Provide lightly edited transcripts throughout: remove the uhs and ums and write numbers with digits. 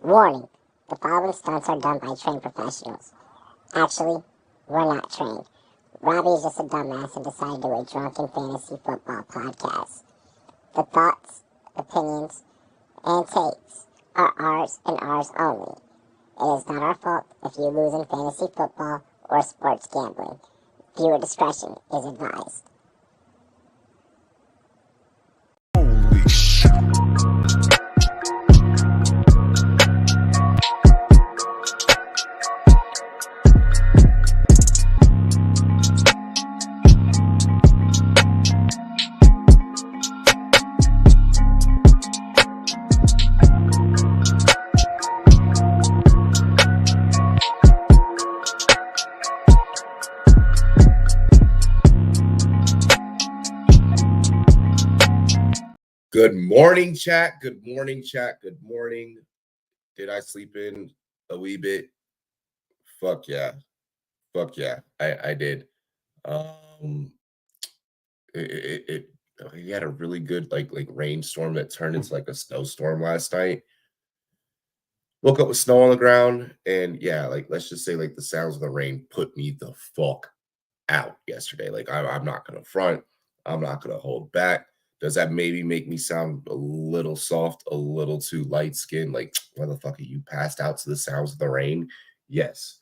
Warning, the following stunts are done by trained professionals. Actually, we're not trained. Robbie is just a dumbass and decided to do a drunken fantasy football podcast. The thoughts, opinions, and takes are ours and ours only. It is not our fault if you lose in fantasy football or sports gambling. Viewer discretion is advised. Holy shit. Good morning, chat. Good morning, chat. Good morning. Did I sleep in a wee bit? Fuck yeah. Fuck yeah. I did. We had a really good like rainstorm that turned into like a snowstorm last night. Woke up with snow on the ground, and yeah, like let's just say like the sounds of the rain put me the fuck out yesterday. Like I'm not gonna front. I'm not gonna hold back. Does that maybe make me sound a little soft, a little too light skinned? Like, motherfucker, you passed out to the sounds of the rain? Yes.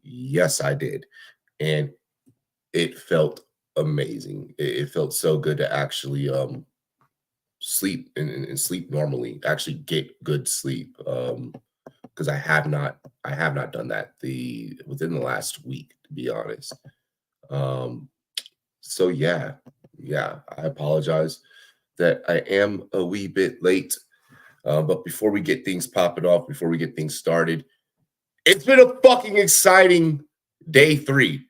Yes, I did. And it felt amazing. It felt so good to actually sleep and sleep normally, actually get good sleep. Because I have not done that within the last week, to be honest. So yeah, I apologize that I am a wee bit late. But before we get things popping off, before we get things started, it's been a fucking exciting day 3.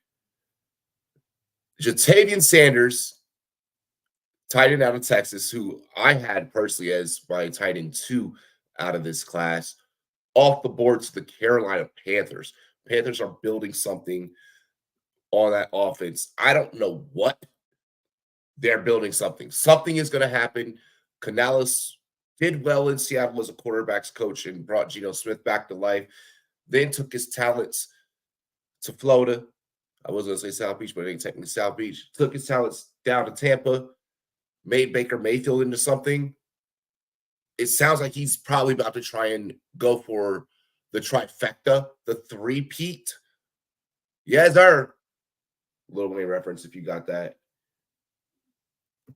Ja'Tavion Sanders, tight end out of Texas, who I had personally as my tight end 2 out of this class, off the board to the Carolina Panthers. Panthers are building something on that offense. I don't know what. They're building something. Something is going to happen. Canales did well in Seattle as a quarterback's coach and brought Geno Smith back to life. Then took his talents to Florida. I was going to say South Beach, but it ain't technically South Beach. Took his talents down to Tampa, made Baker Mayfield into something. It sounds like he's probably about to try and go for the trifecta, the three-peat. Yes, sir. Little Wayne reference if you got that.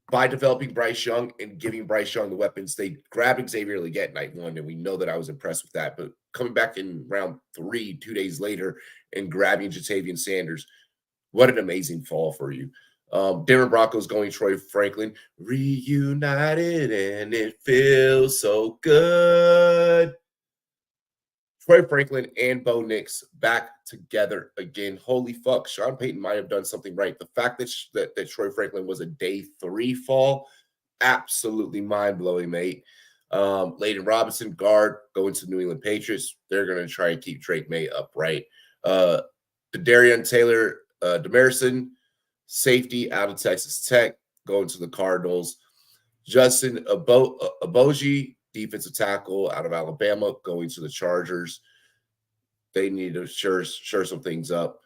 By developing Bryce Young and giving Bryce Young the weapons, they grabbed Xavier Legette night 1, and we know that I was impressed with that. But coming back in round 3, 2 days later, and grabbing Ja'Tavion Sanders, what an amazing fall for you. Denver Broncos going Troy Franklin, reunited, and it feels so good. Troy Franklin and Bo Nix back together again. Holy fuck. Sean Payton might have done something right. The fact that Troy Franklin was a day 3 fall, absolutely mind-blowing, mate. Layden Robinson, guard, going to New England Patriots. They're going to try and keep Drake May upright. Darian Taylor Demerson, safety out of Texas Tech, going to the Cardinals. Justin Aboji, defensive tackle out of Alabama, going to the Chargers. They need to sure some things up.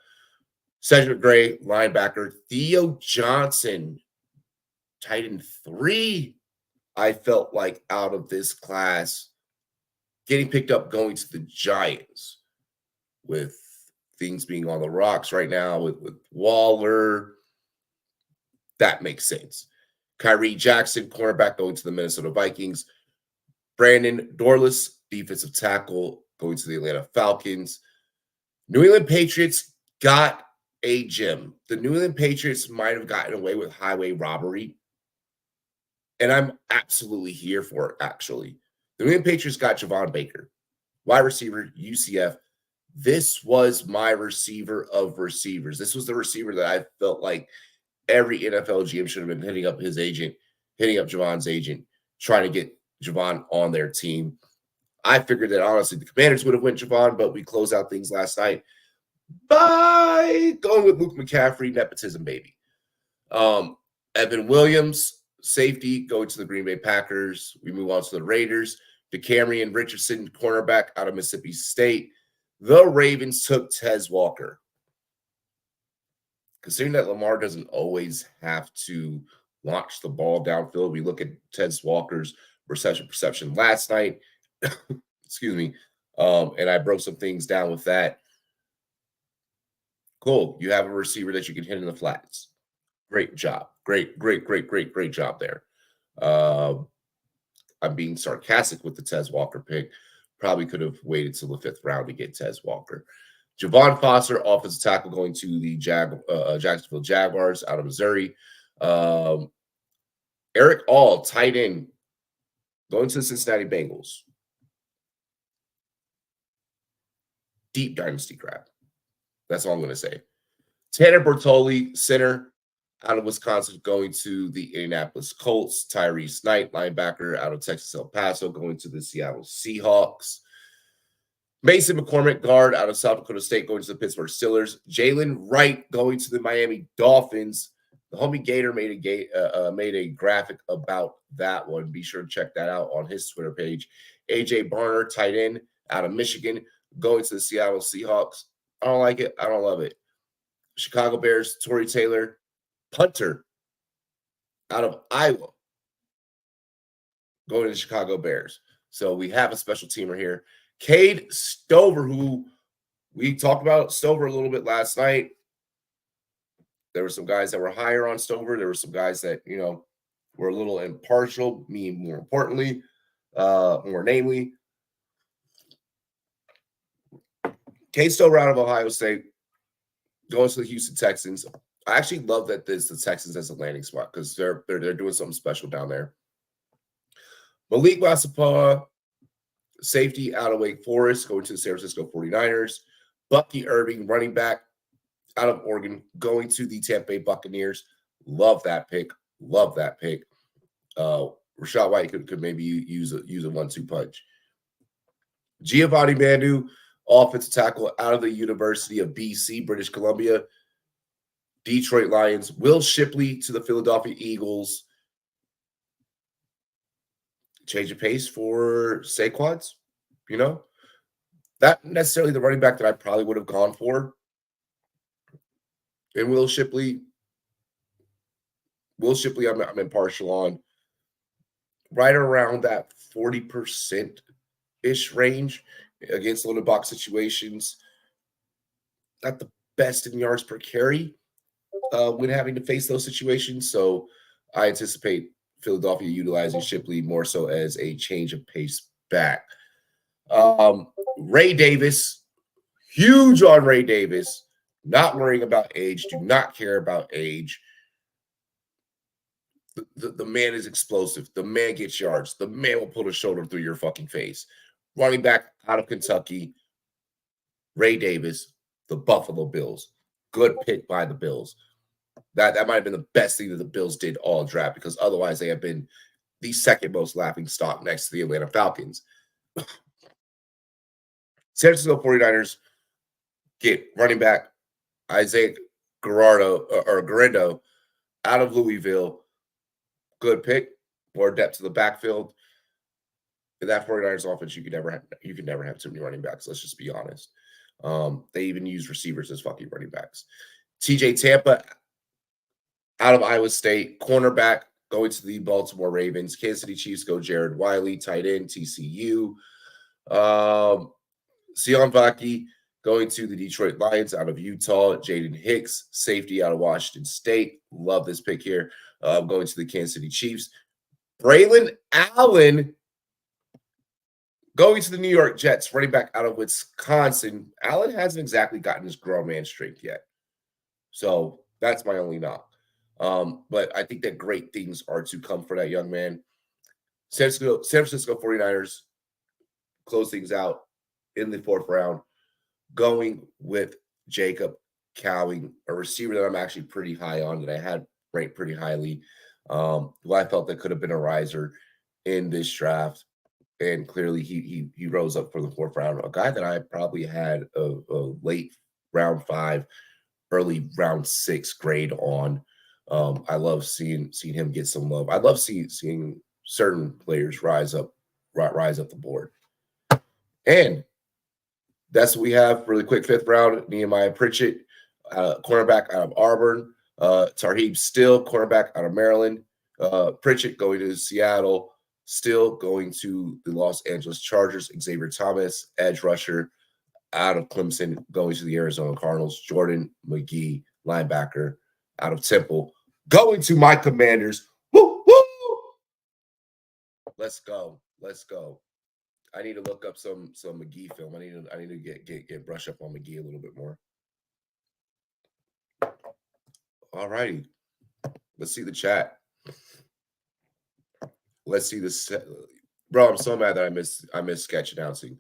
Cedric Gray, linebacker. Theo Johnson, tight end 3. I felt like out of this class, getting picked up, going to the Giants, with things being on the rocks right now with Waller. That makes sense. Kyrie Jackson, cornerback, going to the Minnesota Vikings. Brandon Dorlus, defensive tackle, going to the Atlanta Falcons. New England Patriots got a gem. The New England Patriots might have gotten away with highway robbery, and I'm absolutely here for it, actually. The New England Patriots got Javon Baker, wide receiver, UCF. This was my receiver of receivers. This was the receiver that I felt like every NFL GM should have been hitting up his agent, hitting up Javon's agent, trying to get Javon on their team. I figured that honestly the Commanders would have went Javon, but we closed out things last night by going with Luke McCaffrey, nepotism baby. Evan Williams, safety, going to the Green Bay Packers. We move on to the Raiders. DeCamerion Richardson, cornerback out of Mississippi State. The Ravens took Tez Walker. Considering that Lamar doesn't always have to launch the ball downfield, we look at Tez Walker's perception last night. Excuse me. And I broke some things down with that. Cool. You have a receiver that you can hit in the flats. Great job. Great job there. I'm being sarcastic with the Tez Walker pick. Probably could have waited till the 5th round to get Tez Walker. Javon Foster, offensive tackle, going to the Jacksonville Jaguars out of Missouri. Eric All, tight end, going to the Cincinnati Bengals. Deep dynasty grab. That's all I'm going to say. Tanner Bertoli, center, out of Wisconsin, going to the Indianapolis Colts. Tyrese Knight, linebacker, out of Texas El Paso, going to the Seattle Seahawks. Mason McCormick, guard, out of South Dakota State, going to the Pittsburgh Steelers. Jalen Wright, going to the Miami Dolphins. The homie Gator made a graphic about that one. Be sure to check that out on his Twitter page. AJ Barner, tight end, out of Michigan, going to the Seattle Seahawks. I don't like it. I don't love it. Chicago Bears, Torrey Taylor, punter, out of Iowa, going to the Chicago Bears. So we have a special teamer here. Cade Stover, who we talked about Stover a little bit last night. There were some guys that were higher on Stover. There were some guys that, were a little impartial, me more importantly, more namely. Cade Stover out of Ohio State, going to the Houston Texans. I actually love that this the Texans as a landing spot because they're doing something special down there. Malik Wasapua, safety out of Wake Forest, going to the San Francisco 49ers. Bucky Irving, running back out of Oregon, going to the Tampa Bay Buccaneers. Love that pick. Rashad White could maybe use a 1-2 punch. Giovanni Bandu, offensive tackle out of the University of BC, British Columbia. Detroit Lions. Will Shipley to the Philadelphia Eagles. Change of pace for Saquons, Not necessarily the running back that I probably would have gone for. And Will Shipley, I'm impartial on. Right around that 40%-ish range against loaded box situations. Not the best in yards per carry when having to face those situations. So I anticipate Philadelphia utilizing Shipley more so as a change of pace back. Ray Davis, huge on Ray Davis, not worrying about age, do not care about age. The man is explosive. The man gets yards. The man will put a shoulder through your fucking face. Running back out of Kentucky, Ray Davis, the Buffalo Bills. Good pick by the Bills. That might have been the best thing that the Bills did all draft because otherwise they have been the second most laughing stock next to the Atlanta Falcons. San Francisco 49ers get running back Isaac Guerrero out of Louisville. Good pick. More depth to the backfield. In that 49ers offense, you could never have too many running backs. Let's just be honest. They even use receivers as fucking running backs. TJ Tampa out of Iowa State, cornerback, going to the Baltimore Ravens. Kansas City Chiefs go Jared Wiley, tight end, TCU. Sion Vaki going to the Detroit Lions out of Utah. Jaden Hicks, safety out of Washington State. Love this pick here. Going to the Kansas City Chiefs. Braylon Allen going to the New York Jets, running back out of Wisconsin. Allen hasn't exactly gotten his grown man strength yet. So that's my only knock. But I think that great things are to come for that young man. San Francisco 49ers close things out in the 4th round, going with Jacob Cowing, a receiver that I'm actually pretty high on, that I had ranked pretty highly, who I felt that could have been a riser in this draft. And clearly he rose up for the 4th round. A guy that I probably had a late round 5, early round 6 grade on. I love seeing him get some love. I love seeing certain players rise up rise up the board. And that's what we have really quick. 5th round, Nehemiah Pritchett, cornerback out of Auburn. Tarheeb Still, cornerback out of Maryland. Pritchett going to Seattle. Still going to the Los Angeles Chargers. Xavier Thomas, edge rusher out of Clemson, going to the Arizona Cardinals. Jordan McGee, linebacker out of Temple, going to my Commanders. Woo, woo! Let's go. Let's go. I need to look up some McGee film. I need to get brush up on McGee a little bit more. All righty. Let's see the chat. Let's see this. Bro, I'm so mad that I missed sketch announcing.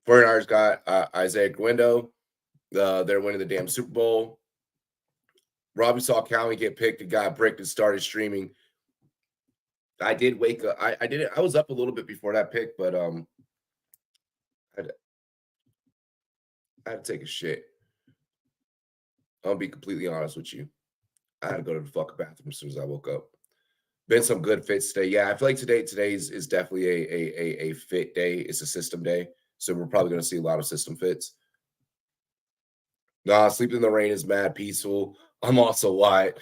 49ers got Isaiah Guendo. They're winning the damn Super Bowl. Robbie saw Cowie get picked and got bricked and started streaming. I did wake up. I did it. I was up a little bit before that pick, but I had to take a shit. I'll be completely honest with you. I had to go to the fucking bathroom as soon as I woke up. Been some good fits today. Yeah, I feel like today is definitely a fit day. It's a system day. So we're probably going to see a lot of system fits. Nah, sleeping in the rain is mad peaceful. I'm also white.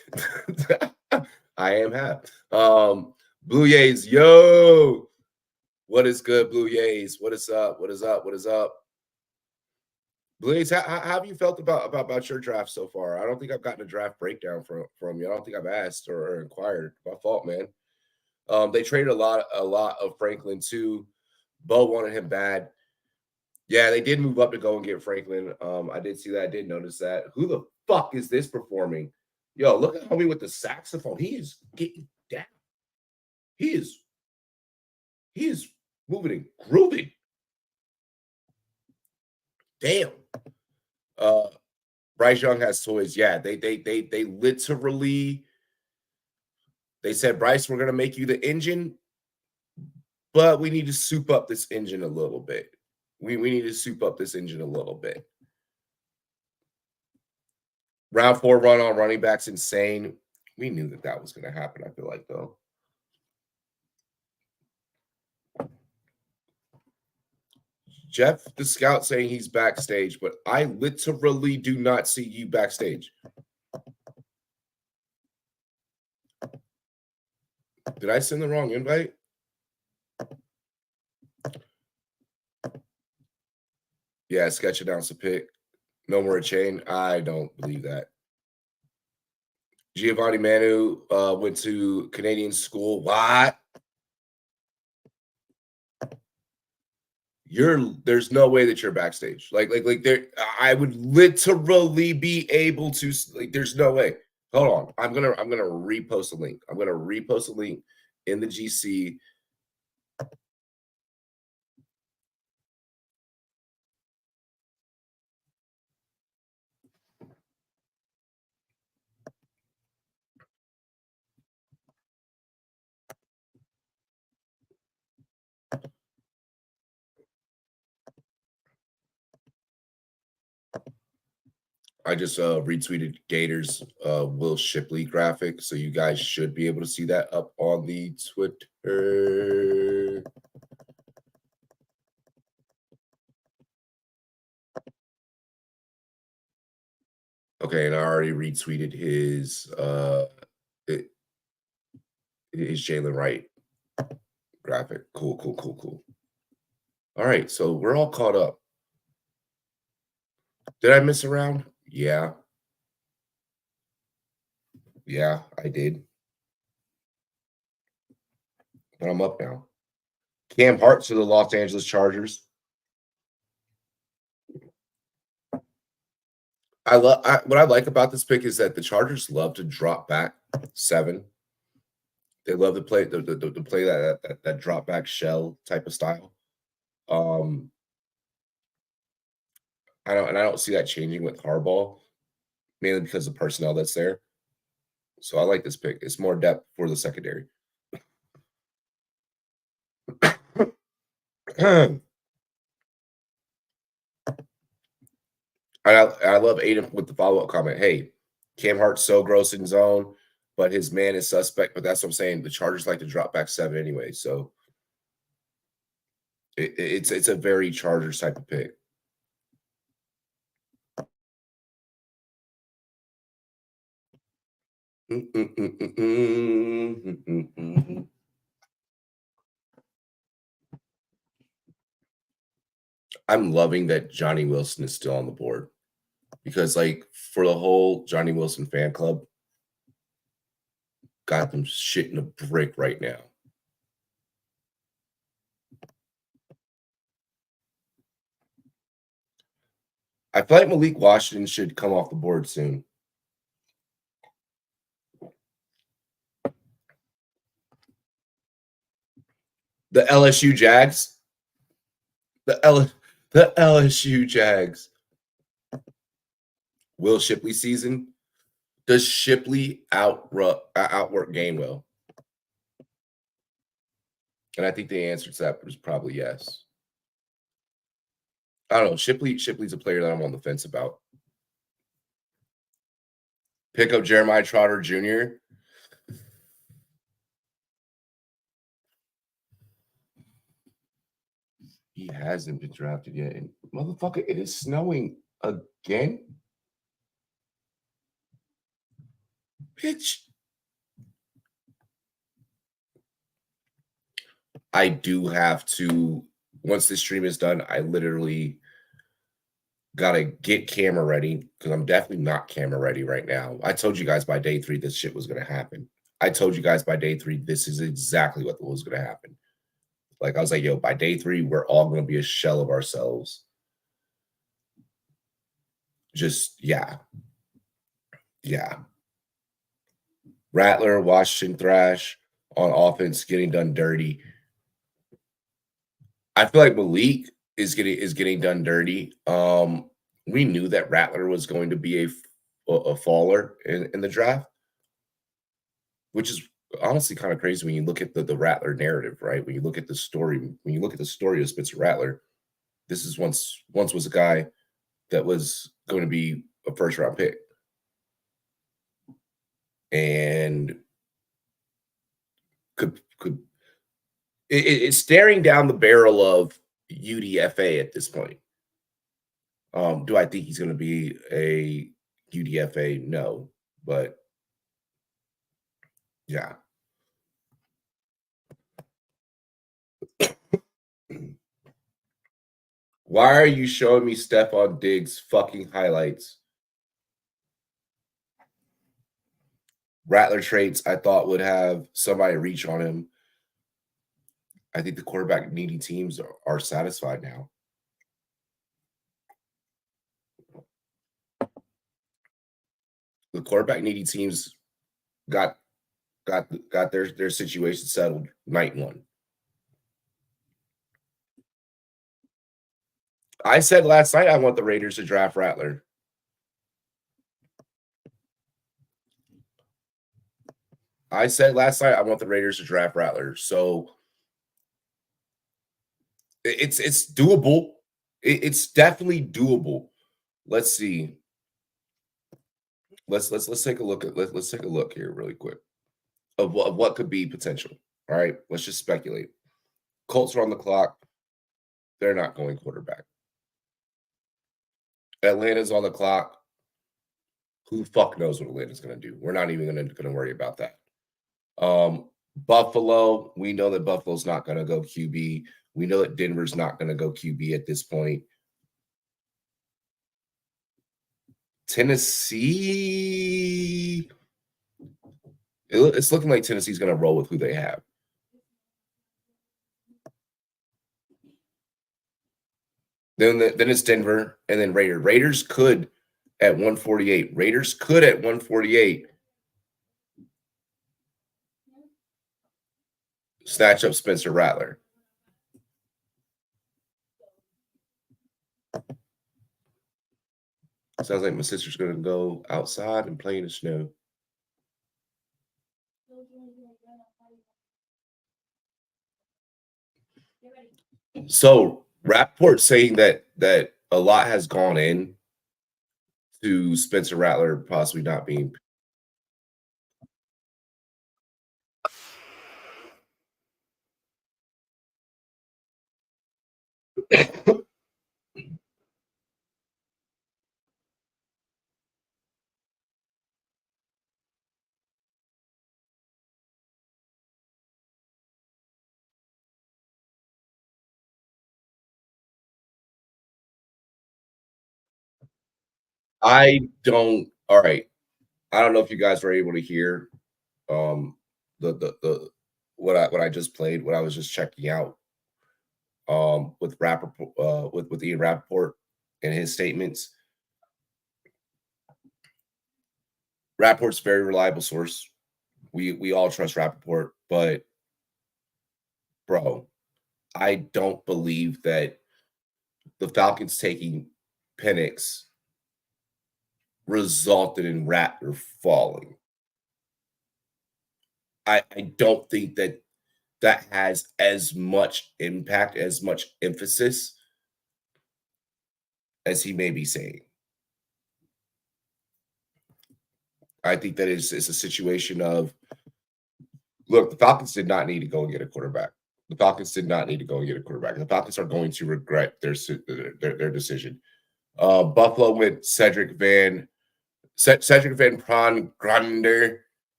I am half. Blue Yays, yo. What is good, Blue Yays? What is up? What is up? What is up? Blue Yays, how have you felt about your draft so far? I don't think I've gotten a draft breakdown from you. I don't think I've asked or inquired. My fault, man. They traded a lot of Franklin too. Bo wanted him bad. Yeah, they did move up to go and get Franklin. I did see that. I did notice that. Who the fuck is this performing? Yo, look at homie with the saxophone. He is getting down. He is moving and grooving. Damn. Bryce Young has toys. Yeah, they literally said, Bryce, we're gonna make you the engine, but we need to soup up this engine a little bit. We need to soup up this engine a little bit. Round 4 run on running backs insane. We knew that was going to happen, I feel like, though. Jeff, the scout, saying he's backstage, but I literally do not see you backstage. Did I send the wrong invite? Yeah, sketch announced a pick. No more a chain. I don't believe that. Giovanni Manu went to Canadian school. What? There's no way that you're backstage. Like there, I would literally be able to. Like, there's no way. Hold on. I'm gonna repost a link. I'm gonna repost a link in the GC. I just retweeted Gators Will Shipley graphic, so you guys should be able to see that up on the Twitter. Okay, and I already retweeted his Jalen Wright graphic. Cool. All right, so we're all caught up. Did I miss a round? Yeah. Yeah, I did. But I'm up now. Cam Hart to the Los Angeles Chargers. What I like about this pick is that the Chargers love to drop back 7. They love to play the play that drop back shell type of style. I don't see that changing with Harbaugh, mainly because of the personnel that's there. So I like this pick. It's more depth for the secondary. I love Aiden with the follow-up comment. Hey, Cam Hart's so gross in zone. but his man is suspect. But that's what I'm saying. The Chargers like to drop back 7 anyway, so it's a very Chargers type of pick. I'm loving that Johnny Wilson is still on the board because, like, for the whole Johnny Wilson fan club, got them shit in a brick right now. I feel like Malik Washington should come off the board soon. The LSU Jags. The LSU Jags. Will Shipley season? Does Shipley outwork Gainwell? And I think the answer to that was probably yes. I don't know. Shipley's a player that I'm on the fence about. Pick up Jeremiah Trotter Jr. He hasn't been drafted yet. And motherfucker, it is snowing again. Bitch. I do have to, once this stream is done, I literally gotta get camera ready because I'm definitely not camera ready right now. I told you guys by day 3 this shit was gonna happen. I told you guys by day 3 this is exactly what was gonna happen. Like I was like, yo, by day 3, we're all gonna be a shell of ourselves. Just yeah. Rattler, Washington Thrash on offense, getting done dirty. I feel like Malik is getting done dirty. We knew that Rattler was going to be a faller in the draft, which is honestly kind of crazy when you look at the Rattler narrative, right? When you look at the story, of Spencer Rattler, this is once was a guy that was going to be a first round pick. And it's staring down the barrel of UDFA at this point. Do I think he's going to be a UDFA? No, but yeah. Why are you showing me Stephon Diggs fucking highlights? Rattler traits I thought would have somebody reach on him. I think the quarterback needy teams are satisfied now. The quarterback needy teams got their situation settled night 1. I said last night I want the Raiders to draft Rattler. I said last night I want the Raiders to draft Rattler. So it's doable. It's definitely doable. Let's see. Let's take a look at let's take a look here really quick of what could be potential. All right, let's just speculate. Colts are on the clock. They're not going quarterback. Atlanta's on the clock. Who the fuck knows what Atlanta's going to do? We're not even going to worry about that. Buffalo, we know that Buffalo's not going to go QB. We know that Denver's not going to go QB at this point. Tennessee, it's looking like Tennessee's going to roll with who they have. Then it's Denver and then Raiders. Raiders could at 148. Raiders could at 148 snatch up Spencer Rattler. Sounds like my sister's going to go outside and play in the snow. So Rappaport saying that a lot has gone in to Spencer Rattler possibly not being. I don't. All right. I don't know if you guys were able to hear the what I just played, what I was just checking out with with Ian Rappaport and his statements. Rappaport's a very reliable source. We all trust Rappaport, but bro, I don't believe that the Falcons taking Penix resulted in Rattler falling. I don't think that that has as much impact, as much emphasis as he may be saying. I think that it's a situation of look, the Falcons did not need to go and get a quarterback. The Falcons did not need to go and get a quarterback. The Falcons are going to regret their decision. Buffalo went Cedric Van Pron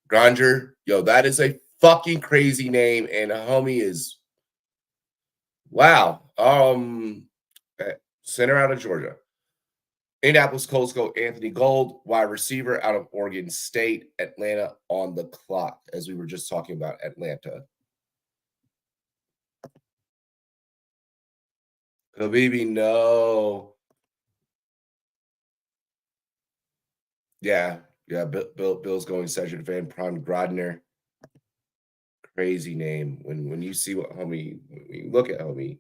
Granger. Yo, that is a fucking crazy name, and homie is wow. Center out of Georgia. Indianapolis Colts go Anthony Gold, wide receiver out of Oregon State. Atlanta on the clock, as we were just talking about Atlanta. Habibi, no. Yeah. Bill's going Cedric Van Pron Grodner. Crazy name. When you see what homie, when you look at homie,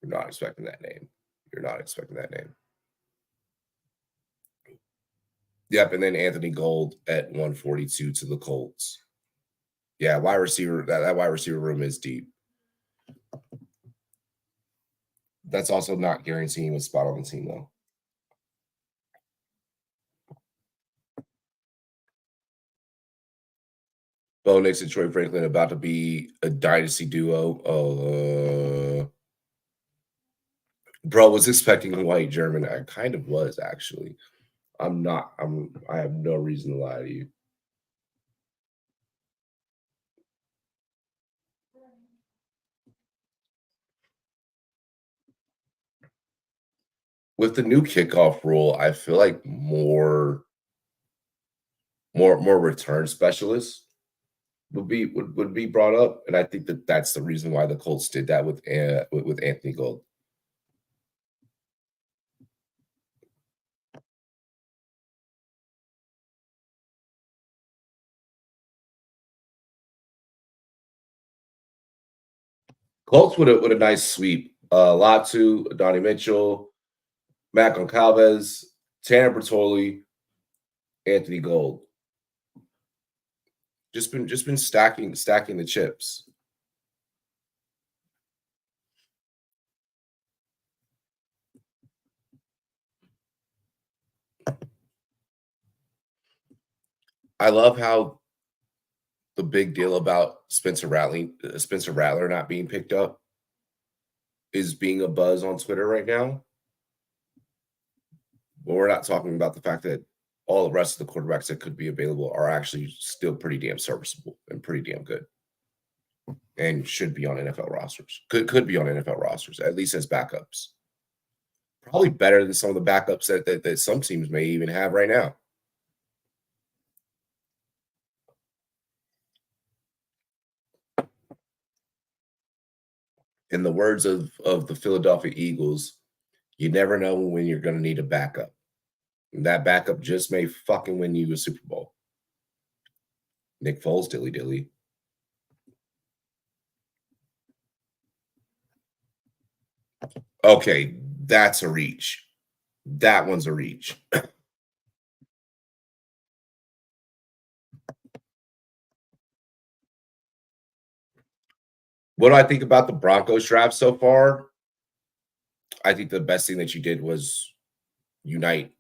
you're not expecting that name. You're not expecting that name. Yep, and then Anthony Gold at 142 to the Colts. Yeah, wide receiver. That wide receiver room is deep. That's also not guaranteeing a spot on the team, though. Bo Nix and Troy Franklin about to be a dynasty duo. Bro, was expecting a white German. I kind of was, actually. I'm not. I have no reason to lie to you. With the new kickoff rule, I feel like more return specialists would be brought up, and I think that that's the reason why the Colts did that with Anthony Gold. Colts with a nice sweep. Latu, Donnie Mitchell, Mac Goncalves, Tanner Bertoli, Anthony Gold. Just been stacking the chips. I love how the big deal about Spencer Rattler not being picked up is being a buzz on Twitter right now. But we're not talking about the fact that all the rest of the quarterbacks that could be available are actually still pretty damn serviceable and pretty damn good, and should be on NFL rosters. Could be on NFL rosters, at least as backups. Probably better than some of the backups that some teams may even have right now. In the words of the Philadelphia Eagles, you never know when you're going to need a backup. And that backup just may fucking win you a Super Bowl. Nick Foles, dilly. Okay, that's a reach. That one's a reach. What do I think about the Broncos draft so far? I think the best thing that you did was unite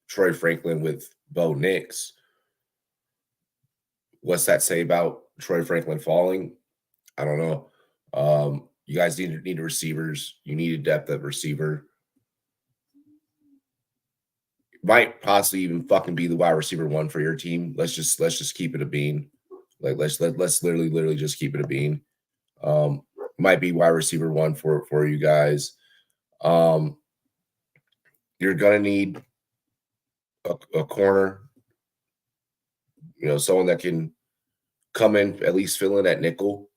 Troy Franklin with Bo Nix. What's that say about Troy Franklin falling? I don't know. You guys need receivers. You need a depth at receiver. Might possibly even fucking be the wide receiver one for your team. Let's just keep it a bean. Like let's literally just keep it a bean. Might be wide receiver one for you guys. you're gonna need a corner, someone that can come in, at least fill in at nickel.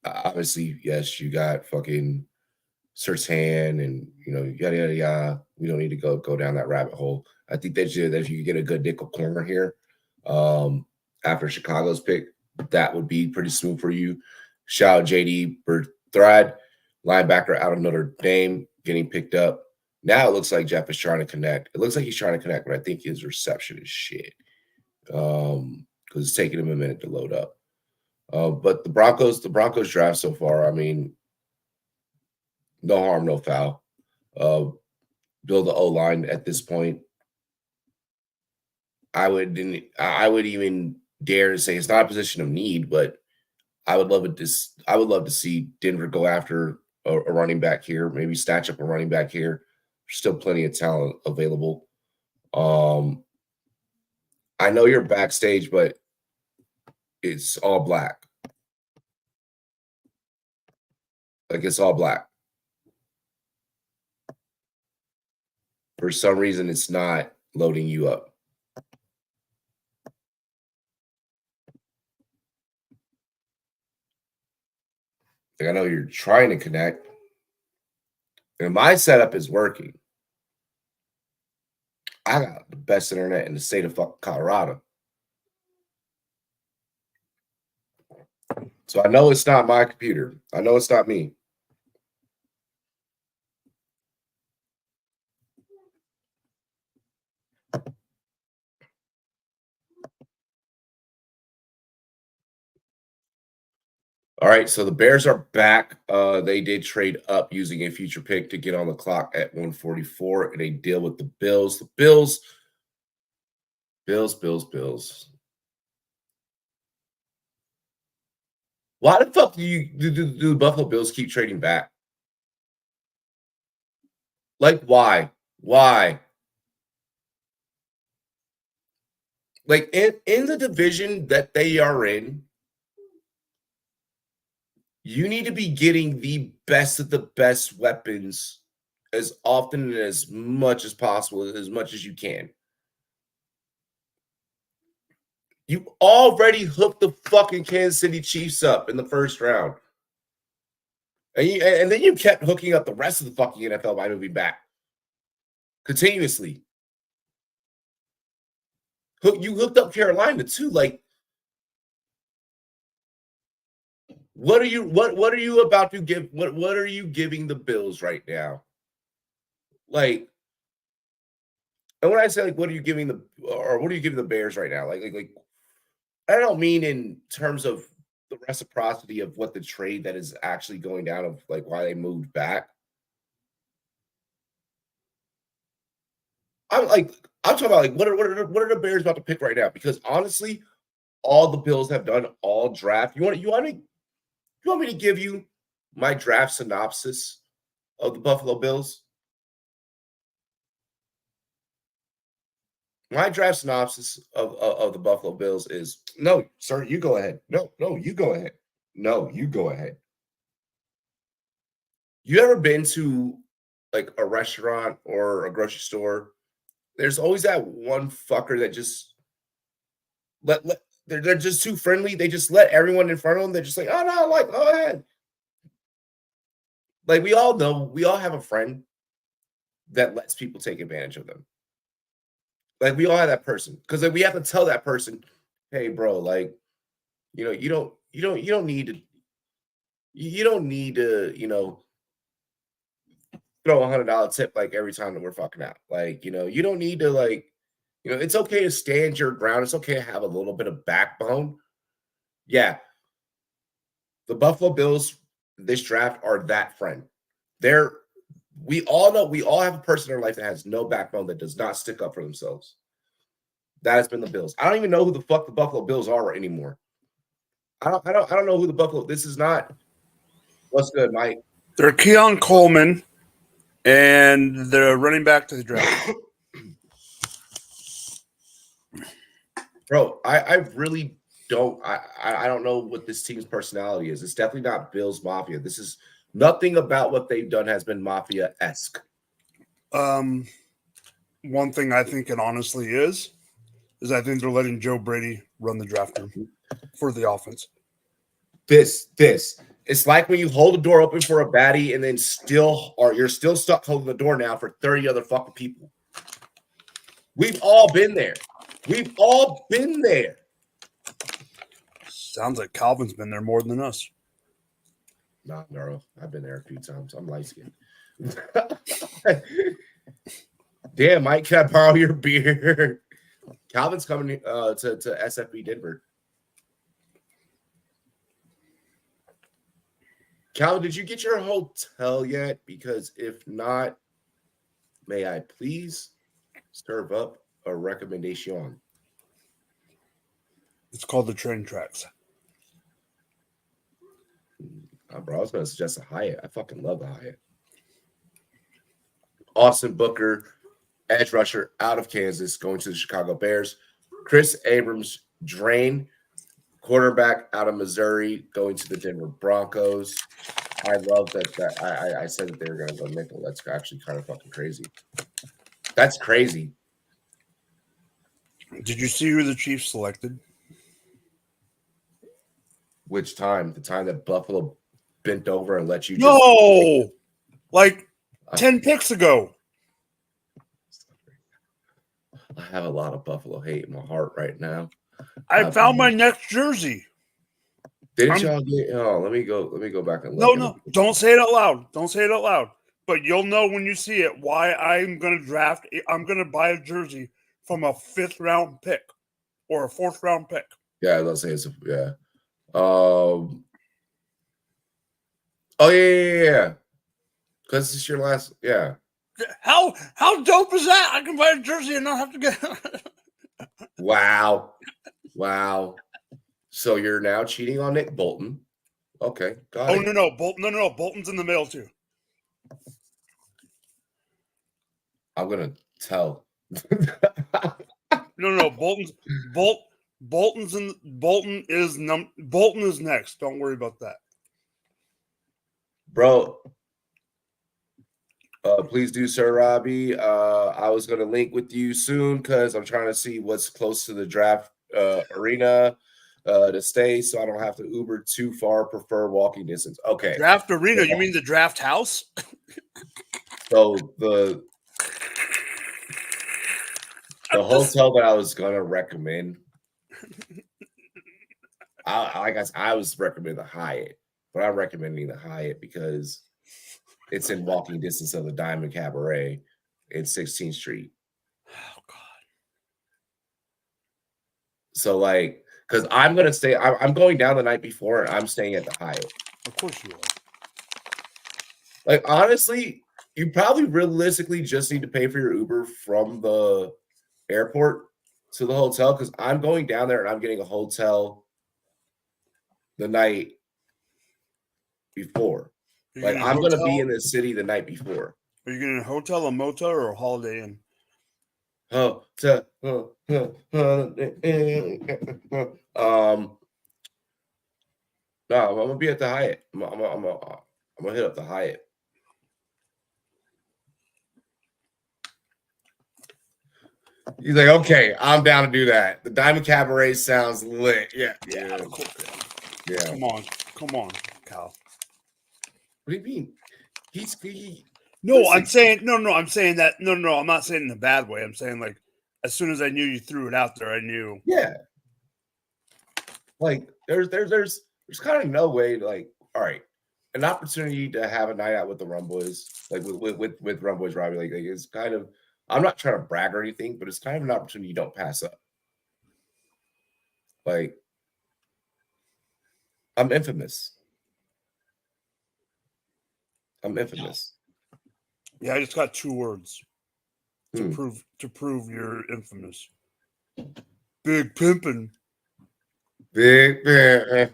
Obviously, yes, you got fucking Surtain and yada yada yada. We don't need to go down that rabbit hole. I think that if you get a good nickel corner here, after Chicago's pick, that would be pretty smooth for you. Shout out JD Berthrad, linebacker out of Notre Dame, getting picked up. Now it looks like Jeff is trying to connect. It looks like he's trying to connect, but I think his reception is shit. Because it's taking him a minute to load up. But the Broncos draft so far, I mean, no harm, no foul. Build the O-line at this point. I would even dare to say it's not a position of need, but I would love to see Denver go after a running back here, maybe snatch up a running back here. There's still plenty of talent available. I know you're backstage, but it's all black. Like, it's all black. For some reason, it's not loading you up. Like, I know you're trying to connect. And my setup is working. I got the best internet in the state of fucking Colorado. So I know it's not my computer. I know it's not me. All right, so the Bears are back. They did trade up using a future pick to get on the clock at 144 in a deal with the Bills. The Bills. Why the fuck do the Buffalo Bills keep trading back? Like, why? Why? Like, in the division that they are in, you need to be getting the best of the best weapons as often and as much as possible, as much as you can. You already hooked the fucking Kansas City Chiefs up in the first round. And then you kept hooking up the rest of the fucking NFL by moving back continuously. You hooked up Carolina too. Like, what are you about to give? What are you giving the Bills right now? Like, and when I say like, what are you giving the Bears right now? Like, I don't mean in terms of the reciprocity of what the trade that is actually going down, of like why they moved back. I'm talking about like what are the Bears about to pick right now? Because honestly, all the Bills have done all draft. You want me to give you my draft synopsis of the Buffalo Bills? My draft synopsis of the Buffalo Bills is, no, sir, you go ahead. No, you go ahead. No, you go ahead. You ever been to like a restaurant or a grocery store? There's always that one fucker that just they're just too friendly. They just let everyone in front of them. They're just like, oh no, like, go ahead. Like, we all know, we all have a friend that lets people take advantage of them. Like, we all have that person, because like, we have to tell that person, hey, bro, like, you don't need to, throw $100 tip like every time that we're fucking out. Like, you don't need to, like, it's okay to stand your ground. It's okay to have a little bit of backbone. Yeah. The Buffalo Bills, this draft, are that friend. We all have a person in our life that has no backbone, that does not stick up for themselves. That has been the Bills. I don't even know who the fuck the Buffalo Bills are anymore. I don't know who the Buffalo. This is not. What's good, Mike? They're Keon Coleman, and they're running back to the draft. Bro, I really don't. I don't know what this team's personality is. It's definitely not Bills Mafia. This is nothing about what they've done has been Mafia-esque. One thing I think it honestly is I think they're letting Joe Brady run the draft room for the offense. This. It's like when you hold the door open for a baddie and then you're still stuck holding the door now for 30 other fucking people. We've all been there. Sounds like Calvin's been there more than us. Nah, Nero. I've been there a few times. I'm light skinned. Damn, Mike, can I borrow your beer? Calvin's coming to SFB Denver. Calvin, did you get your hotel yet? Because if not, may I please serve up a recommendation? It's called the train tracks. Bro, I was going to suggest a Hyatt. I fucking love the Hyatt. Austin Booker, edge rusher out of Kansas, going to the Chicago Bears. Chris Abrams, drain, quarterback out of Missouri, going to the Denver Broncos. I love that. I said that they were going to go nickel. That's actually kind of fucking crazy. That's crazy. Did you see who the Chiefs selected? Which time? The time that Buffalo bent over and let you like 10 picks ago. I have a lot of Buffalo hate in my heart right now. I found my next jersey. Didn't y'all get? Oh, let me go back and look. No, don't say it out loud. Don't say it out loud. But you'll know when you see it why I'm going to draft. I'm going to buy a jersey from a 5th round pick or a 4th round pick. Yeah, let's say it's yeah. Oh yeah. Because it's your last. Yeah. How dope is that? I can buy a jersey and not have to get. Wow. So you're now cheating on Nick Bolton. Okay, got it. No, Bolton's in the mail too. I'm gonna tell. No, Bolton is next. Don't worry about that. Bro. Please do, Sir Robbie. I was gonna link with you soon because I'm trying to see what's close to the draft arena to stay, so I don't have to Uber too far. Prefer walking distance. Okay. Draft arena? You mean the draft house? So the hotel that I was gonna recommend, I was recommending the Hyatt, but I'm recommending the Hyatt because it's in walking distance of the Diamond Cabaret in 16th Street. Oh God! So like, because I'm gonna stay, I'm going down the night before, and I'm staying at the Hyatt. Of course you are. Like honestly, you probably realistically just need to pay for your Uber from the airport to the hotel because I'm going down there and I'm getting a hotel the night before. Like I'm going to be in the city the night before. Are you getting a hotel, a motel, or a Holiday Inn? No, I'm gonna be at the Hyatt. I'm gonna hit up the Hyatt. He's like, okay, I'm down to do that. The Diamond Cabaret sounds lit. Yeah. Come on, Kyle. What do you mean? I'm saying that. No, I'm not saying in a bad way. I'm saying like, as soon as I knew you threw it out there, I knew. Yeah. Like there's kind of no way to like, all right, an opportunity to have a night out with the Rumboyz, like with Rumboyz Robbie, like it's kind of. I'm not trying to brag or anything, but it's kind of an opportunity you don't pass up. Like, I'm infamous. Yeah, I just got 2 words to prove you're infamous. Big pimpin'. Big, yeah.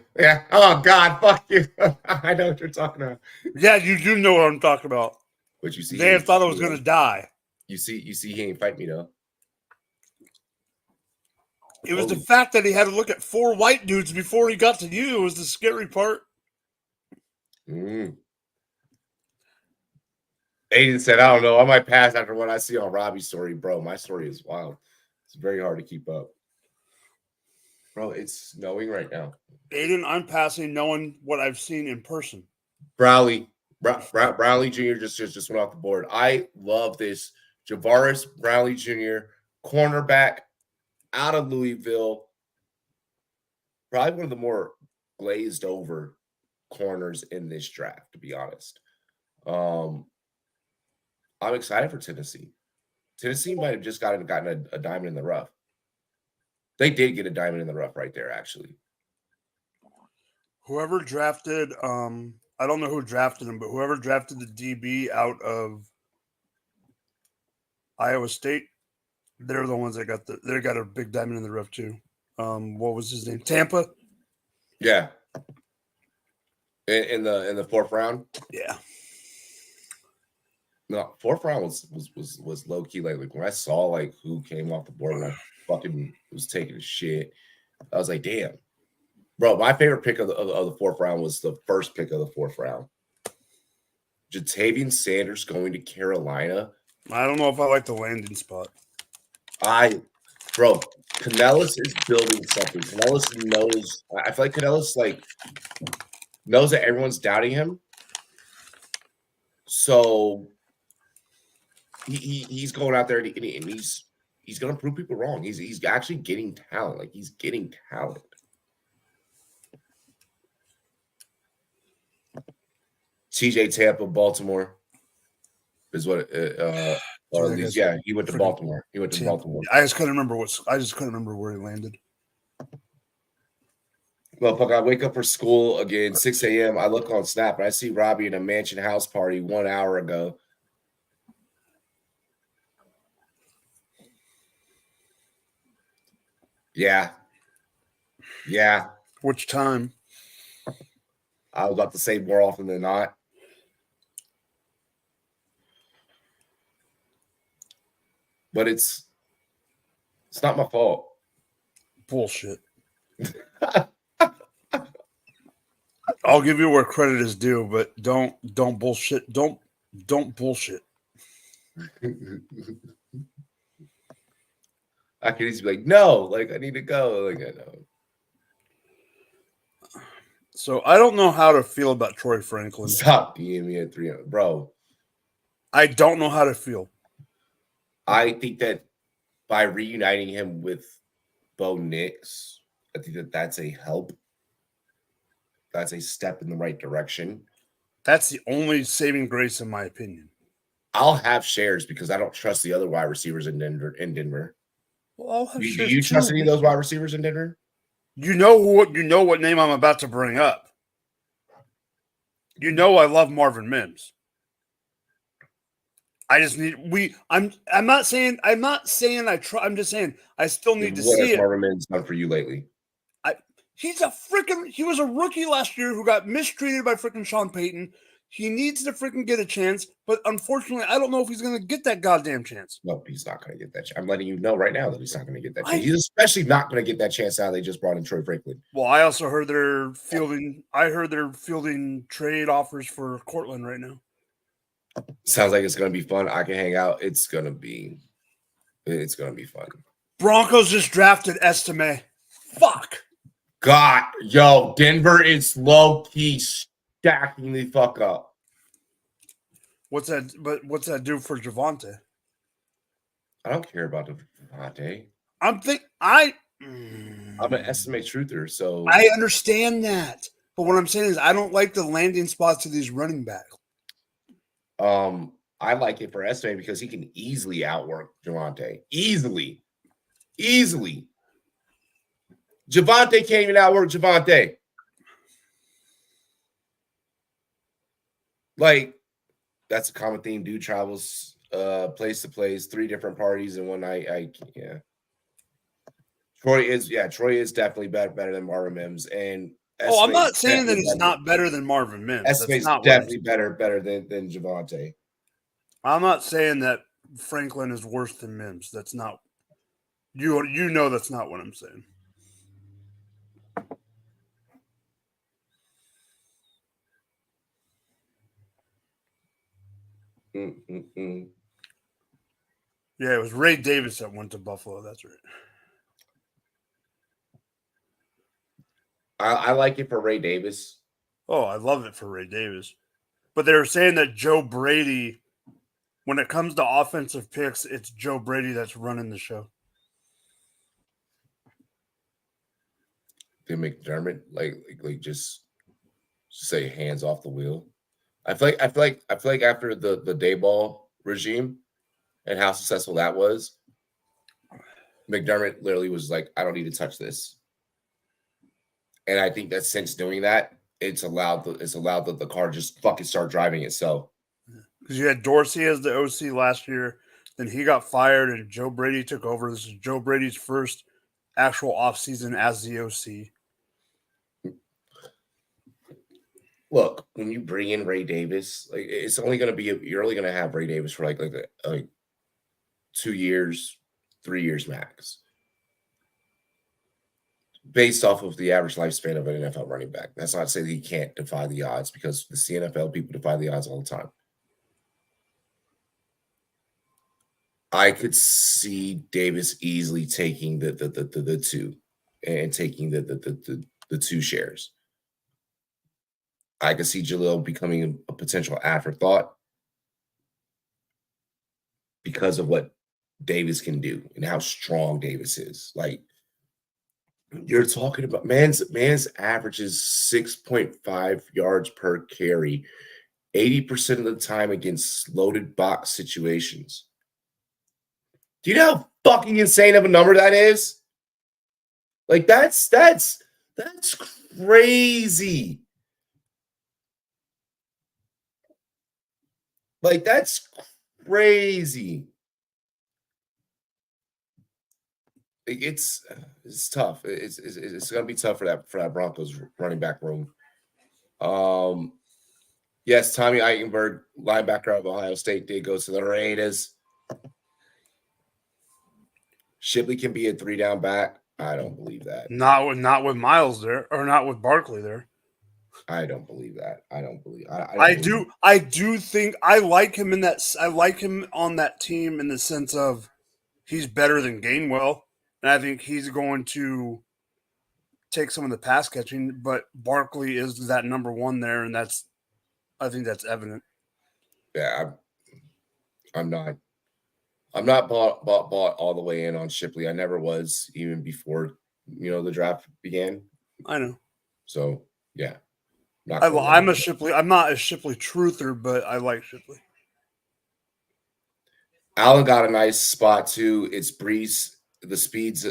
Oh God, fuck you. I know what you're talking about. Yeah, you do know what I'm talking about. But you see, they thought I was gonna die. You see, he ain't fight me though. It was the fact that he had to look at 4 white dudes before he got to you was the scary part. Aiden said, I don't know. I might pass after what I see on Robbie's story, bro. My story is wild. It's very hard to keep up. Bro, it's snowing right now. Aiden, I'm passing knowing what I've seen in person. Browley Jr. just went off the board. I love this. Javaris Browley Jr., cornerback out of Louisville. Probably one of the more glazed over corners in this draft, to be honest. I'm excited for Tennessee. Tennessee might have just gotten a diamond in the rough. They did get a diamond in the rough right there, actually. Whoever drafted, I don't know who drafted him, but whoever drafted the DB out of Iowa State, they're the ones that got a big diamond in the rough too. What was his name? Tampa. Yeah. In the fourth round. Yeah. No, fourth round was low key. Like when I saw like who came off the board when I fucking was taking a shit, I was like, damn, bro. My favorite pick of the fourth round was the first pick of the fourth round. Jatavian Sanders going to Carolina. I don't know if I like the landing spot. Bro, Canellis is building something. Canellis knows. I feel like Canellis knows that everyone's doubting him. So he's going out there and he's going to prove people wrong. He's actually getting talent. Like he's getting talent. TJ Tampa, Baltimore is what or at least, yeah, he went to Baltimore. He went to Baltimore. I just couldn't remember where he landed. Well, fuck, I wake up for school again, 6 a.m. I look on Snap and I see Robbie in a mansion house party 1 hour ago. Yeah. Which time? I was about to say more often than not. But it's not my fault. Bullshit. I'll give you where credit is due, but don't bullshit. Don't bullshit. I could easily be like, no, like I need to go. Like I know. So I don't know how to feel about Troy Franklin. Stop DMing me at 300, bro. I don't know how to feel. I think that by reuniting him with Bo Nix, I think that's a help. That's a step in the right direction. That's the only saving grace, in my opinion. I'll have shares because I don't trust the other wide receivers in Denver. Well, I'll have do shares you trust too. any of those wide receivers in Denver? You know what name I'm about to bring up. You know I love Marvin Mims. I just need I'm not saying I'm just saying I still need to see it. What has Marvin Mims done for you lately? He was a rookie last year who got mistreated by freaking Sean Payton. He needs to freaking get a chance, but unfortunately, I don't know if he's going to get that goddamn chance. No, he's not going to get that chance. I'm letting you know right now that he's not going to get that chance. He's especially not going to get that chance now they just brought in Troy Franklin. Well, I also heard they're fielding trade offers for Cortland right now. Sounds like it's going to be fun. I can hang out. It's going to be fun. Broncos just drafted Estime. Fuck. God, yo, Denver is low key stacking the fuck up. What's that do for Javonte? I don't care about Javonte. I'm an estimate truther, so I understand that. But what I'm saying is I don't like the landing spots of these running backs. I like it for estimate because he can easily outwork Javonte. Easily. Javonte can't even outwork Javonte. Like, that's a common theme. Dude travels place to place, 3 different parties in one night. Yeah. Troy is definitely better than Marvin Mims. And I'm not saying that he's not better than Marvin Mims. Estimate's definitely better than Javonte. I'm not saying that Franklin is worse than Mims. That's not you know that's not what I'm saying. Mm-mm-mm. Yeah, it was Ray Davis that went to Buffalo. That's right. I like it for Ray Davis. Oh, I love it for Ray Davis. But they were saying that Joe Brady, when it comes to offensive picks, it's Joe Brady that's running the show. Did McDermott like just say hands off the wheel? I feel like after the Dayball regime and how successful that was, McDermott literally was like, I don't need to touch this. And I think that since doing that, it's allowed the car just fucking start driving itself. Because you had Dorsey as the OC last year, then he got fired and Joe Brady took over. This is Joe Brady's first actual offseason as the OC. Look, when you bring in Ray Davis, like it's only going to be you're only going to have Ray Davis for like 2 years, 3 years max, based off of the average lifespan of an NFL running back. That's not to say that he can't defy the odds, because the NFL people defy the odds all the time. I could see Davis easily taking the two and taking the 2 shares. I could see Jalil becoming a potential afterthought because of what Davis can do and how strong Davis is. Like, you're talking about man's averages 6.5 yards per carry 80% of the time against loaded box situations. Do you know how fucking insane of a number that is? Like, that's crazy. Like, that's crazy. It's tough. It's gonna be tough for that Broncos running back room. Yes, Tommy Eichenberg, linebacker of Ohio State, did go to the Raiders. Shipley can be a 3-down back. I don't believe that. Not with Miles there, or not with Barkley there. I don't believe that. I don't believe. I do think I like him in that. I like him on that team in the sense of he's better than Gainwell, and I think he's going to take some of the pass catching. But Barkley is that number one there, and I think that's evident. Yeah, I'm not bought all the way in on Shipley. I never was, even before the draft began. I know. So yeah, I'm a Shipley. I'm not a Shipley truther, but I like Shipley. Allen got a nice spot too. It's Brees the speeds.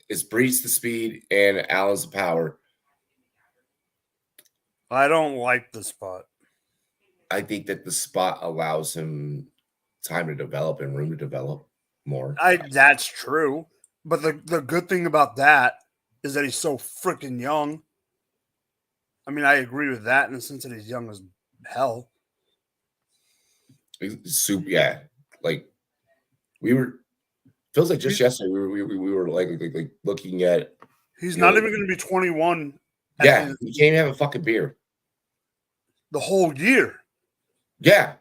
It's Brees the speed and Allen's the power. I don't like the spot. I think that the spot allows him time to develop and room to develop more. That's true. But the good thing about that is that he's so freaking young. I mean, I agree with that in the sense that he's young as hell. Super, yeah. Like feels like just yesterday we were like looking at. He's not even going to be 21. Yeah, he can't even have a fucking beer. The whole year. Yeah.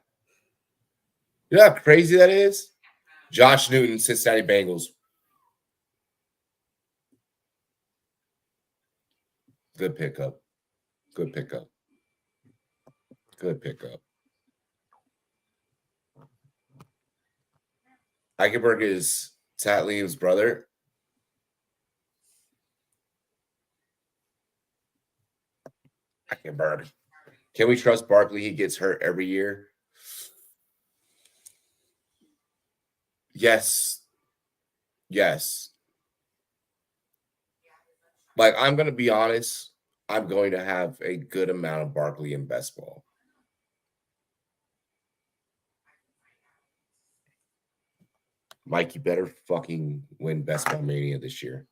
You know how crazy that is? Josh Newton, Cincinnati Bengals. Good pickup. Good pickup. Good pickup. Eichenberg is Tat Liam's brother. Eichenberg. Can we trust Barkley? He gets hurt every year. Yes. Yes. Like, I'm going to be honest. I'm going to have a good amount of Barkley in best ball. Mike, you better fucking win Best Ball Mania this year.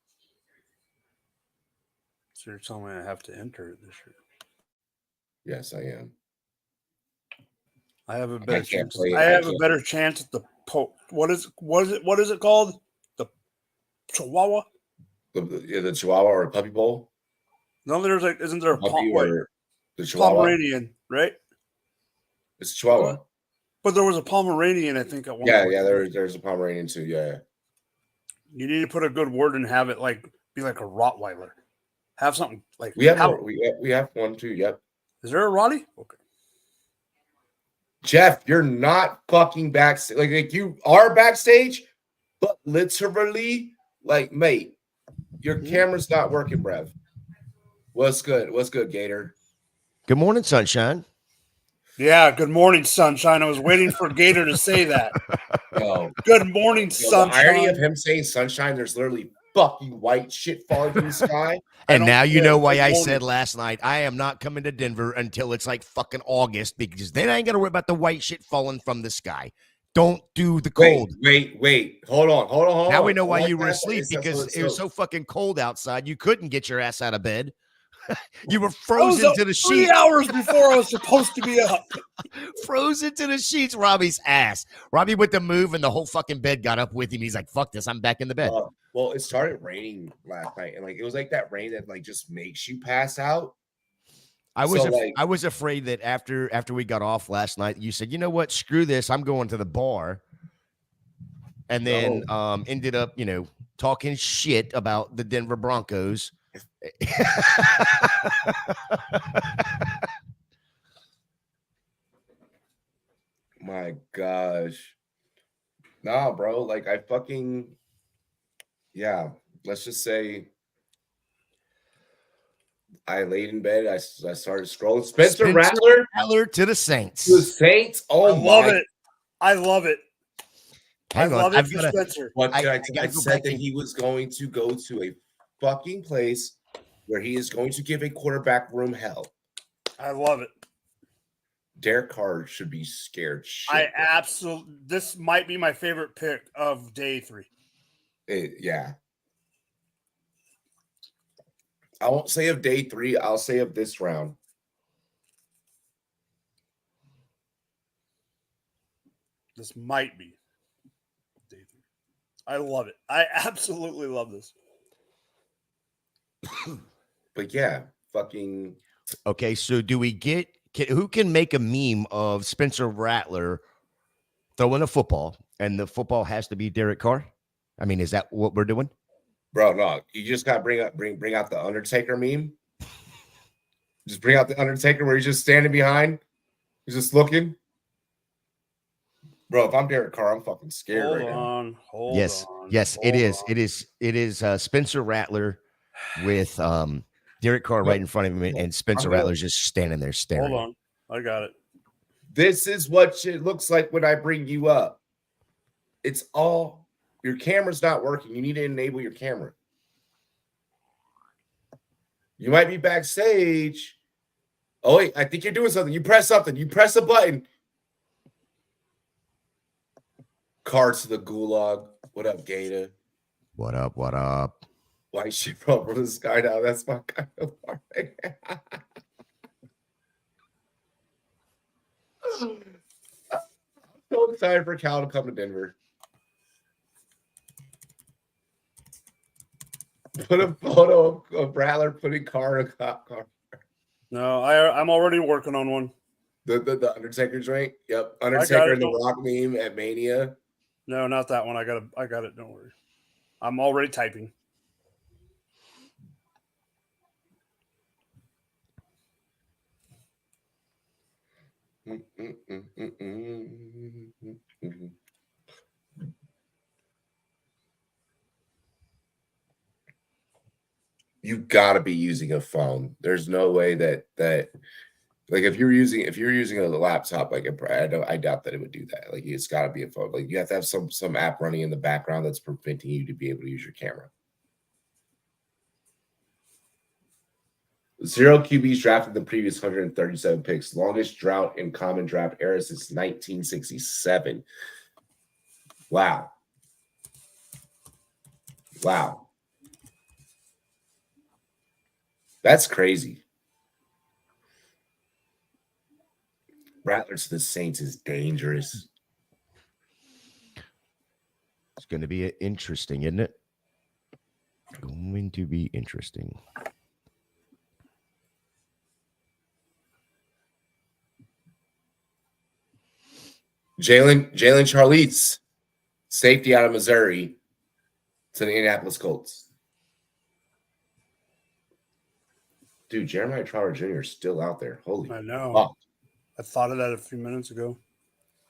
So you're telling me I have to enter it this year? Yes, I am. I have a better chance. I have a better chance at the what is it called? The Chihuahua? The Chihuahua or Puppy Bowl? No, isn't there a Puppy or the Chihuahua? Pomeranian, right? It's Chihuahua. But there was a Pomeranian, I think, at one Yeah, point. yeah. There's a Pomeranian too. Yeah. You need to put a good word and have it be like a Rottweiler. Have something like We have one too. Yep. Is there a Rottie? Okay. Jeff, you're not fucking backstage. Like you are backstage, but literally, like, mate, your camera's not working, bruv. What's good? What's good, Gator? Good morning, sunshine. Yeah, good morning, sunshine. I was waiting for Gator to say that. Yo, good morning, sunshine. The irony of him saying sunshine, there's literally fucking white shit falling from the sky. And now you know why I said last night, I am not coming to Denver until it's like fucking August, because then I ain't got to worry about the white shit falling from the sky. Don't do the cold. Wait. Hold on. Now we know why you were asleep, because it was so fucking cold outside. You couldn't get your ass out of bed. You were frozen to the sheets. 3 hours before I was supposed to be up. Frozen to the sheets, Robbie's ass. Robbie went to move, and the whole fucking bed got up with him. He's like, fuck this, I'm back in the bed. Well, it started raining last night, and it was like that rain that just makes you pass out. I was afraid that after we got off last night, you said, you know what, screw this, I'm going to the bar. And then ended up, talking shit about the Denver Broncos. My gosh. Nah, bro. Let's just say I laid in bed. I started scrolling. Spencer Rattler to the Saints. To the Saints. Oh, I love it. Hang on. Love it for Spencer. I said that he was going to go to a fucking place where he is going to give a quarterback room hell. I love it. Derek Carr should be scared. This might be my favorite pick of day 3. Yeah. I won't say of day 3. I'll say of this round. This might be day 3. I love it. I absolutely love this. But yeah, fucking. Okay, so do we get who can make a meme of Spencer Rattler throwing a football, and the football has to be Derek Carr? I mean, is that what we're doing? Bro, no. You just got to bring out the Undertaker meme. Just bring out the Undertaker where he's just standing behind. He's just looking. Bro, if I'm Derek Carr, I'm fucking scared now. Yes, it is Spencer Rattler with Derek Carr right in front of him, and Spencer Rattler's just standing there staring. Hold on. I got it. This is what it looks like when I bring you up. It's all, your camera's not working. You need to enable your camera. You might be backstage. Oh, wait, I think you're doing something. You press something. You press a button. Cards to the gulag. What up, Gator? What up? White shit from the sky now. That's my kind of part. I'm so excited for Cal to come to Denver. Put a photo of Rattler putting Carr in a cop car. No, I'm already working on one. The Undertaker joint? Yep. Undertaker and the Rock meme at Mania. No, not that one. I got it. Don't worry. I'm already typing. You gotta be using a phone. There's no way that like if you're using a laptop, like I doubt that it would do that. Like it's got to be a phone. Like you have to have some app running in the background that's preventing you to be able to use your camera. 0 QBs drafted in the previous 137 picks. Longest drought in common draft era since 1967. Wow. That's crazy. Rattler to the Saints is dangerous. It's going to be interesting, isn't it? Going to be interesting. Jalen Charlize, safety out of Missouri, to the Indianapolis Colts. Dude, Jeremiah Trotter Jr. is still out there. Holy, I know. Fuck. I thought of that a few minutes ago.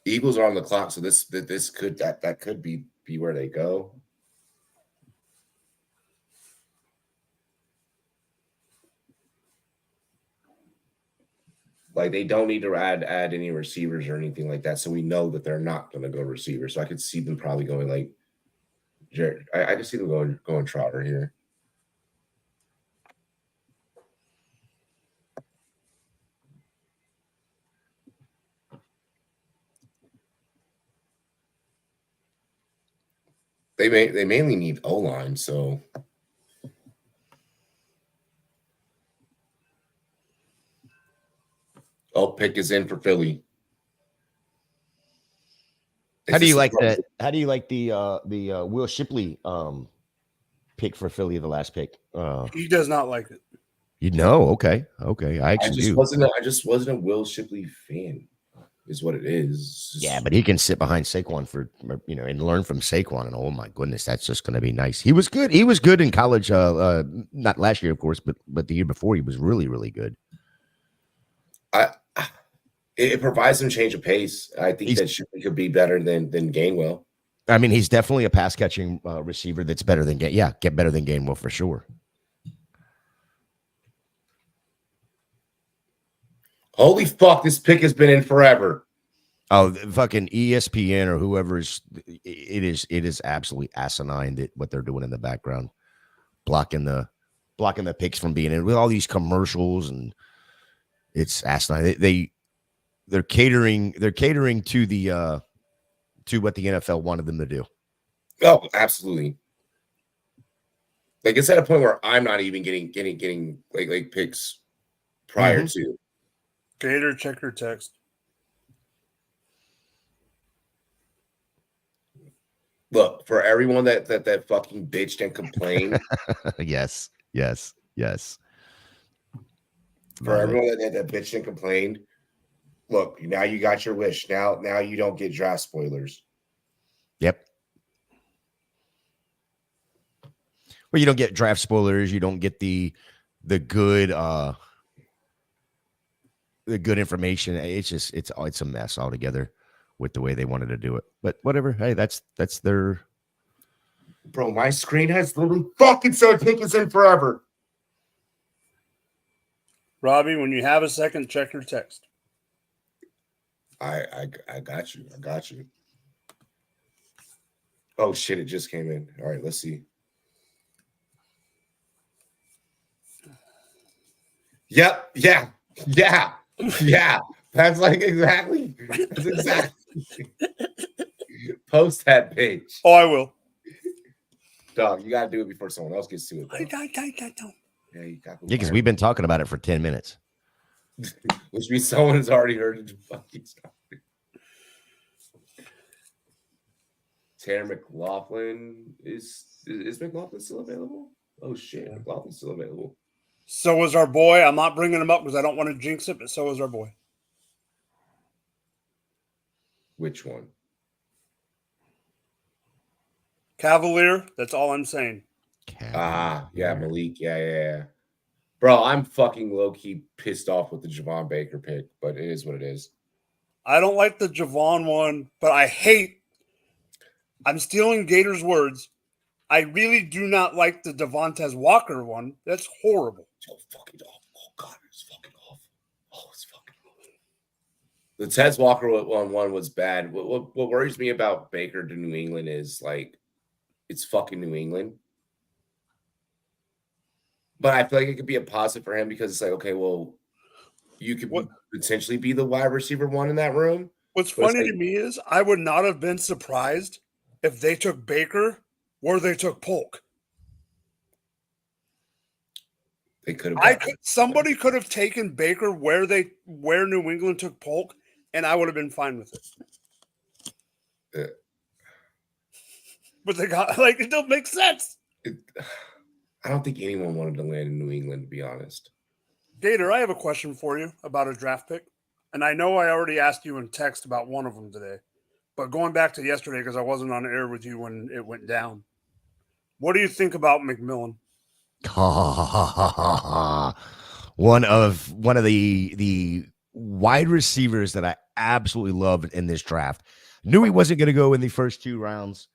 Eagles are on the clock, so this could be where they go. Like, they don't need to add any receivers or anything like that, so we know that they're not going to go receiver. So I could see them probably going like I could see them going Trotter here. They mainly need O-line, so pick is in for Philly. How do you like that? How do you like the Will Shipley pick for Philly, the last pick? He does not like it. You know, okay. I actually I just wasn't a Will Shipley fan, is what it is. Yeah, but he can sit behind Saquon for and learn from Saquon, and oh my goodness, that's just going to be nice. He was good. He was good in college. Not last year, of course, but the year before, he was really, really good. It provides some change of pace. I think that Shipley could be better than Gainwell. I mean, he's definitely a pass catching receiver that's better than get better than Gainwell for sure. Holy fuck, this pick has been in forever. Oh, fucking ESPN or whoever it is absolutely asinine that what they're doing in the background, blocking the picks from being in with all these commercials, and it's asinine. They're catering to the to what the NFL wanted them to do. Oh, absolutely. Like, it's at a point where I'm not even getting like picks prior to. Gator, check your text. Look, for everyone that fucking bitched and complained. Yes. For everyone that bitched and complained. Look, now you got your wish. Now you don't get draft spoilers. Yep. Well, you don't get draft spoilers. You don't get the good information. It's just it's a mess altogether with the way they wanted to do it. But whatever. Hey, that's their. Bro, my screen has literally fucking said tickets in forever. Robbie, when you have a second, check your text. I got you. Oh shit, it just came in. All right, let's see. Yep, yeah. That's exactly. Post that page. Oh, I will. Dog, you gotta do it before someone else gets to it. Yeah, you got. Yeah, because we've been talking about it for 10 minutes. Which means someone has already heard it. Fucking stop. Tanner McLaughlin is McLaughlin still available? Oh shit, McLaughlin's still available. So is our boy. I'm not bringing him up because I don't want to jinx it, but so is our boy. Which one? Cavalier. That's all I'm saying. Yeah, Malik. Yeah. Bro, I'm fucking low-key pissed off with the Javon Baker pick, but it is what it is. I don't like the Javon one, but I'm stealing Gator's words. I really do not like the Devontae Walker one. That's horrible. So fucking awful. Oh, God, it's fucking awful. Oh, it's fucking awful. The Tez Walker one was bad. What worries me about Baker to New England is, like, it's fucking New England. But I feel like it could be a positive for him because it's like, okay, well, you could potentially be the wide receiver one in that room. What's funny to me is I would not have been surprised if they took Baker or they took Polk. They could have. Somebody could have taken Baker where New England took Polk, and I would have been fine with it. But they got it don't make sense. I don't think anyone wanted to land in New England, to be honest. Gator, I have a question for you about a draft pick. And I know I already asked you in text about one of them today. But going back to yesterday, because I wasn't on air with you when it went down, what do you think about McMillan? one of the wide receivers that I absolutely loved in this draft. Knew he wasn't going to go in the first 2 rounds.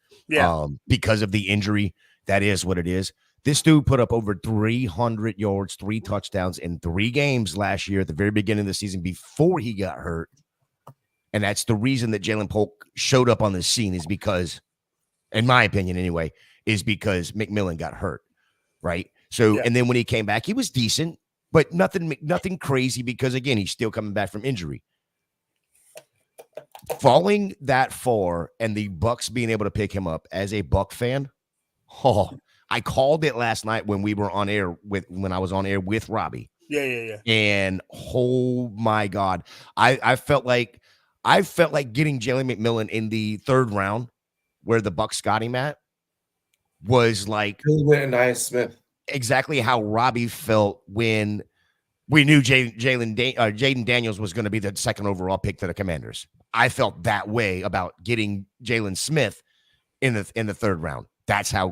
Because of the injury. That is what it is. This dude put up over 300 yards, 3 touchdowns in 3 games last year at the very beginning of the season before he got hurt. And that's the reason that Jalen Polk showed up on the scene, is because, in my opinion anyway, is because McMillan got hurt, right? So, and then when he came back, he was decent, but nothing crazy, because, again, he's still coming back from injury. Falling that far and the Bucs being able to pick him up as a Buck fan, I called it last night when we were on air when I was on air with Robbie. Yeah. And oh my God, I felt like getting Jalen McMillan in the 3rd round, where the Bucs got him at, was like Jaden Smith. Exactly how Robbie felt when we knew Jaden Daniels was going to be the 2nd overall pick to the Commanders. I felt that way about getting Jalen Smith in the 3rd round. That's how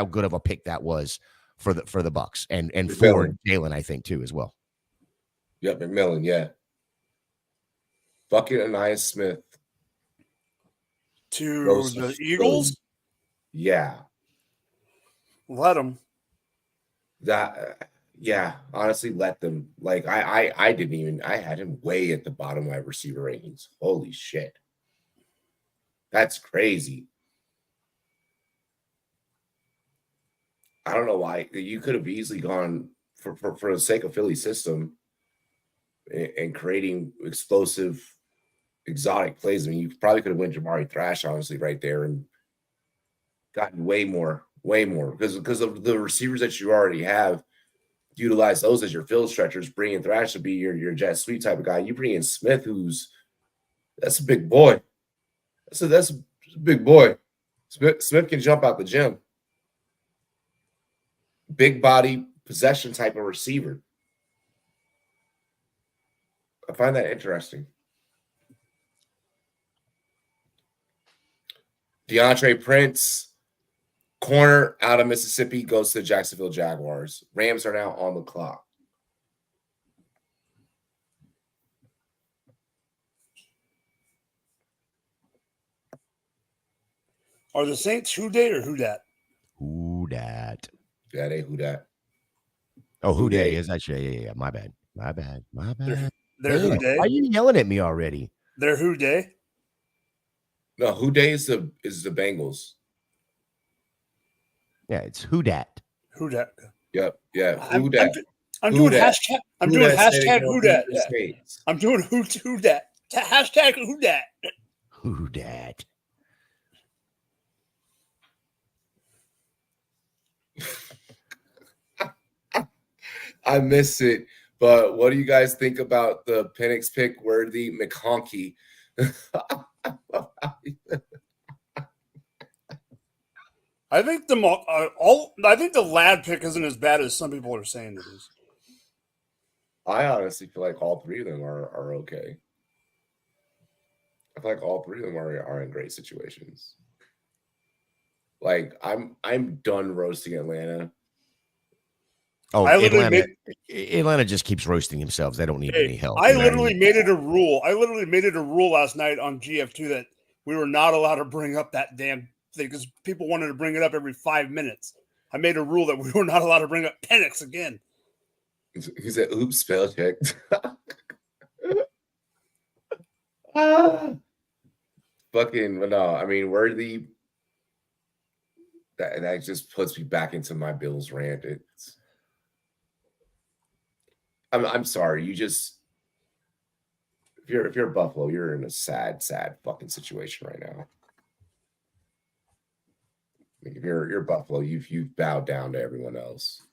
good of a pick that was for the Bucs and for Jalen, I think, too, as well. Yep, McMillan, yeah. Fucking Anais Smith to the Eagles. Yeah, let them. Honestly, let them. Like I had him way at the bottom of my receiver rankings. Holy shit, that's crazy. I don't know why. You could have easily gone for the sake of Philly system and creating explosive, exotic plays. I mean, you probably could have went Jamari Thrash, honestly, right there, and gotten way more because of the receivers that you already have. Utilize those as your field stretchers. Bring in Thrash to be your jet sweep type of guy. You bring in Smith, that's a big boy. That's a big boy. Smith can jump out the gym. Big body possession type of receiver. I find that interesting. DeAndre Prince, corner out of Mississippi, goes to the Jacksonville Jaguars. Rams are now on the clock. Are the Saints who day or who dat? Who dat? Yeah, they who dat. Oh, who day is that? Yeah. My bad. They're who day. Why are you yelling at me already? They're who day. No, who day is the Bengals. Yeah, it's who dat. Who dat? Yep. Yeah. Who dat? I'm doing hashtag. I'm doing hashtag who dat. I'm doing who dat. Hashtag who dat. Who dat? I miss it. But what do you guys think about the Penix pick, Worthy McConkey? I think the lad pick isn't as bad as some people are saying it is. I honestly feel like all 3 of them are okay. I feel like all 3 of them are in great situations. Like I'm done roasting Atlanta. Oh, Atlanta just keeps roasting themselves. They don't need any help. I literally made it a rule. Last night on GF2 that we were not allowed to bring up that damn thing because people wanted to bring it up every 5 minutes. I made a rule that we were not allowed to bring up Penix again. He said, oops, spell check. Fucking, no, I mean, Worthy, that just puts me back into my Bills rant. I'm sorry. You just, if you're Buffalo, you're in a sad fucking situation right now. Like if you're Buffalo, you've bowed down to everyone else.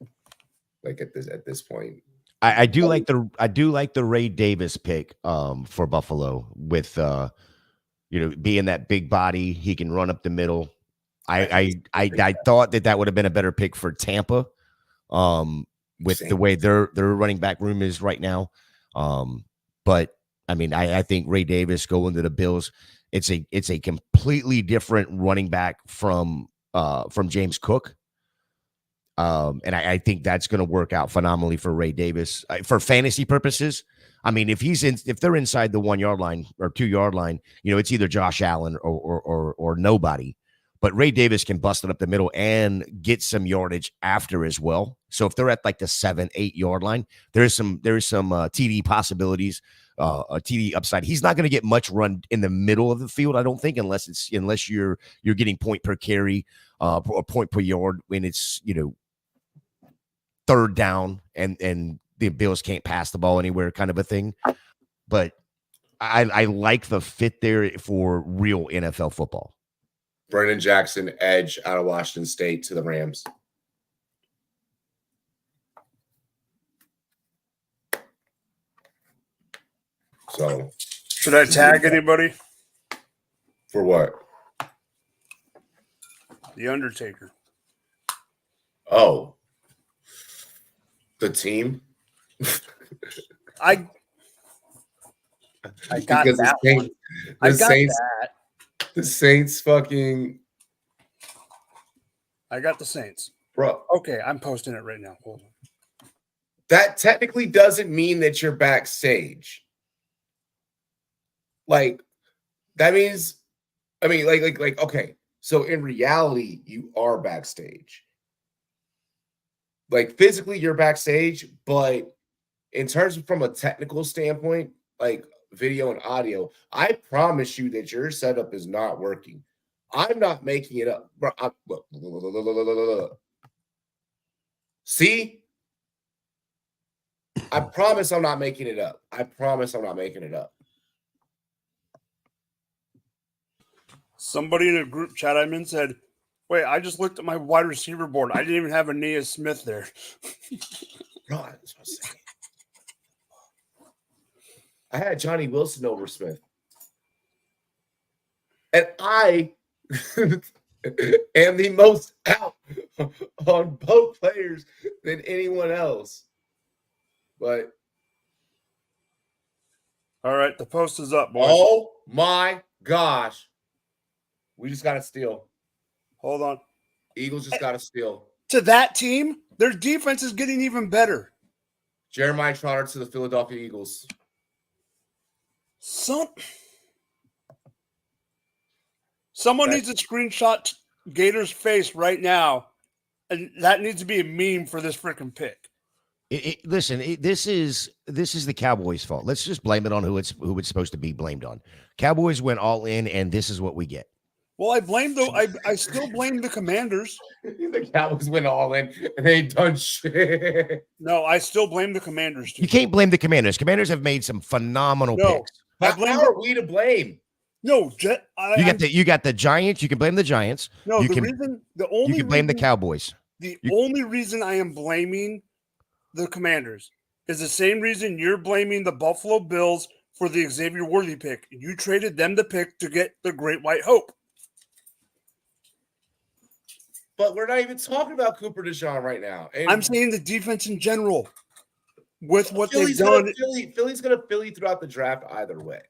Like at this point, I do like the Ray Davis pick for Buffalo with being that big body, he can run up the middle. I thought that would have been a better pick for Tampa. With the way their running back room is right now. But I mean, I think Ray Davis going to the Bills, It's a completely different running back from James Cook. And I think that's going to work out phenomenally for Ray Davis for fantasy purposes. I mean, if they're inside the 1 yard line or 2 yard line, it's either Josh Allen or nobody. But Ray Davis can bust it up the middle and get some yardage after as well. So if they're at like the 7-8 yard line, there's some TD possibilities, a TD upside. He's not going to get much run in the middle of the field, I don't think, unless you're getting point per carry or point per yard when it's third down and the Bills can't pass the ball anywhere, kind of a thing. But I like the fit there for real NFL football. Brennan Jackson, edge out of Washington State to the Rams. So, should I tag anybody? For what? The Undertaker. Oh. The team? I got because that one. I got that. The Saints fucking. I got the Saints. Bro. Okay, I'm posting it right now. Hold on. That technically doesn't mean that you're backstage. Like, that means, I mean, like, okay. So in reality, you are backstage. Like, physically, you're backstage, but in terms of from a technical standpoint, like video and audio, I promise you that your setup is not working. I'm not making it up. Bro, look. See? I promise I'm not making it up. I promise I'm not making it up. Somebody in a group chat I'm in said, wait, I just looked at my wide receiver board. I didn't even have Aeneas Smith there. Bro, that's what I'm saying. I had Johnny Wilson over Smith. And I am the most out on both players than anyone else. But all right, the post is up, boys. Oh my gosh. We just got to steal. Hold on. Eagles just got to steal. To that team, their defense is getting even better. Jeremiah Trotter to the Philadelphia Eagles. Someone needs to screenshot Gator's face right now, and that needs to be a meme for this freaking pick. Listen, this is the Cowboys' fault. Let's just blame it on who it's supposed to be blamed on. Cowboys went all in, and this is what we get. Well, I still blame the Commanders. The Cowboys went all in, and they ain't done shit. No, I still blame the Commanders too. You can't blame the Commanders. Commanders have made some phenomenal picks. How are we to blame? No, you got the Giants. You can blame the Giants. No, you can blame the Cowboys. The only reason I am blaming the Commanders is the same reason you're blaming the Buffalo Bills for the Xavier Worthy pick. You traded them the pick to get the Great White Hope. But we're not even talking about Cooper DeJean right now. And I'm saying the defense in general. With what Philly's they've done. Philly's going to Philly throughout the draft either way.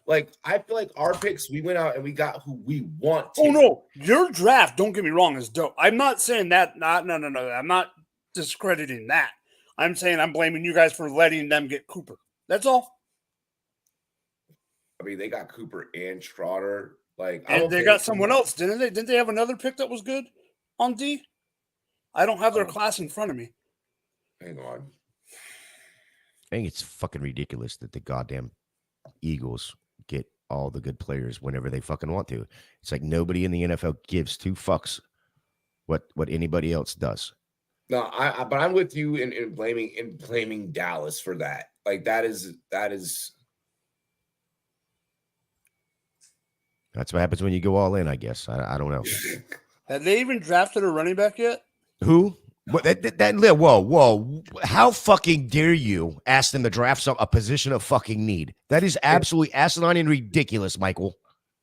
Like, I feel like our picks, we went out and we got who we want to. Oh, no. Your draft, don't get me wrong, is dope. I'm not saying that. No. I'm not discrediting that. I'm saying I'm blaming you guys for letting them get Cooper. That's all. I mean, they got Cooper and Trotter. Like, and they got someone else, didn't they? Didn't they have another pick that was good on D? I don't have their class in front of me. Hang on. I think it's fucking ridiculous that the goddamn Eagles get all the good players whenever they fucking want to. It's like nobody in the NFL gives two fucks what anybody else does. No, but I'm with you in blaming Dallas for that. Like that is that's what happens when you go all in, I guess. I don't know. Have they even drafted a running back yet? Who? Whoa. How fucking dare you ask them to draft a position of fucking need? That is absolutely asinine and ridiculous, Michael.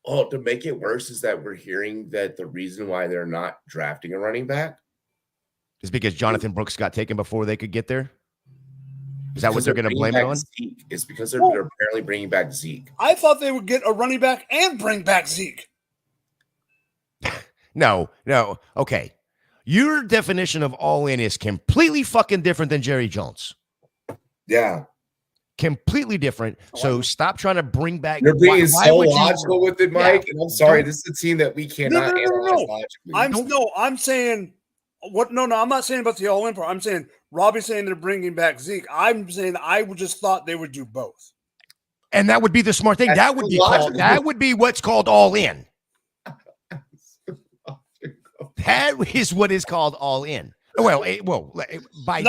Oh, to make it worse is that we're hearing that the reason why they're not drafting a running back is because Jonathan Brooks got taken before they could get there. Is that what they're going to blame it on? Zeke. It's because they're apparently bringing back Zeke. I thought they would get a running back and bring back Zeke. No. Okay. Your definition of all in is completely fucking different than Jerry Jones. Yeah. Completely different. So stop trying to bring back. You're being so logical with it, Mike. Yeah. And I'm sorry, this is a team that we cannot analyze logically. I'm saying what? No, I'm not saying about the all-in part. I'm saying Robbie's saying they're bringing back Zeke. I'm saying I just thought they would do both, and that would be the smart thing. That's that would be called. That would be what's called all in. That is what is called all in. Well, by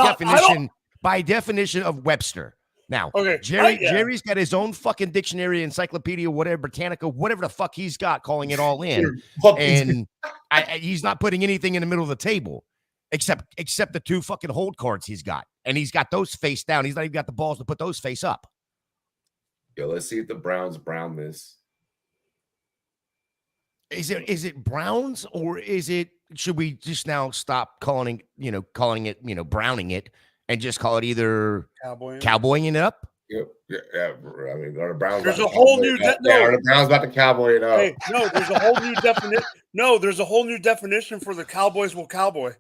definition of Webster. Now, okay, Jerry's got his own fucking dictionary, encyclopedia, whatever, Britannica, whatever the fuck he's got, calling it all in. And he's not putting anything in the middle of the table except the two fucking hold cards he's got. And he's got those face down. He's not even got the balls to put those face up. Yo, let's see if the Browns brown this. Is it Browns, or should we just now stop calling it, browning it, and just call it either cowboying it up? Yeah. I mean, are the Browns? There's a whole new. Are the Browns about to cowboy it up? Hey, no, there's a whole new definition. No, there's a whole new definition for the Cowboys will cowboy.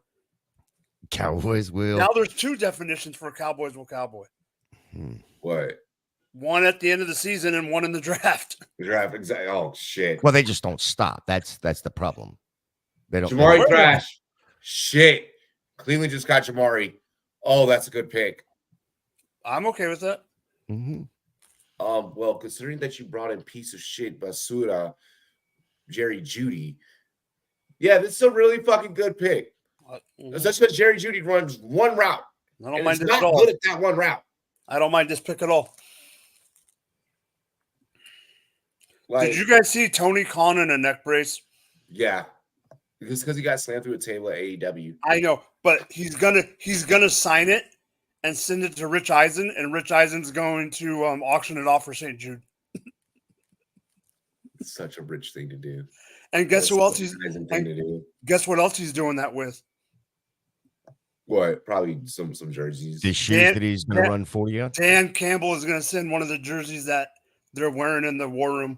Cowboys will. Now there's two definitions for Cowboys will cowboy. What? One at the end of the season and one in the draft. The draft, exactly. Oh shit. Well, they just don't stop. That's the problem. They don't. Jamari Thrash. Shit. Cleveland just got Jamari. Oh, that's a good pick. I'm okay with that. Mm-hmm. Well, considering that you brought in piece of shit Basura, Jerry Jeudy, yeah, this is a really fucking good pick. That's because Jerry Jeudy runs one route. I don't mind this at all. Good at that one route. I don't mind this pick at all. Did you guys see Tony Khan in a neck brace? Yeah, because he got slammed through a table at AEW. I know, but he's gonna sign it and send it to Rich Eisen, and Rich Eisen's going to auction it off for St. Jude. It's such a rich thing to do. And guess what else he's doing that with? What? Probably some jerseys. The shoes that he's going to run for you. Dan Campbell is going to send one of the jerseys that they're wearing in the war room,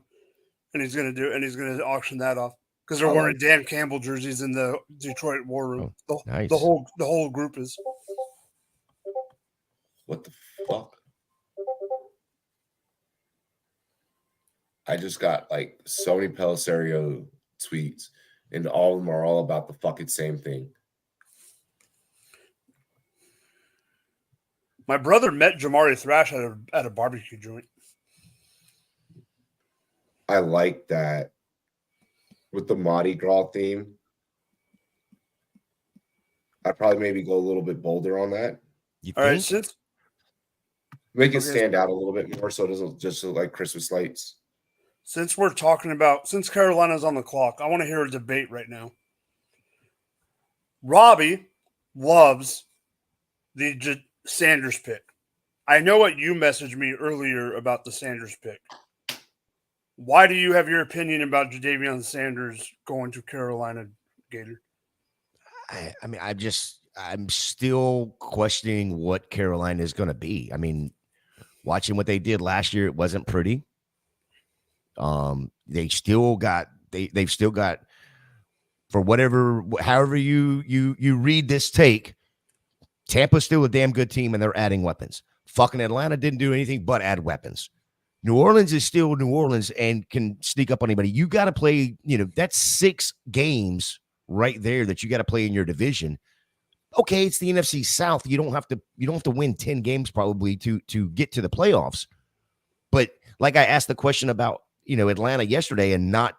and he's going to auction that off because they're wearing Dan Campbell jerseys in the Detroit war room. Nice. The whole group is. What the fuck? I just got like so many Pellisario tweets, and all of them are all about the fucking same thing. My brother met Jamari Thrash at a barbecue joint. I like that with the Mardi Gras theme. I'd probably maybe go a little bit bolder on that. All right, since make it stand out a little bit more so it doesn't just look like Christmas lights. Since we're talking about, since Carolina's on the clock, I want to hear a debate right now. Robbie loves the Sanders pick. I know what you messaged me earlier about the Sanders pick. Why do you have your opinion about Jadavion Sanders going to Carolina, Gator? I mean, I'm still questioning what Carolina is going to be. I mean, watching what they did last year, it wasn't pretty. They've still got for however you read this take, Tampa's still a damn good team and they're adding weapons. Fucking Atlanta didn't do anything but add weapons. New Orleans is still New Orleans and can sneak up on anybody. You got to play, that's 6 games right there that you got to play in your division. Okay, it's the NFC South. You don't have to win 10 games probably to get to the playoffs. But like I asked the question about, Atlanta yesterday and not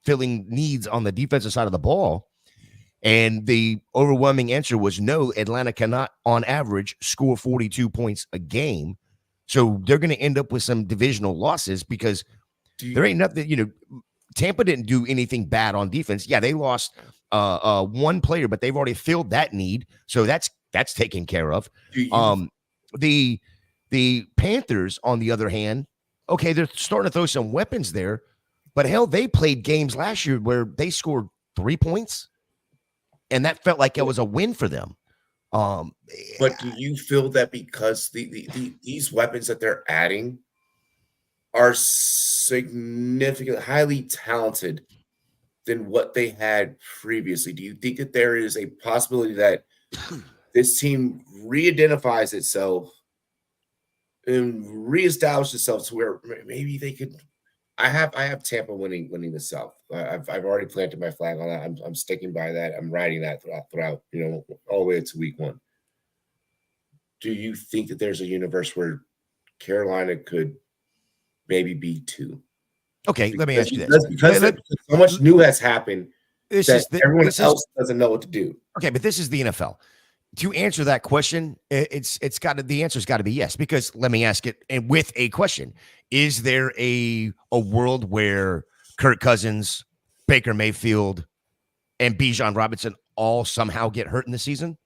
filling needs on the defensive side of the ball. And the overwhelming answer was no, Atlanta cannot on average score 42 points a game. So they're going to end up with some divisional losses because there ain't nothing, Tampa didn't do anything bad on defense. Yeah, they lost one player, but they've already filled that need. So that's taken care of. The Panthers, on the other hand, okay, they're starting to throw some weapons there, but hell, they played games last year where they scored 3 points, and that felt like it was a win for them. But do you feel that because these weapons that they're adding are significantly highly talented than what they had previously? Do you think that there is a possibility that this team re-identifies itself and reestablish itself to where maybe they could? I have Tampa winning the South. I've already planted my flag on that. I'm sticking by that. I'm riding that throughout all the way to week 1. Do you think that there's a universe where Carolina could maybe be 2? Okay, let me ask you this. Because so much new has happened everyone else doesn't know what to do. Okay, but this is the NFL. To answer that question, the answer's got to be yes. Because let me ask it, and with a question: is there a world where Kirk Cousins, Baker Mayfield, and Bijan Robinson all somehow get hurt in the season?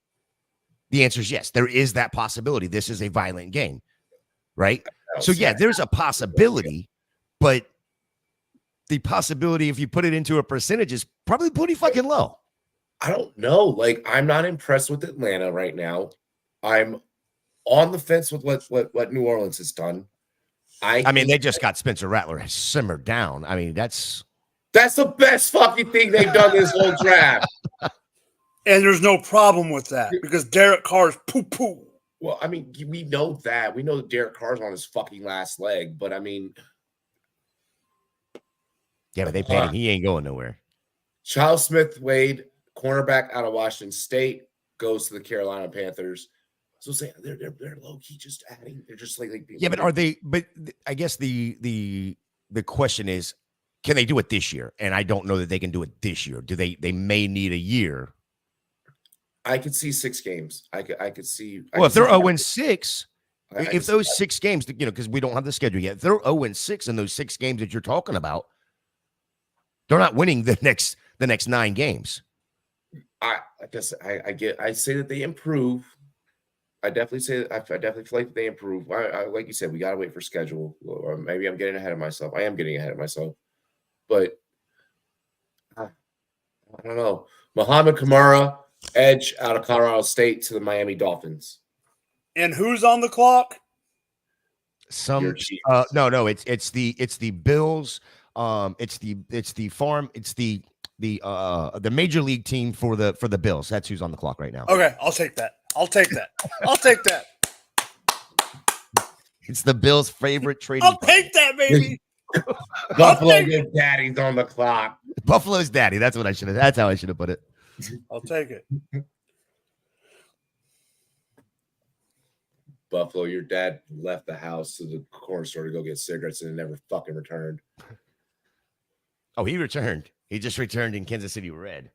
The answer is yes. There is that possibility. This is a violent game, right? So yeah, there's a possibility, but the possibility, if you put it into a percentage, is probably pretty fucking low. I don't know. Like, I'm not impressed with Atlanta right now. I'm on the fence with what New Orleans has done. I mean, they just got Spencer Rattler simmered down. I mean, that's the best fucking thing they've done this whole draft. And there's no problem with that because Derek Carr's poo-poo. Well, I mean, we know that. We know that Derek Carr's on his fucking last leg, but I mean... Yeah, but they paid him. He ain't going nowhere. Charles Smith-Wade, cornerback out of Washington State, goes to the Carolina Panthers. So say they're low-key just adding. They're just like yeah, but are they... But I guess the question is, can they do it this year? And I don't know that they can do it this year. Do they may need a year. I could see 6 games. I could see. Well, if they're 0-6, if those 6 games, because we don't have the schedule yet, if they're 0-6 in those 6 games that you're talking about, they're not winning the next 9 games. I guess I say that they improve. I definitely feel like they improve. I like you said, we gotta wait for schedule. Or maybe I'm getting ahead of myself. I am getting ahead of myself, but I don't know. Muhammad Kamara, edge out of Colorado State to the Miami Dolphins. And who's on the clock? No, it's the Bills. It's the major league team for the Bills. That's who's on the clock right now. Okay, I'll take that. It's the Bills' favorite trading. I'll take that, baby. Buffalo Daddy's on the clock. Buffalo's daddy. That's how I should have put it. I'll take it. Buffalo, your dad left the house to the corner store to go get cigarettes and never fucking returned. Oh, he returned. He just returned in Kansas City Red.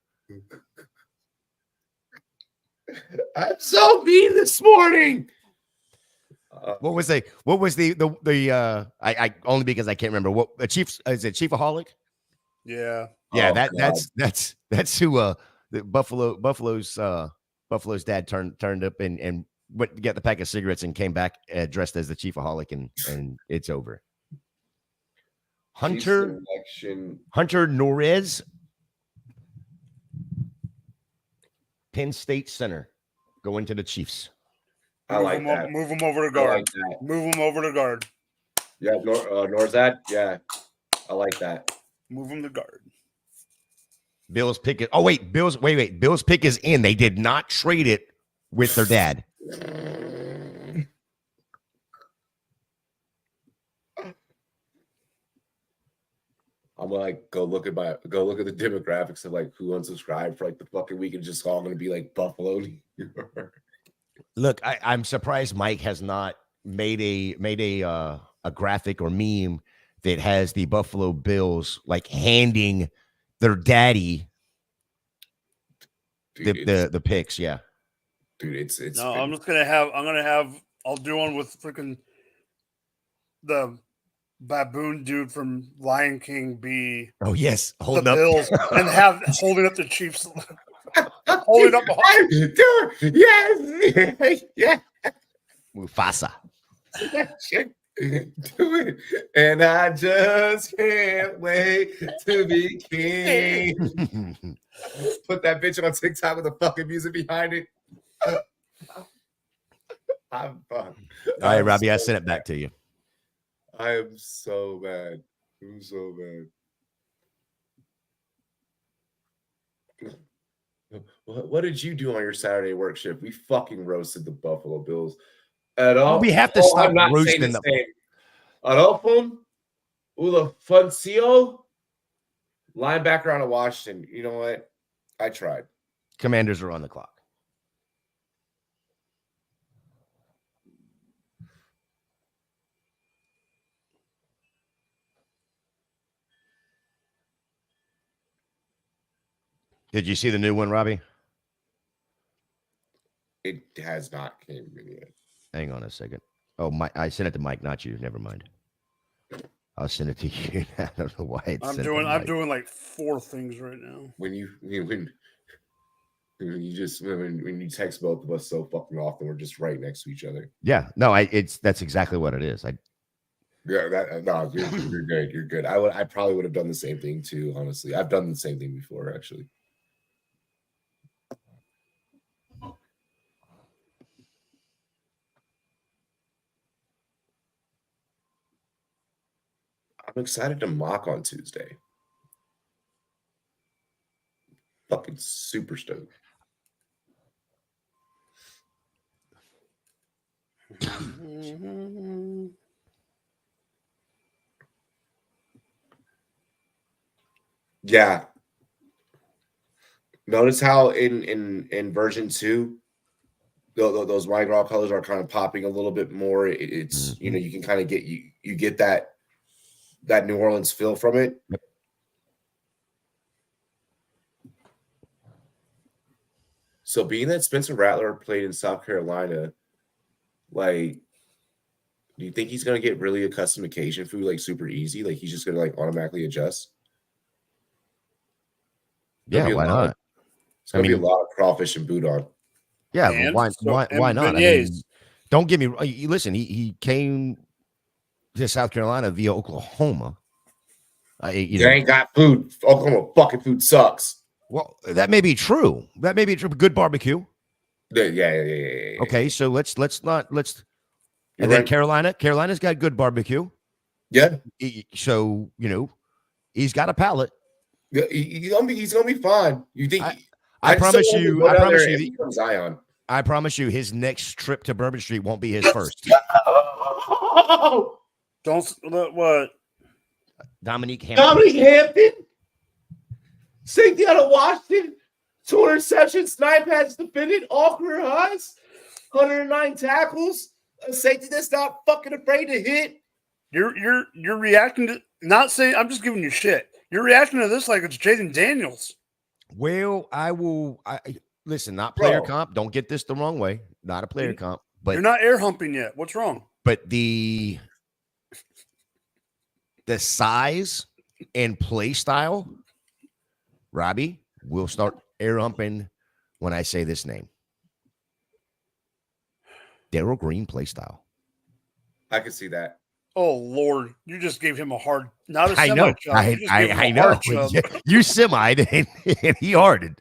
I'm so mean this morning. What was the I only because I can't remember what the Chiefs is it Chiefaholic? Yeah. Yeah, that's who the Buffalo's dad turned up and went to get the pack of cigarettes and came back dressed as the Chiefaholic and it's over. Hunter Norez, Penn State center, going to the Chiefs. I like that. Move him over to guard. Move him over to guard. Yeah, Norzad. Yeah, I like that. Move him to guard. Bills pick it. Oh wait, wait. Bills pick is in. They did not trade it with their dad. I'm gonna go look at the demographics of like who unsubscribed for like the fucking week and just all gonna be like Buffalo. Look, I'm surprised Mike has not made a graphic or meme that has the Buffalo Bills like handing their daddy the picks. Yeah, dude, it's no. I'll do one with freaking the baboon dude from Lion King B. Oh yes, holding the Bills and holding up the Chiefs. Holding up, dude. Yes, yeah. Mufasa. Do it, and I just can't wait to be king. Put that bitch on TikTok with the fucking music behind it. I'm fucked. All right, Robbie, I sent it back to you. I am so mad. I'm so mad. What did you do on your Saturday work shift? We fucking roasted the Buffalo Bills. We have to stop I'm not roasting saying the same. Adolfo Ulafoncio, linebacker out of Washington. You know what? I tried. Commanders are on the clock. Did you see the new one, Robbie? It has not came in yet. Hang on a second. Oh, I sent it to Mike, not you. Never mind. I'll send it to you. I don't know why it's. I'm doing like 4 things right now. When you text both of us so fucking often, we're just right next to each other. Yeah, no, that's exactly what it is. You're good. You're good. I probably would have done the same thing too. Honestly, I've done the same thing before, actually. I'm excited to mock on Tuesday. Fucking super stoked. Yeah. Notice how in version 2, those Ryan colors are kind of popping a little bit more. It's you can kind of get you get that New Orleans feel from it. Yep. So being that Spencer Rattler played in South Carolina, like, do you think he's gonna get really accustomed to Cajun food like super easy? Like he's just gonna like automatically adjust? Yeah, why not? It's gonna be a lot of crawfish and boudin. Yeah, why not? I mean, don't get me. Listen, he came to South Carolina via Oklahoma. You ain't got food. Oklahoma fucking food sucks. Well, that may be true. Good barbecue. Yeah. Okay, so let's not. You're and then right. Carolina's got good barbecue. Yeah. So he's got a palate. Yeah, he's gonna be fine. You think? I promise you. Zion. I promise you, his next trip to Bourbon Street won't be his first. Don't what? Dominique Hampton. Dominique Hampton. Safety out of Washington. 2 interceptions, 9 passes defended, all career highs, 109 tackles. A safety that's not fucking afraid to hit. You're reacting to, not saying, I'm just giving you shit. You're reacting to this like it's Jaden Daniels. Well, I listen, not player comp. Don't get this the wrong way. Not a player comp. But you're not air humping yet. What's wrong? But the size and play style, Robbie, we'll start air humping when I say this name. Darrell Green play style. I can see that. Oh Lord, you just gave him a hard, not a semi. I know. You semi'd and he harded.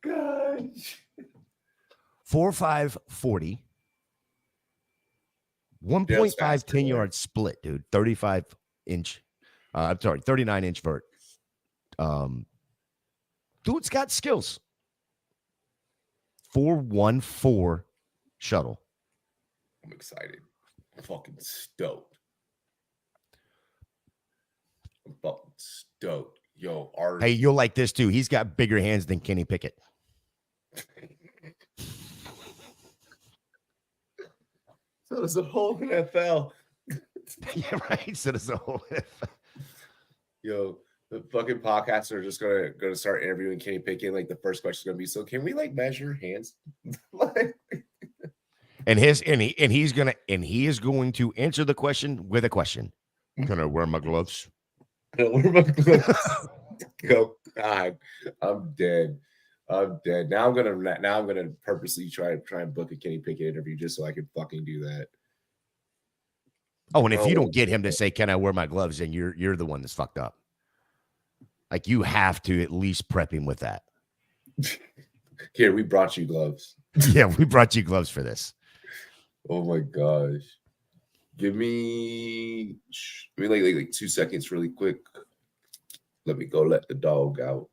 Gosh. 4.5 40. 1.5 10-yard split, dude. 39-inch vert. Dude's got skills. 4.14 shuttle. I'm excited. I'm fucking stoked. Yo, hey, you'll like this too. He's got bigger hands than Kenny Pickett. So does the whole NFL. Yeah, right. So does the whole NFL. Yo, the fucking podcasts are just gonna start interviewing Kenny Pickett. Like the first question is gonna be, so can we like measure hands? And he is going to answer the question with a question. Can I wear my gloves? Can I wear my gloves? Oh God, I'm dead. Now I'm gonna purposely try and book a Kenny Pickett interview just so I can fucking do that. Oh, and if you don't get him to say, "Can I wear my gloves?" then you're the one that's fucked up. Like you have to at least prep him with that. Here, we brought you gloves. Yeah, we brought you gloves for this. Oh my gosh. Give me like 2 seconds really quick. Let me go let the dog out.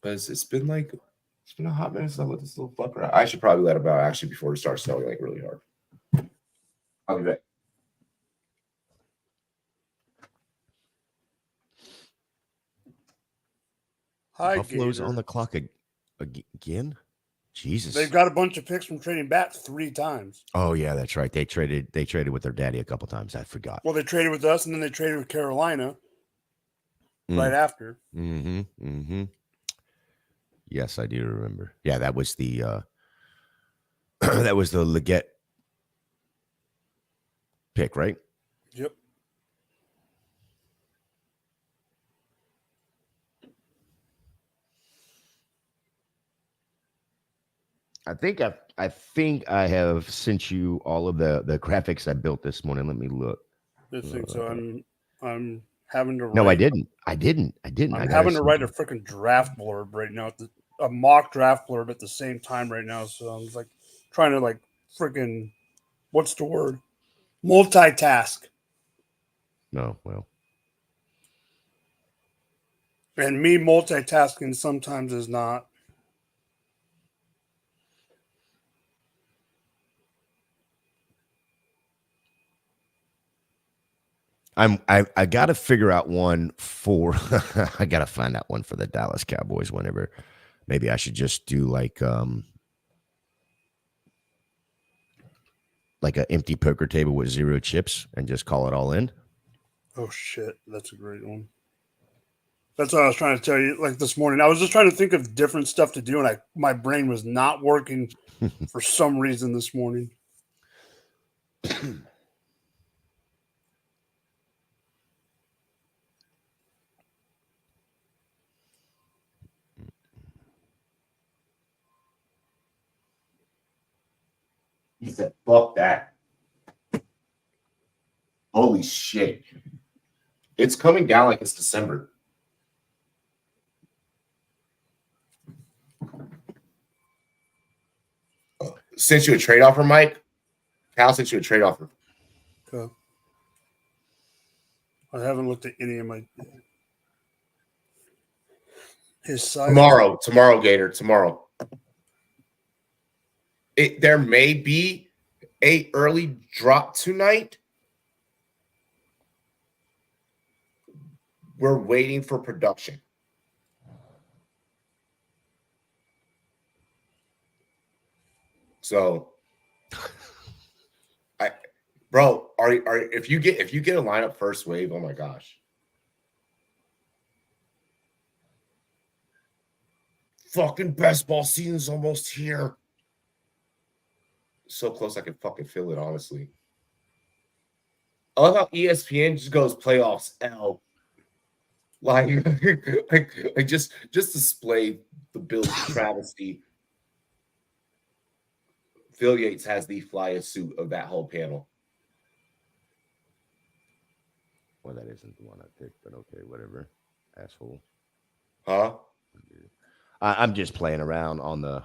Because it's been a hot minute since I let this little fucker out. I should probably let him out actually before it starts snowing like really hard. I'll be back. Hi, Buffalo's Gator. on the clock again. Jesus, they've got a bunch of picks from trading back 3 times. Oh yeah, that's right. They traded with their daddy a couple times. I forgot. Well, they traded with us, and then they traded with Carolina right after. Yes, I do remember. Yeah, that was the that was the Leggett pick, right? Yep. I think I have sent you all of the graphics I built this morning. Let me look. I think so. I'm having to write. No, I didn't. I'm having to write a freaking draft blurb right now. A mock draft blurb at the same time right now. So I'm like trying to freaking, what's the word? Multitask. No, well. And me multitasking sometimes is not. I got to figure out one for I got to find out one for the Dallas Cowboys whenever. Maybe I should just do like an empty poker table with 0 chips and just call it all in. Oh shit, that's a great one. That's what I was trying to tell you like this morning. I was just trying to think of different stuff to do, and my brain was not working for some reason this morning. He said, fuck that. Holy shit. It's coming down like it's December. Sent you a trade offer, Mike? Cal sent you a trade offer. Okay. I haven't looked at any of my his size. Tomorrow, Gator. Tomorrow. There may be a early drop tonight. We're waiting for production. So, if you get a lineup first wave, oh my gosh. Fucking best ball season's almost here. So close I can fucking feel it, honestly. I love how ESPN just goes playoffs L. Like just display the Bills travesty. Phil Yates has the flyest suit of that whole panel. Well, that isn't the one I picked, but okay, whatever. Asshole. Huh? I'm just playing around on the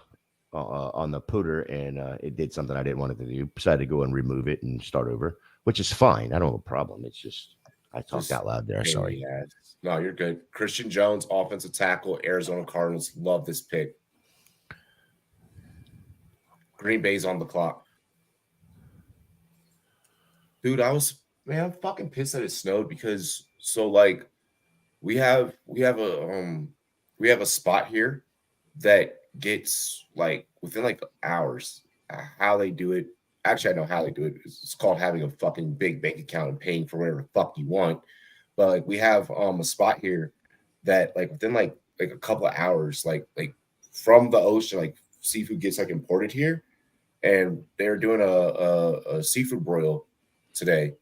putter, and it did something I didn't want it to do. Decided to go and remove it and start over, which is fine. I don't have a problem. It's just I talked out loud there. Sorry. No, you're good. Christian Jones, offensive tackle, Arizona Cardinals. Love this pick. Green Bay's on the clock. Dude, I'm fucking pissed that it snowed because we have a spot here that gets within hours. How they do it. Actually, I know how they do it. It's called having a fucking big bank account and paying for whatever the fuck you want. But we have a spot here that within a couple of hours, from the ocean, seafood gets imported here, and they're doing a seafood broil today,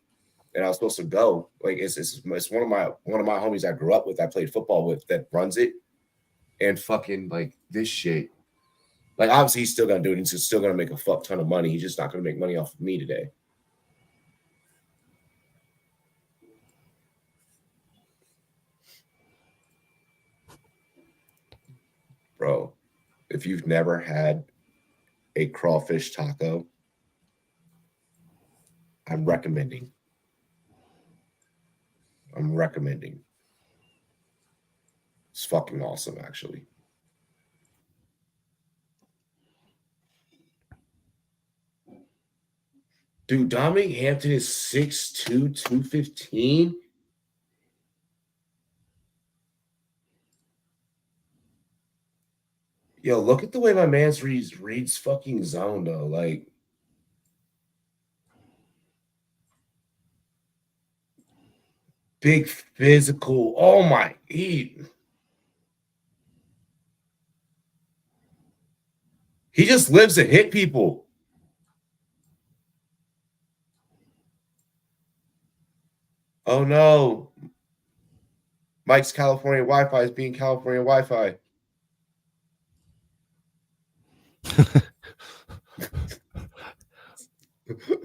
and I was supposed to go. It's one of my homies I grew up with, I played football with, that runs it, and fucking this shit. Obviously he's still gonna do it. He's still gonna make a fuck ton of money. He's just not gonna make money off of me today. Bro, if you've never had a crawfish taco, I'm recommending. It's fucking awesome, actually. Dude, Dominic Hampton is 6'2", 215. Yo, look at the way my man's reads fucking zone, though. Like, big physical. Oh, my. He just lives to hit people. Oh, no. Mike's California Wi-Fi is being California Wi-Fi.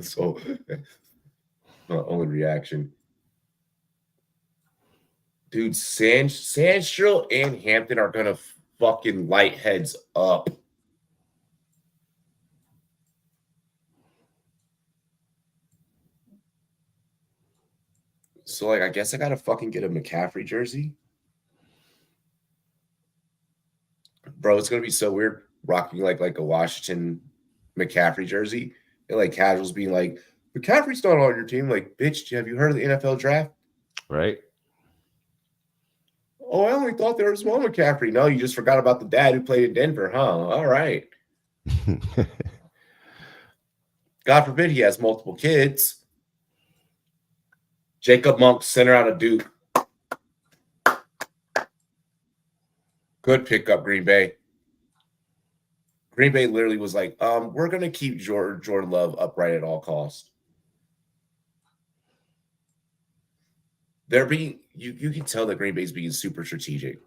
So, my only reaction. Dude, Sandstrill and Hampton are going to fucking light heads up. So, like, I guess I got to fucking get a McCaffrey jersey. Bro, it's going to be so weird rocking, like a Washington McCaffrey jersey. And, like, casuals being like, McCaffrey's not on your team. Like, bitch, have you heard of the NFL draft? Right. Oh, I only thought there was one McCaffrey. No, you just forgot about the dad who played in Denver, huh? All right. God forbid he has multiple kids. Jacob Monk, center out of Duke. Good pickup, Green Bay. Green Bay literally was like, we're going to keep Jordan Love upright at all costs. They're being you can tell that Green Bay's being super strategic.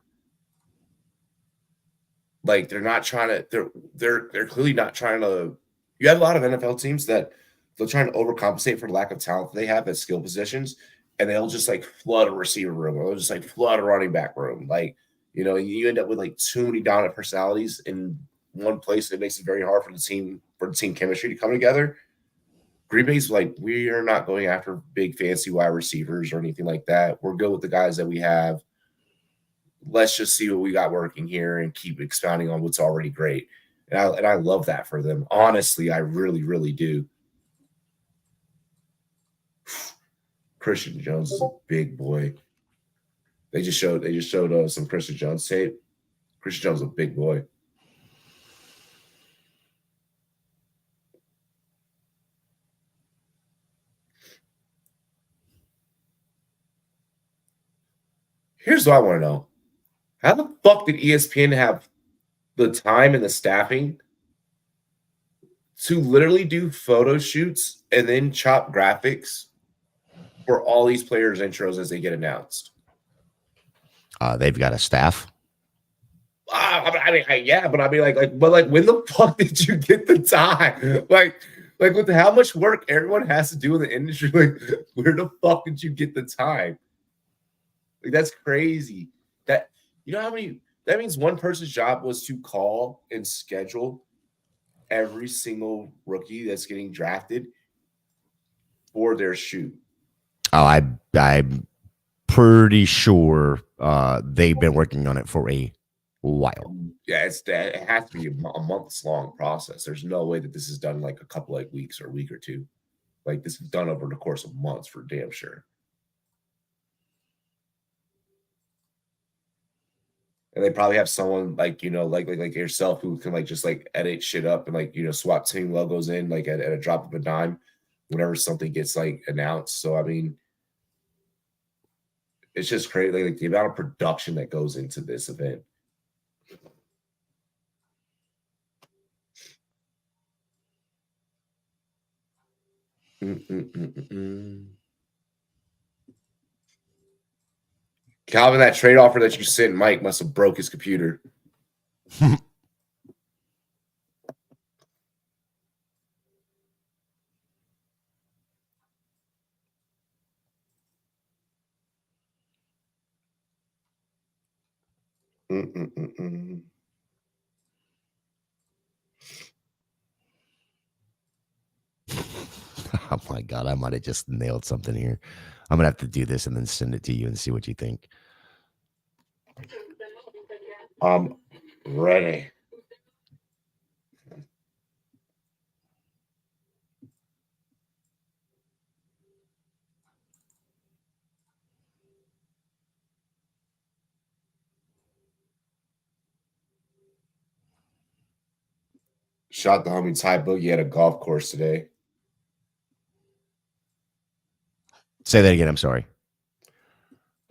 Like they're not trying to they're clearly not trying to. You have a lot of NFL teams that they're trying to overcompensate for the lack of talent they have at skill positions, and they'll just like flood a receiver room or they'll just like flood a running back room. Like, you know, you end up with like too many dominant personalities in one place. It makes it very hard for the team chemistry to come together. Green Bay's like, we are not going after big fancy wide receivers or anything like that. We're good with the guys that we have. Let's just see what we got working here and keep expounding on what's already great. And I love that for them. Honestly, I really, really do. Christian Jones is a big boy. They just showed some Christian Jones tape. Christian Jones is a big boy. Here's what I want to know. How the fuck did ESPN have the time and the staffing to literally do photo shoots and then chop graphics for all these players' intros as they get announced? They've got a staff. I mean, but when the fuck did you get the time? Like with how much work everyone has to do in the industry, like, where the fuck did you get the time? Like, that's crazy. That, you know how many, that means one person's job was to call and schedule every single rookie that's getting drafted for their shoot. Oh, I'm pretty sure they've been working on it for a while. Yeah, it has to be a months long process. There's no way that this is done like a couple like weeks or a week or two. Like, this is done over the course of months for damn sure. And they probably have someone like, you know, like yourself who can like just like edit shit up and like, you know, swap team logos in like at a drop of a dime whenever something gets like announced. So I mean, it's just crazy, like the amount of production that goes into this event. Calvin, that trade offer that you sent Mike must have broke his computer. Oh my God, I might have just nailed something here. I'm gonna have to do this and then send it to you and see what you think. I'm ready. Shot the homie Ty Boogie at a golf course today. Say that again. I'm sorry.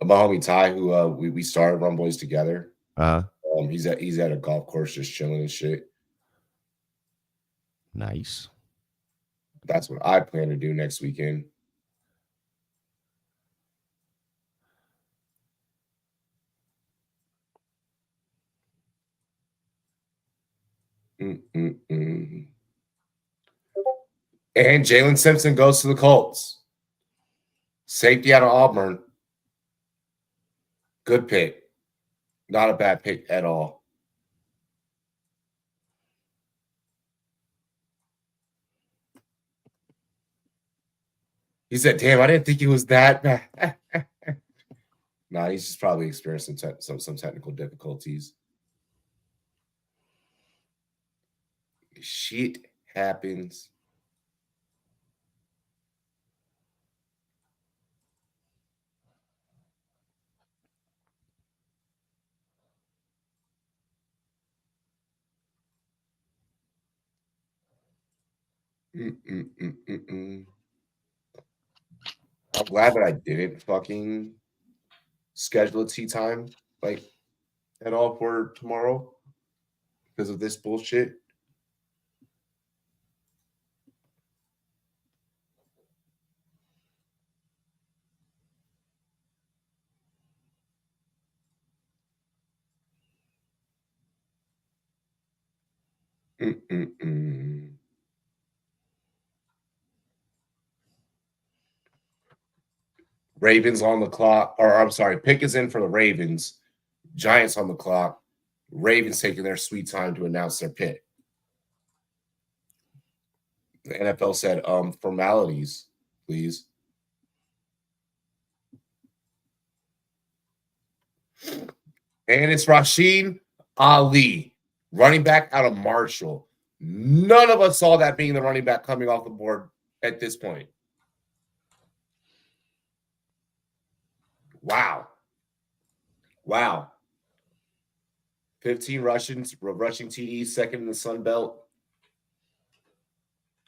My homie Ty, who we started Rumboyz together. He's at a golf course just chilling and shit. Nice. That's what I plan to do next weekend. And Jalen Simpson goes to the Colts. Safety out of Auburn. Good pick. Not a bad pick at all. He said, damn, I didn't think he was that bad. Nah, he's just probably experiencing some technical difficulties. Shit happens. I'm glad that I didn't fucking schedule a tea time like at all for tomorrow because of this bullshit. Ravens on the clock, or I'm sorry, pick is in for the Ravens. Giants on the clock. Ravens taking their sweet time to announce their pick. The NFL said, formalities, please. And it's Rasheen Ali, running back out of Marshall. None of us saw that being the running back coming off the board at this point. Wow. 15 rushing TDs, second in the Sun Belt.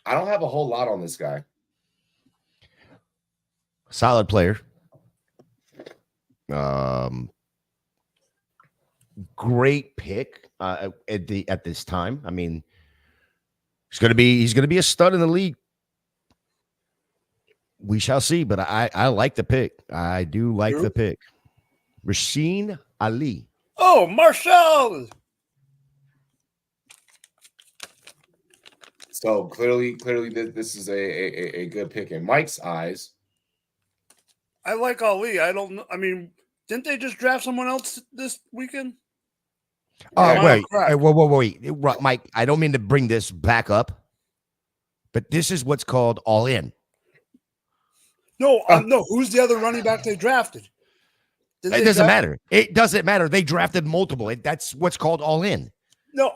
I don't have a whole lot on this guy. Solid player. Great pick at this time. I mean, he's gonna be a stud in the league. We shall see, but I like the pick. I do like the pick. Rasheen Ali. Oh, Marshall. So clearly, this is a good pick in Mike's eyes. I like Ali. I don't know. I mean, didn't they just draft someone else this weekend? Oh, wait, Mike. I don't mean to bring this back up, but this is what's called all in. No, no. Who's the other running back they drafted? It doesn't matter. It doesn't matter. They drafted multiple. That's what's called all in. No,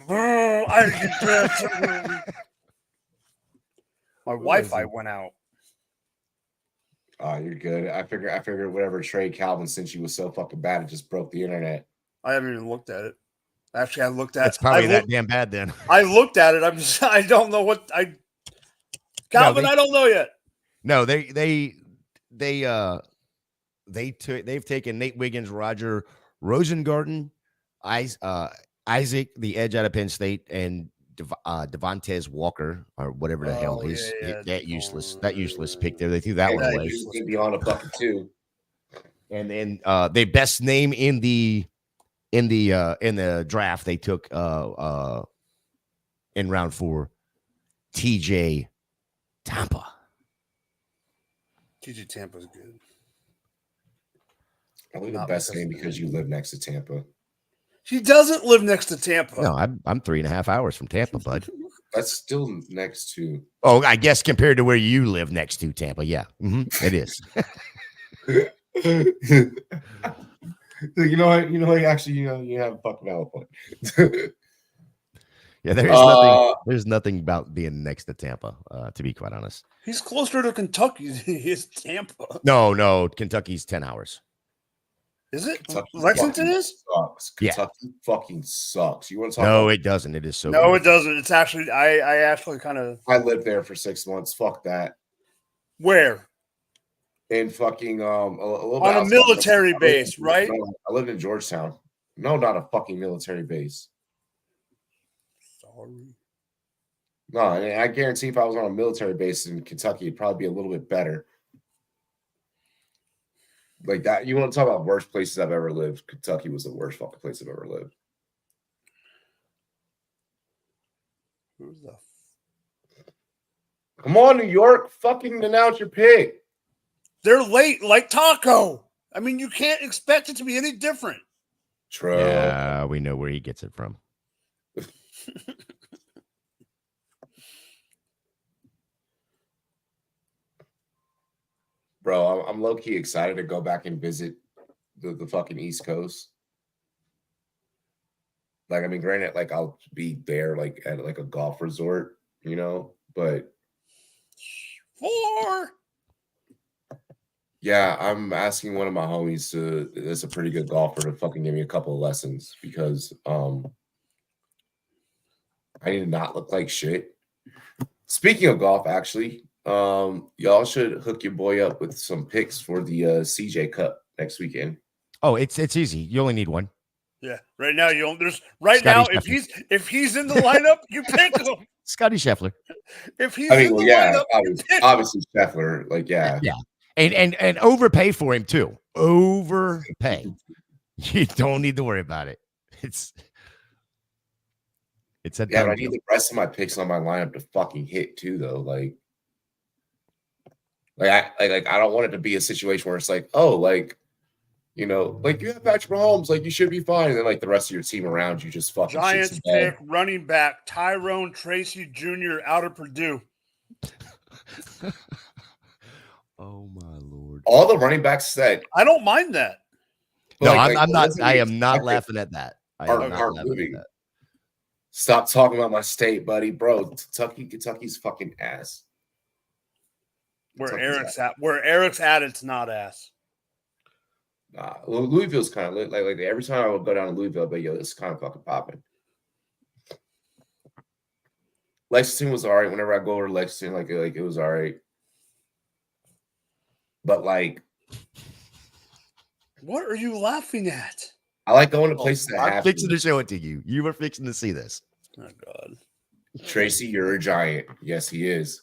I draft. My Wi-Fi went out. Oh, you're good. I figured whatever trade Calvin sent you was so fucking bad it just broke the internet. I haven't even looked at it. Actually, I looked at it. It's probably that damn bad then. I looked at it. I don't know what Calvin, I don't know yet. No, they've taken Nate Wiggins, Roger Rosengarten, Isaac, the edge out of Penn State, and Devontae Walker or whatever the hell is that useless pick there. They threw that one away. Beyond a fucking two. And then the best name in the draft they took in round 4, TJ Tampa. TJ Tampa's good. Only the best name because you live next to Tampa. He doesn't live next to Tampa. No, I'm 3.5 hours from Tampa, bud. That's still next to. Oh, I guess compared to where you live next to Tampa, yeah, it is. You know what? Actually, you have a fucking valid point. Yeah, there's nothing about being next to Tampa, to be quite honest. He's closer to Kentucky than he is Tampa. No, Kentucky's 10 hours. Is it? Kentucky Lexington is? Sucks. Kentucky fucking sucks. You want to talk No, about it doesn't. It is so No, good. it doesn't. It's actually I actually kind of I lived there for 6 months. Fuck that. Where? In fucking On a military base, right? No, I lived in Georgetown. No, not a fucking military base. Sorry. No, I guarantee if I was on a military base in Kentucky, it'd probably be a little bit better. Like that, you want to talk about worst places I've ever lived? Kentucky was the worst fucking place I've ever lived. Who's the? Come on, New York, fucking announce your pick. They're late, like Taco. I mean, you can't expect it to be any different. True. Yeah, we know where he gets it from. Bro, I'm low-key excited to go back and visit the fucking East Coast. Like, I mean, granted, like I'll be there like at like a golf resort, but 4. yeah, I'm asking one of my homies that's a pretty good golfer to fucking give me a couple of lessons because I need to not look like shit. Speaking of golf, actually, y'all should hook your boy up with some picks for the CJ Cup next weekend. Oh, it's easy. You only need one. Yeah, right now if he's in the lineup, you pick him. Scotty Scheffler. If he's in the lineup, obviously Scheffler, like yeah. And overpay for him too. Overpay. You don't need to worry about it. It's a but I need the rest of my picks on my lineup to fucking hit too, though. Like I don't want it to be a situation where it's like, oh, like you have Patrick Mahomes, like you should be fine, and then like the rest of your team around you just fucking Giants pick running back Tyrone Tracy Jr. out of Purdue. Oh my Lord! All the running backs that I don't mind that. No, I'm not. I am not laughing at that. Stop talking about my state, buddy, bro. Kentucky's fucking ass. Where Eric's at, it's not ass. Nah, Louisville's kind of lit. Like every time I would go down to Louisville, but yo, it's kind of fucking popping. Lexington was all right. Whenever I go over to Lexington, like it was all right. But like, what are you laughing at? I like going to places that I'm fixing to show it to you. You were fixing to see this. Oh God, Tracy, you're a giant. Yes, he is.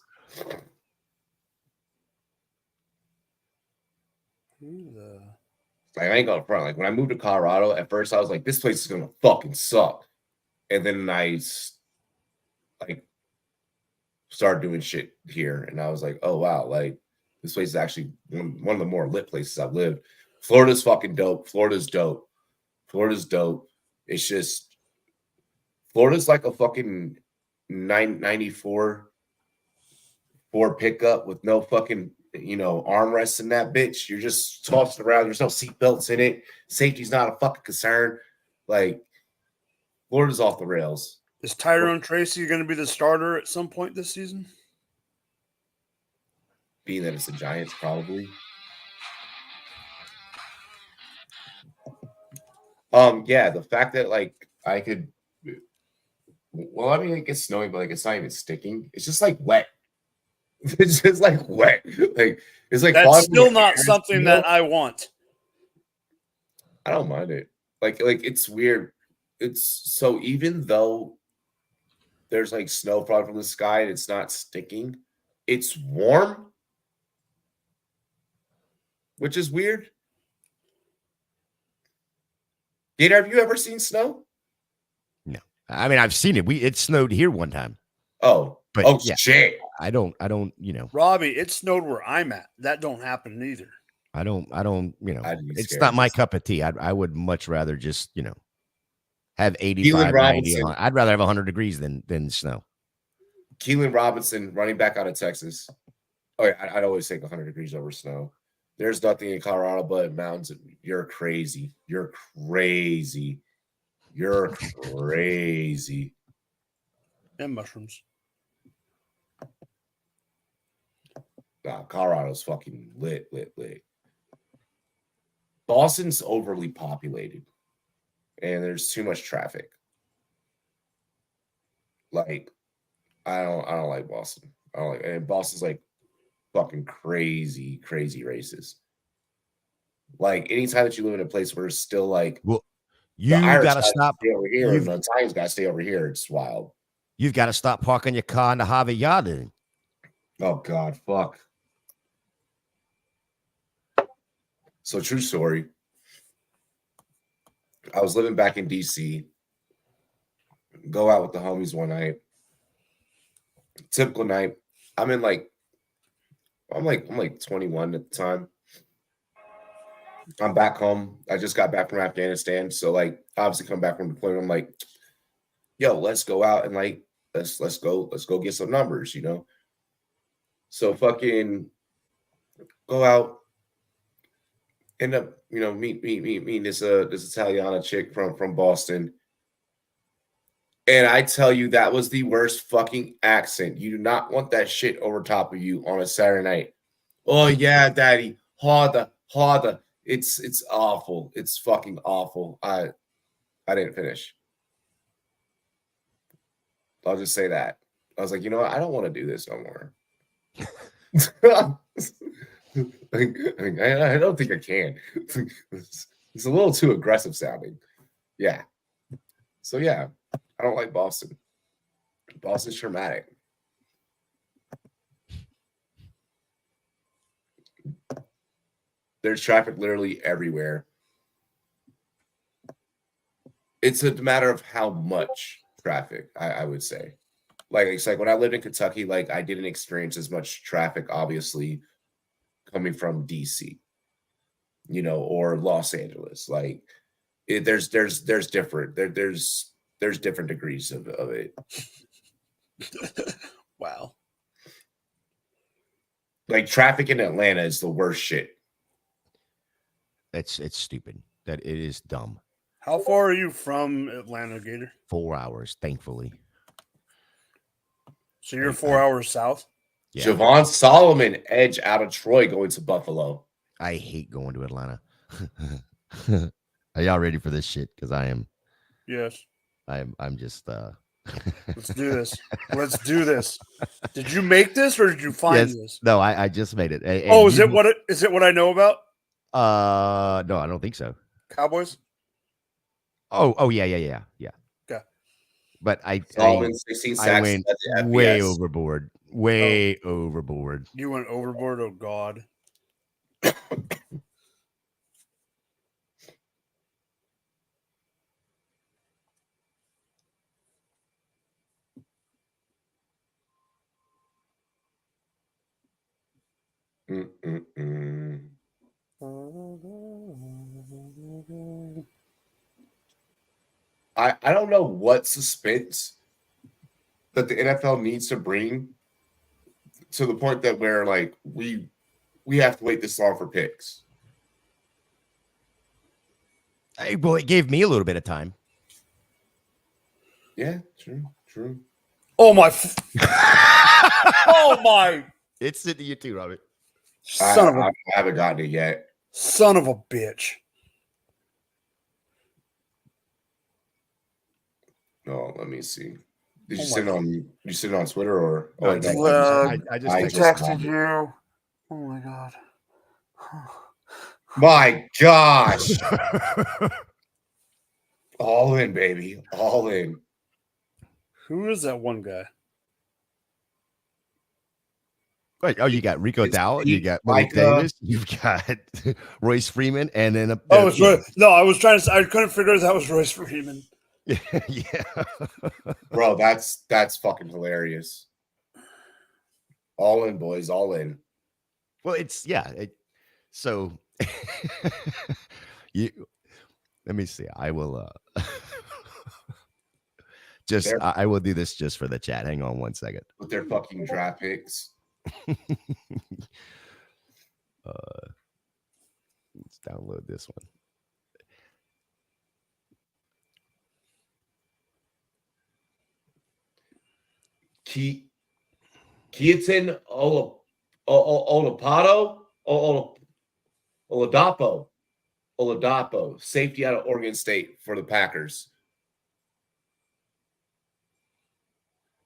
Like I ain't going front. Like when I moved to Colorado, at first I was like, this place is gonna fucking suck. And then I started doing shit here, and I was like, oh wow, like this place is actually one of the more lit places I've lived. Florida's fucking dope. Florida's dope. It's just Florida's like a fucking 994 Ford pickup with no fucking armrests in that bitch. You're just tossed around. There's no seat belts in it. Safety's not a fucking concern. Like Florida's off the rails. Is Tyrone Tracy going to be the starter at some point this season? Being that it's the Giants, probably. Yeah, the fact that like I could. Well, I mean, it gets snowing, but like it's not even sticking. It's just like wet. It's just like wet. Like it's like that's still not something that I want. I don't mind it. Like it's weird. It's so even though there's like snow falling from the sky and it's not sticking, it's warm, which is weird. Gator, have you ever seen snow? No, I mean I've seen it. It snowed here one time. Oh, but yeah, shit. I don't. Robbie, it snowed where I'm at. That don't happen either. I don't. It's not my cup of tea. I would much rather just have 85, 90. I'd rather have 100 degrees than snow. Keelan Robinson, running back out of Texas. Oh, yeah, I'd always take 100 degrees over snow. There's nothing in Colorado but mountains. You're crazy. You're crazy. You're crazy. And mushrooms. Nah, Colorado's fucking lit. Boston's overly populated, and there's too much traffic. Like, I don't like Boston. I don't like, and Boston's like fucking crazy racist. Like, anytime that you live in a place where it's still like, well, you gotta stop stay over here, and the Italians gotta stay over here. It's wild. You've got to stop parking your car in the Harvey Yard. Oh God, fuck. So, true story. I was living back in DC. Go out with the homies one night. Typical night. I'm like 21 at the time. I'm back home. I just got back from Afghanistan. So, like, obviously come back from deployment. I'm like, yo, let's go out and like let's go get some numbers, you know. So fucking go out, end up, you know, meeting this Italiana chick from Boston. And I tell you, that was the worst fucking accent. You do not want that shit over top of you on a Saturday night. Oh yeah, daddy. Harder. It's awful. It's fucking awful. I didn't finish. I'll just say that. I was like, you know what? I don't want to do this no more. I don't think I can. It's a little too aggressive sounding. Yeah. So yeah, I don't like Boston. Boston's traumatic. There's traffic literally everywhere. It's a matter of how much traffic, I would say. Like, it's like when I lived in Kentucky, like I didn't experience as much traffic, obviously, coming from DC, you know, or Los Angeles. Like, there's different there's different degrees of it. Wow. Like, traffic in Atlanta is the worst shit. It's stupid. That it is dumb. How far are you from Atlanta, Gator? 4 hours, thankfully. So you're 4 hours south? Yeah. Javon Solomon, edge out of Troy, going to Buffalo. I hate going to Atlanta. Are y'all ready for this shit? Because I am. Yes. I'm just Let's do this. Let's do this. Did you make this or did you find this? No, I just made it. And is it what I know about? No, I don't think so. Cowboys? Oh yeah. Okay. But I 16 sacks. I went way overboard. Way overboard. You went overboard? Oh God. I don't know what suspense that the NFL needs to bring to the point that where like we have to wait this long for picks. Well, it gave me a little bit of time. Yeah, true. Oh my! Oh my! It's sitting to you too, Robert. I haven't gotten it yet. Son of a bitch. No, let me see. Did you send it on Twitter or? No, I just texted you. Oh my God. My gosh. All in, baby. All in. Who is that one guy? Wait, you got Rico Dowell, you got Mike Davis, you've got Royce Freeman, and then I was trying to. I couldn't figure out that was Royce Freeman. Yeah. Bro, that's fucking hilarious. All in, boys, all in. Well, it's so let me see. I will I will do this just for the chat. Hang on 1 second. With their fucking draft picks. Let's download this one. Keaton Oladapo, safety out of Oregon State for the Packers.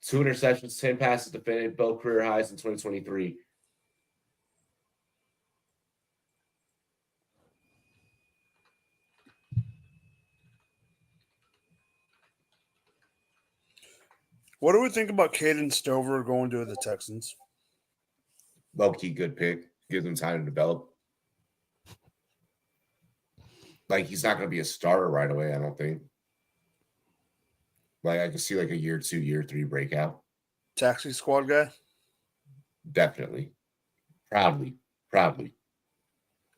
2 interceptions, 10 passes defended, both career highs in 2023. What do we think about Caden Stover going to the Texans? Low-key good pick. Gives them time to develop. Like, he's not going to be a starter right away, I don't think. Like, I can see like a year 2, year 3 breakout. Taxi squad guy? Definitely. Proudly.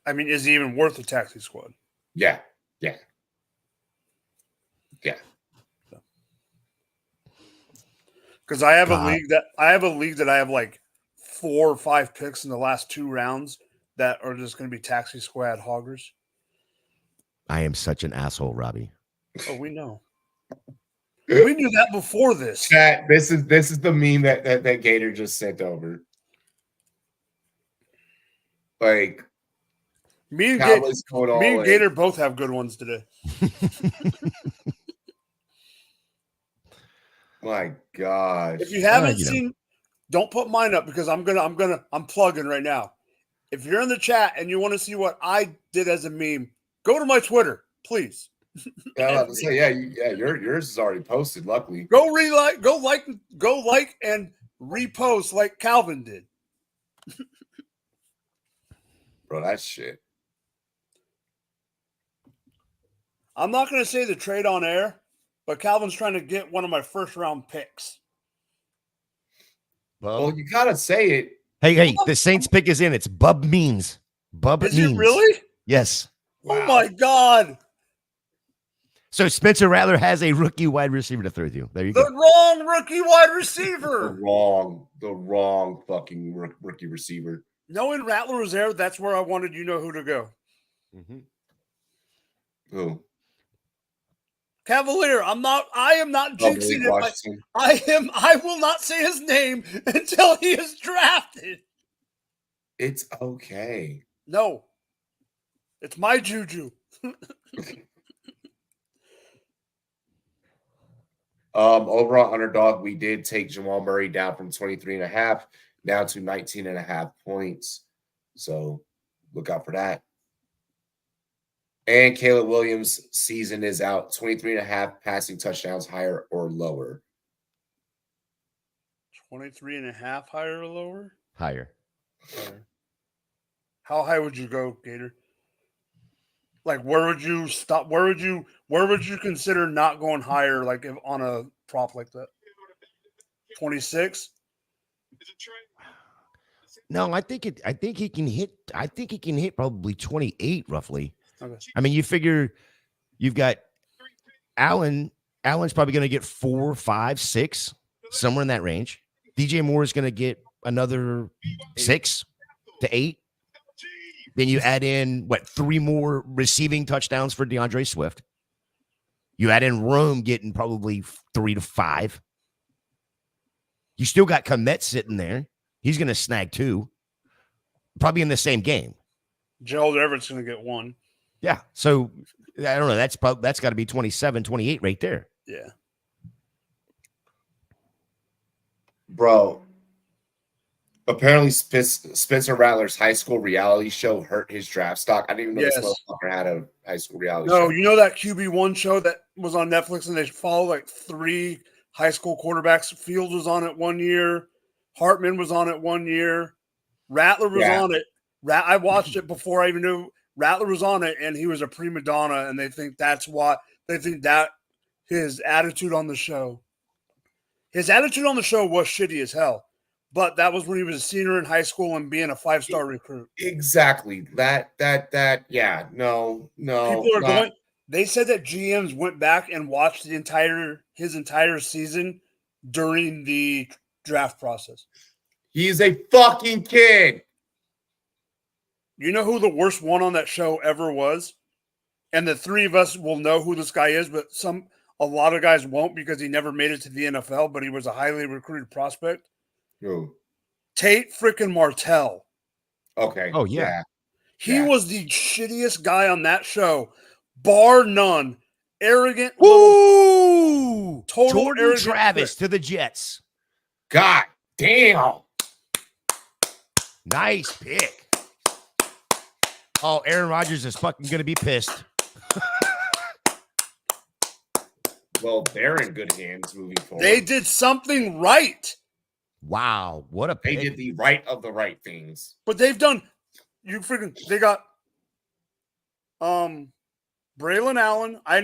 I mean, is he even worth a taxi squad? Yeah. Because I have a league that I have like 4 or 5 picks in the last 2 rounds that are just going to be taxi squad hoggers. I am such an asshole, Robbie. Oh, we know. We knew that before this. Chat, this is the meme that Gator just sent over. Like, me and Gator both have good ones today. My gosh. If you haven't seen, don't put mine up because I'm plugging right now. If you're in the chat and you want to see what I did as a meme, go to my Twitter, please. Yeah, I was about to say, yours is already posted, luckily. Go like and repost like Calvin did. Bro, that's shit. I'm not going to say the trade on air, but Calvin's trying to get one of my first round picks. Well, you got to say it. Hey, the Saints pick is in. It's Bub Means. Is it really? Yes. Wow. Oh, my God. So Spencer Rattler has a rookie wide receiver to throw to. There you go. The wrong rookie wide receiver. The wrong fucking rookie receiver. Knowing Rattler was there, that's where I wanted who to go. Mm-hmm. Who? Cavalier. I am not jinxing him. I will not say his name until he is drafted. It's okay. No. It's my juju. Overall underdog, we did take Jamal Murray down from 23.5 down to 19.5 points. So look out for that. And Caleb Williams' season is out. 23.5 passing touchdowns, higher or lower. 23.5 higher or lower? Higher. How high would you go, Gator? Like, where would you stop? Where would you consider not going higher, like if on a prop like that? 26? No, I think he can hit probably 28 roughly. Okay. I mean, you figure you've got Allen's probably going to get 4, 5, 6, somewhere in that range. DJ Moore is going to get another 6 to 8. Then you add in 3 more receiving touchdowns for DeAndre Swift. You add in Rome getting probably 3 to 5. You still got Kmet sitting there. He's going to snag 2, probably in the same game. Gerald Everett's going to get 1. Yeah. So I don't know. That's got to be 27, 28 right there. Yeah. Bro, apparently Spencer Rattler's high school reality show hurt his draft stock. I didn't even know this motherfucker had a high school reality show. No, you know that QB1 show that was on Netflix and they follow like 3 high school quarterbacks? Fields was on it 1 year. Hartman was on it 1 year. Rattler was on it. I watched it before I even knew Rattler was on it, and he was a prima donna, and they think that's what they think that his attitude on the show. His attitude on the show was shitty as hell, but that was when he was a senior in high school and being a 5-star recruit. Exactly. That. Yeah. No. They said that GMs went back and watched his entire season during the draft process. He's a fucking kid. You know who the worst one on that show ever was? And the three of us will know who this guy is, but a lot of guys won't because he never made it to the NFL, but he was a highly recruited prospect. Who? Tate freaking Martell. Okay. Oh, yeah. He was the shittiest guy on that show, bar none. Arrogant. Woo! Total Jordan Travis to the Jets. God damn. Nice pick. Oh, Aaron Rodgers is fucking going to be pissed. Well, they're in good hands moving forward. They did something right. Wow, what a pick. They did the right of the right things. But they've done they got Braylon Allen. I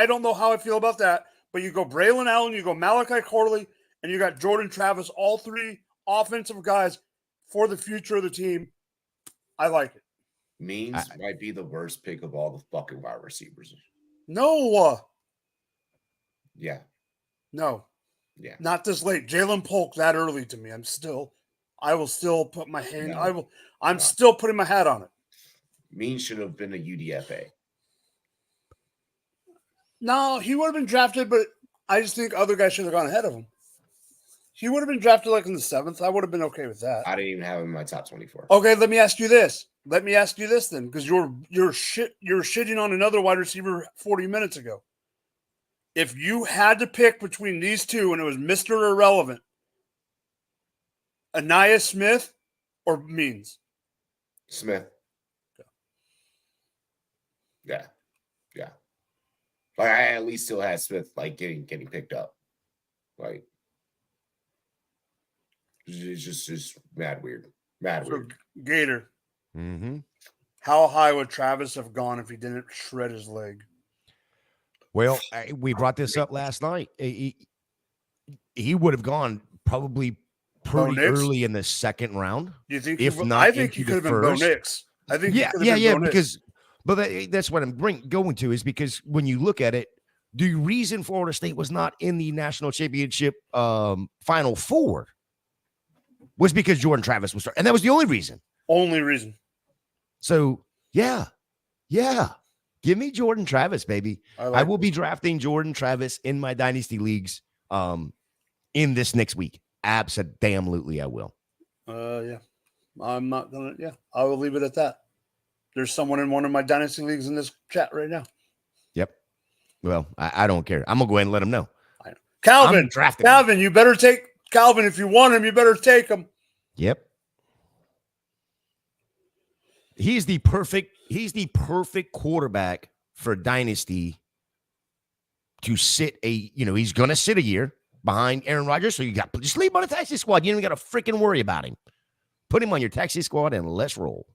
don't know how I feel about that, but you go Braylon Allen, you go Malachi Corley, and you got Jordan Travis, all three offensive guys for the future of the team. I like it. Means might be the worst pick of all the fucking wide receivers. No. Yeah. No. Yeah. Not this late. Jalen Polk that early to me. I will still put my hand. No. I'm still putting my hat on it. Means should have been a UDFA. No, he would have been drafted, but I just think other guys should have gone ahead of him. He would have been drafted like in the 7th. I would have been okay with that. I didn't even have him in my top 24. Okay, let me ask you this. Then, because you're shitting on another wide receiver 40 minutes ago. If you had to pick between these two and it was Mr. Irrelevant, Anaya Smith or Means? Smith. Yeah. Yeah. Like I at least still had Smith like getting picked up. Like it's just mad weird. Weird. Gator. Mm-hmm. How high would Travis have gone if he didn't shred his leg? Well, we brought this up last night. He would have gone probably pretty early in the 2nd round. Do you think? I think he could have been Bo Nix. I think. That's what I'm going to is because when you look at it, the reason Florida State was not in the national championship Final Four was because Jordan Travis was starting, and that was the only reason. Only reason. So yeah. Give me Jordan Travis, baby. I will be drafting Jordan Travis in my dynasty leagues in this next week. Absolutely, I will. Yeah. I'm not going to. Yeah. I will leave it at that. There's someone in one of my dynasty leagues in this chat right now. Yep. Well, I don't care. I'm going to go ahead and let him know. Calvin, you better take Calvin. If you want him, you better take him. Yep. He's the perfect quarterback for dynasty to sit he's going to sit a year behind Aaron Rodgers. So just leave him on a taxi squad. You don't got to freaking worry about him. Put him on your taxi squad and let's roll.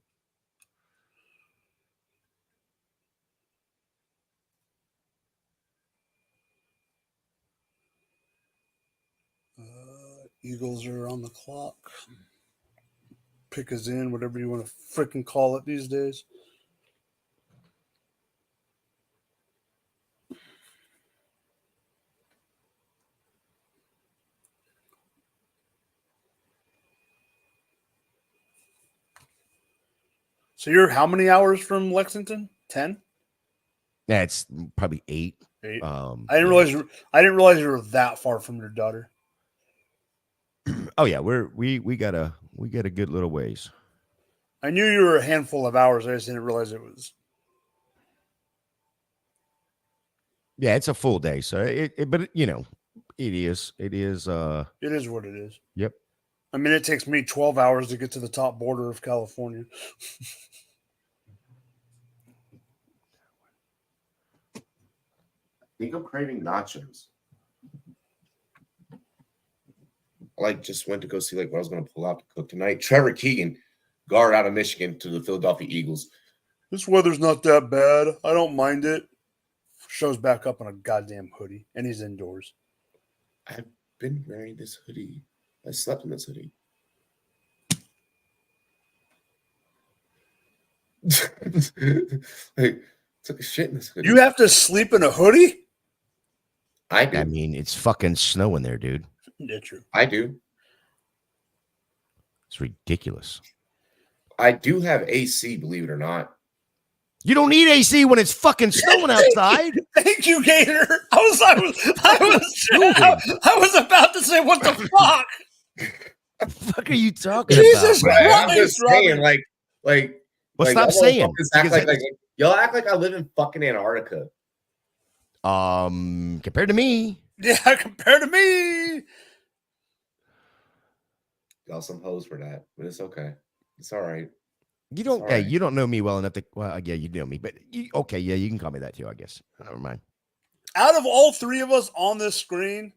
Eagles are on the clock. Pick us in, whatever you want to freaking call it these days. So you're how many hours from Lexington? 10? Yeah, it's probably 8. 8. I didn't realize you were that far from your daughter. Oh yeah, we got a good little ways. I knew you were a handful of hours. I just didn't realize it was. Yeah, it's a full day. So it is. It is. It is what it is. Yep. I mean, it takes me 12 hours to get to the top border of California. I think I'm craving nachos. I just went to go see what I was going to pull out to cook tonight. Trevor Keegan, guard out of Michigan to the Philadelphia Eagles. This weather's not that bad. I don't mind it. Shows back up in a goddamn hoodie, and he's indoors. I've been wearing this hoodie. I slept in this hoodie. Took a shit in this hoodie. You have to sleep in a hoodie? I do. I mean, it's fucking snowing there, dude. Yeah, true. I do. It's ridiculous. I do have AC, believe it or not. You don't need AC when it's fucking snowing outside. Thank you, Gator. I was about to say, what the fuck? What the fuck are you talking Jesus about? Christ, I'm just saying, Robin. Well, stop saying. Y'all act like I live in fucking Antarctica. Compared to me. Yeah, compared to me. Y'all some hoes for that, but it's okay. It's all right. You don't. Sorry. You don't know me well enough to. Well, yeah, you know me, but okay, yeah, you can call me that too. I guess. Never mind. Out of all three of us on this screen,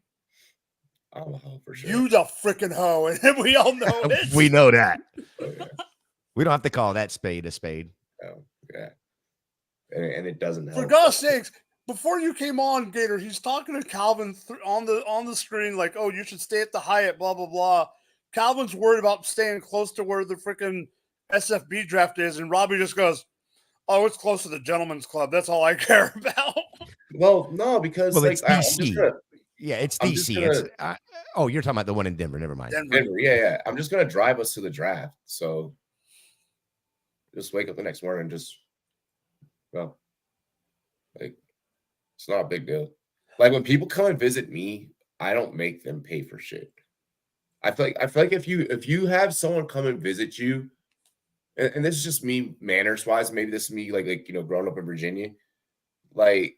I'm a hoe for sure. you the freaking hoe, and we all know it. We know that. Oh, yeah. We don't have to call that spade a spade. Oh, yeah. And it doesn't help. For God's sakes, before you came on, Gator, he's talking to Calvin on the screen like, "Oh, you should stay at the Hyatt." Blah blah blah. Calvin's worried about staying close to where the freaking SFB draft is, and Robbie just goes, "Oh, it's close to the Gentleman's Club. That's all I care about." Well, no, because it's DC. Yeah, it's DC. You're talking about the one in Denver. Never mind. Denver. Yeah. I'm just gonna drive us to the draft. So just wake up the next morning and just it's not a big deal. Like when people come and visit me, I don't make them pay for shit. I feel like if you have someone come and visit you, and this is just me manners wise, maybe this is me like growing up in Virginia, like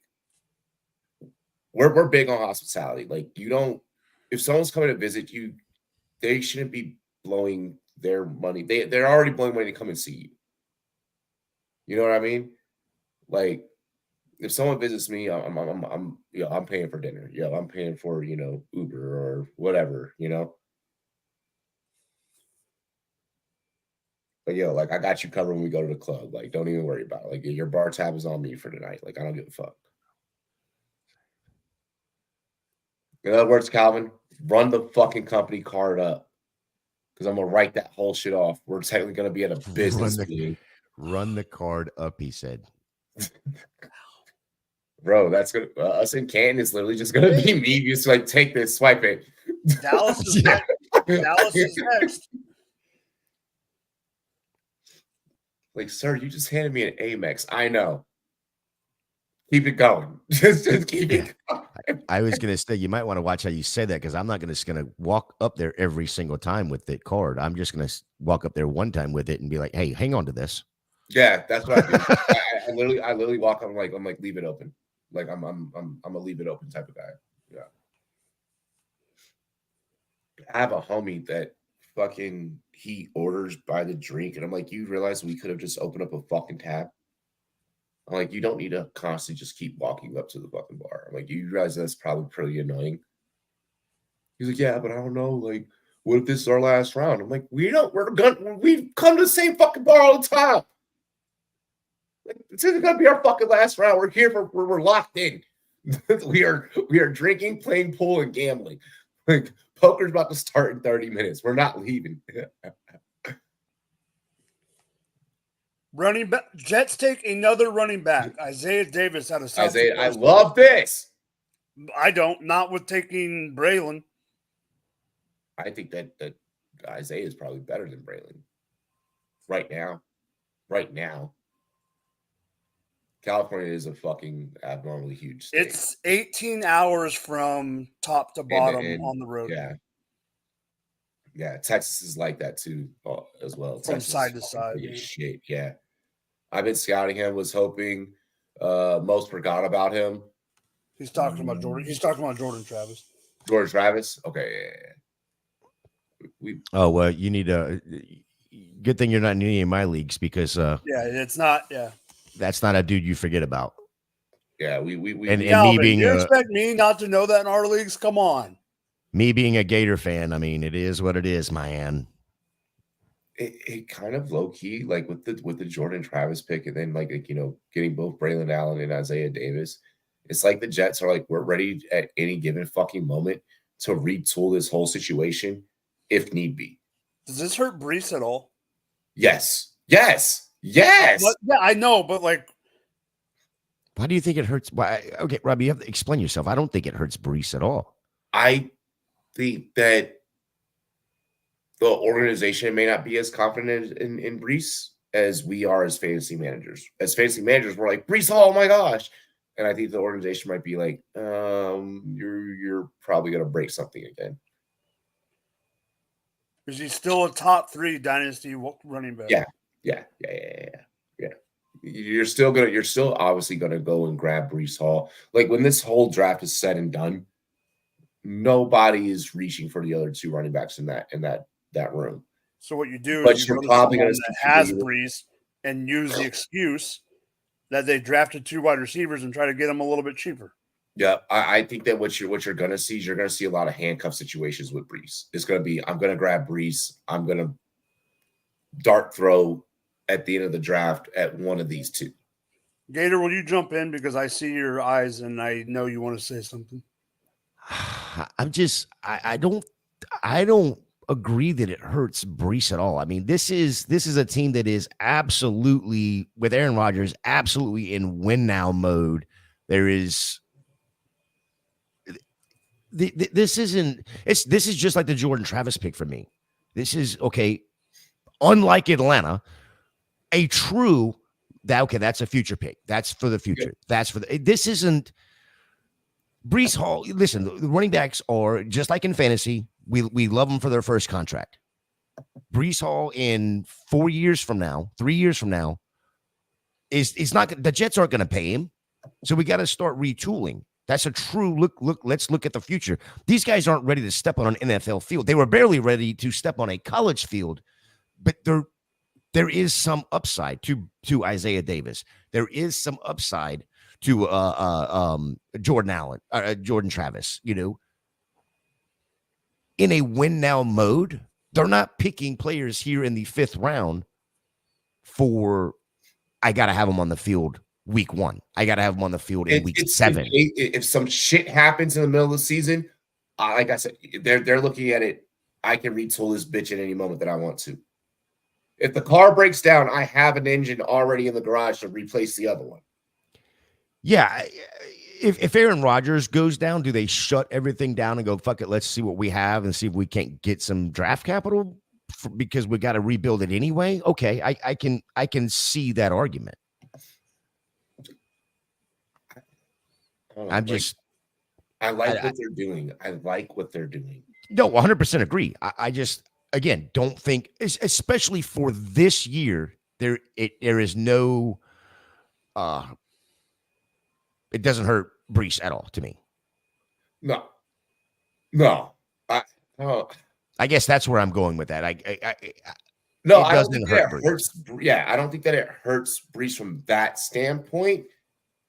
we're big on hospitality. Like if someone's coming to visit you, they shouldn't be blowing their money. They're already blowing money to come and see you. You know what I mean? Like if someone visits me, I'm paying for dinner. I'm paying for Uber or whatever. But like I got you covered when we go to the club. Like don't even worry about it. Like your bar tab is on me for tonight. Like I don't give a fuck. In other words, Calvin, run the fucking company card up because I'm gonna write that whole shit off. We're technically gonna be at a business meeting. Run the card up, he said. Bro, that's gonna us in Canton is literally just gonna be me. Just like take this, swipe it. Dallas is next. Dallas is next. Like, sir, you just handed me an Amex. I know. Keep it going. Just keep it going. I was gonna say you might want to watch how you say that because I'm not just gonna walk up there every single time with the card. I'm just gonna walk up there one time with it and be like, "Hey, hang on to this." Yeah, that's what I do. I literally walk up. I'm like, leave it open. Like I'm a leave it open type of guy. Yeah. I have a homie that fucking he orders by the drink, and I'm like, you realize we could have just opened up a fucking tab? I'm like, you don't need to constantly just keep walking up to the fucking bar. I'm like, you realize that's probably pretty annoying. He's like, yeah, but I don't know. Like, what if this is our last round? I'm like, we come to the same fucking bar all the time. Like, this isn't gonna be our fucking last round. We're here we're locked in. we are drinking, playing pool, and gambling. Like poker's about to start in 30 minutes. We're not leaving. Running back. Jets take another running back. Isaiah Davis out of South. Isaiah, I love this. I don't. Not with taking Braylon. I think that Isaiah is probably better than Braylon. Right now. California is a fucking abnormally huge state. It's 18 hours from top to bottom on the road. Yeah. Texas is like that too, as well. From Texas side to side. Shit, yeah. I've been scouting him. Was hoping. Most forgot about him. He's talking about Jordan. He's talking about Jordan Travis. Jordan Travis. Okay, yeah. Well, you need a good thing you're not in any of my leagues because it's not. Yeah. That's not a dude you forget about. Yeah, we me being you expect me not to know that in our leagues? Come on. Me being a Gator fan, I mean, it is what it is, man. It kind of low key, like with the Jordan Travis pick, and then like getting both Braylon Allen and Isaiah Davis. It's like the Jets are like, we're ready at any given fucking moment to retool this whole situation if need be. Does this hurt Brees at all? Yes. But, yeah, I know, but like Why do you think it hurts? Why? Okay, Robbie, you have to explain yourself. I don't think it hurts Brees at all. I think that the organization may not be as confident in Brees as we are as fantasy managers. As fantasy managers, we're like, Brees Hall, oh my gosh. And I think the organization might be like, you're probably going to break something again. Is he still a top 3 dynasty running back? Yeah. You're still obviously gonna go and grab Brees Hall. Like when this whole draft is said and done, nobody is reaching for the other 2 running backs in that room. So what you do but is you're you probably going gonna that has Brees and use the excuse that they drafted 2 wide receivers and try to get them a little bit cheaper. Yeah, I think that what you're gonna see is you're gonna see a lot of handcuff situations with Brees. It's gonna be, I'm gonna grab Brees, I'm gonna dart throw at the end of the draft at one of these 2. Gator, will you jump in, because I see your eyes and I know you want to say something? I don't agree that it hurts Brees at all. I mean, this is a team that is absolutely, with Aaron Rodgers, absolutely in win now mode. There is this is just like the Jordan Travis pick for me. This is okay. Unlike Atlanta, a true that's a future pick. That's for the future. That's for this isn't Brees Hall. Listen, the running backs are just like in fantasy. We love them for their first contract. Brees Hall in 4 years from now, 3 years from now, is not, the Jets aren't going to pay him. So we got to start retooling. That's a true look. Let's look at the future. These guys aren't ready to step on an NFL field. They were barely ready to step on a college field, but there is some upside to Isaiah Davis. There is some upside to Jordan Travis. You know, in a win now mode, they're not picking players here in the 5th round for, I got to have them on the field week 1. I got to have them on the field in week 7. If some shit happens in the middle of the season, like I said, they're looking at it. I can retool this bitch at any moment that I want to. If the car breaks down, I have an engine already in the garage to replace the other one. Yeah. If Aaron Rodgers goes down, do they shut everything down and go, fuck it, let's see what we have and see if we can't get some draft capital because we got to rebuild it anyway? Okay, I can see that argument. I like what they're doing. I like what they're doing. No, 100% agree. I just, again, don't think, especially for this year, there is no, it doesn't hurt Brees at all to me. No. I guess that's where I'm going with that. No, I don't think that it hurts. Yeah, I don't think that it hurts Brees from that standpoint.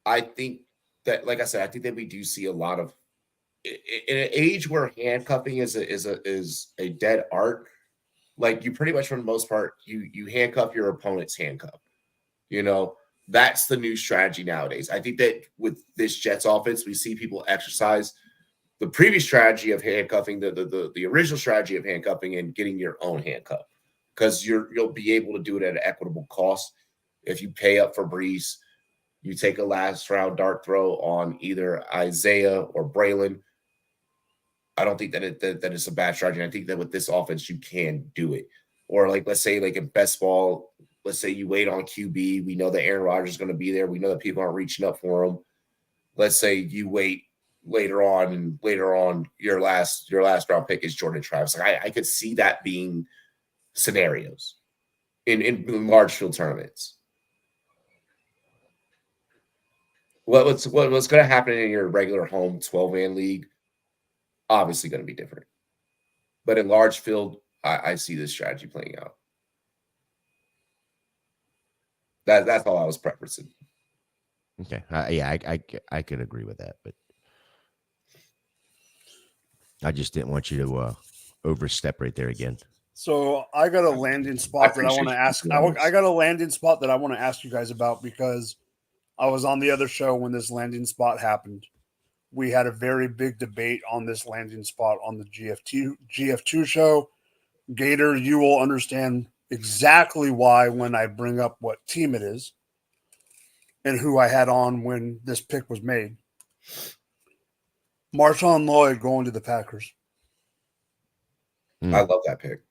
I think that, like I said, I think that we do see a lot of, in an age where handcuffing is a dead art. Like, you pretty much, for the most part, you handcuff your opponent's handcuff. You know, that's the new strategy nowadays. I think that with this Jets offense, we see people exercise the previous strategy of handcuffing, the original strategy of handcuffing, and getting your own handcuff, because you'll be able to do it at an equitable cost. If you pay up for Brees, you take a last round dart throw on either Isaiah or Braylon. I don't think that it's a bad strategy. I think that with this offense, you can do it. Or, like, let's say, like in best ball, let's say you wait on QB. We know that Aaron Rodgers is going to be there. We know that people aren't reaching up for him. Let's say you wait later on, your last round pick is Jordan Travis. Like, I could see that being scenarios in large field tournaments. What's going to happen in your regular home 12-man league? Obviously going to be different. But in large field, I see this strategy playing out. That's all I was preferencing. Okay. Yeah, I could agree with that, but I just didn't want you to overstep right there again. So I got a landing spot that I want to ask. I got a landing spot that I want to ask you guys about, because I was on the other show when this landing spot happened. We had a very big debate on this landing spot on the GF2 show. Gator, you will understand exactly why when I bring up what team it is. and who I had on when this pick was made. Marshawn Lloyd going to the Packers. I love that pick.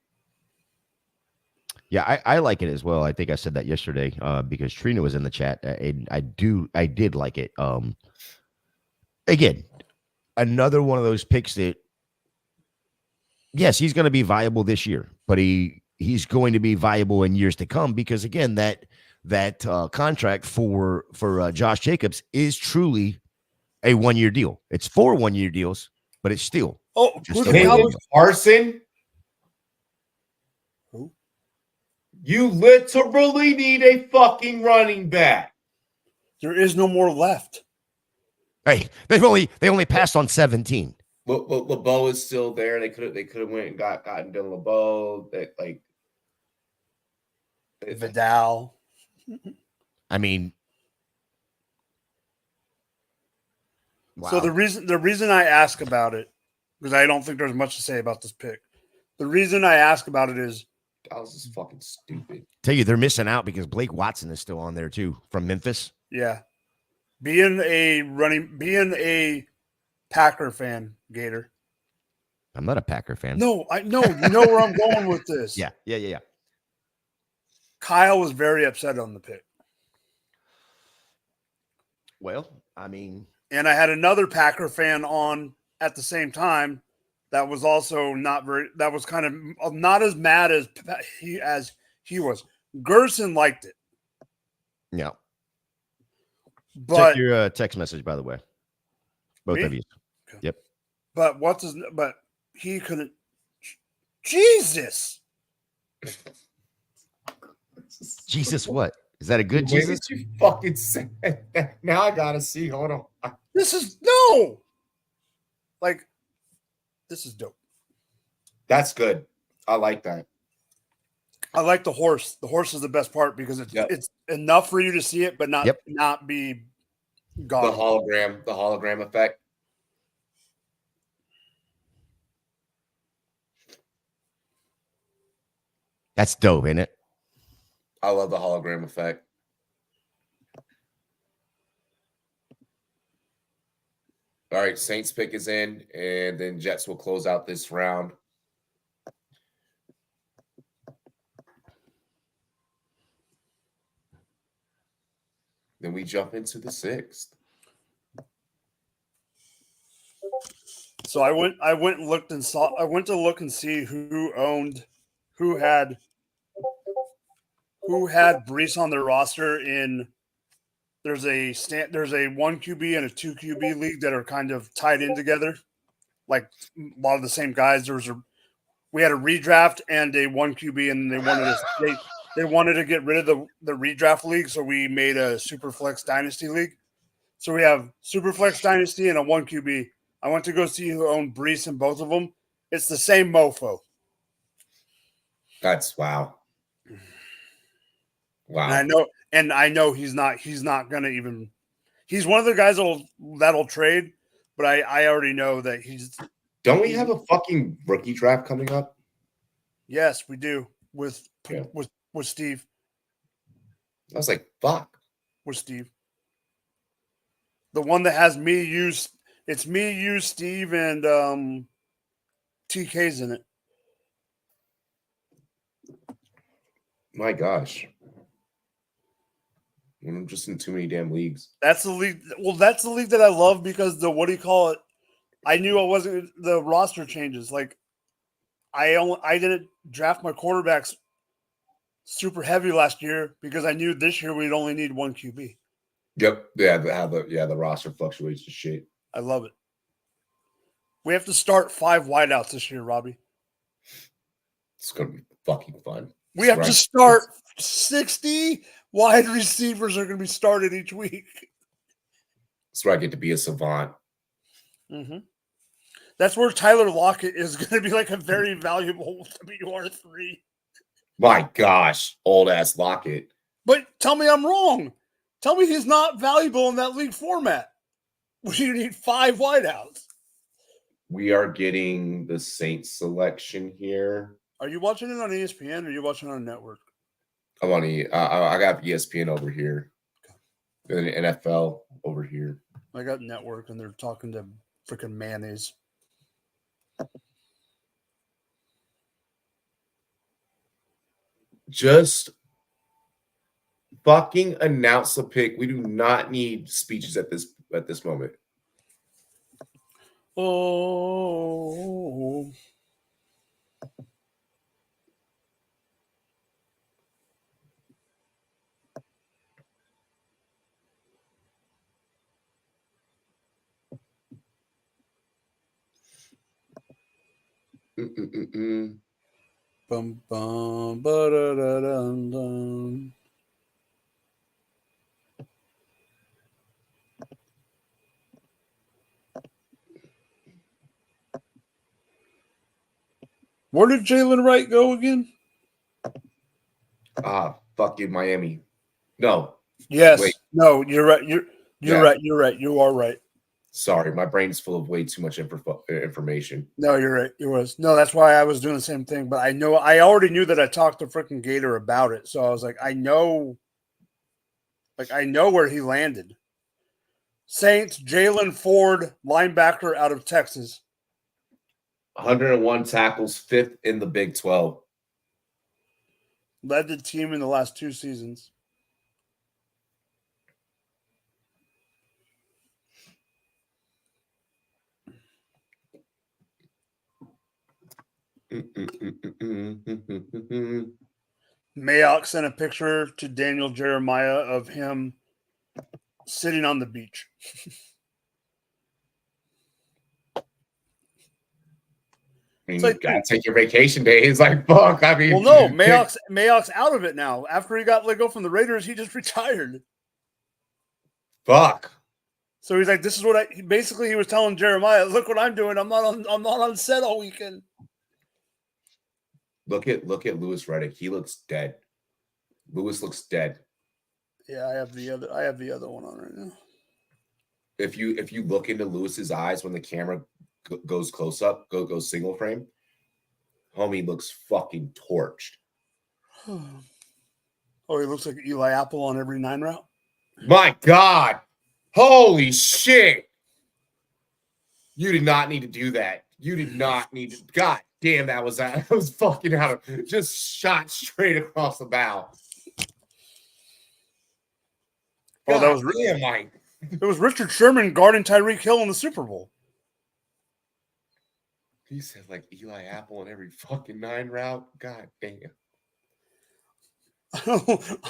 Yeah, I like it as well. I think I said that yesterday because Trina was in the chat, and I did like it. Again, another one of those picks that, yes, he's going to be viable this year, but he's going to be viable in years to come because, again, that contract for Josh Jacobs is truly a 1-year deal. It's 4 1-year deals, but it's still. Who's the Carson? Who? You literally need a fucking running back. There is no more left. Hey, they only passed on 17. But LeBeau is still there. They could have went and gotten Dylan LeBeau. That Vidal. I mean, wow. So the reason I ask about it, because I don't think there's much to say about this pick. The reason I ask about it is Dallas is fucking stupid. Tell you, they're missing out because Blake Watson is still on there too from Memphis. Yeah. Being a Packer fan, Gator. I'm not a Packer fan. No, I know. You know where I'm going with this. Yeah. Kyle was very upset on the pick. Well, I mean, and I had another Packer fan on at the same time that was also that was kind of not as mad as he was. Gerson liked it. Yeah. But check your text message, by the way. Both of you. Okay. Yep. But he couldn't. Jesus. Jesus, what? Is that a good Jesus? You fucking said that. Now I gotta see. Hold on. This is dope. That's good. I like that. I like the horse. The horse is the best part because it's enough for you to see it, but not be gone. The hologram effect. That's dope, isn't it? I love the hologram effect. All right, Saints pick is in, and then Jets will close out this round. Then we jump into the 6th. So I went and looked and saw. I went to look and see who had Brees on their roster in. There's a 1 QB and a 2 QB league that are kind of tied in together, like a lot of the same guys. We had a redraft and a 1 QB, and they wanted to get rid of the redraft league, so we made a Superflex Dynasty league. So we have Superflex Dynasty and a 1 QB. I went to go see who owned Brees in both of them. It's the same mofo. That's wow. Wow. And I know he's not gonna even. He's one of the guys that'll trade, but I already know that he's. Don't we have a fucking rookie draft coming up? Yes, we do with Steve. I was like, fuck. With Steve. The one that has you, Steve, and TK's in it. My gosh. I'm just in too many damn leagues. That's the league. Well, that's the league that I love because I knew I wasn't the roster changes. Like I didn't draft my quarterbacks super heavy last year because I knew this year we'd only need 1 QB. Yep. Yeah, the roster fluctuates to shit. I love it. We have to start 5 wideouts this year, Robbie. It's gonna be fucking fun. We have to start 60 wide receivers are going to be started each week. That's where I get to be a savant. Mm-hmm. That's where Tyler Lockett is going to be like a very valuable WR3. My gosh, old ass Lockett. But tell me I'm wrong. Tell me he's not valuable in that league format. Where you need 5 wideouts. We are getting the Saints selection here. Are you watching it on ESPN or are you watching it on a network? I'm on I got ESPN over here. And NFL over here. I got network, and they're talking to freaking mayonnaise. Just fucking announce a pick. We do not need speeches at this moment. Oh. Bum bum ba da da dum dum. Where did Jalen Wright go again? Fucking Miami. No. Yes. Wait. No, you're right. You're right. You're right. You are right. Sorry, my brain's full of way too much information. No, you're right. It was. No, that's why I was doing the same thing. But I already knew that I talked to freaking Gator about it. So I was like, I know where he landed. Saints, Jalen Ford, linebacker out of Texas. 101 tackles, 5th in the Big 12. Led the team in the last 2 seasons. Mayock sent a picture to Daniel Jeremiah of him sitting on the beach. I mean, you gotta take your vacation day. He's like, fuck. I mean, well, no, Mayock's out of it now. After he got let go from the Raiders, he just retired. Fuck. So he's like, this is what he was telling Jeremiah, look what I'm doing. I'm not on set all weekend. Look at Lewis Reddick. He looks dead. Lewis looks dead. Yeah, I have the other one on right now. If you look into Lewis's eyes when the camera goes close up, goes single frame, homie looks fucking torched. Oh, he looks like Eli Apple on every 9 route. My God. Holy shit. You did not need to do that. You did not need to. God damn, that was fucking out of, just shot straight across the bow. Oh, that was damn, Mike. It was Richard Sherman guarding Tyreek Hill in the Super Bowl. He said like Eli Apple on every fucking 9 route. God damn. I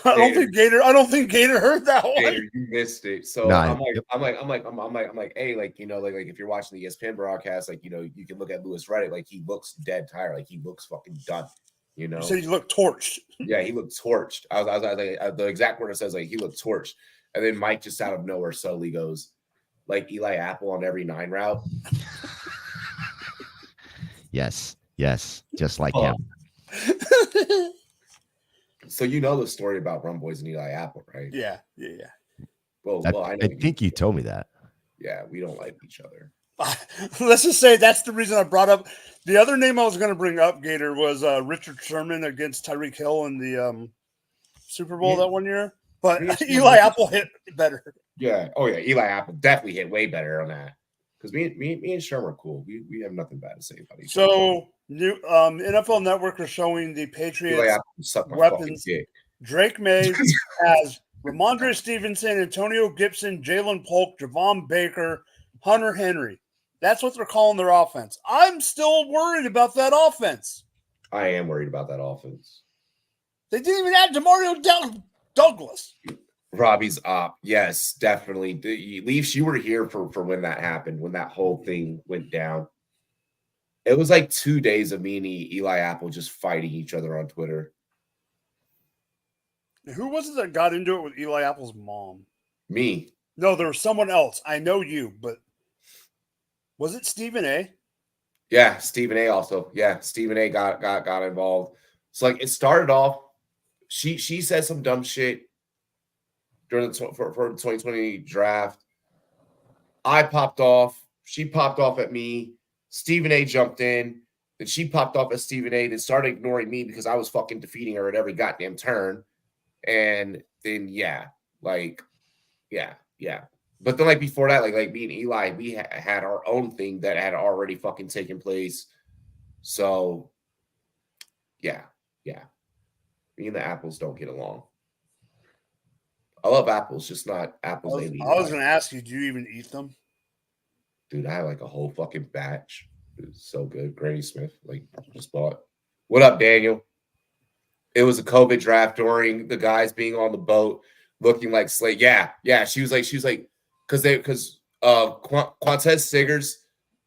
don't think Gator heard that one. Gator, you missed it. So I'm like, hey, like, you know, like if you're watching the ESPN broadcast, like, you know, you can look at Lewis Reddick, like he looks dead tired, like he looks fucking done. You know, you said he looked torched. Yeah, he looked torched. I was like, the exact word it says, like he looked torched, and then Mike just out of nowhere subtly goes, like Eli Apple on every 9 route. Yes, just like him. So you know the story about Rumboyz and Eli Apple, right? Yeah. Well, I think you told me that. Yeah, we don't like each other. Let's just say that's the reason I brought up the other name I was going to bring up. Gator was Richard Sherman against Tyreek Hill in the Super Bowl that one year, but Eli Apple hit better. Yeah. Oh yeah, Eli Apple definitely hit way better on that because me and Sherman are cool. We have nothing bad to say about each other. So new NFL Network are showing the Patriots weapons. Drake May has Ramondre Stevenson, Antonio Gibson, Jalen Polk, Javon Baker, Hunter Henry. That's what they're calling their offense. I'm still worried about that offense. I am worried about that offense. They didn't even add Demario Douglas. Robbie's op. Yes, definitely. Leafs, you were here for when that happened, when that whole thing went down. It was like 2 days of me and Eli Apple just fighting each other on Twitter. Who was it that got into it with Eli Apple's mom? Me. No, there was someone else. I know you, but was it Stephen A? Yeah, Stephen A also. Yeah, Stephen A got involved. So like it started off, she said some dumb shit during the for the 2020 draft. I popped off. She popped off at me. Stephen A jumped in. Then she popped off at Stephen A. Then started ignoring me because I was fucking defeating her at every goddamn turn. And then, yeah, like, Yeah. But then, like, before that, like me and Eli, we had our own thing that had already fucking taken place. So, yeah. Me and the apples don't get along. I love apples, just not apples named Eli. I was going to ask you, do you even eat them? Dude, I have like a whole fucking batch. It's so good. Granny Smith, like, just bought. What up, Daniel? It was a COVID draft during the guys being on the boat looking like slate. Yeah. She was like, because Quantez Siggers,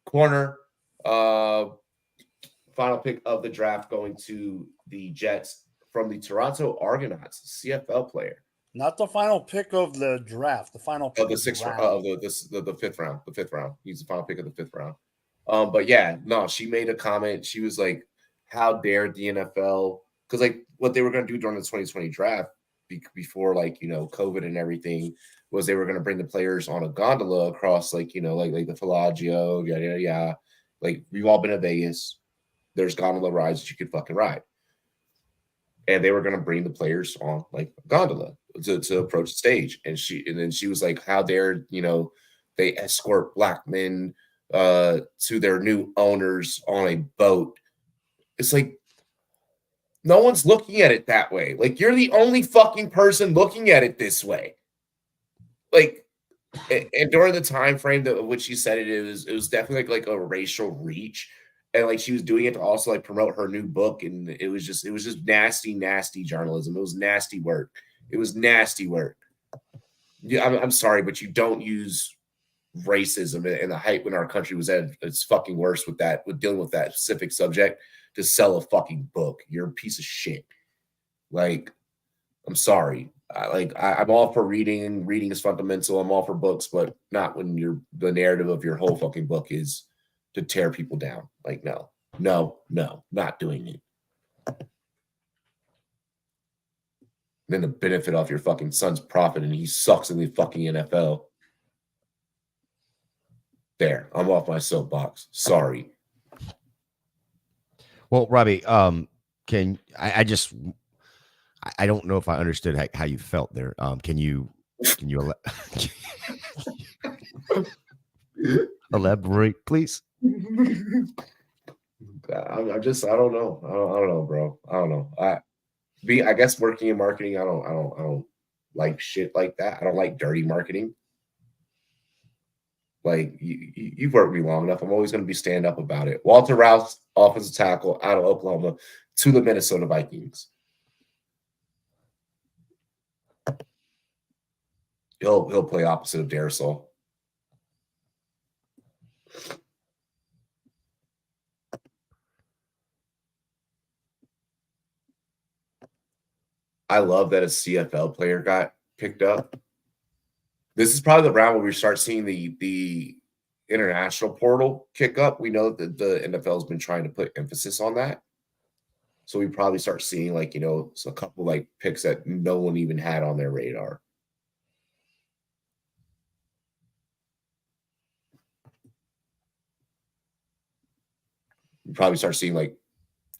corner, final pick of the draft going to the Jets from the Toronto Argonauts, CFL player. Not the final pick of the draft. The final pick of the sixth round of the fifth round. The fifth round. He's the final pick of the fifth round. But yeah, no, she made a comment. She was like, "How dare the NFL?" Because like what they were going to do during the 2020 draft before like COVID and everything was they were going to bring the players on a gondola across like like the Bellagio, yada. Like we've all been to Vegas. There's gondola rides that you could fucking ride. And they were going to bring the players on like a gondola to approach the stage. And then she was like, how dare, they escort black men to their new owners on a boat. It's like, no one's looking at it that way. Like, you're the only fucking person looking at it this way. Like, and during the time frame that which she said it was definitely like a racial reach. And like she was doing it to also like promote her new book, and it was just nasty journalism. It was nasty work. Yeah, I'm sorry, but you don't use racism and the height when our country was at its fucking worst with dealing with that specific subject to sell a fucking book. You're a piece of shit. Like, I'm sorry. I'm all for reading. Reading is fundamental. I'm all for books, but not when the narrative of your whole fucking book is to tear people down. Like, no, not doing it. Then the benefit off your fucking son's profit, and he sucks in the fucking NFL. There, I'm off my soapbox. Sorry. Well, Robbie, I don't know if I understood how you felt there. Can you elaborate, please? I don't know. I don't know, bro. I don't know. I guess working in marketing, I don't like shit like that. I don't like dirty marketing. Like you've worked with me long enough. I'm always going to be stand up about it. Walter Rouse, offensive tackle out of Oklahoma to the Minnesota Vikings. He'll play opposite of Darisol. I love that a CFL player got picked up. This is probably the round where we start seeing the international portal kick up. We know that the NFL has been trying to put emphasis on that. So we probably start seeing like, a couple like picks that no one even had on their radar. We probably start seeing like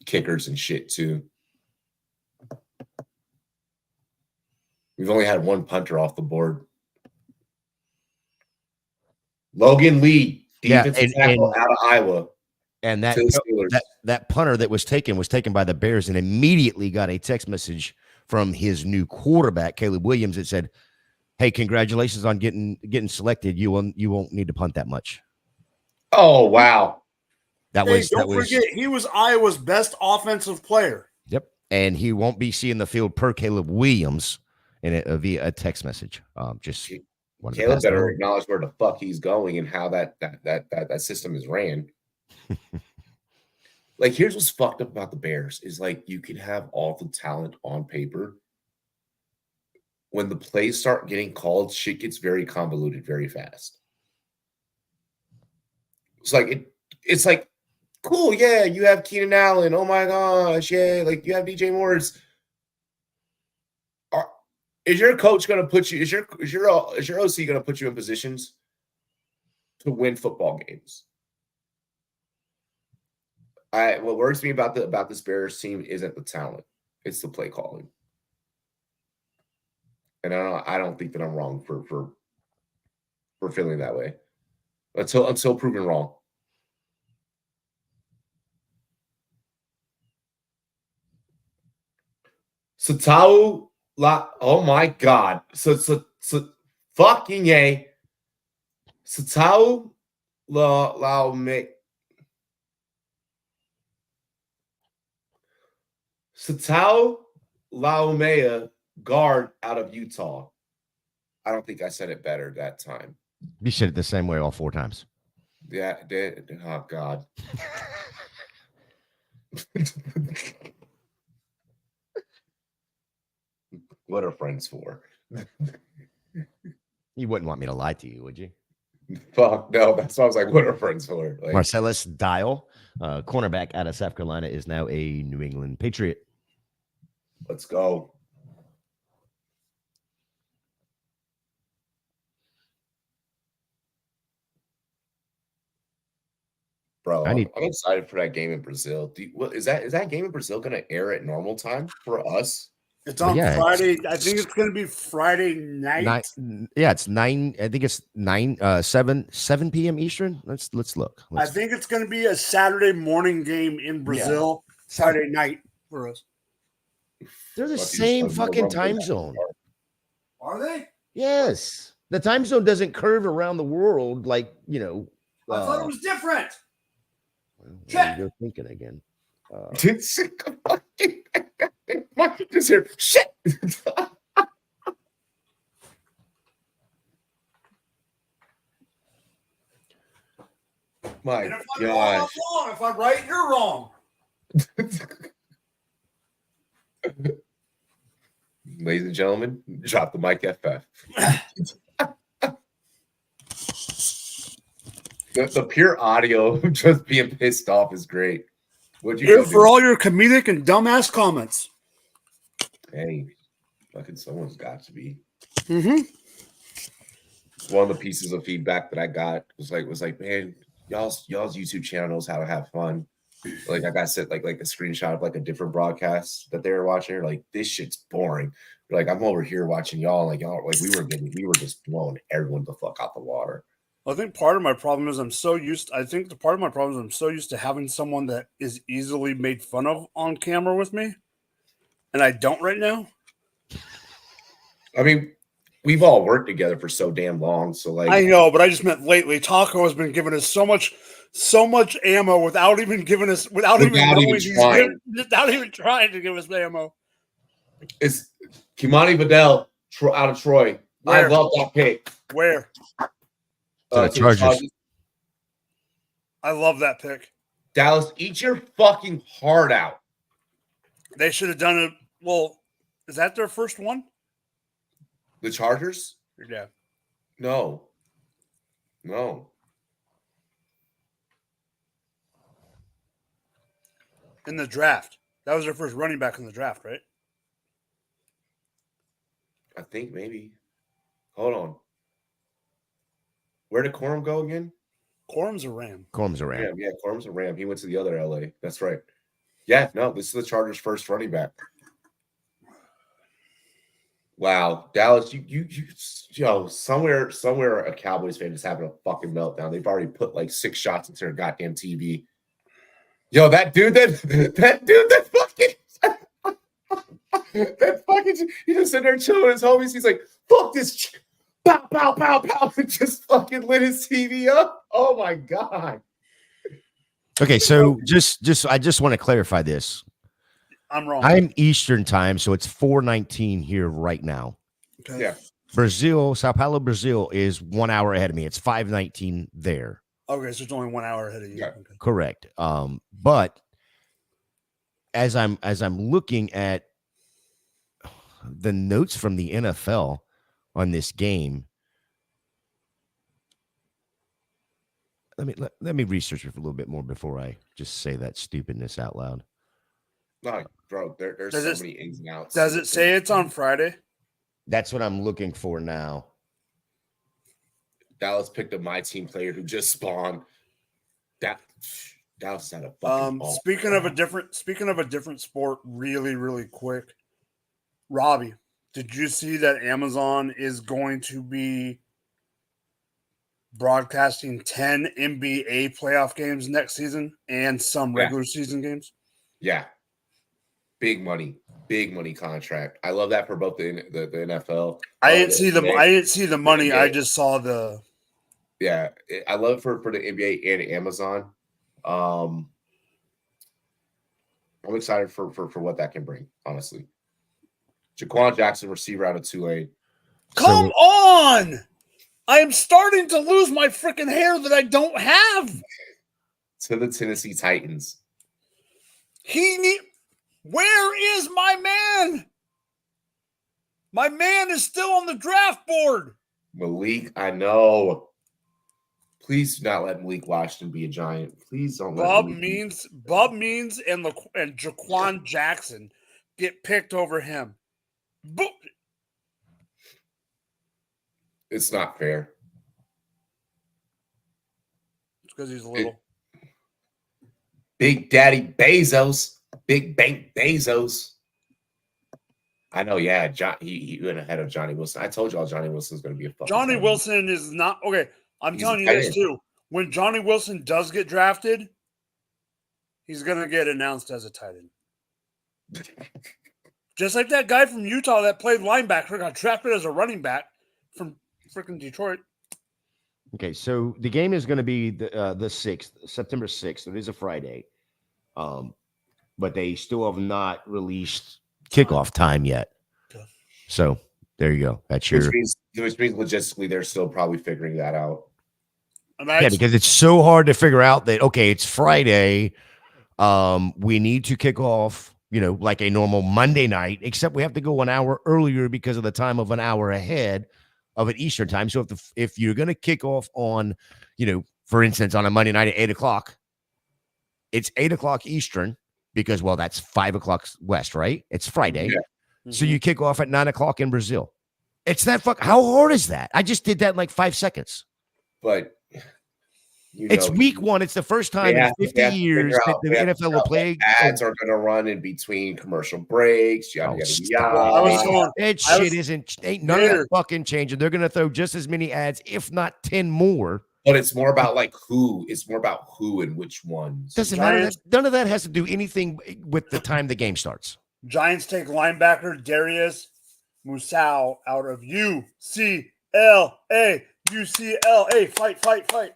kickers and shit too. We've only had one punter off the board. Logan Lee, defensive tackle out of Iowa. And that punter that was taken by the Bears and immediately got a text message from his new quarterback, Caleb Williams, that said, "Hey, congratulations on getting selected. You won't need to punt that much." Oh, wow. Don't forget, he was Iowa's best offensive player. Yep. And he won't be seeing the field per Caleb Williams via a text message. Caleb better acknowledge where the fuck he's going and how that system is ran. Like, here's what's fucked up about the Bears is like you can have all the talent on paper. When the plays start getting called, shit gets very convoluted very fast. It's like cool, yeah, you have Keenan Allen. Oh my gosh, yeah, like you have DJ Morris. Is your coach going to put you? Is your OC going to put you in positions to win football games? What worries me about this Bears team isn't the talent; it's the play calling. And I don't think that I'm wrong for for feeling that way until proven wrong. Satau La, oh my God. So fucking A. Satau La Me. Satau Laumea, guard out of Utah. I don't think I said it better that time. You said it the same way all 4 times. Yeah, oh God. What are friends for? You wouldn't want me to lie to you, would you? Fuck no. That's why I was like, what are friends for? Like, Marcellus Dial, cornerback out of South Carolina, is now a New England Patriot. Let's go. Bro, I'm excited for that game in Brazil. Is that game in Brazil going to air at normal time for us? It's on Friday. I think it's going to be Friday night. It's 9. I think it's 7 p.m. Eastern. Let's look. I think it's going to be a Saturday morning game in Brazil. Yeah. Saturday night for us. They're the same fucking time zone. Are they? Yes. The time zone doesn't curve around the world like, you know. I thought it was different. You're thinking again. Just here. Shit. My gosh. If I'm right, you're wrong. Ladies and gentlemen, drop the mic FF. The pure audio of just being pissed off is great. What'd you Here for all your comedic and dumbass comments. Hey, fucking someone's got to be. Mm-hmm. One of the pieces of feedback that I got was like, man, y'all's YouTube channel knows how to have fun. Like I got sent like a screenshot of like a different broadcast that they were watching. Like, this shit's boring. Like, I'm over here watching y'all, like we were just blowing everyone the fuck out the water. I think part of my problem is I'm so used to having someone that is easily made fun of on camera with me, and I don't right now. I mean, we've all worked together for so damn long, so like I know, but I just meant lately. Taco has been giving us so much ammo without even trying to give us ammo. It's Kimani Vidal out of Troy. Where? I love that pick. Where? Chargers. I love that pick. Dallas, eat your fucking heart out. They should have done it. Well, is that their first one? The Chargers? Yeah. No. In the draft. That was their first running back in the draft, right? I think maybe. Hold on. Where did Corum go again? Corum's a Ram. Yeah, Corum's a Ram. He went to the other LA. That's right. Yeah, no, this is the Chargers' first running back. Wow, Dallas, you somewhere a Cowboys fan is having a fucking meltdown. They've already put like 6 shots into their goddamn TV. Yo, that dude that fucking he just sitting there chilling with his homies. He's like, fuck this. Pow, pow, pow, pow, and just fucking lit his TV up. Oh my God. Okay, so I just want to clarify this. I'm wrong. I'm Eastern time, so it's 4:19 here right now. Okay. Yeah. Brazil, Sao Paulo, Brazil is 1 hour ahead of me. It's 5:19 there. Okay, so it's only 1 hour ahead of you. Yeah. Okay. Correct. But as I'm looking at the notes from the NFL on this game, let me research it for a little bit more before I just say that stupidness out loud. No, bro, there's so many ins and outs. Does it say it's on Friday? That's what I'm looking for now. Dallas picked up my team player who just spawned. Dallas had a fucking speaking of a different sport, really, really quick. Robbie, did you see that Amazon is going to be broadcasting 10 NBA playoff games next season and some regular season games. Yeah. Big money contract. I love that for both the NFL. I didn't see the money. I just saw the. Yeah, I love it for the NBA and Amazon. I'm excited for what that can bring, honestly. Jaquan Jackson, receiver out of Tulane. Come on! I am starting to lose my freaking hair that I don't have. To the Tennessee Titans. Where is my man? My man is still on the draft board. Malik, I know. Please do not let Malik Washington be a Giant. Please don't let Bob Means and Jaquan Jackson get picked over him. It's not fair. It's because he's little. Big Daddy Bezos. Big Bank Bezos. I know, yeah. He went ahead of Johnny Wilson. I told y'all Johnny Wilson's going to be a fucking Johnny Wilson is not okay. He's telling you this too. When Johnny Wilson does get drafted, he's going to get announced as a tight end. Just like that guy from Utah that played linebacker got drafted as a running back from freaking Detroit. Okay, so the game is going to be the 6th, September 6th. It is a Friday. But they still have not released kickoff time yet. Okay. So there you go. That's which means logistically they're still probably figuring that out. Yeah, because it's so hard to figure out that, okay, it's Friday. We need to kick off, like a normal Monday night, except we have to go an hour earlier because of the time of an hour ahead of an Eastern time. So if you're going to kick off on, for instance, on a Monday night at 8:00, it's 8:00 Eastern because, well, that's 5:00 West, right? It's Friday. Yeah. Mm-hmm. So you kick off at 9:00 in Brazil. It's that how hard is that? I just did that in like 5 seconds. But it's week 1. It's the first time in 50 years that the NFL will play. Ads are going to run in between commercial breaks. None of that fucking changing. They're going to throw just as many ads, if not 10 more. But it's more about who. It's more about who and which ones. Doesn't matter. None of that has to do anything with the time the game starts. Giants take linebacker Darius Mussau out of UCLA. UCLA. Fight.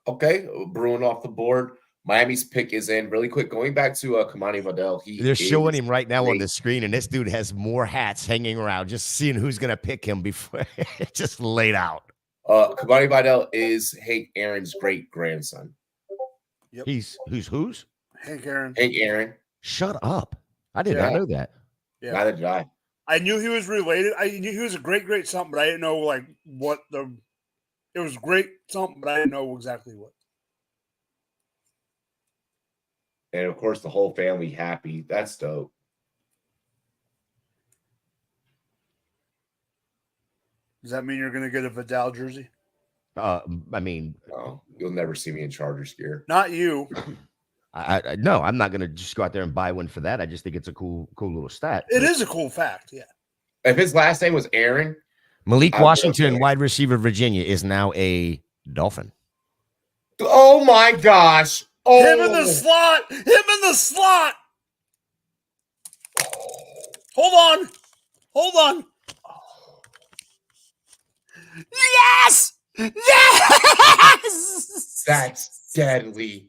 Okay, Bruin off the board. Miami's pick is in. Really quick, going back to Kamani Vidal. They're showing him right now on the screen, and this dude has more hats hanging around, just seeing who's going to pick him before just laid out. Kamani Vidal is Hank Aaron's great-grandson. Yep. Whose? Hank Aaron. Hank Aaron. Shut up. I did not know that. Yeah. Neither did I. I knew he was related. I knew he was a great something, but I didn't know what it was great something, but I didn't know exactly what. And of course, the whole family happy. That's dope. Does that mean you're going to get a Vidal jersey? No, you'll never see me in Chargers gear. Not you. No, I'm not going to just go out there and buy one for that. I just think it's a cool little stat. It is a cool fact, yeah. If his last name was Aaron, Malik Washington, wide receiver, Virginia, is now a Dolphin. Oh my gosh! Him in the slot. Hold on. Yes! That's deadly.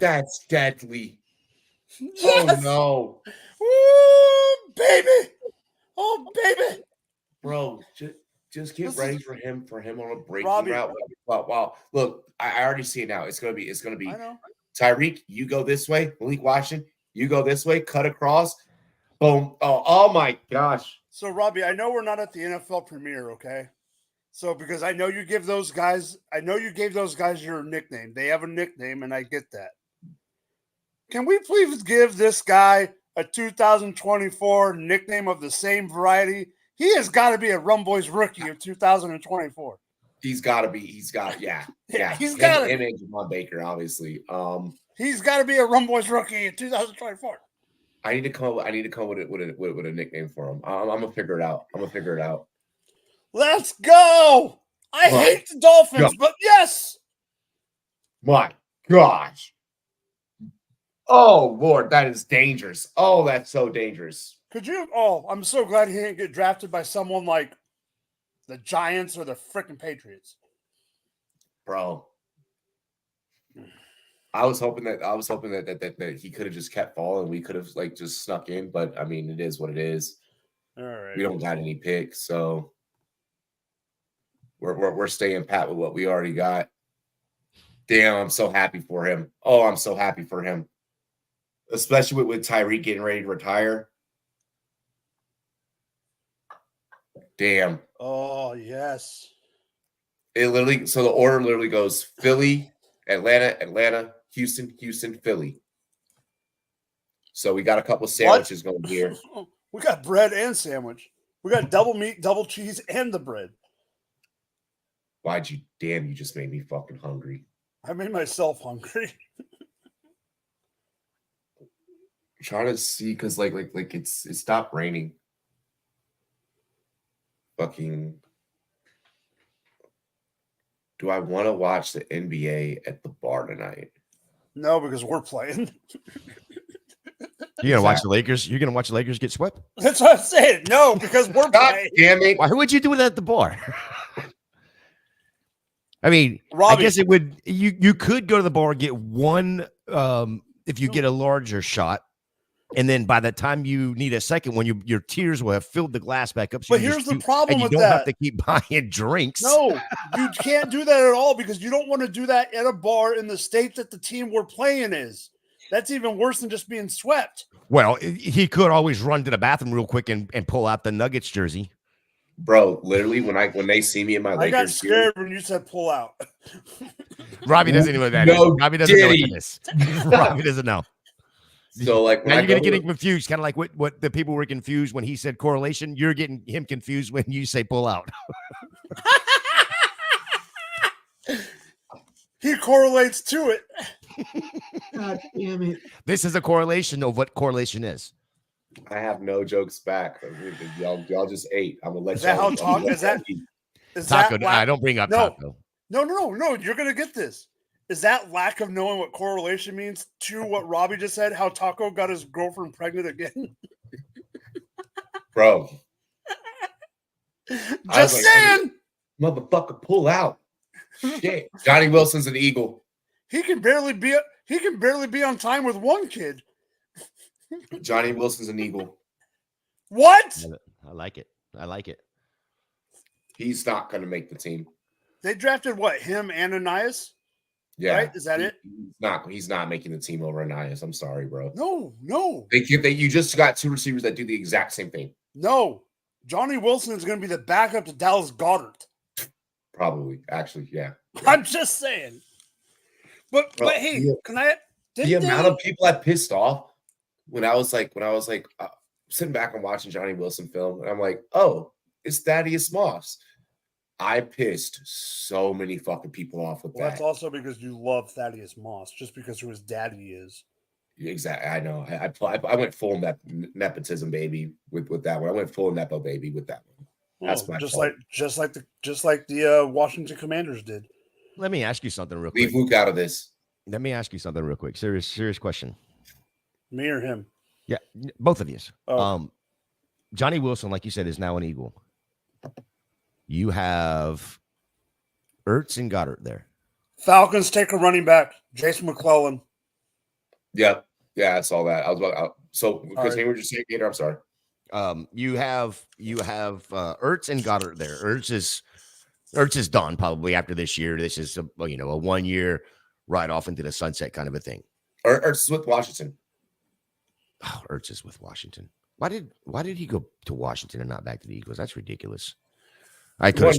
Yes! Oh no! Oh baby! Bro, just get ready for him on a breaking route. Wow! Look, I already see it now. It's gonna be. I know. Tyreek, you go this way. Malik Washington, you go this way. Cut across. Boom! Oh my gosh! So Robbie, I know we're not at the NFL premiere, okay? So because I know you gave those guys your nickname. They have a nickname, and I get that. Can we please give this guy a 2024 nickname of the same variety? He has got to be a Rumboyz rookie of 2024. He's got to be. He's got to. Yeah. He's got to. Him and Javon Baker, obviously. He's got to be a Rumboyz rookie in 2024. I need to come with a nickname for him. I'm gonna figure it out. Let's go. I hate the Dolphins, but yes. My gosh. Oh, Lord, that is dangerous. Oh, that's so dangerous. Could you? Oh, I'm so glad he didn't get drafted by someone like the Giants or the freaking Patriots. Bro. I was hoping that he could have just kept falling. We could have like just snuck in, but I mean, it is what it is. All right. We don't got any picks, so we're staying pat with what we already got. Damn, I'm so happy for him. Oh, I'm so happy for him. Especially with Tyreek getting ready to retire. Damn. Oh, yes. So the order literally goes Philly, Atlanta, Houston, Philly. So we got a couple sandwiches going here. We got bread and sandwich. We got double meat, double cheese, and the bread. You just made me fucking hungry. I made myself hungry. Trying to see because like it stopped raining. Fucking. Do I want to watch the NBA at the bar tonight? No, because we're playing. You're gonna watch the Lakers. You're gonna watch the Lakers get swept. That's what I'm saying. No, because we're playing. Damn it! Why would you do it at the bar? I mean, Robbie, I guess it would. You could go to the bar and get one if you get a larger shot, and then by the time you need a second one, your tears will have filled the glass back up. So but here's the problem with that: you don't have to keep buying drinks. No, you can't do that at all because you don't want to do that at a bar in the state that the team we're playing is. That's even worse than just being swept. Well, he could always run to the bathroom real quick and pull out the Nuggets jersey. Bro, literally, when they see me in my Lakers, I got scared when you said pull out. Robbie doesn't even know what that is. Robbie doesn't know what that is. Robbie doesn't know. So like now you're getting confused, kind of like what the people were confused when he said correlation. You're getting him confused when you say pull out. He correlates to it. God damn it! This is a correlation of what correlation is. I have no jokes back. Y'all just ate. I'm gonna let is that y'all. How talk is that? Is Taco? That I don't bring up Taco. No. You're gonna get this. Is that lack of knowing what correlation means to what Robbie just said? How Taco got his girlfriend pregnant again? Bro. Just saying. Motherfucker, pull out. Shit. Johnny Wilson's an Eagle. He can barely be on time with one kid. Johnny Wilson's an Eagle. What? I like it. He's not going to make the team. They drafted what? Him and Ananias? Yeah. Right? Is that it? He's not making the team over Ananias. I'm sorry, bro. No. You just got two receivers that do the exact same thing. No. Johnny Wilson is going to be the backup to Dallas Goedert. Probably. Actually, yeah. I'm just saying. But hey, the amount of people I pissed off when I was like sitting back and watching Johnny Wilson film, and I'm like, oh, it's Thaddeus Moss. I pissed so many fucking people off with that. That's also because you love Thaddeus Moss, just because who his daddy is. Exactly, I know. I went full nepotism baby with that one. I went full nepo baby with that one. That's my fault. just like the Washington Commanders did. Let me ask you something real quick. Leave Luke out of this. Let me ask you something real quick. Serious question. Me or him? Yeah, both of you. Oh. Johnny Wilson, like you said, is now an Eagle. You have Ertz and Goddard there. Falcons take a running back, Jason McClellan. Yeah, I saw that. I was about so because they were just saying Gator. I'm sorry. You have Ertz and Goddard there. Ertz is done probably after this year. This is a 1 year ride off into the sunset kind of a thing. Ertz is with Washington. Oh, Ertz is with Washington. Why did he go to Washington and not back to the Eagles? That's ridiculous. I could have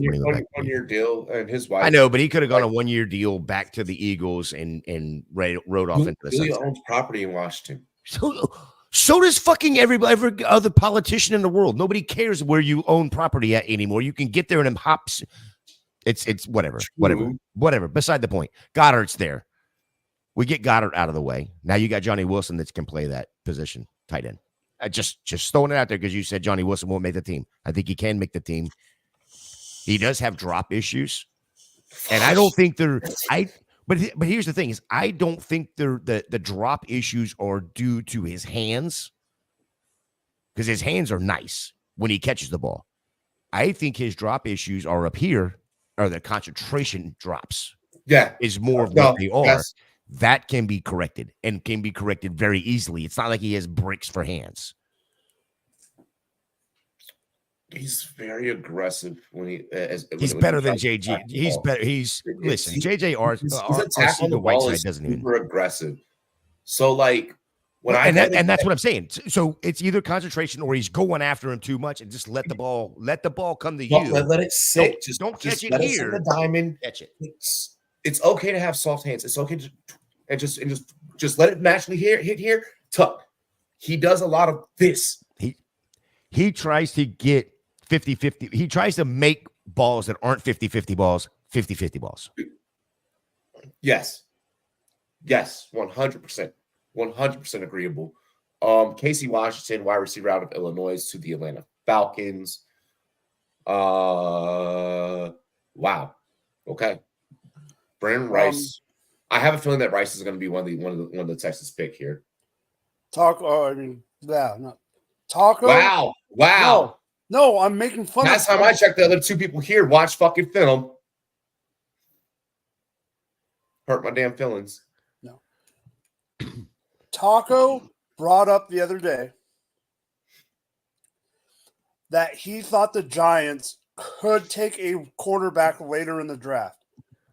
one year deal, and his wife. I know, but he could have gone a 1 year deal back to the Eagles and rode off into the sunset. He owns property in Washington. So does fucking every other politician in the world. Nobody cares where you own property at anymore. You can get there and hops. It's whatever. Beside the point. Goddard's there. We get Goddard out of the way. Now you got Johnny Wilson that can play that position, tight end. Just throwing it out there because you said Johnny Wilson won't make the team. I think he can make the team. He does have drop issues, and I don't think they're. But here's the thing: is I don't think the drop issues are due to his hands, because his hands are nice when he catches the ball. I think his drop issues are up here, or the concentration drops. Yeah, is more of what they are. Yes. That can be corrected and can be corrected very easily. It's not like he has bricks for hands. He's very aggressive when he. He's better than JG. He's better. Listen. JJR. His attack on the ball is super aggressive. So like when that's what I'm saying. So it's either concentration or he's going after him too much, and just let the ball come to you. Let it sit. Don't catch it let here. It sit the diamond. Catch it. It's okay to have soft hands. It's okay to just let it naturally hit here. Tuck. He does a lot of this. He tries to get 50-50. He tries to make balls that aren't 50-50 balls, 50-50 balls. Yes. 100%. 100% agreeable. Casey Washington, wide receiver out of Illinois to the Atlanta Falcons. Wow. Okay. Brandon Rice. I have a feeling that Rice is going to be one of the Texas pick here. Taco. Wow. No, I'm making fun. Last time I checked, the other two people here watch fucking film. Hurt my damn feelings. No. Taco brought up the other day that he thought the Giants could take a quarterback later in the draft.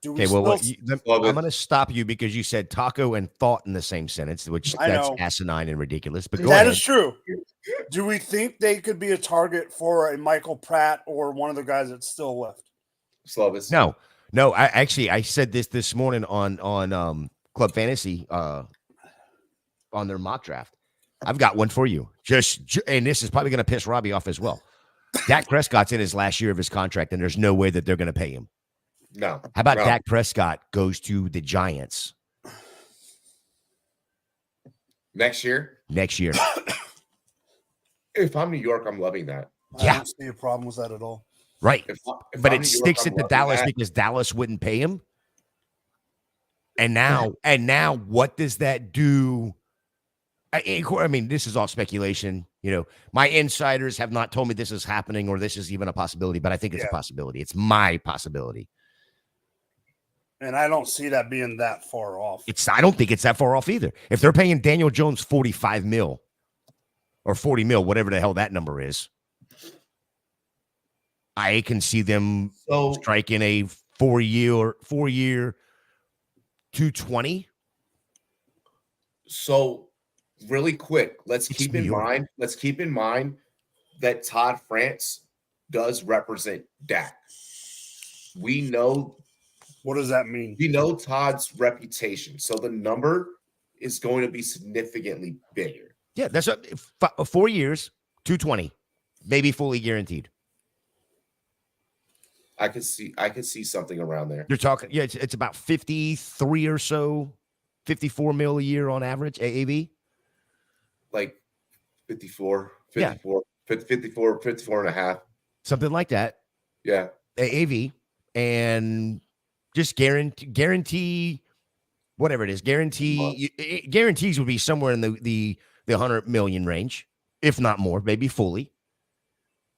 I'm going to stop you because you said Taco and thought in the same sentence, which that's asinine and ridiculous. But that is true. Do we think they could be a target for a Michael Pratt or one of the guys that's still left? Slovis. No. I said this morning on Club Fantasy on their mock draft. I've got one for you. And this is probably going to piss Robbie off as well. Dak Prescott's in his last year of his contract, and there's no way that they're going to pay him. No. How about Dak Prescott goes to the Giants next year? If I'm New York, I'm loving that. I don't see a problem with that at all. Right. But it sticks at the Dallas because Dallas wouldn't pay him. And now what does that do? I mean, this is all speculation. My insiders have not told me this is happening or this is even a possibility, but I think it's a possibility. It's my possibility. And I don't see that being that far off. I don't think it's that far off either. If they're paying Daniel Jones $45 million or $40 million, whatever the hell that number is, I can see them striking a 4-year $220. So really quick, let's keep in mind that Todd France does represent Dak. We know. What does that mean? We know Todd's reputation, so the number is going to be significantly bigger. Yeah, that's 4 years, 220, maybe fully guaranteed. I could see something around there. You're talking, it's about 53 or so, 54 mil a year on average, AAV. Like 54 and a half. Something like that. Yeah. AAV. And just guarantee whatever it is. Guarantees would be somewhere in the 100 million range, if not more, maybe fully.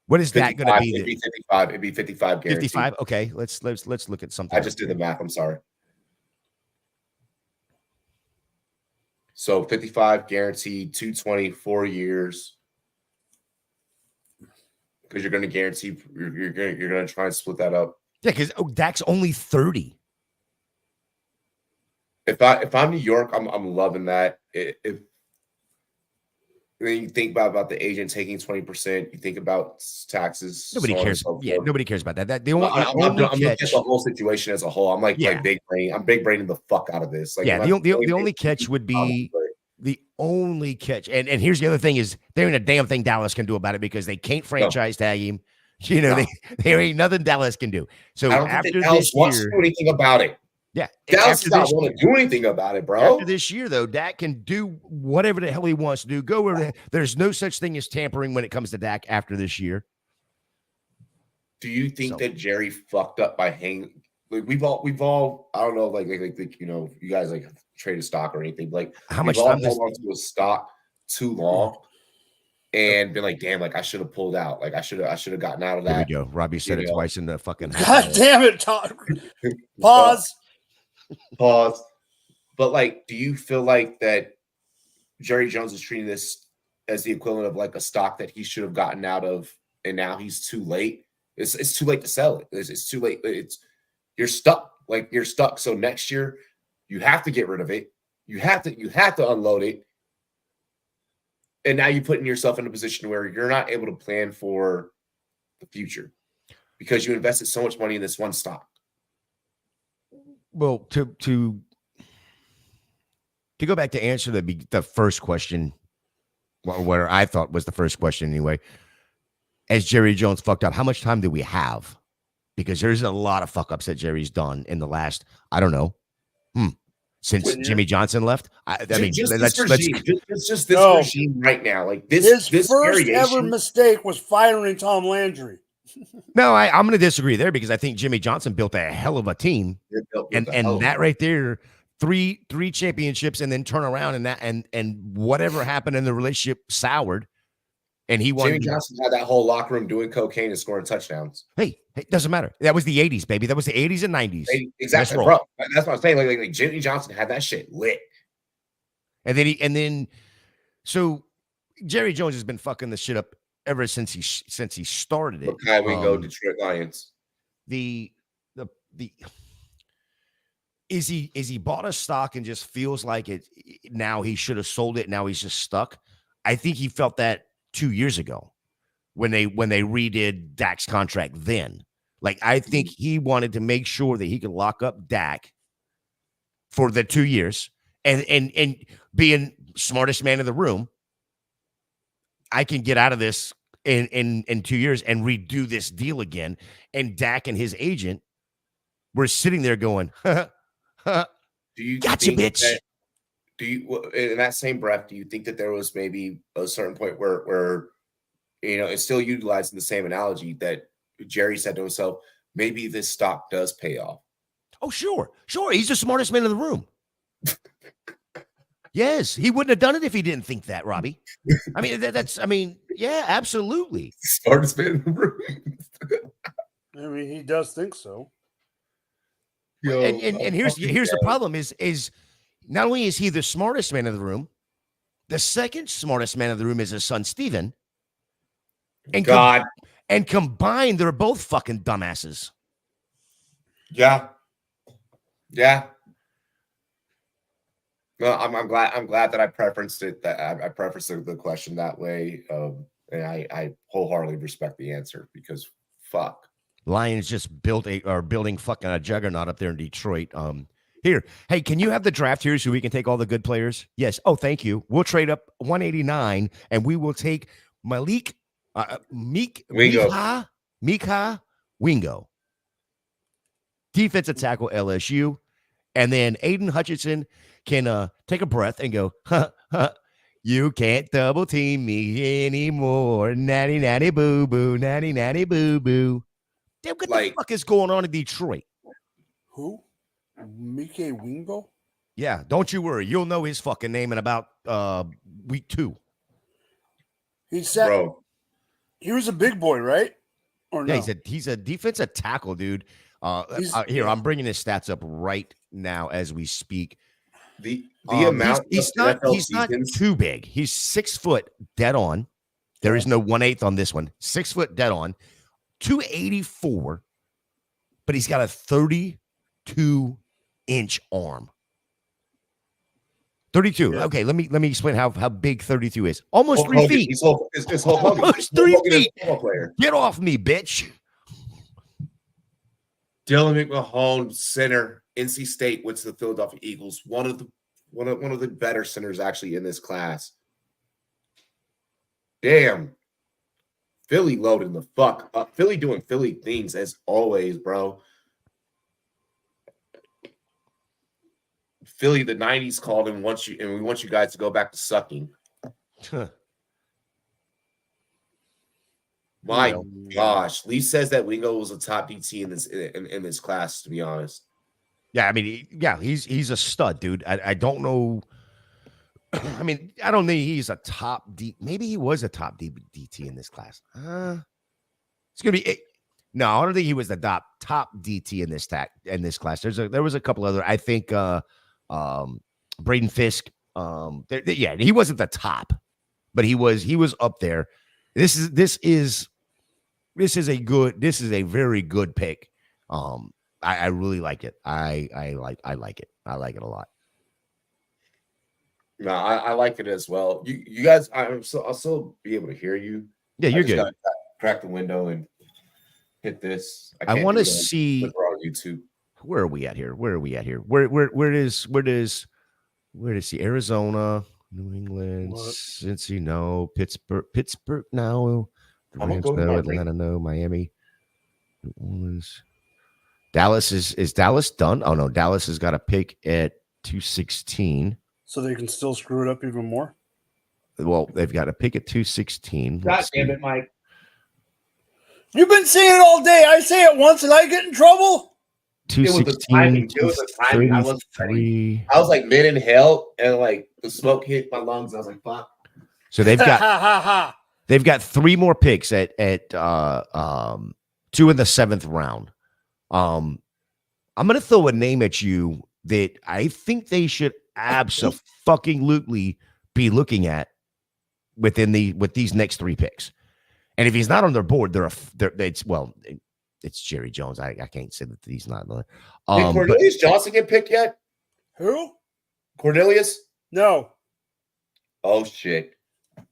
What is that going to be? It'd be 55. It'd be 55 guaranteed. 55. Okay, let's look at something. I just did the math. I'm sorry. So 55 guaranteed, 220, 4 years. Because you're going to guarantee, you're going to try and split that up. Yeah, because Dak's only 30. If I'm New York, I'm loving that. If you think about the agent taking 20%, you think about taxes. Nobody cares. Nobody cares about that. I'm looking at the whole situation as a whole. I'm like big brain. I'm big braining the fuck out of this. Like, the only catch would be the only catch. And here's the other thing is there ain't a damn thing Dallas can do about it because they can't franchise tag him. There ain't nothing Dallas can do. So I don't after think Dallas wants to do anything about it. Yeah, Dallas does not want to do anything about it, bro. After this year, though, Dak can do whatever the hell he wants to do. Go over there. There's no such thing as tampering when it comes to Dak after this year. Do you think that Jerry fucked up by hanging? Like we've all I don't know, like you guys like trade a stock or anything. Like how we've much all time held on to a stock too long and been like, damn, like I should have pulled out. Like I should have gotten out of that. Here we go. Robbie said it twice in the fucking. God damn it, Todd. Pause. Pause. But like, do you feel like that Jerry Jones is treating this as the equivalent of like a stock that he should have gotten out of, and now he's too late? It's too late to sell it. It's too late. You're stuck. Like you're stuck. So next year, you have to get rid of it. You have to unload it. And now you're putting yourself in a position where you're not able to plan for the future because you invested so much money in this one stock. Well, to go back to answer the first question, where I thought was the first question anyway, as Jerry Jones fucked up, how much time do we have? Because there's a lot of fuck ups that Jerry's done in the last, I don't know, since Jimmy Johnson left. I mean, just let's this regime right now. Like this first ever mistake was firing Tom Landry. No, I'm going to disagree there because I think Jimmy Johnson built a hell of a team, and that right there, three championships, and then turn around and whatever happened in the relationship soured. And he won. Jimmy Johnson had that whole locker room doing cocaine and scoring touchdowns. Hey, it doesn't matter. That was the 80s, baby. That was the 80s and 90s. Exactly, bro. That's what I'm saying. Like Jimmy Johnson had that shit lit. And then so Jerry Jones has been fucking this shit up ever since he started it. Okay, we go Detroit Lions. Is he bought a stock and just feels like it now he should have sold it, now he's just stuck? I think he felt that 2 years ago when they redid Dak's contract then. Like I think he wanted to make sure that he could lock up Dak for the 2 years and being smartest man in the room, I can get out of this in 2 years and redo this deal again. And Dak and his agent were sitting there going, do you gotcha, bitch. Do you, in that same breath, do you think that there was maybe a certain point where it's still utilizing the same analogy that Jerry said to himself, maybe this stock does pay off? Oh, sure. He's the smartest man in the room. Yes, he wouldn't have done it if he didn't think that, Robbie. I mean, yeah, absolutely. Smartest man in the room. I mean, he does think so. And here's the problem is not only is he the smartest man in the room, the second smartest man in the room is his son, Steven. And combined, they're both fucking dumbasses. Yeah. No, I'm glad that I preferenced it. That I preferenced the question that way. And I wholeheartedly respect the answer because fuck. Lions just are building fucking a juggernaut up there in Detroit. Here, hey, can you have the draft here so we can take all the good players? Yes. Oh, thank you. We'll trade up 189 and we will take Mika Wingo. Defensive tackle LSU. And then Aiden Hutchinson can take a breath and go, you can't double team me anymore. Natty, natty, boo, boo, natty, natty, boo, boo. Damn, what the fuck is going on in Detroit? Who? Mika Wingo? Yeah, don't you worry. You'll know his fucking name in about week 2. He said he was a big boy, right? Or no? Yeah, he's a defensive tackle, dude. Here, I'm bringing his stats up right now as we speak. The amount he's not too big. He's 6 foot dead on. There is no 1/8 on this one. 6 foot dead on. 284, but he's got a 32-inch arm. 32. Yeah. Okay, let me explain how big 32 is. Almost 3 feet. Almost 3 feet. Get off me, bitch. Dylan McMahon, center, NC State, went to the Philadelphia Eagles. One of the better centers actually in this class. Damn. Philly loading the fuck up. Philly doing Philly things as always, bro. Philly, the 90s called and we want you guys to go back to sucking. My gosh, Lee says that Wingo was a top DT in this class. To be honest, yeah, I mean, he's a stud, dude. I don't know. I mean, I don't think he's a top D. Maybe he was a top DT in this class. It's gonna be. No, I don't think he was the top DT in this class. There was a couple other. I think Braden Fisk. He wasn't the top, but he was up there. This is a very good pick. I really like it. I like it. I like it a lot. No, I like it as well. You guys, I'll still be able to hear you. Yeah, you're good. Crack the window and hit this. I want to see. We're on YouTube. Where are we at here? Where does he? Arizona, New England, Cincy, no, Pittsburgh, no, Rams, no, Atlanta, no, Miami, New Orleans, Dallas is Dallas done? Oh no, Dallas has got a pick at 216. So they can still screw it up even more? Well, they've got a pick at 216. God damn it, Mike. You've been saying it all day. I say it once and I get in trouble. 216. It was the timing. I was like mid-inhale and like the smoke hit my lungs. I was like, fuck. So they've got 3 more picks at 2 in the 7th round. I'm gonna throw a name at you that I think they should absolutely be looking at with these next 3 picks. And if he's not on their board, it's Jerry Jones. I can't say that he's not. Did Cornelius Johnson get picked yet? Who? Cornelius? No. Oh shit. I'm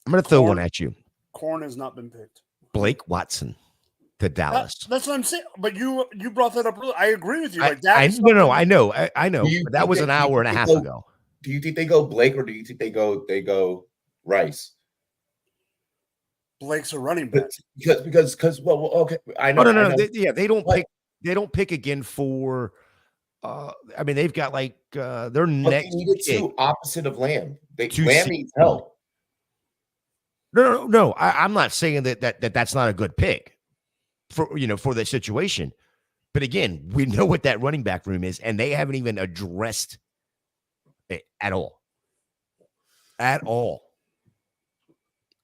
gonna throw one at you. Corn has not been picked. Blake Watson to Dallas. That's what I'm saying. But you brought that up earlier. I agree with you. Like I know. But that was an hour and a half ago. Do you think they go Blake or do you think they go Rice? Blake's a running back. Because okay. I know. No. They don't pick. They don't pick again for. I mean, they've got like their next. They needed 2 opposite of Lamb. Lamb needs help. No. I'm not saying that's not a good pick for the situation. But again, we know what that running back room is, and they haven't even addressed it at all. At all.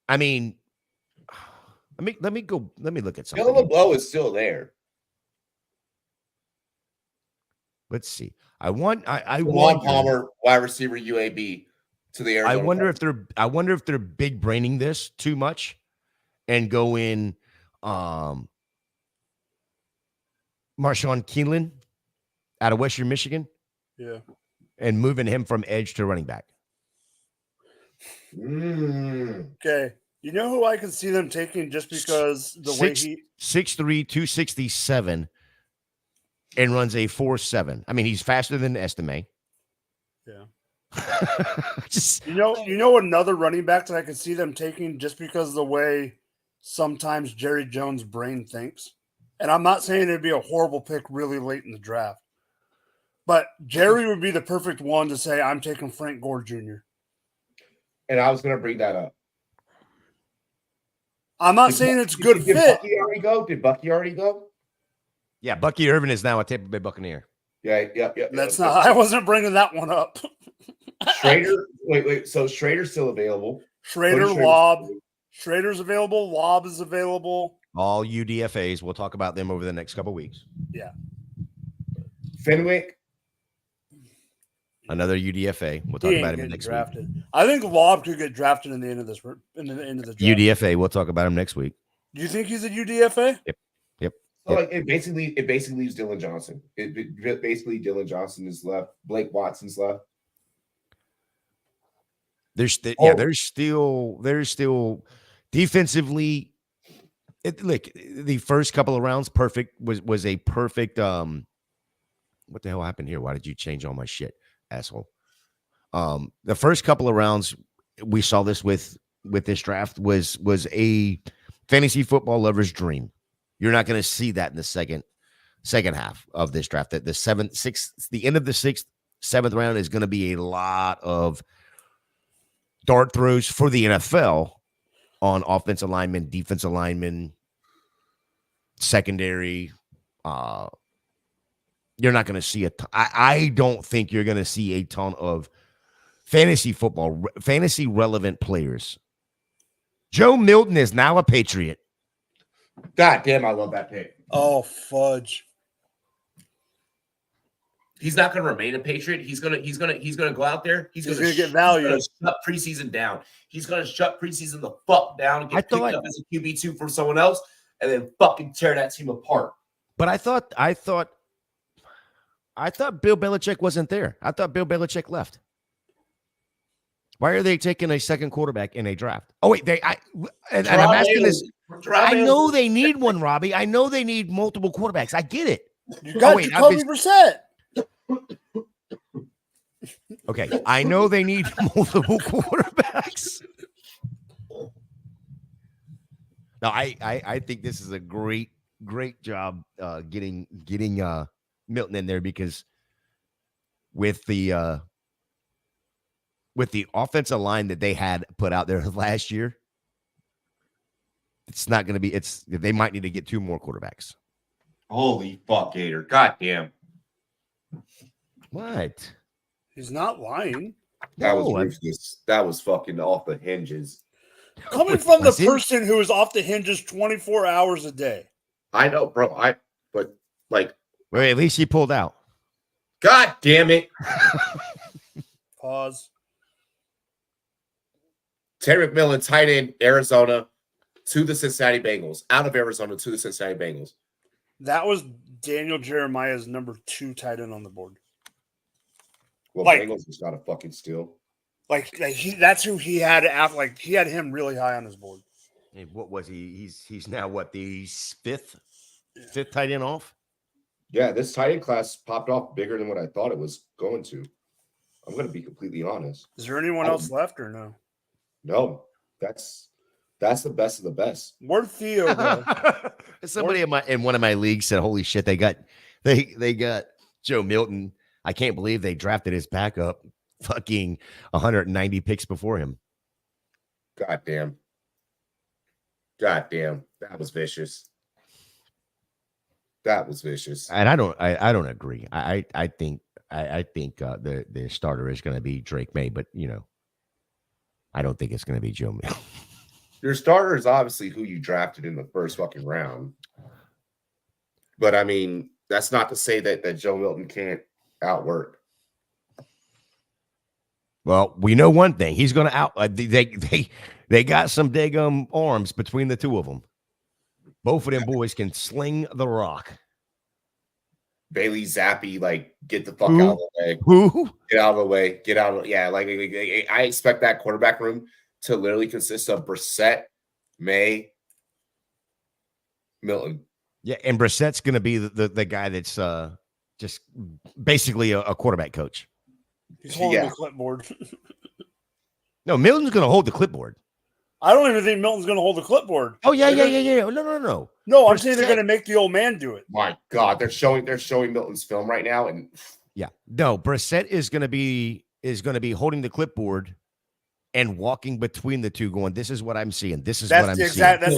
I mean, let me look at something. Dylan LeBeau is still there. Let's see. I want Palmer, wide receiver UAB to the Arizona. I wonder if they're big braining this too much and go in Marshawn Keelan out of Western Michigan. Yeah. And moving him from edge to running back. Okay. You know who I can see them taking just because the way he 6'3", 267 and runs a 4.7. I mean, he's faster than Estime. Yeah. Just you know another running back that I could see them taking just because of the way sometimes Jerry Jones' brain thinks. And I'm not saying it'd be a horrible pick really late in the draft. But Jerry would be the perfect one to say, I'm taking Frank Gore Jr. And I was going to bring that up. I'm not saying it's a good fit. Did Bucky already go? Did Bucky already go? Yeah, Bucky Irvin is now a Tampa Bay Buccaneer. Yeah. That's not. I wasn't bringing that one up. Schrader. Wait. So Schrader's still available. Schrader, Lob. Schrader's available. Lob is available. All UDFAs. We'll talk about them over the next couple of weeks. Yeah. Fenwick. Another UDFA. We'll talk about him next week. I think Lob could get drafted in the end of this. In the end of the draft. UDFA. We'll talk about him next week. Do you think he's a UDFA? Yep. So like it basically leaves Dylan Johnson. It basically Dylan Johnson is left. Blake Watson's left. There's still defensively. Look, the first couple of rounds, perfect was a perfect. What the hell happened here? Why did you change all my shit, asshole? The first couple of rounds, we saw this with this draft was a fantasy football lover's dream. You're not going to see that in the second half of this draft. That the end of the 6th, 7th round is going to be a lot of dart throws for the NFL on offensive linemen, defensive linemen, secondary. You're not going to see I don't think you're going to see a ton of fantasy football, fantasy relevant players. Joe Milton is now a Patriot. God damn, I love that pick. Oh, fudge. He's not going to remain a Patriot. He's going to go out there. He's going to get value. Shut preseason down. He's going to shut preseason the fuck down and get picked up as a QB2 from someone else, and then fucking tear that team apart. But I thought Bill Belichick wasn't there. I thought Bill Belichick left. Why are they taking a second quarterback in a draft? Oh wait, and I'm asking this. I know they need one, Robbie. I know they need multiple quarterbacks. I get it. You got Jacoby Brissett. Okay, I know they need multiple quarterbacks. No, I think this is a great job getting Milton in there, because with the offensive line that they had put out there last year, it's not going to be. They might need to get 2 more quarterbacks. Holy fuck, Gator! God damn. What? He's not lying. That was ruthless. That was fucking off the hinges. Coming from the person who is off the hinges 24 hours a day. I know, bro. But well, at least he pulled out. God damn it. Pause. Terry McMillan, tight end, Arizona, to the Cincinnati Bengals. Out of Arizona to the Cincinnati Bengals. That was Daniel Jeremiah's number 2 tight end on the board. Well, Bengals is not a fucking steal. That's who he had after. He had him really high on his board. Hey, what was he? He's now what, the fifth tight end off? Yeah, this tight end class popped off bigger than what I thought it was going to. I'm going to be completely honest. Is there anyone else left or no? No, that's the best of the best. Where'd Theo go? Somebody in one of my leagues said, "Holy shit, they got Joe Milton. I can't believe they drafted his backup fucking 190 picks before him." God damn. That was vicious. And I don't agree. I think the starter is going to be Drake May, but I don't think it's going to be Joe Milton. Your starter is obviously who you drafted in the first fucking round. But I mean, that's not to say that Joe Milton can't outwork. Well, we know one thing. He's going to out. They got some daggum arms between the two of them. Both of them boys can sling the rock. Bailey Zappi, get the fuck out of the way. Who? Get out of the way. Yeah, I expect that quarterback room to literally consist of Brissett, May, Milton. Yeah, and Brissett's going to be the guy that's just basically a quarterback coach. He's holding the clipboard. No, Milton's going to hold the clipboard. I don't even think Milton's going to hold the clipboard. Oh, yeah. No. No, I'm saying they're going to make the old man do it. My God, they're showing Milton's film right now, and yeah, no, Brissett is going to be holding the clipboard and walking between the two, going, "This is what I'm seeing. This is what I'm seeing."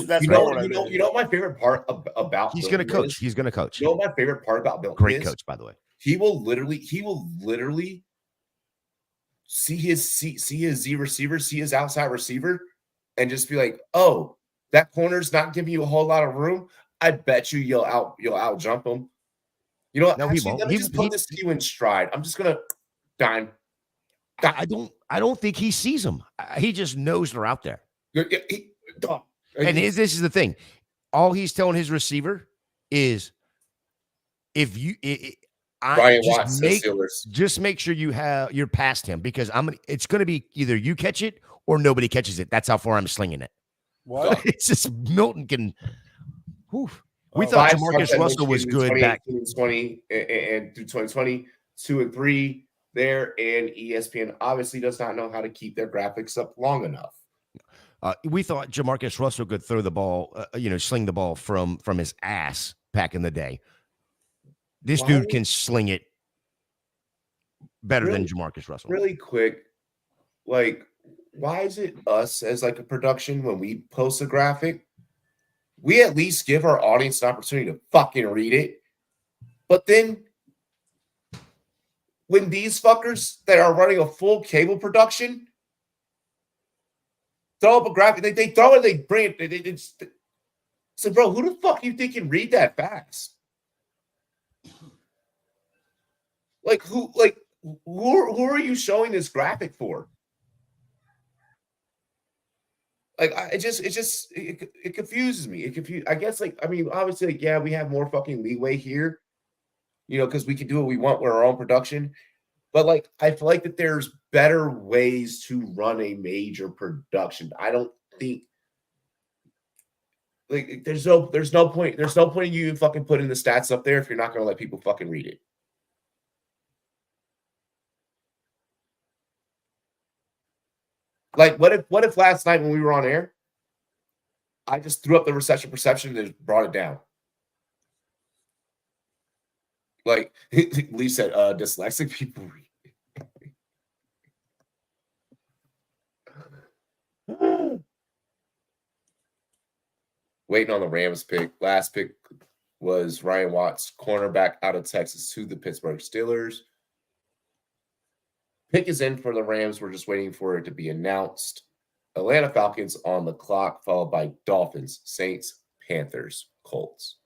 That's you know what my favorite part about he's going to coach. He's going to coach. You know what my favorite part about Milton Great coach, by the way. He will literally see his Z receiver, see his outside receiver, and just be like, "Oh, that corner's not giving you a whole lot of room. I bet you'll out jump him." You know what? No, actually, let me just put this to you in stride. I'm just gonna dime. I don't think he sees them. He just knows they're out there. And this is the thing. All he's telling his receiver is, if you, just make sure you're past him, because it's going to be either you catch it or nobody catches it. That's how far I'm slinging it. What? It's just Milton can. Whew. We thought Jamarcus Russell was good back 2020 and through 2020, 2 and 3 there, and ESPN obviously does not know how to keep their graphics up long enough. We thought Jamarcus Russell could throw the ball, sling the ball from his ass back in the day. This dude can sling it better than Jamarcus Russell. Really quick, why is it us as like a production when we post a graphic, we at least give our audience an opportunity to fucking read it. But then when these fuckers that are running a full cable production throw up a graphic, they throw it, they bring it. So, bro, who the fuck you think can read that fast? Who are you showing this graphic for? Like, it confuses me. I guess, like, I mean, obviously, like, yeah, we have more fucking leeway here, because we can do what we want with our own production. But, like, I feel like that there's better ways to run a major production. I don't think, like, there's no point in you fucking putting the stats up there if you're not going to let people fucking read it. Like, what if last night when we were on air, I just threw up the reception perception and just brought it down? Like, Lee said, dyslexic people read. Waiting on the Rams pick. Last pick was Ryan Watts, cornerback out of Texas to the Pittsburgh Steelers. Pick is in for the Rams. We're just waiting for it to be announced. Atlanta Falcons on the clock, followed by Dolphins, Saints, Panthers, Colts.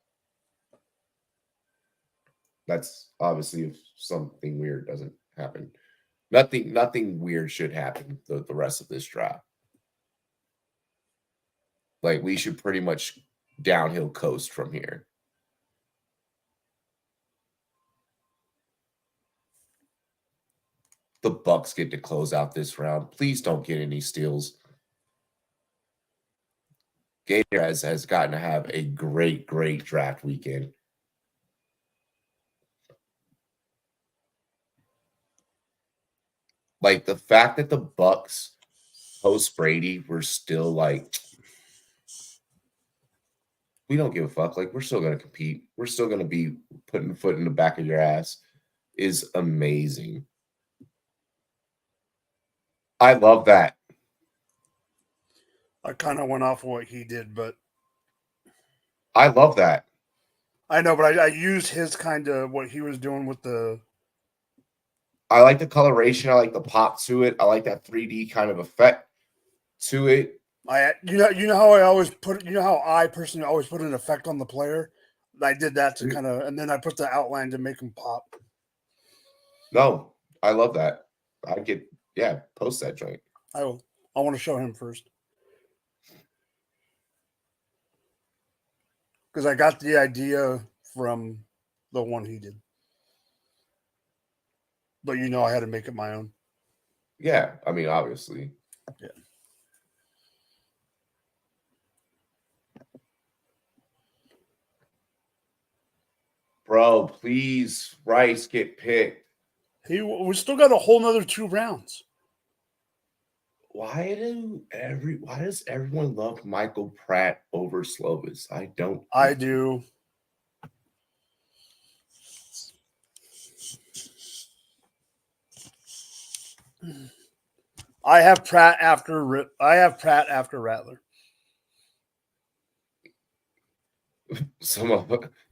That's obviously if something weird doesn't happen. Nothing weird should happen the rest of this draft. Like, we should pretty much downhill coast from here. The Bucks get to close out this round. Please don't get any steals. Gator has gotten to have a great draft weekend. Like, the fact that the Bucks post Brady were still like, we don't give a fuck. Like, we're still going to compete. We're still going to be putting a foot in the back of your ass is amazing. I love that. I kind of went off what he did, but I love that. I know, but I used his kind of what he was doing with the. I like the coloration. I like the pop to it. I like that 3D kind of effect to it. You know how I always put, how I personally always put an effect on the player. I did that to kind of, and then I put the outline to make him pop. No, I love that. Post that joint. I will. I want to show him first because I got the idea from the one he did, but I had to make it my own. Yeah, I mean, obviously. Yeah. Bro, please, Rice get picked. We still got a whole nother 2 rounds. Why does everyone love Michael Pratt over Slovis? I don't. I do. I have Pratt after Rattler.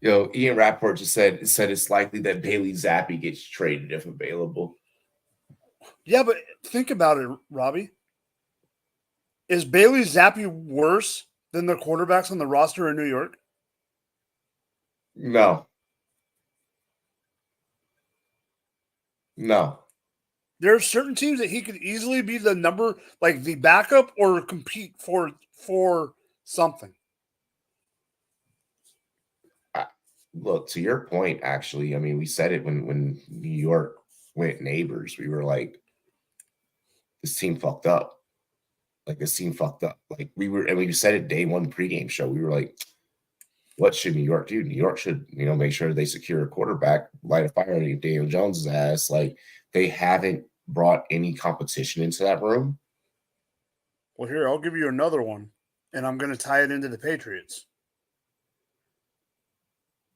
Ian Rappaport just said it's likely that Bailey Zappi gets traded if available. Yeah, but think about it, Robbie. Is Bailey Zappi worse than the quarterbacks on the roster in New York? No. There are certain teams that he could easily be the backup or compete for something. Look, to your point, actually, I mean, we said it when New York went neighbors. We were like, this team fucked up. Like, this team fucked up. Like, we said it day one pregame show. We were like, what should New York do? New York should, make sure they secure a quarterback, light a fire on Daniel Jones' ass. Like, they haven't brought any competition into that room. Well, here, I'll give you another one, and I'm going to tie it into the Patriots.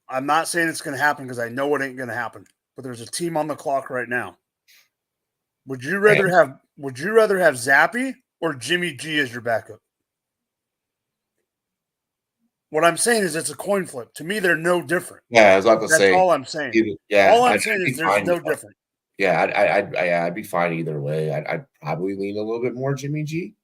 I'm not saying it's going to happen because I know it ain't going to happen, but there's a team on the clock right now. Would you rather have Zappi or Jimmy G as your backup? What I'm saying is it's a coin flip. To me, they're no different. Yeah, I was about to say. That's all I'm saying. All I'm saying is there's no different. Yeah, I'd be fine either way. I'd probably lean a little bit more Jimmy G.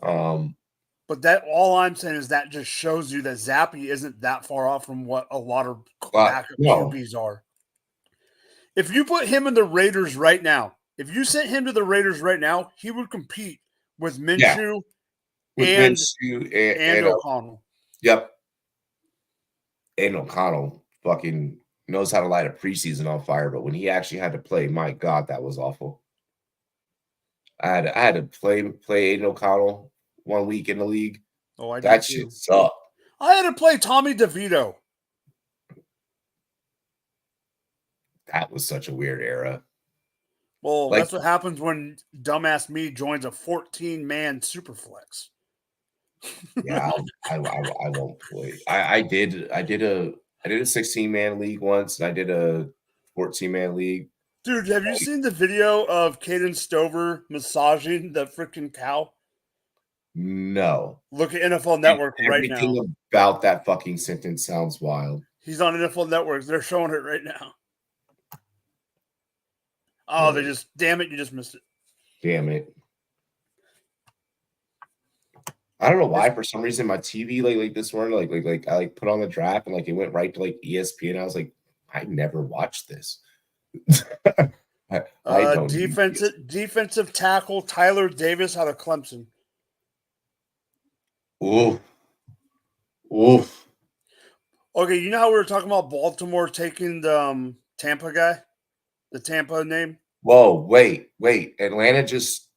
But that all I'm saying is that just shows you that Zappe isn't that far off from what a lot of backup QBs are. If you put him in the Raiders right now, if you sent him to the Raiders right now, he would compete with Minshew, and O'Connell. Yep. And O'Connell fucking knows how to light a preseason on fire, but when he actually had to play, my God, that was awful. I had to play Aiden O'Connell 1 week in the league. Oh, that shit sucked. I had to play Tommy DeVito. That was such a weird era. Well, that's what happens when dumbass me joins a 14-man superflex. Yeah, I won't play. I did a 16-man league once, and I did a 14-man league. Dude, have you seen the video of Caden Stover massaging the freaking cow? No. Look at NFL Network right now. Everything about that fucking sentence sounds wild. He's on NFL Network. They're showing it right now. Oh, they just, damn it, you just missed it. Damn it. I don't know why. For some reason, my TV like this morning, like I put on the draft and it went right to ESPN. I was like, I never watched this. I don't. Defensive tackle Tyler Davis out of Clemson. Oof. Okay, you know how we were talking about Baltimore taking the Tampa guy, the Tampa name. Whoa, wait! Atlanta just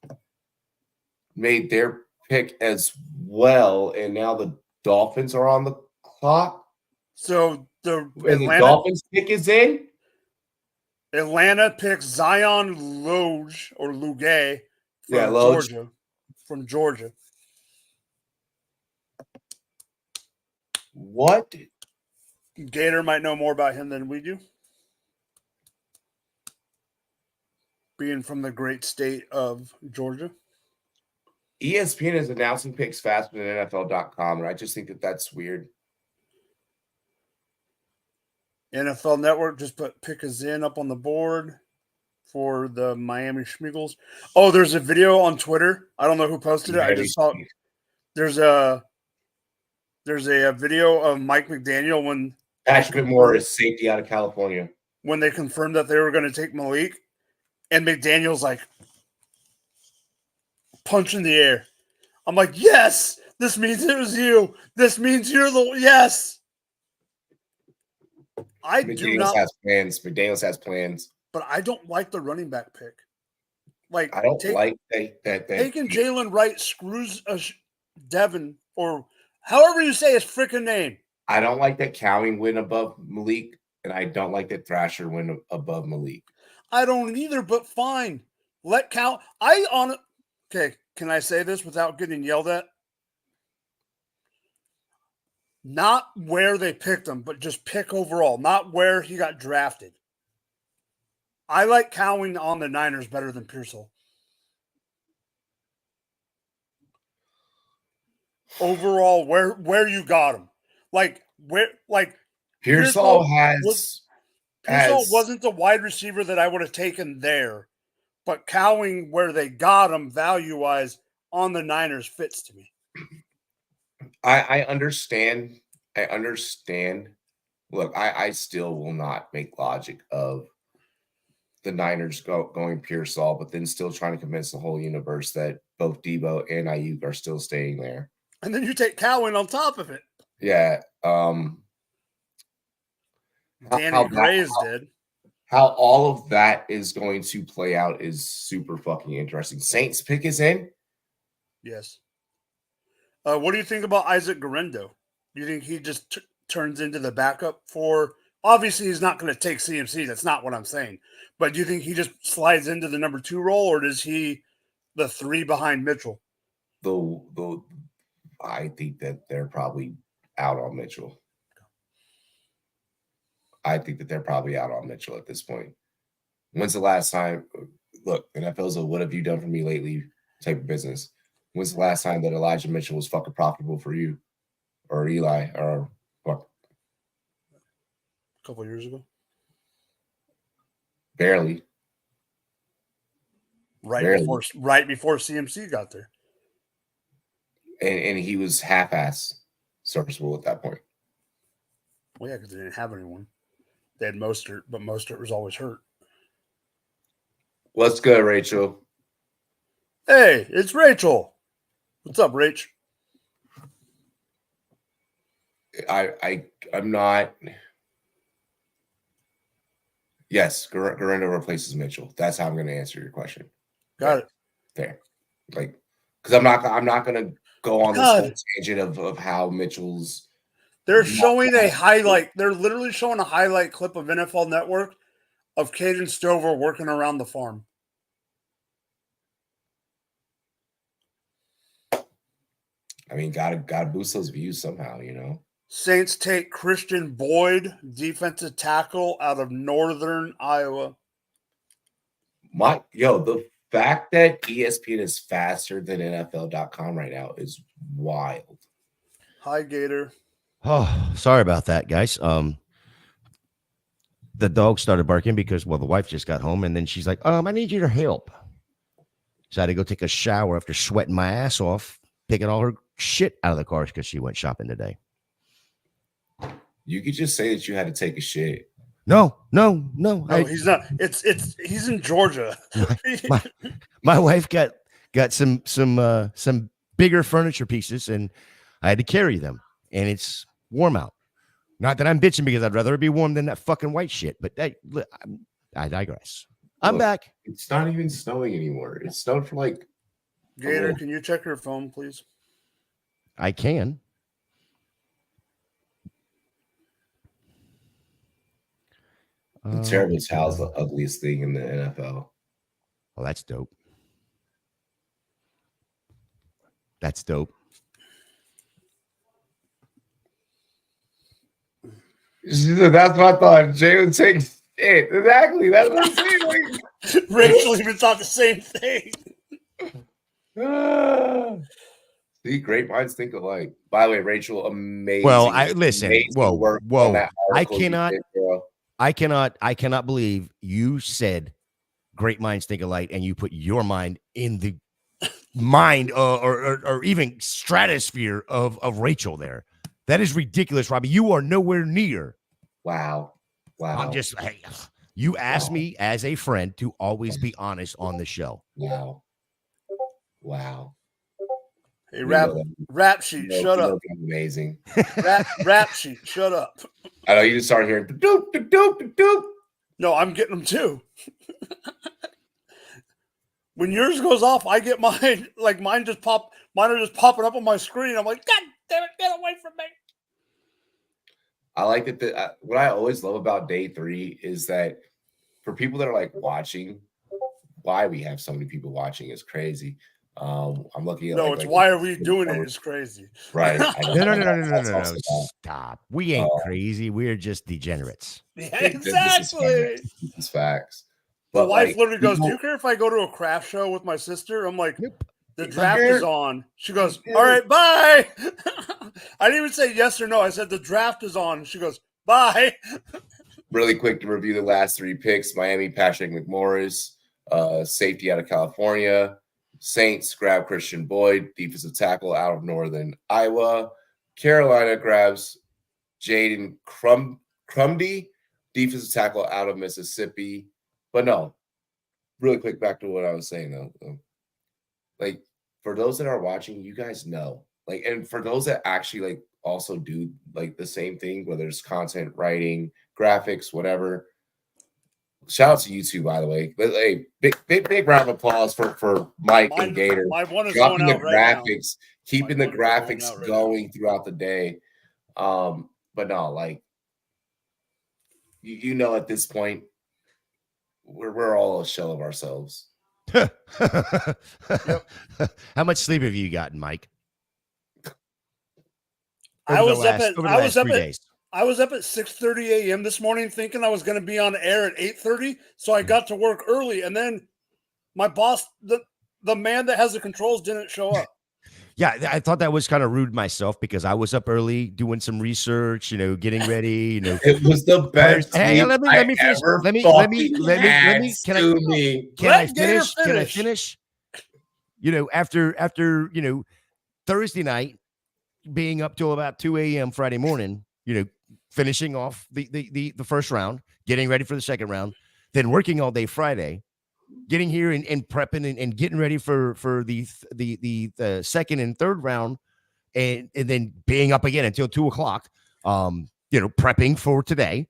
made their pick as well, and now the Dolphins are on the clock. So the Dolphins pick is in. Atlanta picks Zion Loge or Luge from Georgia. What? Gator might know more about him than we do. Being from the great state of Georgia. ESPN is announcing picks faster than NFL.com, and I just think that that's weird. NFL Network just put pick a Zin up on the board for the Miami Schmeagles. Oh, there's a video on Twitter. I don't know who posted it. I just saw there's a video of Mike McDaniel when Patrick Morris, safety out of California. When they confirmed that they were going to take Malik, and McDaniel's like punch in the air. I'm like, yes, this means it was you. This means you're the yes. McDaniels has plans. But I don't like the running back pick. Like I don't like that taking Jalen Wright screws Devin or however you say his freaking name. I don't like that Cowing went above Malik, and I don't like that Thrasher went above Malik. I don't either, but fine. Let Cow. Okay, can I say this without getting yelled at? Not where they picked him, but just pick overall, not where he got drafted. I like Cowing on the Niners better than Pearsall. Overall, where you got him. Pearsall wasn't the wide receiver that I would have taken there, but Cowing where they got him value-wise on the Niners fits to me. I understand. Look, I still will not make logic of the Niners going Pearsall, but then still trying to convince the whole universe that both Debo and Ayuk are still staying there. And then you take Cowing on top of it. Yeah. Danny Gray is dead. How all of that is going to play out is super fucking interesting. Saints pick is in? Yes. What do you think about Isaac Guerrero? Do you think he just turns into the backup for... Obviously, he's not going to take CMC. That's not what I'm saying. But do you think he just slides into the number 2 role, or does he the 3 behind Mitchell? I think that they're probably out on Mitchell. at this point. When's the last time? Look, NFL's a what have you done for me lately type of business. When's the last time that Elijah Mitchell was fucking profitable for you? Or Eli? Or what? A couple years ago. Barely. Right before CMC got there. And he was half-ass serviceable at that point. Well, yeah, because they didn't have anyone. They had Mostert, but Mostert was always hurt. What's good, Rachel? Hey, it's Rachel. What's up, Rach? I'm not. Yes, Garendo replaces Mitchell. That's how I'm going to answer your question. Got it. Fair. Like, because I'm not going to go on this whole tangent of how Mitchell's. They're showing a highlight. They're literally showing a highlight clip of NFL Network of Caden Stover working around the farm. I mean, gotta boost those views somehow, you know. Saints take Christian Boyd, defensive tackle out of Northern Iowa. The fact that ESPN is faster than NFL.com right now is wild. Hi, Gator. Oh, sorry about that, guys. The dog started barking because, the wife just got home, and then she's like, I need your help. So I had to go take a shower after sweating my ass off, taking all her shit out of the car because she went shopping today. You could just say that you had to take a shit. No, he's not. He's in Georgia. My wife got some bigger furniture pieces, and I had to carry them, and it's warm out. Not that I'm bitching, because I'd rather it be warm than that fucking white shit, but I digress. I'm back. It's not even snowing anymore. It snowed for like. Gator, can you check your phone, please? I can. The terrible towel is the ugliest thing in the NFL. Well, that's dope. That's dope. That's what I thought. Jay would take shit. Exactly. That's what I'm saying. Rachel even thought the same thing. See, great minds think alike. By the way, Rachel, amazing. Well, I listen. Whoa. I cannot believe you said great minds think alike, and you put your mind in the mind or even stratosphere of Rachel there. That is ridiculous, Robbie. You are nowhere near. Wow. You asked me as a friend to always be honest on the show. Wow. Hey, rap sheet, shut up. Amazing. Rap sheet, shut up. I know you just started hearing doop, doop, doop. No, I'm getting them too. When yours goes off, I get mine. Like mine are just popping up on my screen. I'm like, God damn it, get away from me. I like that. What I always love about day 3 is that for people that are like watching, why we have so many people watching is crazy. I'm looking at it's why are we doing it? It's crazy, right? No. Stop. We ain't crazy. We're just degenerates. Yeah, exactly. This is facts. The wife literally goes, "Do you care if I go to a craft show with my sister?" I'm like, "Nope. The draft is on." She goes, "All right, bye." I didn't even say yes or no. I said the draft is on. She goes, "Bye." Really quick to review the last 3 picks: Miami, Patrick McMorris, safety out of California. Saints grab Christian Boyd, defensive tackle out of Northern Iowa. Carolina grabs Jaden Crumdy, defensive tackle out of Mississippi. But no, really quick back to what I was saying though. Like, for those that are watching, you guys know. Like, and for those that actually like also do like the same thing, whether it's content writing, graphics, whatever. Shout out to you two, by the way. But hey, big round of applause for Mike and Gator. My one is dropping the right graphics, now. Keeping the graphics going throughout the day. But no, like you know, at this point, we're all a shell of ourselves. Yep. How much sleep have you gotten, Mike? I was up at 6:30 a.m. this morning thinking I was going to be on air at 8:30, so I got to work early, and then my boss, the man that has the controls, didn't show up. Yeah, I thought that was kind of rude myself because I was up early doing some research, getting ready, It was the best Hey, let me finish. Let me can I finish? After Thursday night being up till about 2 a.m. Friday morning, finishing off the first round, getting ready for the second round, then working all day Friday, getting here and prepping and getting ready for the second and third round, and then being up again until 2 o'clock, prepping for today,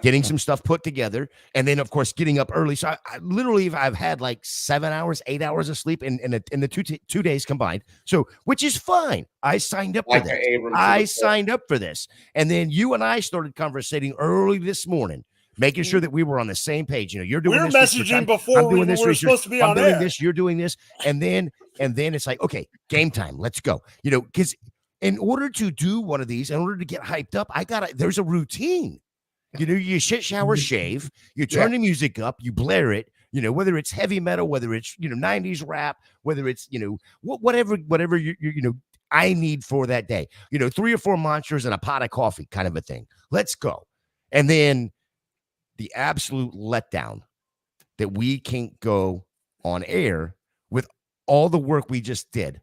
getting some stuff put together, and then of course getting up early. So I literally I've had like 7 hours, 8 hours of sleep in the 2 days combined. So which is fine. I signed up for this. And then you and I started conversating early this morning, making sure that we were on the same page. You're doing we're this messaging before we were supposed to be on air. I'm doing this, you're doing this, and then it's like, okay, game time, let's go. Because in order to do one of these, in order to get hyped up, there's a routine. You shit, shower, shave, you turn the music up, you blare it, whether it's heavy metal, whether it's, 90s rap, whether it's, whatever I need for that day, 3 or 4 monsters and a pot of coffee kind of a thing. Let's go. And then the absolute letdown that we can't go on air with all the work we just did.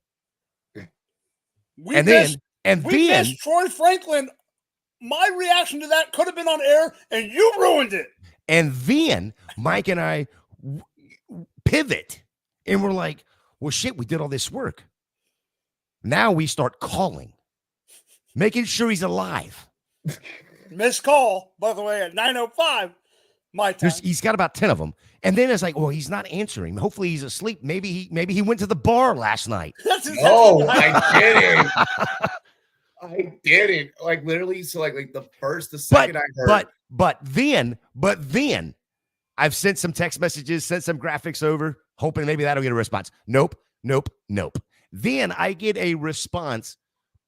We missed Troy Franklin. My reaction to that could have been on air, and you ruined it. And then Mike and I pivot, and we're like, well, shit, we did all this work. Now we start calling, making sure he's alive. Missed call, by the way, at 9:05 my time. He's got about 10 of them. And then it's like, well, he's not answering. Hopefully he's asleep. Maybe he went to the bar last night. I didn't. I didn't. Like literally, so like the second I heard. But then I've sent some text messages, sent some graphics over, hoping maybe that'll get a response. Nope. Then I get a response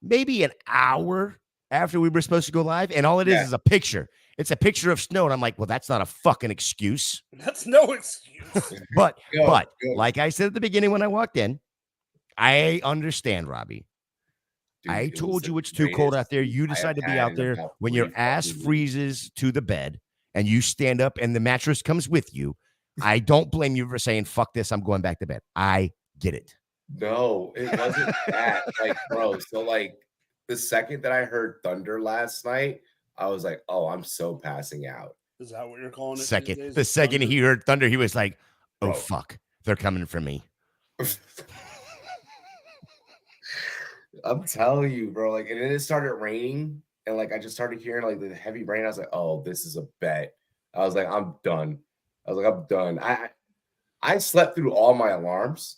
maybe an hour after we were supposed to go live, and all it is a picture. It's a picture of snow, and I'm like, well, that's not a fucking excuse. That's no excuse. But like I said at the beginning when I walked in, I understand, Robbie. Dude, I told you it's too cold out there. You decide to be out there when your ass freezes to the bed and you stand up and the mattress comes with you. I don't blame you for saying, fuck this, I'm going back to bed. I get it. No, it wasn't that. Like, bro, so like the second that I heard thunder last night, I was like, oh, I'm so passing out. Is that what you're calling it? The second he heard thunder, he was like, oh, bro, fuck, they're coming for me. I'm telling you, bro. Like, and then it started raining, and like I just started hearing like the heavy rain. I was like, "Oh, this is a bet." I was like, "I'm done." I'm done. I slept through all my alarms.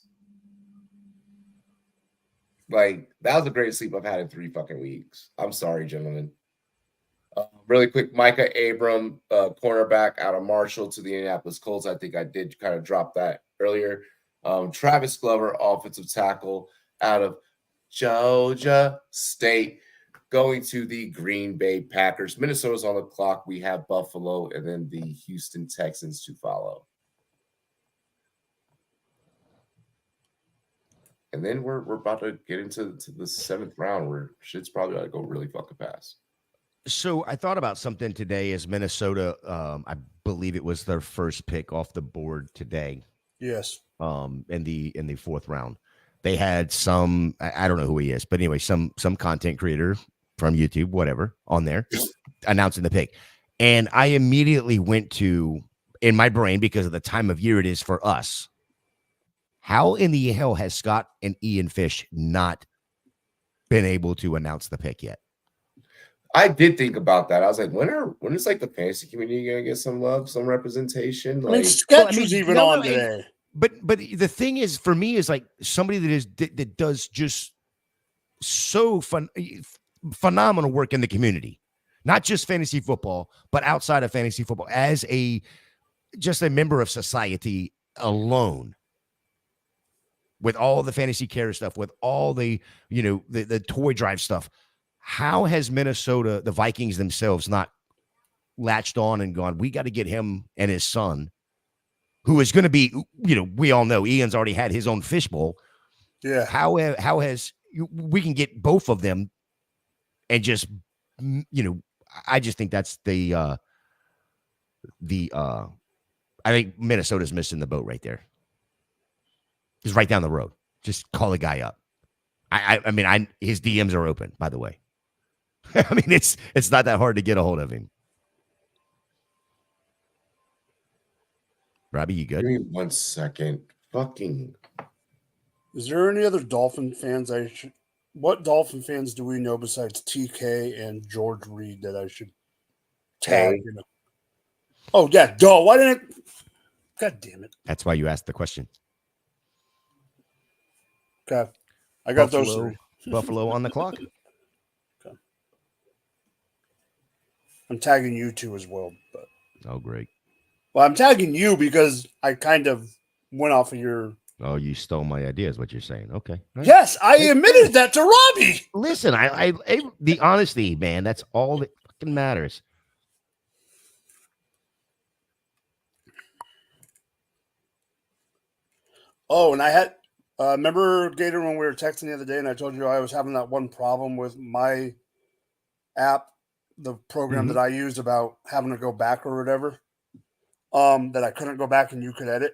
Like that was the greatest sleep I've had in 3 fucking weeks. I'm sorry, gentlemen. Really quick, Micah Abram, cornerback out of Marshall to the Indianapolis Colts. I think I did kind of drop that earlier. Travis Glover, offensive tackle out of Georgia State, going to the Green Bay Packers. Minnesota's on the clock. We have Buffalo and then the Houston Texans to follow. And then we're about to get into the 7th round where shit's probably going to go really fucking fast. So I thought about something today as Minnesota, I believe it was their first pick off the board today. Yes. In the 4th round. They had some, I don't know who he is, but anyway, some content creator from YouTube, whatever, on there announcing the pick. And I immediately went to, in my brain, because of the time of year it is for us, how in the hell has Scott and Ian Fish not been able to announce the pick yet? I did think about that. I was like, when is like the fantasy community going to get some love, some representation? Like, Sketch was even on today. But the thing is, for me, is like somebody that does just so phenomenal work in the community, not just fantasy football, but outside of fantasy football, as just a member of society alone, with all the fantasy care stuff, with all the the toy drive stuff. How has Minnesota, the Vikings themselves, not latched on and gone, we got to get him and his son, who is going to be, we all know Ian's already had his own fishbowl. Yeah. How has we can get both of them and just, I just think that's I think Minnesota's missing the boat right there. Just right down the road. Just call the guy up. I mean, his DMs are open, by the way. I mean, it's not that hard to get a hold of him. Robbie, you good? Give me 1 second. Fucking. Is there any other Dolphin fans what Dolphin fans do we know besides TK and George Reed that I should tag? Hey. Oh, yeah. Duh. Why didn't I? God damn it. That's why you asked the question. Okay. I got Buffalo, those three. Buffalo on the clock. Okay. I'm tagging you two as well. But Oh, great. well, I'm tagging you because I kind of went off of your. Oh, you stole my idea is what you're saying. Okay. Right. Yes, I admitted that to Robbie. Listen, I the honesty, man, that's all that fucking matters. Oh, and I had remember Gator when we were texting the other day, and I told you I was having that one problem with my app, the program that I used about having to go back or whatever. That I couldn't go back and you could edit.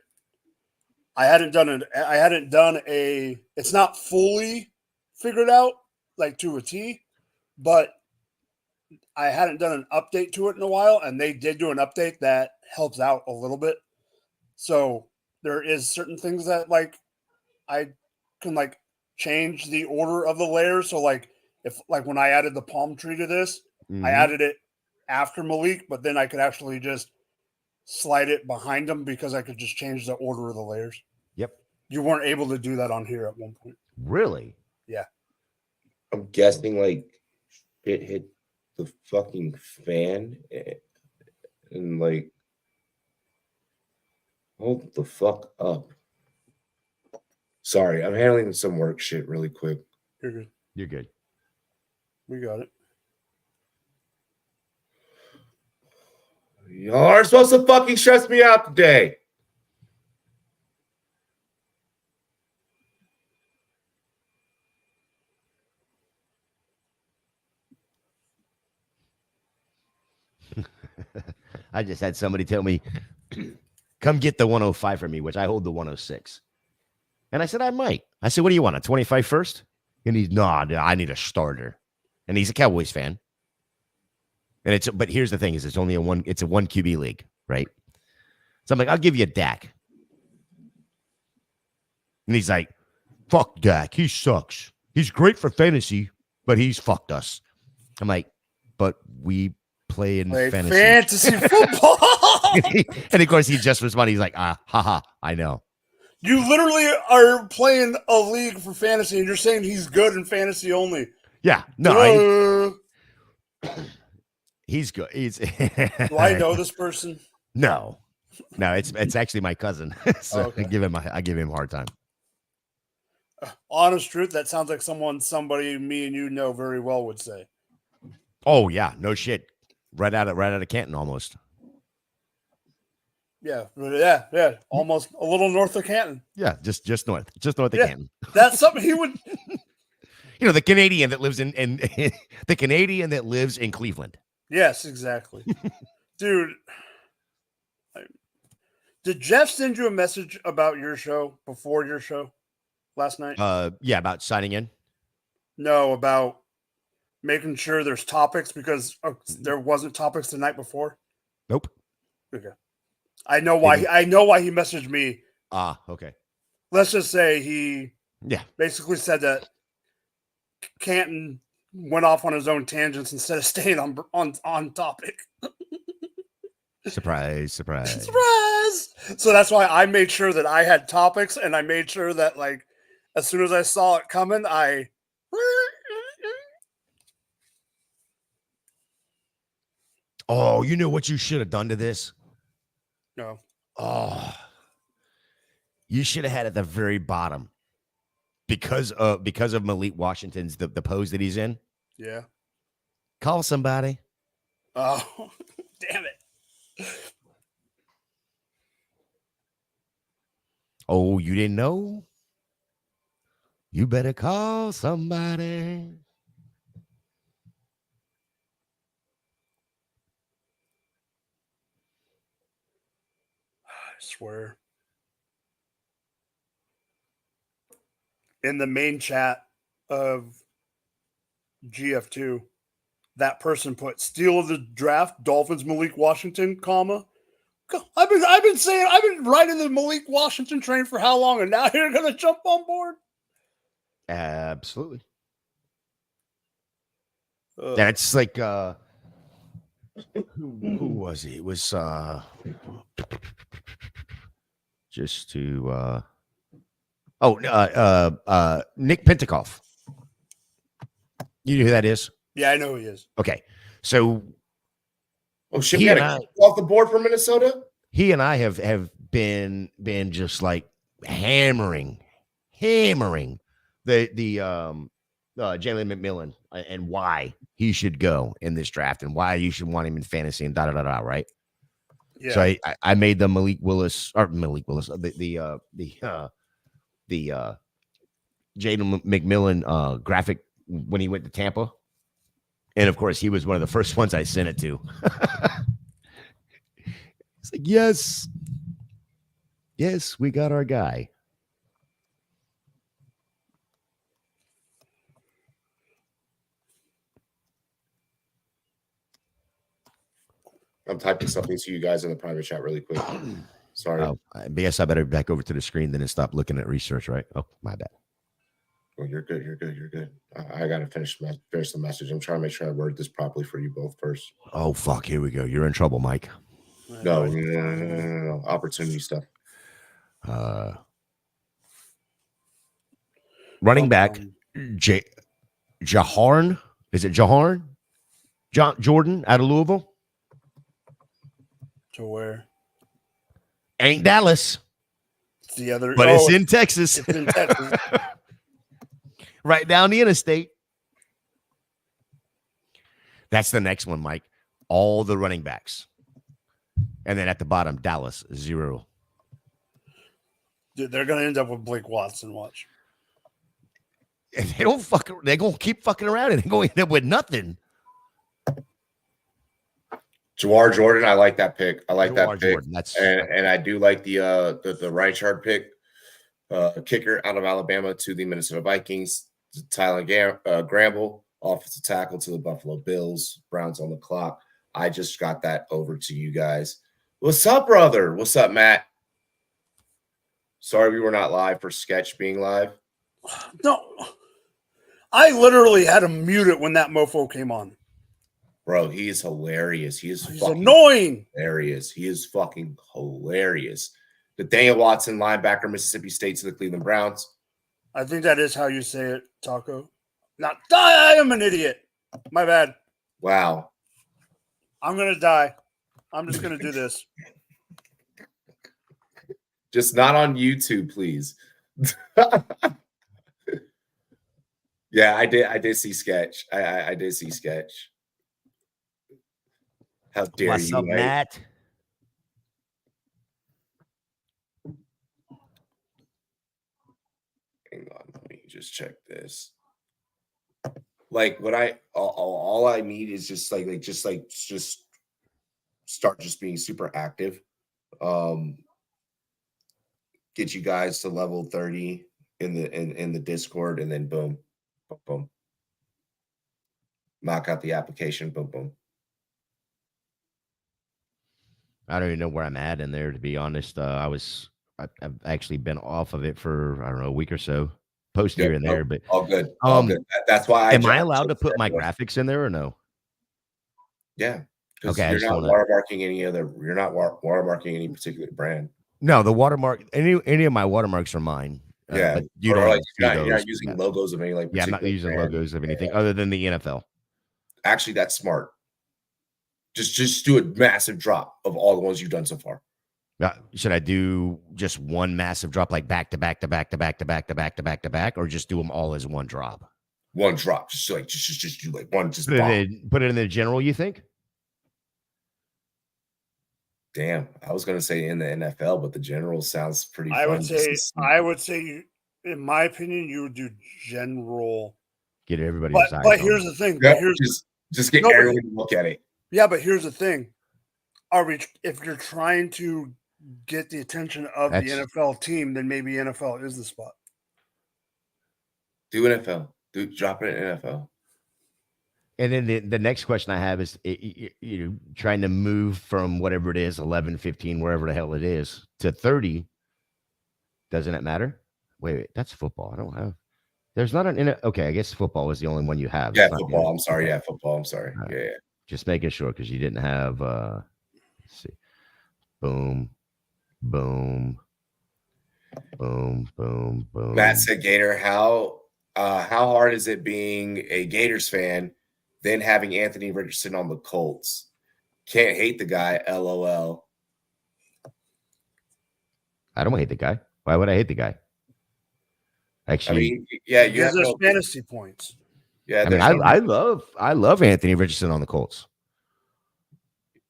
I hadn't done a. It's not fully figured out like to a T, but I hadn't done an update to it in a while, and they did do an update that helps out a little bit. So there is certain things that like I can like change the order of the layers. So like if like when I added the palm tree to this, I added it after Malik, but then I could actually just slide it behind him because I could just change the order of the layers. Yep. You weren't able to do that on here at one point. Really? Yeah. I'm guessing like it hit the fucking fan and like hold the fuck up. Sorry, I'm handling some work shit really quick. You're good. You're good. We got it. Y'all are supposed to fucking stress me out today. I just had somebody tell me, come get the 105 for me, which I hold the 106. And I said, I might. I said, what do you want, a 25 first? And he's, no, I need a starter. And he's a Cowboys fan. And but here's the thing is it's only a one QB league, right? So I'm like, I'll give you a Dak. And he's like, fuck Dak. He sucks. He's great for fantasy, but he's fucked us. I'm like, but we play in fantasy football. And of course he just responded. He's like, haha, I know. You literally are playing a league for fantasy and you're saying he's good in fantasy only. Yeah. No. He's good. He's Do I know this person? No, it's actually my cousin. So okay. I give him a hard time. Honest truth, that sounds like somebody me and you know very well would say. Oh yeah, no shit. Right out of Canton almost. Yeah, almost a little north of Canton. Yeah, just north of Canton. That's something he would. You know, the Canadian that lives in the Canadian that lives in Cleveland. Yes, exactly. Dude, did Jeff send you a message about your show before your show last night? Yeah, about signing in. No, about making sure there's topics because there wasn't topics the night before. Nope. Okay. I know why. I know why he messaged me. Okay. Let's just say he basically said that Canton went off on his own tangents instead of staying on topic. Surprise. So that's why I made sure that I had topics, and I made sure that like as soon as I saw it coming, Oh, you know what you should have done to this? No. Oh, you should have had at the very bottom because of Malik Washington's the pose that he's in. Yeah. Call somebody. Oh, damn it. Oh, you didn't know? You better call somebody. I swear. In the main chat of GF2, that person put steal of the draft, Dolphins Malik Washington, comma. I've been riding the Malik Washington train for how long, and now you're gonna jump on board? Absolutely. That's like who was he? It was just to Nick Pentecoff. You know who that is? Yeah, I know who he is. Okay. So shit, we got off the board for Minnesota. He and I have been just like hammering the Jalen McMillan and why he should go in this draft and why you should want him in fantasy and right? Yeah. So I made the Malik Willis, the Jalen McMillan graphic when he went to Tampa. And of course, he was one of the first ones I sent it to. It's like, yes, we got our guy. I'm typing something to you guys in the private chat really quick. Sorry. Oh, I guess I better back over to the screen then and stop looking at research, right? Oh, my bad. Well, you're good. I got to finish the message. I'm trying to make sure I word this properly for you both first. Oh, fuck. Here we go. You're in trouble, Mike. No. Opportunity stuff. Running back, Jaharn. Is it Jaharn? Jordan out of Louisville? To where? Ain't Dallas. It's the other. But it's in Texas. It's in Texas. Right down the interstate. That's the next one, Mike. All the running backs. And then at the bottom, Dallas, 0. Dude, they're going to end up with Blake Watson, watch. And they're going to keep fucking around and they're going to end up with nothing. Jawar Jordan, I like that pick. I like that pick. Jordan, and I do like the Reichard pick, kicker out of Alabama to the Minnesota Vikings. Tyler Gramble, offensive tackle to the Buffalo Bills. Browns on the clock. I just got that over to you guys. What's up, brother? What's up, Matt? Sorry we were not live for Sketch being live. No. I literally had to mute it when that mofo came on. Bro, he is hilarious. He's fucking annoying. Hilarious. He is fucking hilarious. The Daniel Watson, linebacker, Mississippi State to the Cleveland Browns. I think that is how you say it, Taco. Not die. I am an idiot. My bad. Wow. I'm going to die. I'm just going to do this. Just not on YouTube, please. Yeah, I did see Sketch. I did see Sketch. How dare What's you, up, Matt? Hang on, let me just check this. Like, what all I need is just start just being super active. Get you guys to level 30 in the Discord, and then boom, boom, boom. Knock out the application, boom, boom. I don't even know where I'm at in there, to be honest. I've actually been off of it for, I don't know, a week or so. Post here and there, but all good. All good. That's why am I allowed to put my graphics in there or no? Yeah. Okay. You're not watermarking any particular brand. No, the watermark, any of my watermarks are mine. Yeah. But you don't you're not using logos of any like. Yeah, I'm not using logos of anything other than the NFL. Actually, that's smart. Just do a massive drop of all the ones you've done so far. Should I do just one massive drop, like back to back, or just do them all as one drop? One drop, just do like one. Just put it in the general. You think? Damn, I was gonna say in the NFL, but the general sounds pretty. I would say In my opinion, you would do general. Get everybody. But here's the thing. Yep, just get everyone to look at it. Yeah, but here's the thing. If you're trying to get the attention of the NFL team, then maybe NFL is the spot. Do NFL. Drop it in NFL. And then the next question I have is, trying to move from whatever it is, 11, 15, wherever the hell it is, to 30. Doesn't it matter? Wait, that's football. I don't have. There's not okay, I guess football is the only one you have. Yeah, football. I'm sorry. Yeah, football. I'm sorry. Right. Yeah. Just making sure because you didn't have. Let's see. Boom, boom, boom, boom, boom. Matt said, "Gator, how hard is it being a Gators fan, then having Anthony Richardson on the Colts? Can't hate the guy. LOL." I don't hate the guy. Why would I hate the guy? Actually, I mean, yeah, you have those fantasy points. Yeah, I mean, I love Anthony Richardson on the Colts.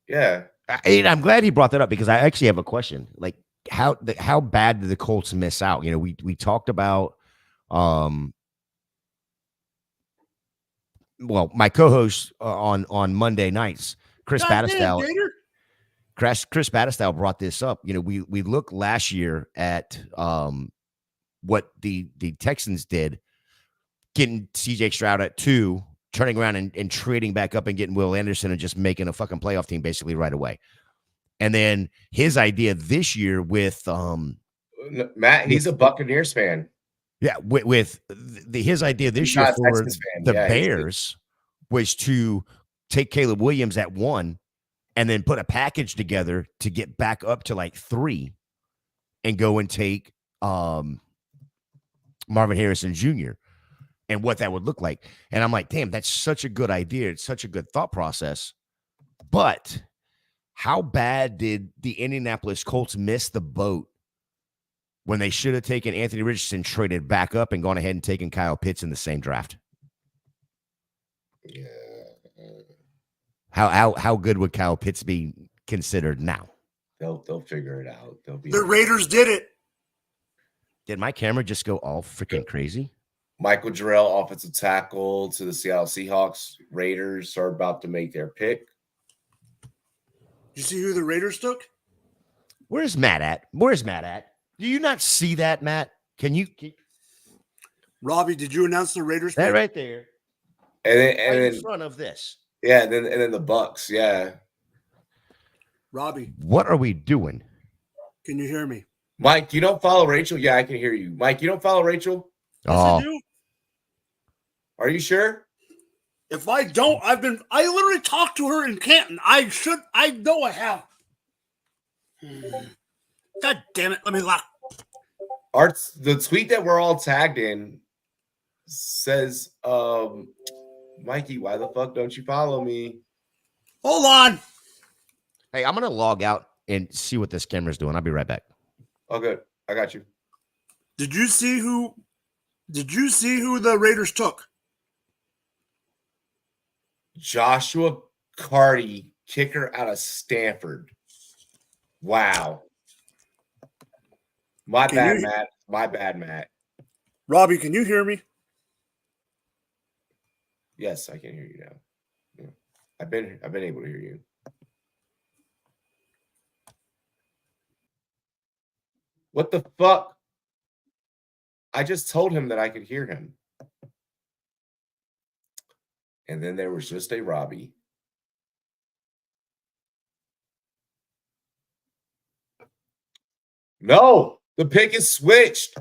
Yeah, I'm glad he brought that up because I actually have a question. Like, how bad did the Colts miss out? We talked about, well, my co-host on Monday nights, Chris Battistell. Chris Battistell brought this up. We look last year at what the Texans did, getting CJ Stroud at 2, turning around and trading back up and getting Will Anderson and just making a fucking playoff team basically right away. And then his idea this year with Matt, he's a Buccaneers fan. Yeah, with his idea this year for the Bears was to take Caleb Williams at 1 and then put a package together to get back up to like 3 and go and take Marvin Harrison Jr. and what that would look like. And I'm like, damn, that's such a good idea. It's such a good thought process. But how bad did the Indianapolis Colts miss the boat when they should have taken Anthony Richardson, traded back up, and gone ahead and taken Kyle Pitts in the same draft? Yeah. How good would Kyle Pitts be considered now? They'll figure it out. The Raiders did it. Did my camera just go all freaking crazy? Michael Jarrell, offensive tackle to the Seattle Seahawks. Raiders are about to make their pick. You see who the Raiders took? Where's Matt at? Do you not see that, Matt? Can you? Robbie, did you announce the Raiders pick? That right there. And then in front of this. Yeah, and then the Bucks. Yeah. Robbie, what are we doing? Can you hear me? Mike, you don't follow Rachel? Yeah, I can hear you. Mike, you don't follow Rachel? Yes, I do. Are you sure? If I don't, I literally talked to her in Canton. I know I have. God damn it. Let me lock. The tweet that we're all tagged in says, Mikey, why the fuck don't you follow me? Hold on. Hey, I'm going to log out and see what this camera's doing. I'll be right back. Oh, good. I got you. Did you see who the Raiders took? Joshua Carty, kicker out of Stanford. Wow. My bad, Matt. Robbie, can you hear me? Yes, I can hear you now. Yeah. I've been able to hear you. What the fuck? I just told him that I could hear him. And then there was just a Robbie. No, the pick is switched.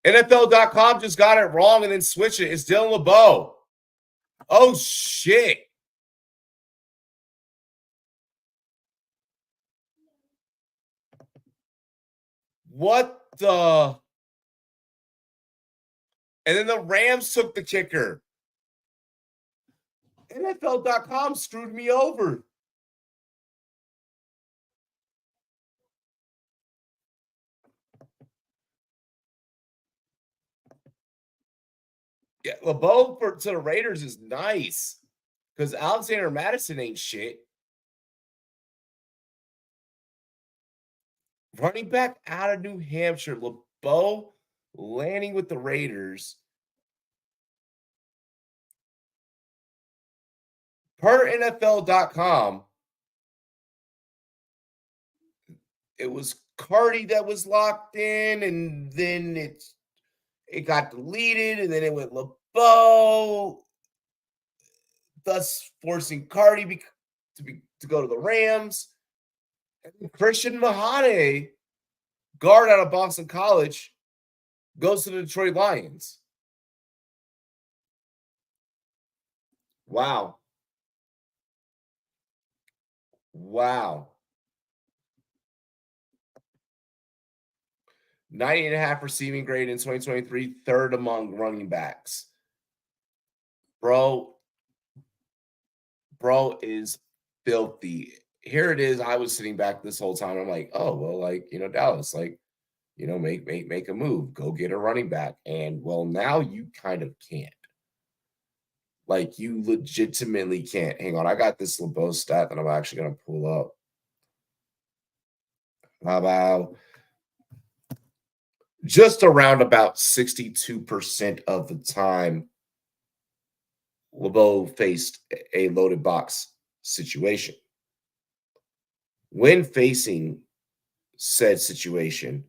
NFL.com just got it wrong and then switched it. It's Dylan LeBeau. Oh, shit. What the? And then the Rams took the kicker. NFL.com screwed me over. Yeah, LeBeau to the Raiders is nice because Alexander Madison ain't shit. Running back out of New Hampshire, LeBeau landing with the Raiders. Per NFL.com, it was Cardi that was locked in, and then it got deleted, and then it went LeBeau, thus forcing Cardi to go to the Rams. And Christian Mahane, guard out of Boston College, goes to the Detroit Lions. Wow. 90.5 receiving grade in 2023, third among running backs. Bro is filthy. Here it is. I was sitting back this whole time. I'm like, oh, well, like, Dallas, like, make a move. Go get a running back. And, well, now you kind of can't. Like, you legitimately can't. Hang on. I got this LeBeau stat that I'm actually going to pull up. How about just around about 62% of the time LeBeau faced a loaded box situation. When facing said situation,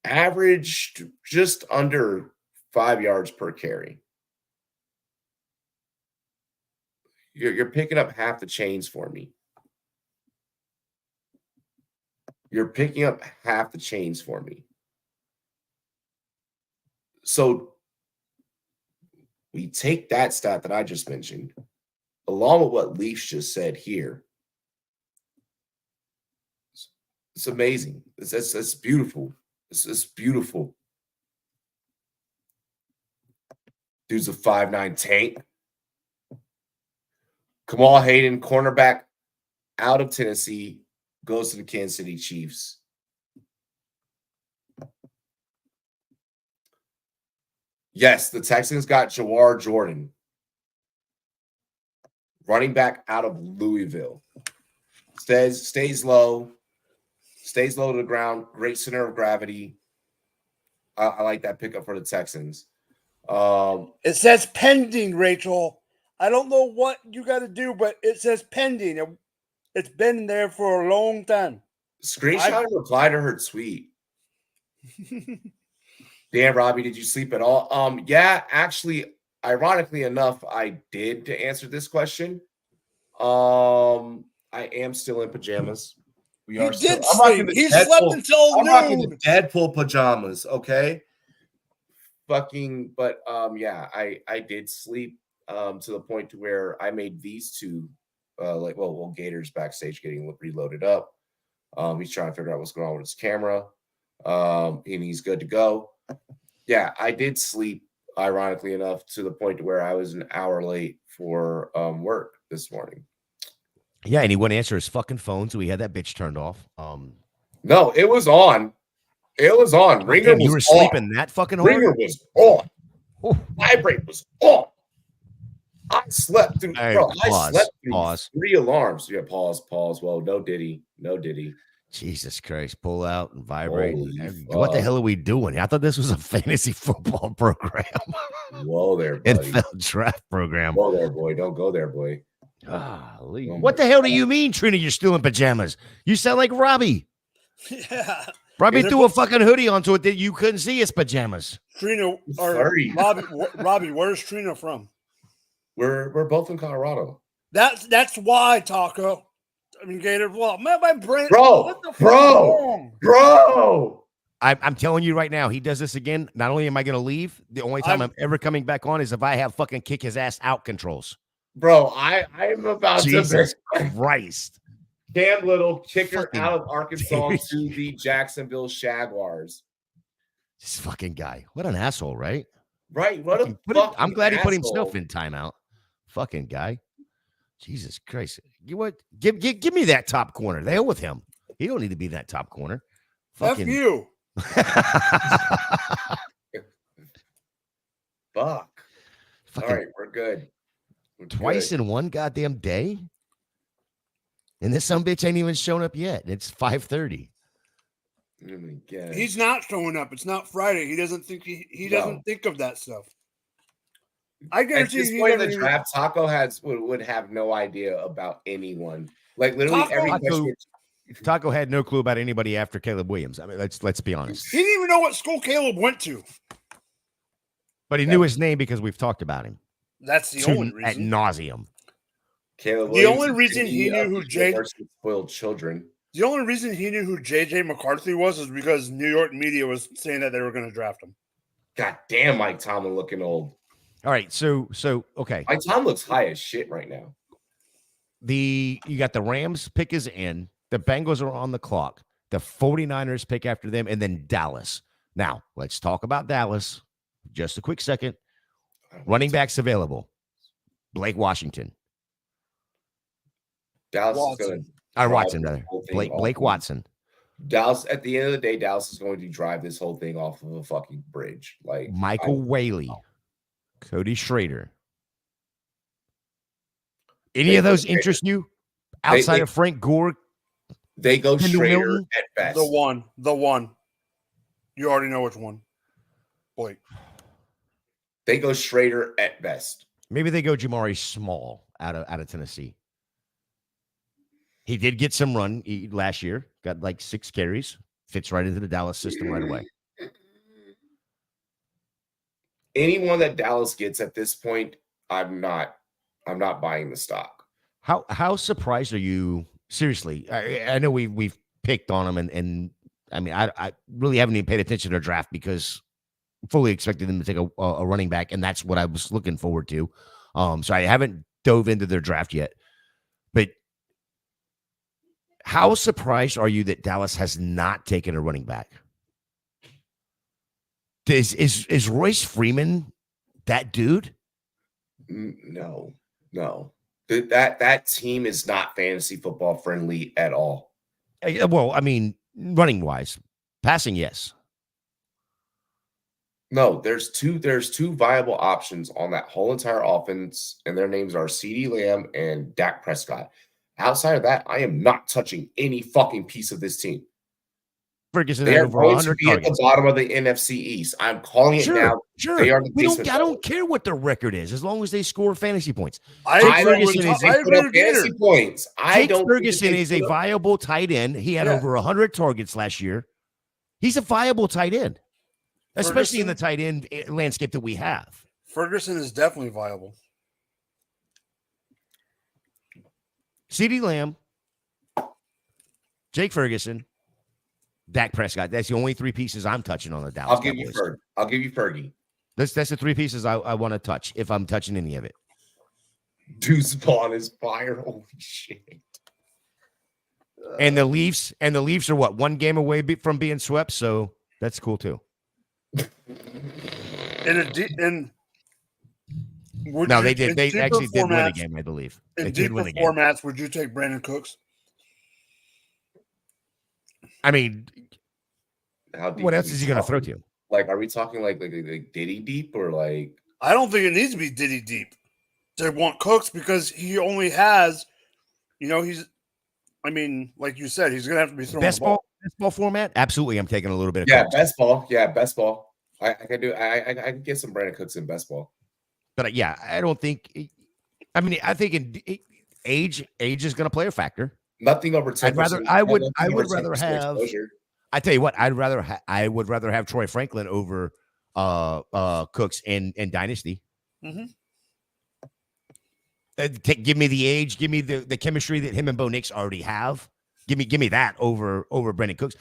averaged just under 5 yards per carry. You're picking up half the chains for me. You're picking up half the chains for me. So we take that stat that I just mentioned, along with what Leafs just said here. It's amazing. It's beautiful. It's beautiful. Dude's a 5'9" tank. Kamal Hayden, cornerback out of Tennessee, goes to the Kansas City Chiefs. Yes, the Texans got Jawar Jordan, running back out of Louisville. Stays low to the ground. Great center of gravity. I like that pickup for the Texans. It says pending, Rachel. I don't know what you got to do, but it says pending. It's been there for a long time. Screenshot and reply to her tweet. Damn, Robbie, did you sleep at all? Yeah, actually, ironically enough, I did to answer this question. I am still in pajamas. We are still. I'm rocking the He Deadpool. Slept until noon. I'm rocking the Deadpool pajamas. Okay. But yeah, I did sleep to the point to where I made these two Gator's backstage getting reloaded up. He's trying to figure out what's going on with his camera. And he's good to go. Yeah, I did sleep, ironically enough, to the point to where I was an hour late for work this morning. Yeah, and he wouldn't answer his fucking phone, so he had that bitch turned off. No, it was on. It was on. Ringer damn, you were sleeping that fucking hard? Ringer was on. Vibrate was on. I slept through, bro. I slept through 3 alarms. Yeah, pause. Well, no Diddy. Jesus Christ, pull out and vibrate. What the hell are we doing? I thought this was a fantasy football program. Whoa there, buddy. NFL draft program. Whoa there, boy. Don't go there, boy. What the hell do you mean, Trina, you're still in pajamas? You sound like Robbie. Yeah. Robbie threw a fucking hoodie onto it that you couldn't see his pajamas. Trina, or Robbie, where's Trina from? We're both in Colorado. That's why, Taco. I mean, Gator. Well, my brain. Bro. I'm telling you right now, he does this again. Not only am I going to leave, the only time I'm ever coming back on is if I have fucking kick his ass out controls. Bro, I'm about Jesus Christ. Cam Little, kicker out of Arkansas to the Jacksonville Jaguars. This fucking guy. What an asshole, right? Right. I'm glad he put himself in timeout. Fucking guy. Jesus Christ. You what? Give me that top corner. The hell with him. He don't need to be that top corner. Fucking you. Fuck. All right, we're good. Twice in one goddamn day? And this sumbitch ain't even shown up yet. It's 5:30. He's not showing up. It's not Friday. He doesn't think he doesn't think of that stuff. I guarantee at this point in the draft, Taco would have no idea about anyone. Like literally every question. Taco had no clue about anybody after Caleb Williams. I mean, let's be honest. He didn't even know what school Caleb went to. But he knew his name because we've talked about him. That's the only reason. At nauseum. Caleb the Williams, only reason he knew who spoiled children. The only reason he knew who J.J. McCarthy was because New York media was saying that they were going to draft him. God damn, Mike Tomlin looking old. All right, so okay. Mike Tomlin looks high as shit right now. You got the Rams pick is in. The Bengals are on the clock. The 49ers pick after them, and then Dallas. Now, let's talk about Dallas. Just a quick second. Running backs available. Blake Washington. Dallas is going to Watson, rather. Blake Watson. Dallas, at the end of the day, Dallas is going to drive this whole thing off of a fucking bridge. Like Michael Whaley, Cody Schrader. Any of those interest you outside of Frank Gore? They go Schrader at best. The one. You already know which one. Blake. They go Schrader at best. Maybe they go Jamari Small out of Tennessee. He did get some run last year. Got like 6 carries. Fits right into the Dallas system right away. Anyone that Dallas gets at this point, I'm not buying the stock. How surprised are you? Seriously, I know we've picked on them, and I mean I really haven't even paid attention to their draft because fully expected them to take a running back, and that's what I was looking forward to. So I haven't dove into their draft yet, but how surprised are you that Dallas has not taken a running back? Is Royce Freeman that dude? No. That team is not fantasy football friendly at all. Well, I mean, running wise, passing, yes. No, there's two viable options on that whole entire offense, and their names are CeeDee Lamb and Dak Prescott. Outside of that, I am not touching any fucking piece of this team. Ferguson, they are going to be targets at the bottom of the NFC East. I'm calling it now. Sure. They are I don't care what their record is as long as they score fantasy points. Jake Ferguson is a viable tight end. He had over 100 targets last year. He's a viable tight end, especially in the tight end landscape that we have. Ferguson is definitely viable. CeeDee Lamb, Jake Ferguson, Dak Prescott. That's the only 3 pieces I'm touching on the Dallas. I'll give you Fergie. That's the 3 pieces I want to touch if I'm touching any of it. Deuce Vaughn is fire. Holy shit. And the Leafs are what, 1 game away from being swept, so that's cool too. They actually did win a game, I believe. In deeper formats, would you take Brandon Cooks? I mean, what else is he going to throw to you? Like, are we talking like Diddy deep or like? I don't think it needs to be Diddy deep to want Cooks because he only has, like you said, he's going to have to be throwing best ball format. Absolutely, I'm taking a little bit of Cooks. Best ball. Yeah, best ball. I can do. I can get some Brandon Cooks in best ball. But I don't think. I mean, I think in age is going to play a factor. Nothing over 10%. I would rather have. Exposure. I tell you what, I would rather have Troy Franklin over Cooks in Dynasty. Mm-hmm. Give me the age, give me the chemistry that him and Bo Nix already have. Give me that over Brandon Cooks.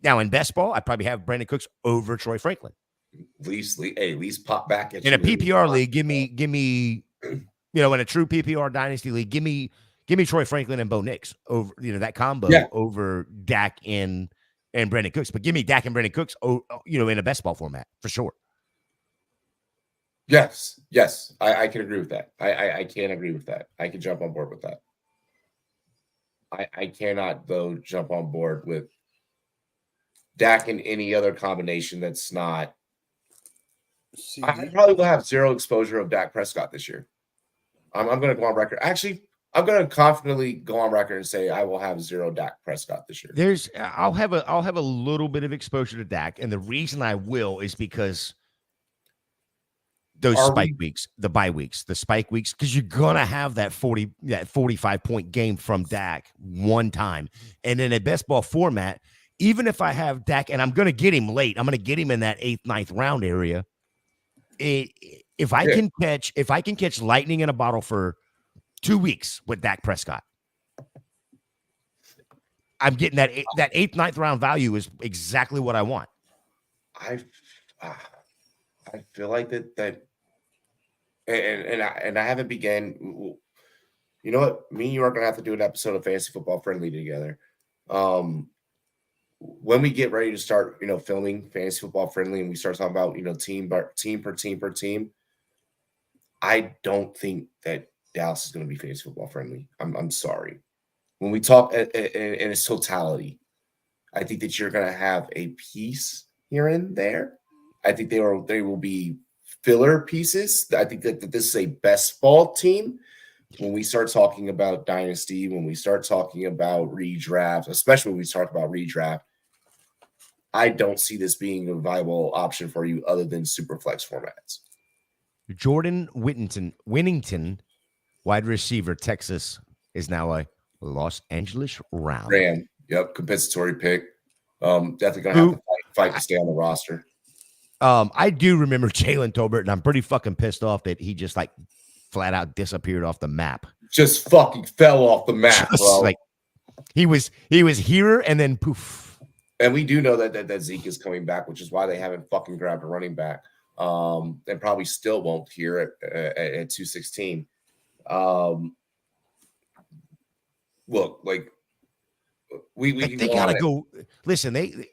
Now in best ball, I'd probably have Brandon Cooks over Troy Franklin. At least pop back in a PPR league. Give me, in a true PPR Dynasty league, give me Troy Franklin and Bo Nix over, that combo over Dak and Brandon Cooks. But give me Dak and Brandon Cooks, in a best ball format for sure. Yes, I can agree with that. I can agree with that. I can jump on board with that. I cannot though jump on board with Dak in any other combination that's not. I probably will have 0 exposure of Dak Prescott this year. I'm going to go on record. Actually, I'm going to confidently go on record and say I will have 0 Dak Prescott this year. I'll have a little bit of exposure to Dak, and the reason I will is because those weeks, the bye weeks, the spike weeks, because you're gonna have that 45-point game from Dak one time, and in a best ball format, even if I have Dak and I'm gonna get him late, I'm gonna get him in that 8th, 9th round area. If I can catch lightning in a bottle for 2 weeks with Dak Prescott, I'm getting that 8th, 9th round value is exactly what I want. I feel like that and I haven't began. You know what? Me and you are gonna have to do an episode of Fantasy Football Friendly together. When we get ready to start, filming Fantasy Football Friendly, and we start talking about, team per team, I don't think that Dallas is going to be Fantasy Football Friendly. I'm sorry. When we talk in its totality, I think that you're going to have a piece here and there. I think they will be filler pieces. I think that this is a best ball team. When we start talking about dynasty, when we start talking about redraft, especially when we talk about redraft, I don't see this being a viable option for you other than super flex formats. Jordan Winnington, wide receiver, Texas, is now a Los Angeles Ram. Yep, compensatory pick. Definitely going to have to fight to stay on the roster. I do remember Jalen Tolbert, and I'm pretty fucking pissed off that he just flat out disappeared off the map. Just fucking fell off the map, bro. He was here and then poof. And we do know that Zeke is coming back, which is why they haven't fucking grabbed a running back. And probably still won't here at 216. Look, we they gotta go. Listen, they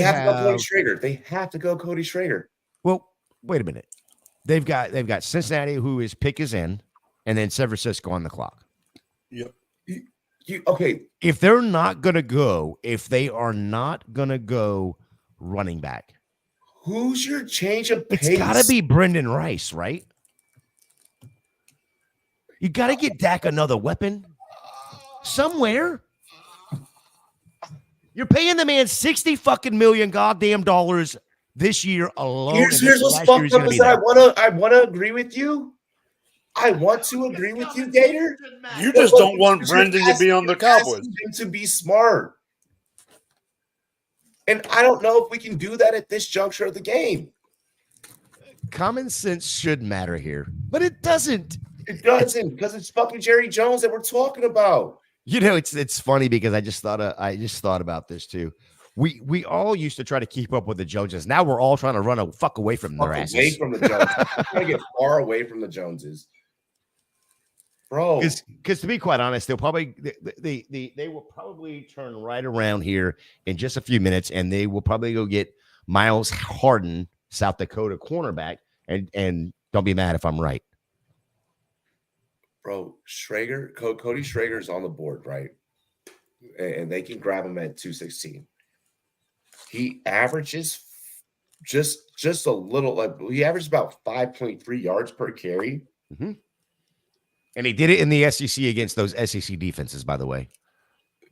have to go Cody Schrager. They have to go Cody Schrager. Well, wait a minute. They've got Cincinnati, whose pick is in, and then San Francisco on the clock. Yep. Okay. If they are not gonna go running back, who's your change of pace? It's gotta be Brendan Rice, right? You gotta get Dak another weapon somewhere. You're paying the man $60 million goddamn dollars this year alone. Here's what's fucked up is that I wanna agree with you. I want to agree with you, Gator. You just don't want Brendan to be on the Cowboys. To be smart. And I don't know if we can do that at this juncture of the game. Common sense should matter here, but it doesn't. It doesn't, because it's fucking Jerry Jones that we're talking about. It's funny because I just thought about this too. We all used to try to keep up with the Joneses. Now we're all trying to run away from their asses. Away from the Joneses. We're trying to get far away from the Joneses. Bro, because to be quite honest, they will probably turn right around here in just a few minutes, and they will probably go get Miles Harden, South Dakota cornerback, and don't be mad if I'm right. Bro, Cody Schrager's on the board, right? And they can grab him at 216. He averages just a little, he averages about 5.3 yards per carry. Mm-hmm. And he did it in the SEC against those SEC defenses, by the way.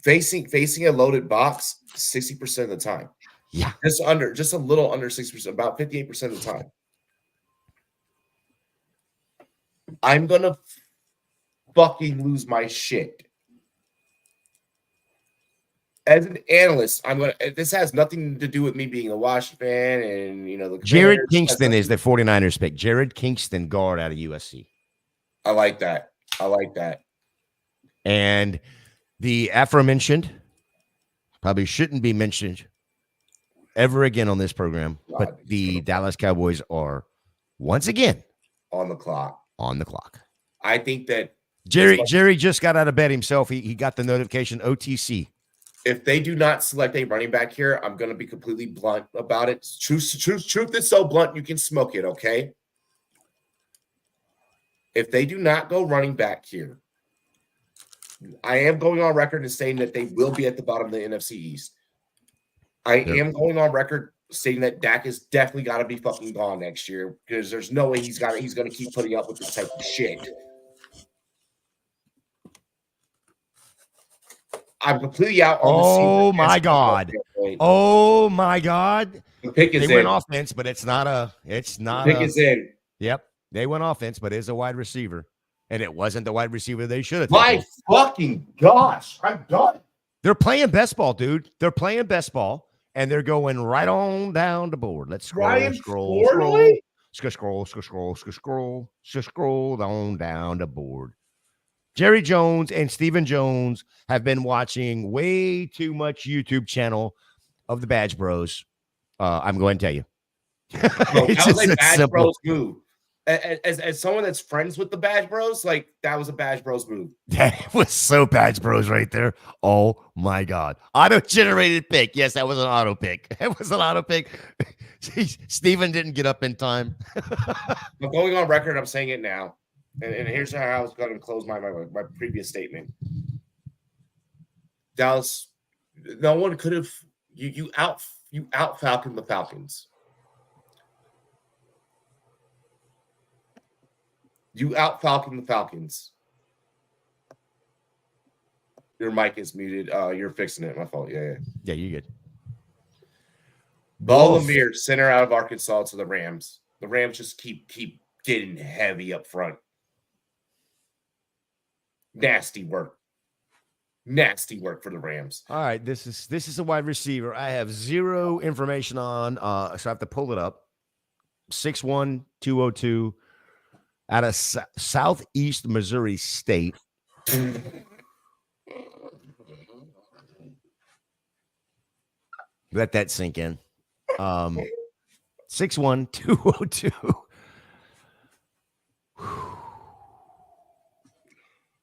Facing a loaded box 60% of the time. Yeah. Just a little under 60%, about 58% of the time. I'm going to fucking lose my shit. As an analyst, this has nothing to do with me being a Washington fan and, the Jared Kingston is the 49ers pick. Jared Kingston, guard out of USC. I like that. And the aforementioned probably shouldn't be mentioned ever again on this program, but the Dallas Cowboys are once again on the clock. I think that Jerry just got out of bed himself. He got the notification OTC. If they do not select a running back here, I'm going to be completely blunt about it. Truth is so blunt you can smoke it, okay? If they do not go running back here, I am going on record and saying that they will be at the bottom of the NFC East. I am going on record saying that Dak has definitely got to be fucking gone next year because there's no way he's going to keep putting up with this type of shit. I'm completely out on oh my God. Oh my God. The pick is they went offense, but it's not a. The pick is in. Yep. They went offense, but it's a wide receiver. And it wasn't the wide receiver they should have taken. My fucking gosh. I'm done. They're playing best ball, dude. They're playing best ball, and they're going right on down the board. Let's scroll on down the board. Jerry Jones and Stephen Jones have been watching way too much YouTube channel of the Badge Bros. I'm going to tell you. That was a Badge Bros move. As someone that's friends with the Badge Bros, like that was a Badge Bros move. That was so Badge Bros right there. Oh my God. Auto-generated pick. Yes, that was an auto pick. It was an auto pick. Steven didn't get up in time. I'm going on record. I'm saying it now. And here's how I was going to close my previous statement. Dallas, no one could have you out Falcon the Falcons. You out Falcon the Falcons. Your mic is muted. You're fixing it. My fault. Yeah, you good. Bo Lemire, center out of Arkansas to the Rams. The Rams just keep getting heavy up front. Nasty work for the Rams. All right, this is a wide receiver. I have zero information on, so I have to pull it up. 6'1", 202. Out of Southeast Missouri State. Let that sink in. 6'1", 202.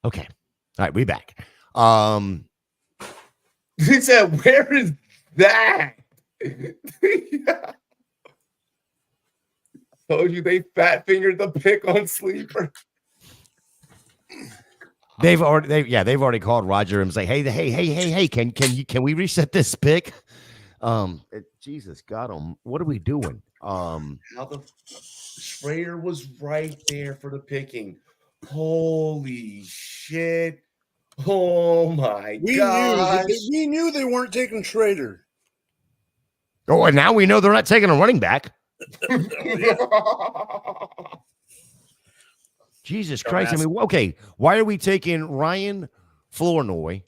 Okay. All right, we back. He said, where is that? Told you they fat fingered the pick on Sleeper. They've already called Roger and say, hey, can we reset this pick? Jesus God, what are we doing? How the Schrader was right there for the picking. Holy shit. Oh my gosh. We knew they weren't taking Schrader. Oh, and now we know they're not taking a running back. Jesus Christ. I mean, okay, why are we taking Ryan Flournoy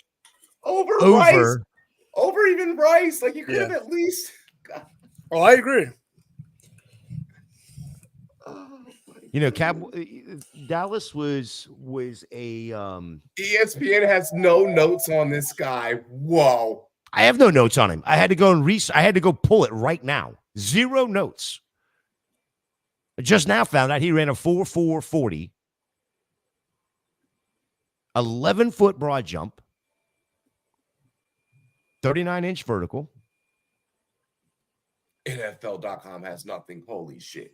over Rice? Over even Rice? Like, you could have at least. Oh, I agree. You know, Dallas was a ESPN has no notes on this guy. Whoa. I have no notes on him. I had to go I had to go pull it right now. Zero notes. I just now found out he ran a 4.440, 11-foot broad jump, 39-inch vertical. NFL.com has nothing. Holy shit.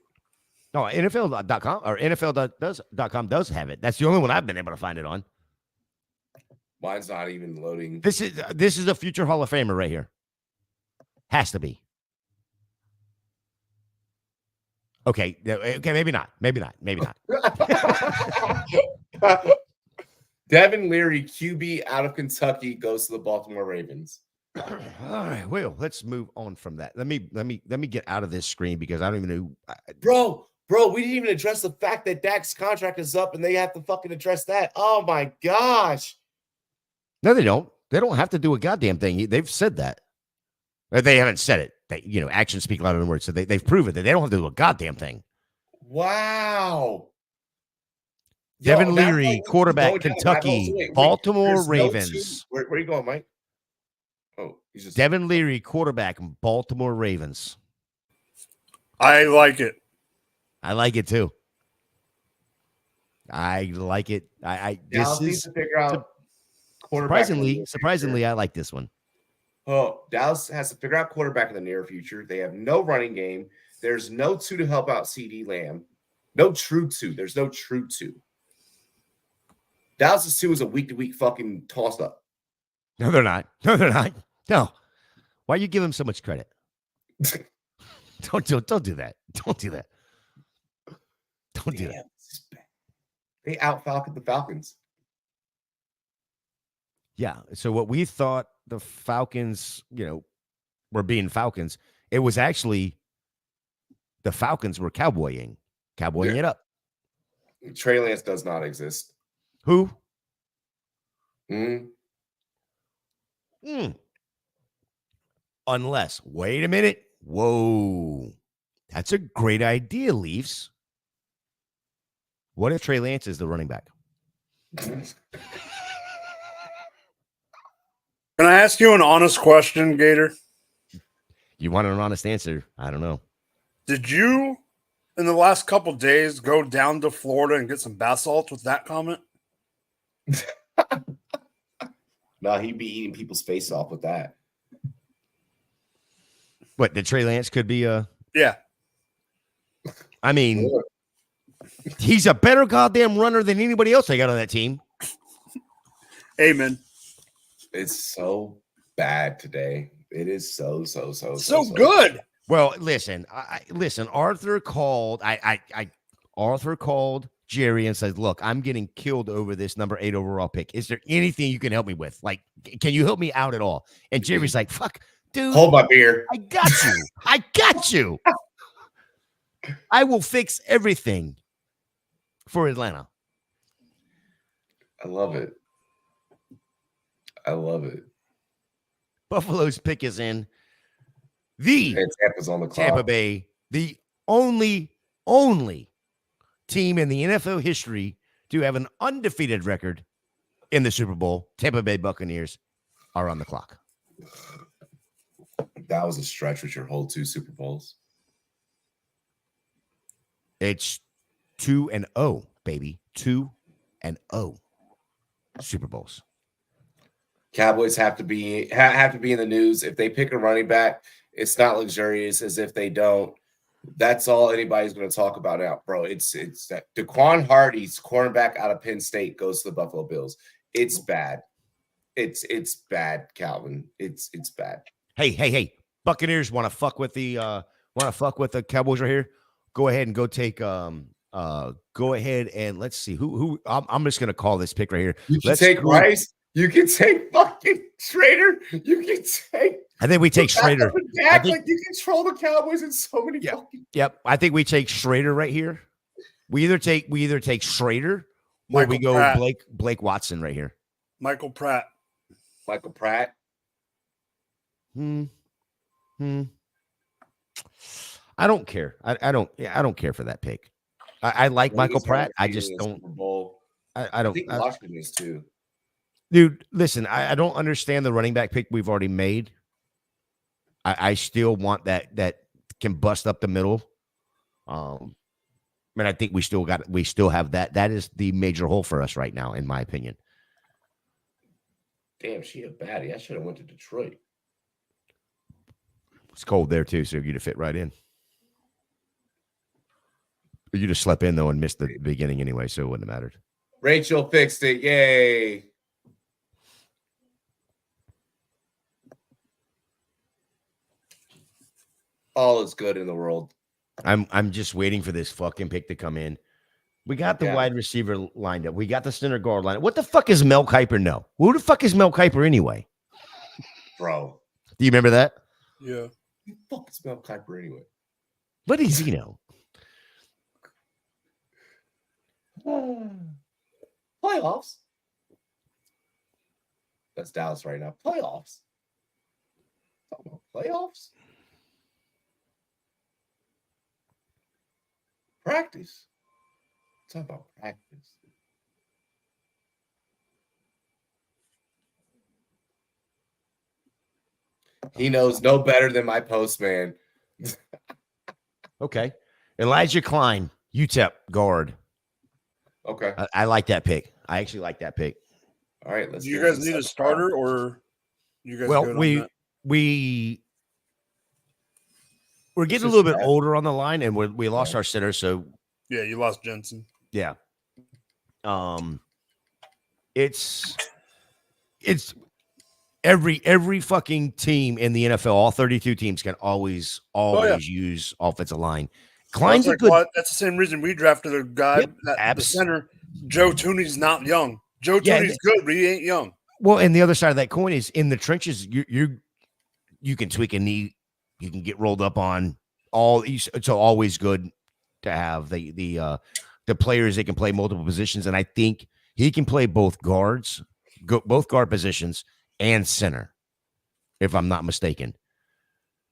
No, NFL.com or NFL.com does have it. That's the only one I've been able to find it on. Mine's not even loading. This is a future Hall of Famer right here. Has to be. Okay, maybe not. Devin Leary, QB out of Kentucky, goes to the Baltimore Ravens. All right, well, let's move on from that. Let me get out of this screen because I don't even know. Bro, we didn't even address the fact that Dak's contract is up and they have to fucking address that. Oh my gosh. No, they don't. They don't have to do a goddamn thing. They've said that. They haven't said it. Actions speak louder than words. So they've proven that they don't have to do a goddamn thing. Wow. Devin Leary, quarterback, Kentucky, Baltimore Ravens. Where are you going, Mike? Oh, he's just Devin Leary, quarterback, Baltimore Ravens. I like it. I like it too. I like it. This is to figure out surprisingly, I like this one. Oh, Dallas has to figure out quarterback in the near future. They have no running game. There's no two to help out CD Lamb. No true two. There's no true two. Dallas's two is a week-to-week fucking toss-up. No, they're not. No. Why you give him so much credit? Don't do that. Don't do that. Don't do that. They out-Falconed the Falcons. Yeah. So what we thought the Falcons, were being Falcons, it was actually the Falcons were cowboying it up. Trey Lance does not exist. Who? Unless, wait a minute. Whoa. That's a great idea, Leafs. What if Trey Lance is the running back? Can I ask you an honest question, Gator? You want an honest answer? I don't know. Did you, in the last couple days, go down to Florida and get some bath salts with that comment? No, he'd be eating people's face off with that. What, the Trey Lance could be Yeah. I mean, he's a better goddamn runner than anybody else I got on that team. Amen. It's so bad today. It is so good. Well, listen, listen. Arthur called. Arthur called Jerry and said, "Look, I'm getting killed over this number 8 overall pick. Is there anything you can help me with? Like, can you help me out at all?" And Jerry's like, "Fuck, dude, hold my beer. I got you. I got you. I will fix everything for Atlanta." I love it. I love it. Buffalo's pick is in. Tampa's on the clock. Tampa Bay, the only team in the NFL history to have an undefeated record in the Super Bowl. Tampa Bay Buccaneers are on the clock. That was a stretch with your whole 2 Super Bowls. It's 2-0, baby. 2-0 Super Bowls. Cowboys have to be in the news. If they pick a running back, it's not luxurious as if they don't. That's all anybody's going to talk about now, bro. It's that Daquan Hardy's cornerback out of Penn State goes to the Buffalo Bills. It's bad. It's bad, Calvin. It's bad. Hey. Buccaneers want to fuck with the Cowboys right here. Go ahead and go take go ahead and let's see who I'm just going to call this pick right here. Let's take Rice. You can take fucking Schrader. You can take. I think we take Schrader. I think you control the Cowboys in so many. Yep. I think we take Schrader right here. We either take Schrader or we go Pratt. Blake Watson right here. Michael Pratt. I don't care. I don't care for that pick. I like Michael Pratt. I just don't. I don't. I think Washington is too. Dude, listen, I don't understand the running back pick we've already made. I still want that can bust up the middle. I think we still have that. That is the major hole for us right now, in my opinion. Damn, she a baddie. I should have went to Detroit. It's cold there too, so you'd have fit right in. You just slept in though and missed the beginning anyway, so it wouldn't have mattered. Rachel fixed it. Yay. All is good in the world. I'm just waiting for this fucking pick to come in. We got the wide receiver lined up. We got the center guard lined up. What the fuck is Mel Kiper know? Who the fuck is Mel Kiper anyway? Bro. Do you remember that? Yeah. Who the fuck is Mel Kiper anyway? What does he know? Playoffs. That's Dallas right now. Playoffs. Talking about playoffs? Practice. Talk about practice. He knows no better than my postman. Okay. Elijah Klein, UTEP guard. Okay. I like that pick. I actually like that pick. All right. Do you guys need a starter or you guys? Well, we're getting a little bit older on the line, and we lost our center. So yeah, you lost Jensen. Yeah. It's every fucking team in the NFL, all 32 teams can always use offensive line. Klein's a good. That's the same reason we drafted a guy at the center. Joe Tooney's not young. Joe Tooney's good, but he ain't young. Well, and the other side of that coin is in the trenches. You can tweak a knee, you can get rolled up on. It's always good to have the players that can play multiple positions, and I think he can play both both guard positions and center, if I'm not mistaken.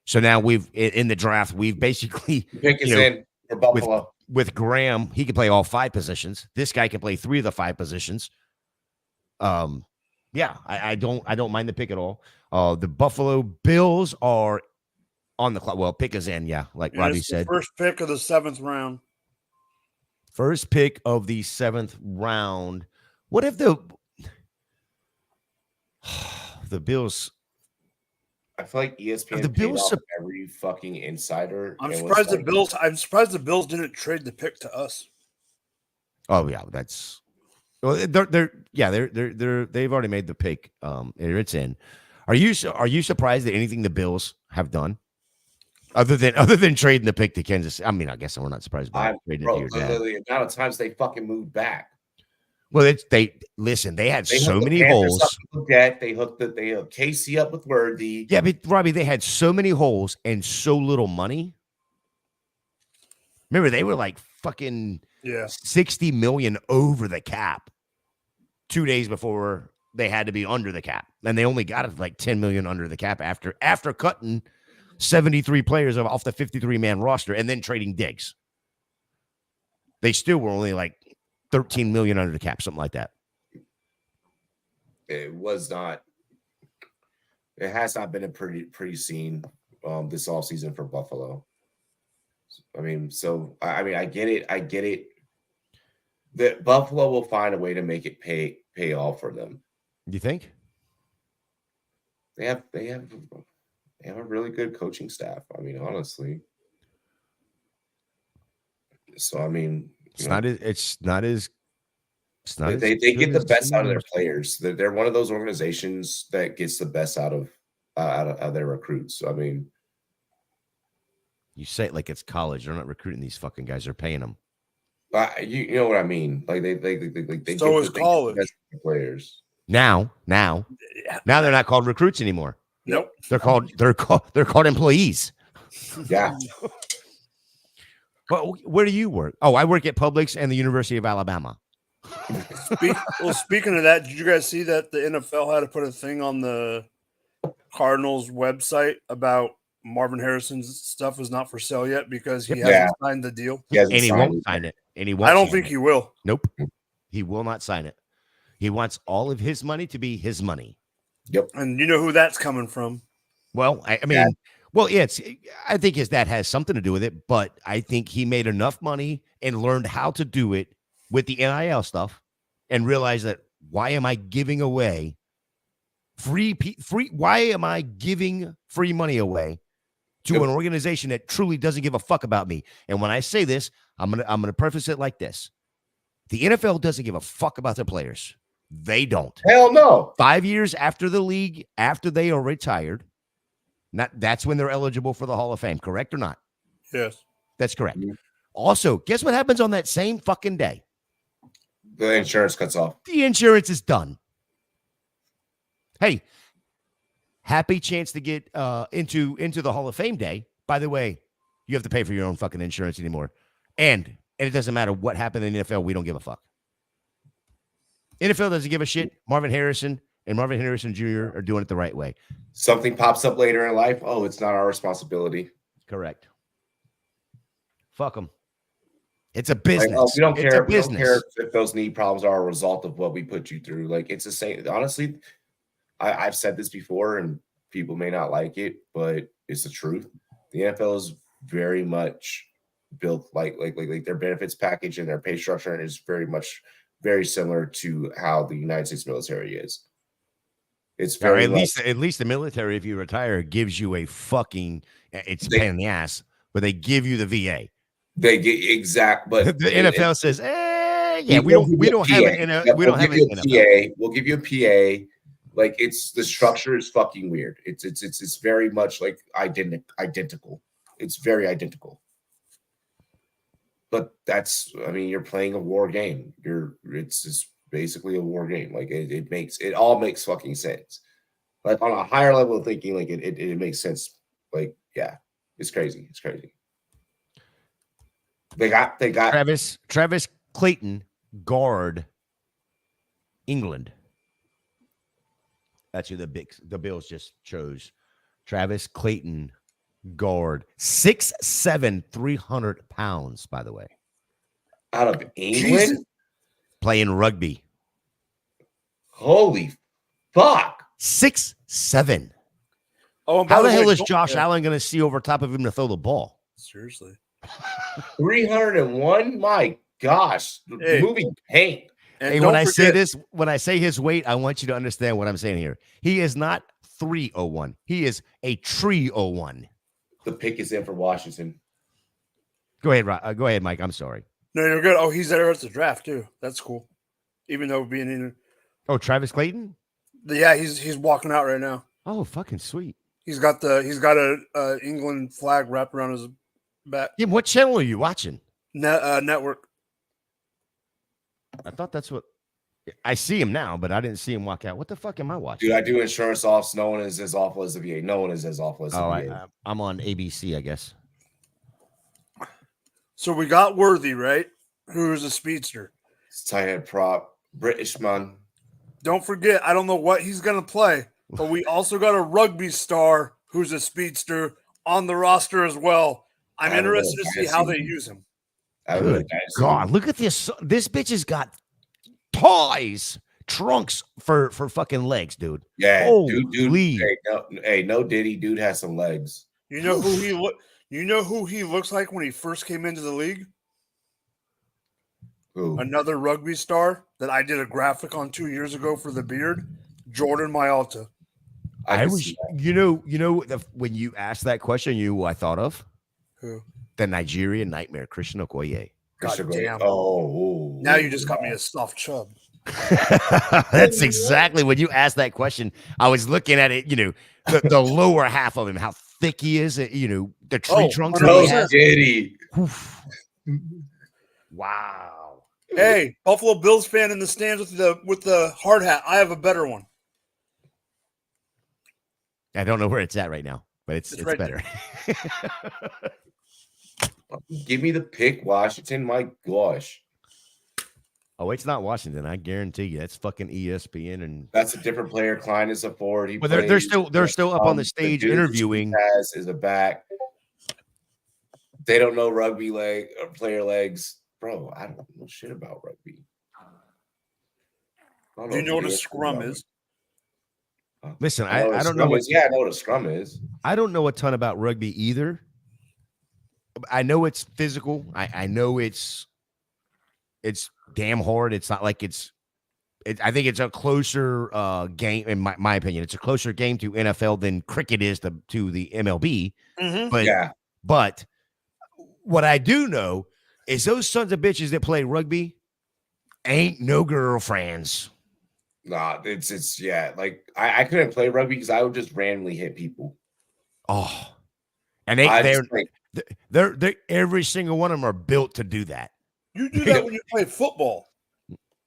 So now in the draft, we've basically pick is in for Buffalo. With Graham, he can play all 5 positions. This guy can play 3 of the 5 positions. Yeah, I don't mind the pick at all. The Buffalo Bills are on the clock. Well, pick is in, like Robbie said. First pick of the 7th round. First pick of the 7th round. What if the Bills? I feel like ESPN the Bills every fucking insider. I'm surprised the Bills didn't trade the pick to us. Oh yeah, that's. Well, they've already made the pick. It's in. Are you surprised at anything the Bills have done, other than trading the pick to Kansas? I mean, I guess we're not surprised by trading it to your dad. The amount of times they fucking moved back. Well, they had so many holes. They hooked Casey up with Worthy. Yeah, but Robbie, they had so many holes and so little money. Remember, they were like fucking 60 million over the cap 2 days before they had to be under the cap, and they only got it like 10 million under the cap after cutting 73 players off the 53-man roster and then trading Diggs. They still were only like 13 million under the cap, something like that. It has not been a pretty scene this offseason for Buffalo. I mean, I get it. That Buffalo will find a way to make it pay off for them. You think? They have a really good coaching staff. I mean, honestly. So I mean, They get the best out of their players. They're one of those organizations that gets the best out of their recruits. So, I mean, you say it like it's college. They're not recruiting these fucking guys; they're paying them. You know what I mean? Like they so is college players. Now they're not called recruits anymore. Nope. They're called employees. Yeah. Well, where do you work? Oh, I work at Publix and the University of Alabama. Speaking of that, did you guys see that the NFL had to put a thing on the Cardinals website about Marvin Harrison's stuff is not for sale yet because he hasn't signed the deal? And he won't sign it. I don't think he will. Nope. He will not sign it. He wants all of his money to be his money. Yep. And you know who that's coming from? Well, I mean, I think his dad has something to do with it, but I think he made enough money and learned how to do it with the NIL stuff and realized that why am I giving away free money away to an organization that truly doesn't give a fuck about me? And when I say this, I'm gonna preface it like this. The NFL doesn't give a fuck about their players. They don't. Hell no. 5 years after the league, after they are retired, that's when they're eligible for the Hall of Fame, correct or not? Yes. That's correct. Mm-hmm. Also, guess what happens on that same fucking day? The insurance cuts off. The insurance is done. Hey, happy chance to get into the Hall of Fame day. By the way, you have to pay for your own fucking insurance anymore. And it doesn't matter what happened in the NFL. We don't give a fuck. NFL doesn't give a shit. Marvin Harrison and Marvin Harrison Jr. are doing it the right way. Something pops up later in life. Oh, it's not our responsibility. Correct. Fuck them. It's a business. Like, we don't care. We don't care if those knee problems are a result of what we put you through. Like, it's the same. Honestly, I've said this before, and people may not like it, but it's the truth. The NFL is very much built like their benefits package and their pay structure is very similar to how the United States military is. It's very at least the military, if you retire, gives you a fucking it's a pain in the ass, but they give you the VA. They get but the NFL says, we don't have it. We'll give you a PA. Like the structure is fucking weird. It's very much like identical. It's very identical. But you're playing a war game. It's just basically a war game. Like it all makes fucking sense. Like on a higher level of thinking, like it makes sense. Like, yeah, it's crazy. It's crazy. They got Travis Clayton, guard, England. That's who the Bills just chose. Travis Clayton, guard, 6'7", 300 pounds, by the way. Out of England? Playing rugby. Holy fuck. 6'7". Oh, how the hell is Josh Allen going to see over top of him to throw the ball? Seriously. 301? My gosh. Hey. Moving paint. And hey, when I say his weight, I want you to understand what I'm saying here. He is not 301. He is a 301. The pick is in for Washington. Go ahead, Mike. I'm sorry. No, you're good. Oh, he's there at the draft too. That's cool. Even though being in. Oh, Travis Clayton? Yeah, he's walking out right now. Oh, fucking sweet. He's got a England flag wrapped around his back. Yeah, what channel are you watching? Network. I thought that's what I see him now, but I didn't see him walk out. What the fuck am I watching? Dude, I do insurance offs. No one is as awful as the VA. No one is as awful as the VA. I'm on ABC, I guess. So we got Worthy, right? Who's a speedster. It's tight head prop. British man. Don't forget, I don't know what he's going to play, but we also got a rugby star who's a speedster on the roster as well. I'm interested to see how they use him. Good God, look at this. This bitch has got toys, trunks for fucking legs, dude. Yeah, dude. Hey, no Diddy. Dude has some legs. You know who he looks like when he first came into the league? Who? Another rugby star that I did a graphic on 2 years ago for the beard, Jordan Mayalta. When you asked that question, you know who I thought of? Who? The Nigerian Nightmare, Christian Okoye. God damn. Oh, now you just got me a soft chub. That's exactly when you asked that question. I was looking at it, the lower half of him, how thick he is, the tree trunks. Diddy. Wow. Hey, Buffalo Bills fan in the stands with the hard hat. I have a better one. I don't know where it's at right now, but it's right better. Give me the pick, Washington. My gosh. Oh, it's not Washington. I guarantee you, that's fucking ESPN, and that's a different player. Klein is a forward. But they're still up on the stage interviewing. Is a back. They don't know rugby player legs, bro. I don't know shit about rugby. Do you know what a scrum is? Listen, I don't know what. Yeah, I know what a scrum is. I don't know a ton about rugby either. I know it's physical. I know it's damn hard. It's not like I think it's a closer game, in my opinion. It's a closer game to NFL than cricket is to the MLB. Mm-hmm. But what I do know is those sons of bitches that play rugby ain't no girlfriends. Nah, it's like I couldn't play rugby because I would just randomly hit people. Oh, and they're every single one of them are built to do that. You do that when you play football.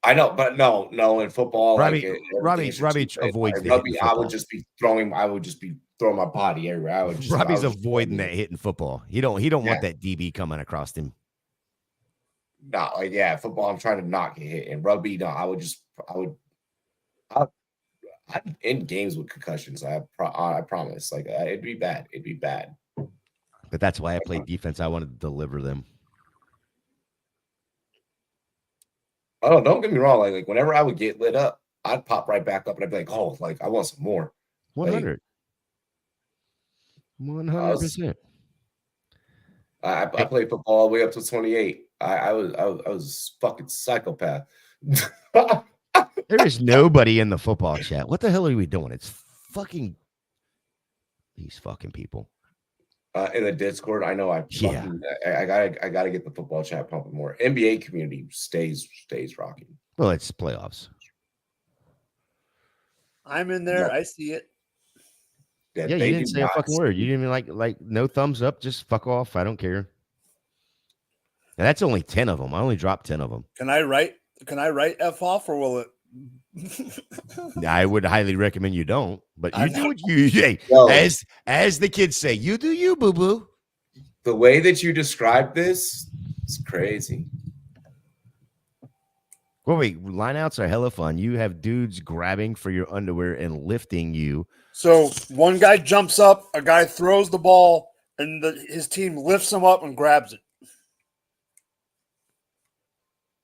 I know, but no, in football, Robbie avoids the rugby. I would just be throwing my body everywhere. Robbie's avoiding that hitting football. He don't want that DB coming across him. No, football. I'm trying to not get hit. And rugby, no, I'd end games with concussions. I promise. Like it'd be bad. It'd be bad. But that's why I played defense. I wanted to deliver them. Oh, don't get me wrong. Like whenever I would get lit up, I'd pop right back up and I'd be like, "Oh, like I want some more." 100. 100%. I played football all the way up to 28. I was fucking psychopath. There is nobody in the football chat. What the hell are we doing? It's fucking these fucking people. In the Discord, I know I gotta get the football chat pumping more. NBA community stays rocking. Well, it's playoffs. I'm in there. I see it. Yeah, you didn't say a fucking word. You didn't even like no thumbs up. Just fuck off. I don't care. And that's only 10 of them. I only dropped 10 of them. Can I write Can I write F off or will it? I would highly recommend you don't, but you do what you hey, as the kids say, you do you, boo boo. The way that you described this is crazy. Well, wait, lineouts are hella fun. You have dudes grabbing for your underwear and lifting you. So one guy jumps up, a guy throws the ball, and his team lifts him up and grabs it.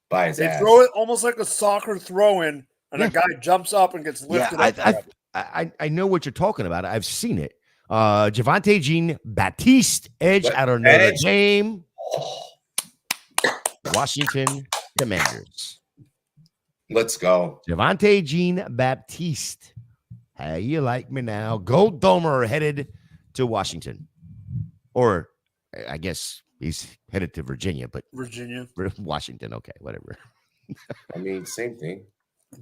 By his ass. Throw it almost like a soccer throw-in, and a guy jumps up and gets lifted up. I know what you're talking about. I've seen it. Javonte Jean-Baptiste, edge out of Notre Dame. Washington Commanders. Let's go. Javonte Jean-Baptiste. How you like me now? Gold Domer headed to Washington. Or I guess he's headed to Virginia, but Washington, okay, whatever. I mean, same thing.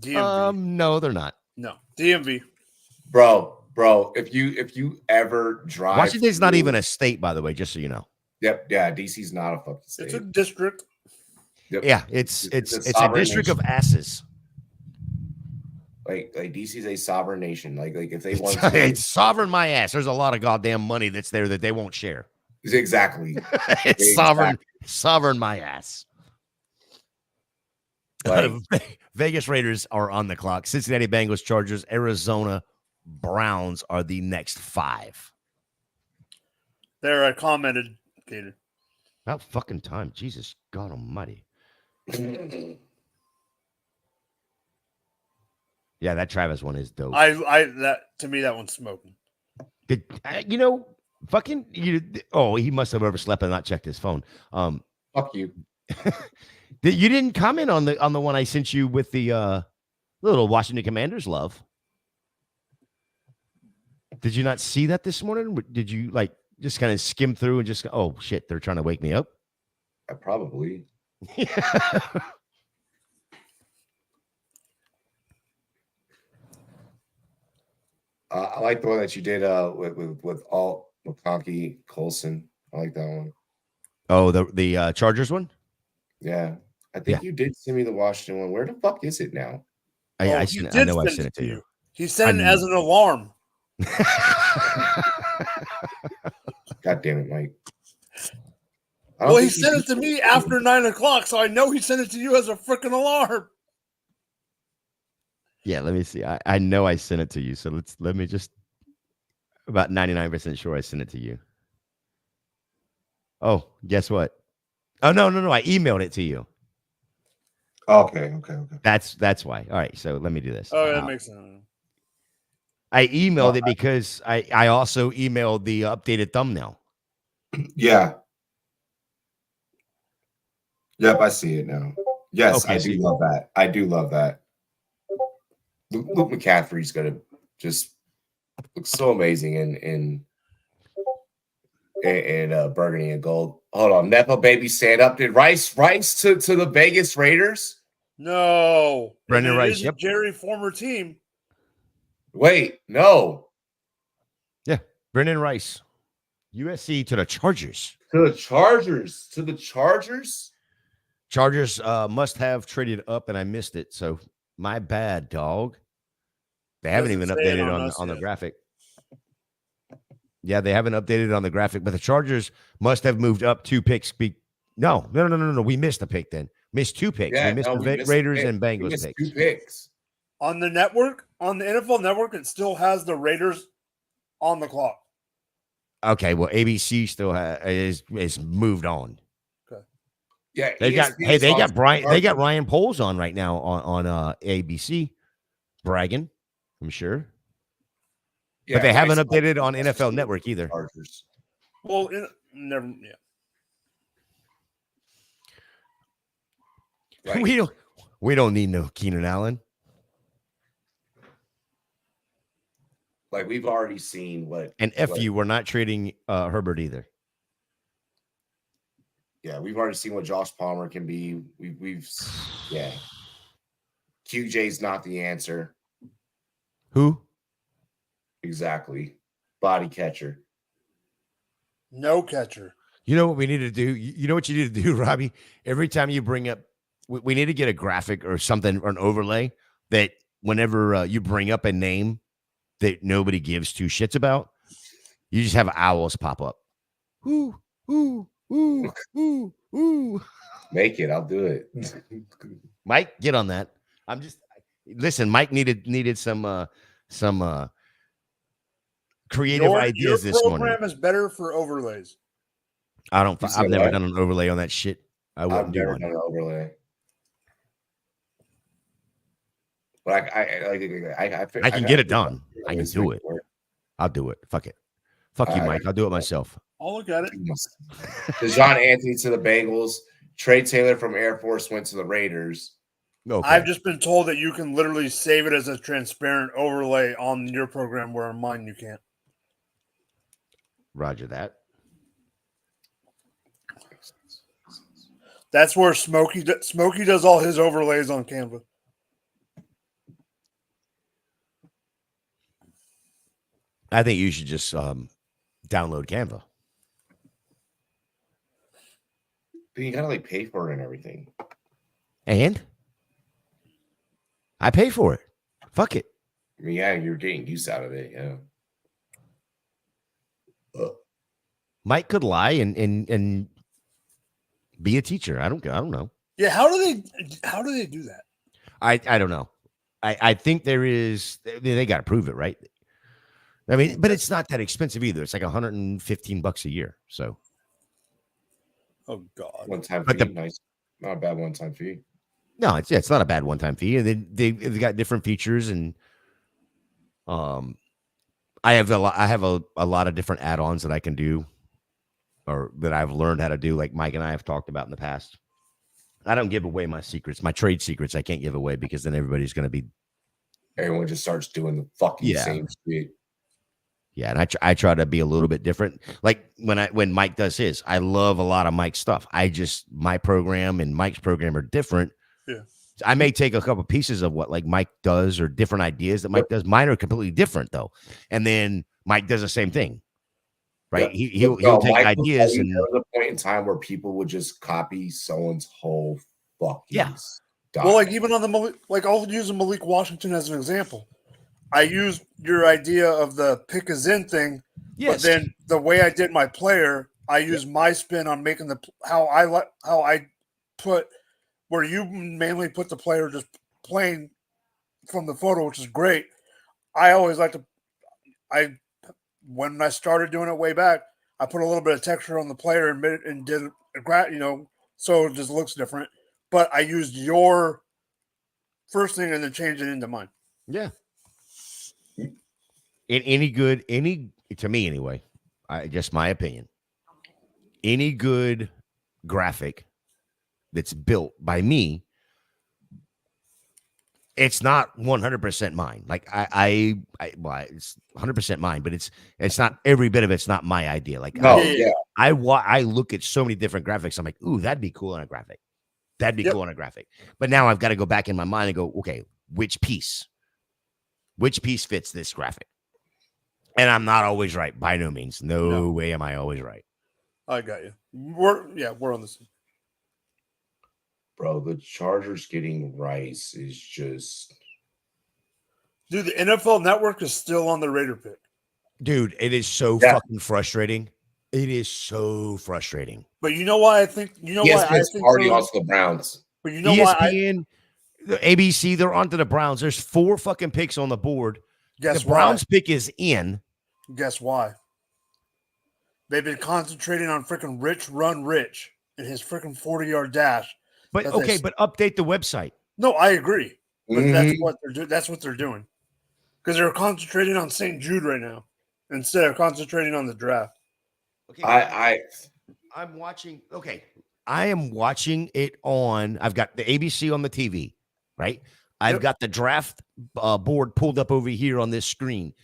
DMV. No, they're not. No. DMV. Bro, if you ever drive Washington's not even a state, by the way, just so you know. Yep, yeah, DC's not a fucking state. It's a district. Yep. Yeah, it's a district of asses. Like DC's a sovereign nation. Like if they want to, it's sovereign my ass. There's a lot of goddamn money that's there that they won't share. Exactly. It's sovereign my ass. Like, Vegas Raiders are on the clock. Cincinnati Bengals, Chargers, Arizona Browns are the next 5. There, I commented, Gator. About fucking time. Jesus God almighty. Yeah, that Travis one is dope. To me, that one's smoking. He must have overslept and not checked his phone. Fuck you. You didn't comment on the one I sent you with the little Washington Commanders love. Did you not see that this morning? Did you just kind of skim through and just go, oh shit, they're trying to wake me up? Probably. I like the one that you did with Alt McConkey Colson. I like that one. Oh, the Chargers one? Yeah. I think you did send me the Washington one. Where the fuck is it now? I know I sent it to you. He sent it as an alarm. God damn it, Mike. Well, he sent it to me after 9 o'clock, so I know he sent it to you as a freaking alarm. Yeah, let me see. I know I sent it to you, so let me just about 99% sure I sent it to you. Oh, guess what? Oh no, I emailed it to you. Okay. That's why. All right, so let me do this. Oh, that makes sense. I emailed it because I also emailed the updated thumbnail. Yeah. Yep, I see it now. Yes, okay, I do love that. I do love that. Luke McCaffrey's gonna just look so amazing in burgundy and gold. Hold on, Nepo baby, stand up. Did Rice to the Vegas Raiders? No, Brendan Rice. Yep, Jerry, former team. Wait, no. Yeah, Brendan Rice, USC to the Chargers. To the Chargers. Chargers must have traded up, and I missed it. So my bad, dog. They haven't even updated on the graphic. Yeah, they haven't updated on the graphic, but the Chargers must have moved up 2 picks. No. We missed a pick then. Missed 2 picks. Yeah, we missed the Raiders and Bengals picks. 2 picks. On the network, on the NFL network, it still has the Raiders on the clock. Okay, well, ABC still is moved on. Okay. Yeah, they got Ryan Poles on right now on ABC, bragging, I'm sure. Yeah, but they haven't updated on NFL Network either. Chargers. Well, never. Yeah. Right. We don't need no Keenan Allen. Like we've already seen what. And you, we're not trading Herbert either. Yeah, we've already seen what Josh Palmer can be. Yeah. QJ's not the answer. Who? Exactly. Body catcher. No catcher. You know what we need to do? You know what you need to do, Robbie? Every time you bring up we need to get a graphic or something or an overlay that whenever you bring up a name that nobody gives two shits about, you just have owls pop up. Ooh, ooh, ooh, ooh, ooh. Make it. I'll do it. Mike, get on that. Listen. Mike needed some creative ideas this morning. Your program is better for overlays. I've never done an overlay on that shit. I've never done an overlay. But I can get it done. I can do it. I'll do it. Fuck it. Fuck you, Mike. I'll do it myself. I'll look at it. DeJohn Anthony to the Bengals. Trey Taylor from Air Force went to the Raiders. Okay. I've just been told that you can literally save it as a transparent overlay on your program, where on mine you can't. Roger that. That's where Smokey does all his overlays on Canva. I think you should just download Canva. But you gotta pay for it and everything. And I pay for it. Fuck it. I mean, yeah, you're getting use out of it. Yeah. Mike could lie and be a teacher. I don't know. Yeah, how do they do that? I don't know. I think there is. They got to prove it, right? I mean, but it's not that expensive either. It's like $115 a year. So. Oh God. One-time fee. Nice. Not a bad one-time fee. No, it's not a bad one-time fee. And they've got different features, and I have a lot of different add-ons that I can do, or that I've learned how to do, like Mike and I have talked about in the past. I don't give away my secrets, my trade secrets. I can't give away because then everybody's going to be. Everyone just starts doing the fucking same shit. Yeah, and I try to be a little bit different. Like when Mike does his, I love a lot of Mike's stuff. My program and Mike's program are different. Yeah. I may take a couple pieces of what Mike does or different ideas that Mike does. Mine are completely different though. And then Mike does the same thing. Right? Yeah. He'll take ideas, and there was a point in time where people would just copy someone's whole fucking stuff. Well, even on I'll use Malik Washington as an example. I used your idea of the pick is in thing, but then the way I did my player, I used my spin on making how I put, where you mainly put the player just playing from the photo, which is great. I always like to, when I started doing it way back, I put a little bit of texture on the player and did so it just looks different. But I used your first thing and then changed it into mine. Yeah. To me anyway, just my opinion, any good graphic that's built by me, it's not 100% mine. Like it's 100% mine, but it's not every bit of it's not my idea. Like I look at so many different graphics. I'm like, ooh, that'd be cool on a graphic. That'd be cool on a graphic. But now I've got to go back in my mind and go, okay, which piece fits this graphic? And I'm not always right, by no means. No way am I always right. I got you. We're on this. Bro, the Chargers getting Rice is just... Dude, the NFL Network is still on the Raider pick. Dude, it is so fucking frustrating. It is so frustrating. But you know why I think... ESPN's already on the Browns. But you know ESPN, the ABC, they're onto the Browns. There's 4 fucking picks on the board. Guess the Browns pick is in. Guess why? They've been concentrating on freaking Rich and his freaking 40-yard dash. But but update the website. No, I agree. But that's what they're doing. Because they're concentrating on St. Jude right now instead of concentrating on the draft. Okay, I'm watching. Okay, I am watching it on. I've got the ABC on the TV, right? I've got the draft board pulled up over here on this screen.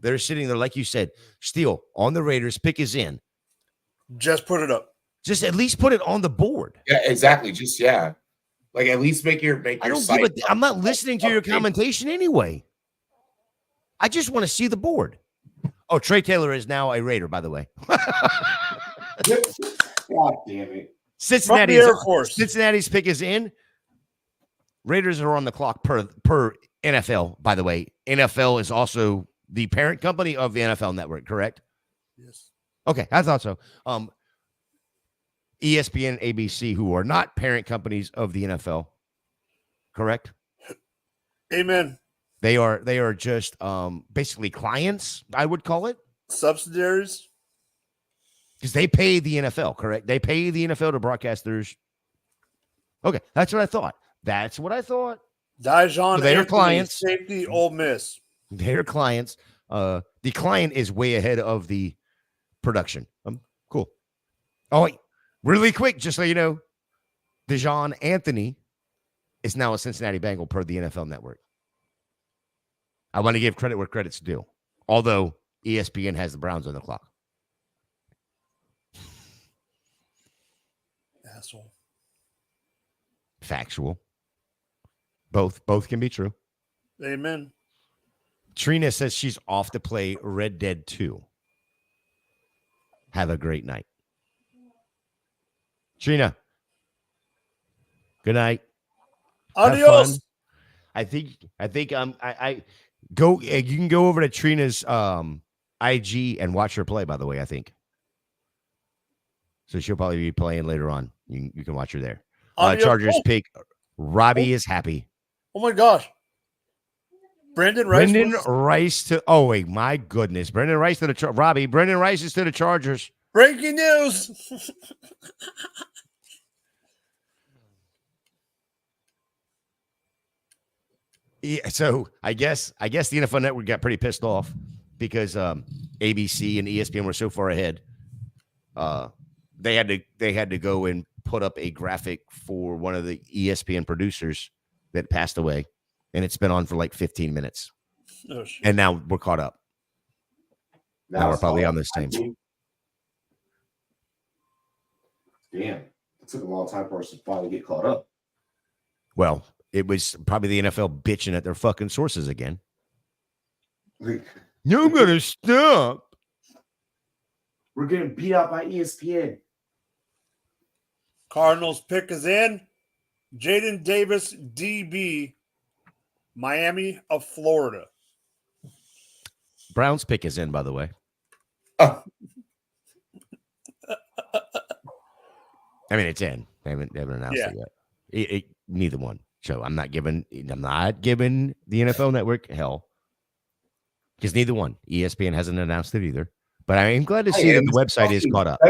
They're sitting there, like you said, Steele on the Raiders. Pick is in. Just put it up. Just at least put it on the board. Yeah, exactly. Just at least make your. I don't give a. I'm not listening to your commentation anyway. I just want to see the board. Oh, Trey Taylor is now a Raider, by the way. God damn it! Cincinnati's Air Force. Cincinnati's pick is in. Raiders are on the clock per NFL, by the way. NFL is also the parent company of the NFL Network, correct? Yes. Okay, I thought so. ESPN and ABC, who are not parent companies of the NFL, correct? Amen. They are just basically clients, I would call it. Subsidiaries. Because they pay the NFL, correct? They pay the NFL to broadcast theirs. Okay, that's what I thought. Dijon, so they are clients. Safety, Ole Miss. They're clients. The client is way ahead of the production. Cool. Oh, wait. Really quick, just so you know, Dijon Anthony is now a Cincinnati Bengal per the NFL Network. I want to give credit where credit's due, although ESPN has the Browns on the clock. Asshole. Factual. Both can be true. Amen. Trina says she's off to play Red Dead 2. Have a great night. Trina. Good night. Adios. I think I go. You can go over to Trina's IG and watch her play. By the way, I think so. She'll probably be playing later on. You can watch her there. Chargers pick. Robbie is happy. Oh my gosh. Brendan Rice to. Oh wait, my goodness. Brendan Rice to the Robbie. Brendan Rice is to the Chargers. Breaking news. Yeah, so I guess the NFL Network got pretty pissed off because ABC and ESPN were so far ahead. They had to go and put up a graphic for one of the ESPN producers that passed away, and it's been on for like 15 minutes. Oh, shit. And now we're caught up. Now we're probably on this same. Damn, it took a long time for us to finally get caught up. Well, it was probably the NFL bitching at their fucking sources again. You're gonna stop. We're getting beat out by ESPN. Cardinals pick is in. Jaden Davis, DB, Miami of Florida. Browns pick is in, by the way. Oh. I mean, it's in. They haven't announced it yet. Neither one. So I'm not giving the NFL Network hell because neither one. ESPN hasn't announced it either. But I am glad to see that the website is caught up.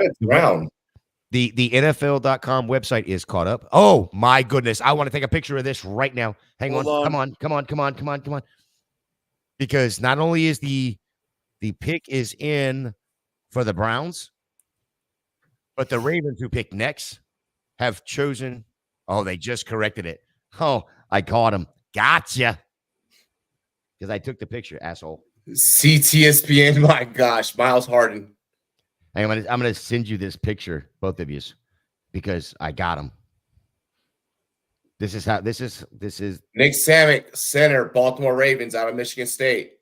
The NFL.com website is caught up. Oh my goodness. I want to take a picture of this right now. Hang on. Come on. Because not only is the pick is in for the Browns, but the Ravens who picked next have chosen. Oh, they just corrected it. Oh, I caught him. Gotcha. Because I took the picture, asshole. CTSPN, my gosh, Miles Harden. I'm gonna send you this picture, both of you, because I got him. This is Nick Samick, center, Baltimore Ravens out of Michigan State.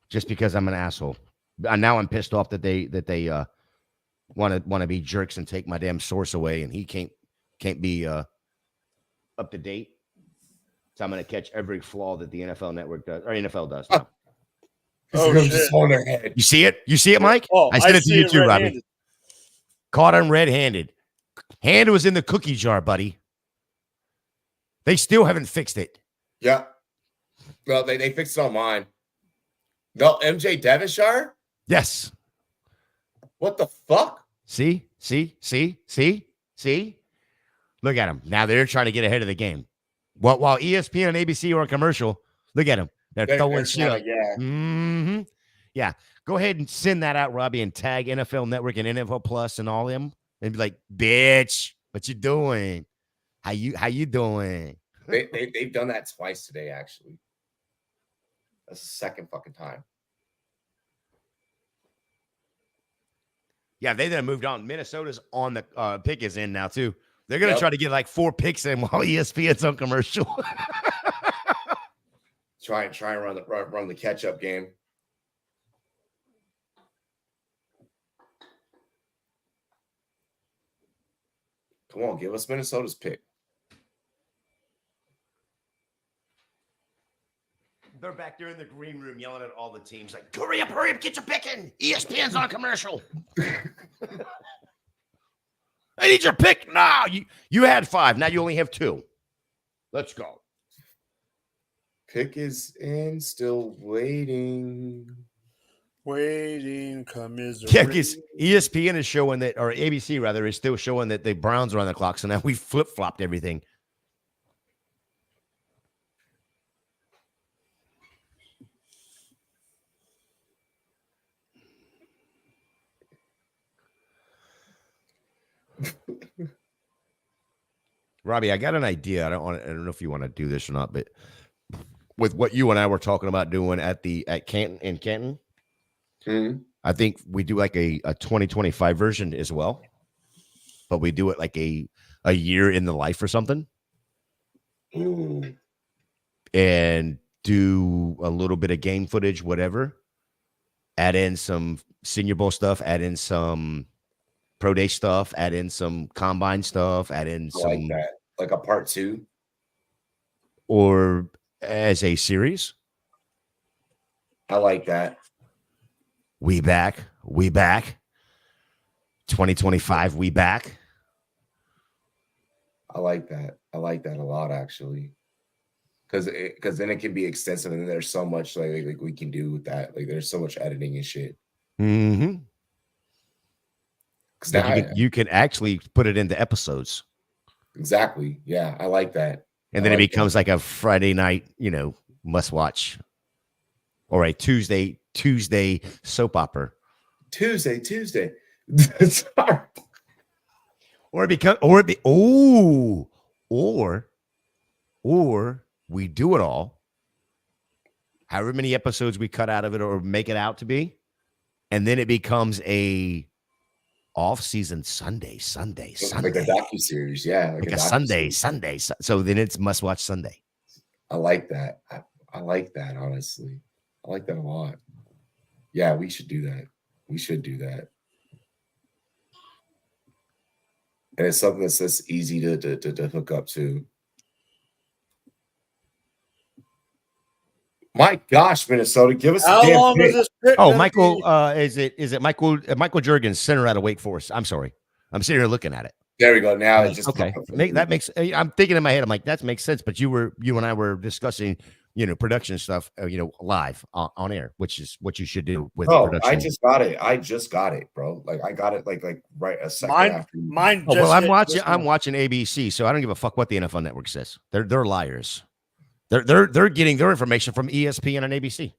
Just because I'm an asshole. Now I'm pissed off that they want to be jerks and take my damn source away, and he can't be up to date. So I'm going to catch every flaw that the NFL Network does, or NFL does. Now. Oh, shit. On their head. You see it? You see it, Mike? Oh, I sent it to you too, Robbie. Caught him red-handed. Hand was in the cookie jar, buddy. They still haven't fixed it. Yeah. Well, they fixed it on mine. No, MJ Devonshire? Yes. What the fuck? See? Look at them. Now they're trying to get ahead of the game. While ESPN and ABC are on commercial, look at them. They're throwing shit up. Yeah. Mm-hmm. Yeah. Go ahead and send that out, Robbie, and tag NFL Network and NFL Plus and all them. And be like, bitch, what you doing? How you doing? They've done that twice today, actually. That's the second fucking time. Yeah, they then moved on. Minnesota's on the pick is in now too. They're gonna try to get like 4 picks in while ESPN's on commercial. try and run the catch up game. Come on, give us Minnesota's pick. They're back there in the green room yelling at all the teams like, hurry up, get your pick in. ESPN's on commercial. I need your pick. No, you had 5. Now you only have 2. Let's go. Pick is in, still waiting. Waiting, commiserate. Yeah, because ESPN is showing that, or ABC rather, is still showing that the Browns are on the clock. So now we flip-flopped everything. Robbie, I got an idea. I don't know if you want to do this or not, but with what you and I were talking about doing at Canton, Mm-hmm. I think we do like a 2025 version as well, but we do it like a year in the life or something. Mm. And do a little bit of game footage, whatever. Add in some Senior Bowl stuff, add in some Pro Day stuff, add in some Combine stuff, add in some like that, like a part 2, or as a series. I like that. We back. 2025, we back. I like that. I like that a lot, actually. Because then it can be extensive, and there's so much like we can do with that. Like there's so much editing and shit. Mm-hmm. Because you can actually put it into episodes. Exactly. Yeah, I like that. And then it becomes like a Friday night, must watch, or a Tuesday soap opera. Tuesday. Or we do it all, however many episodes we cut out of it or make it out to be, and then it becomes a off-season Sunday. Like a docuseries, yeah. Like a Sunday. So then it's must-watch Sunday. I like that. I like that, honestly. I like that a lot. Yeah, we should do that. We should do that. And it's something that's just easy to hook up to. My gosh, Minnesota, give us how long is this pick? Oh, Michael, is it Michael Juergens, center out of Wake Forest? I'm sorry, I'm sitting here looking at it. There we go. Now it just okay. That makes. I'm thinking in my head. I'm like, that makes sense. But you and I were discussing, production stuff, live on air, which is what you should do with production. I just got it, bro. Like I got it, like right a second after. Mine. I'm watching ABC, so I don't give a fuck what the NFL Network says. They're liars. They're getting their information from ESPN and ABC.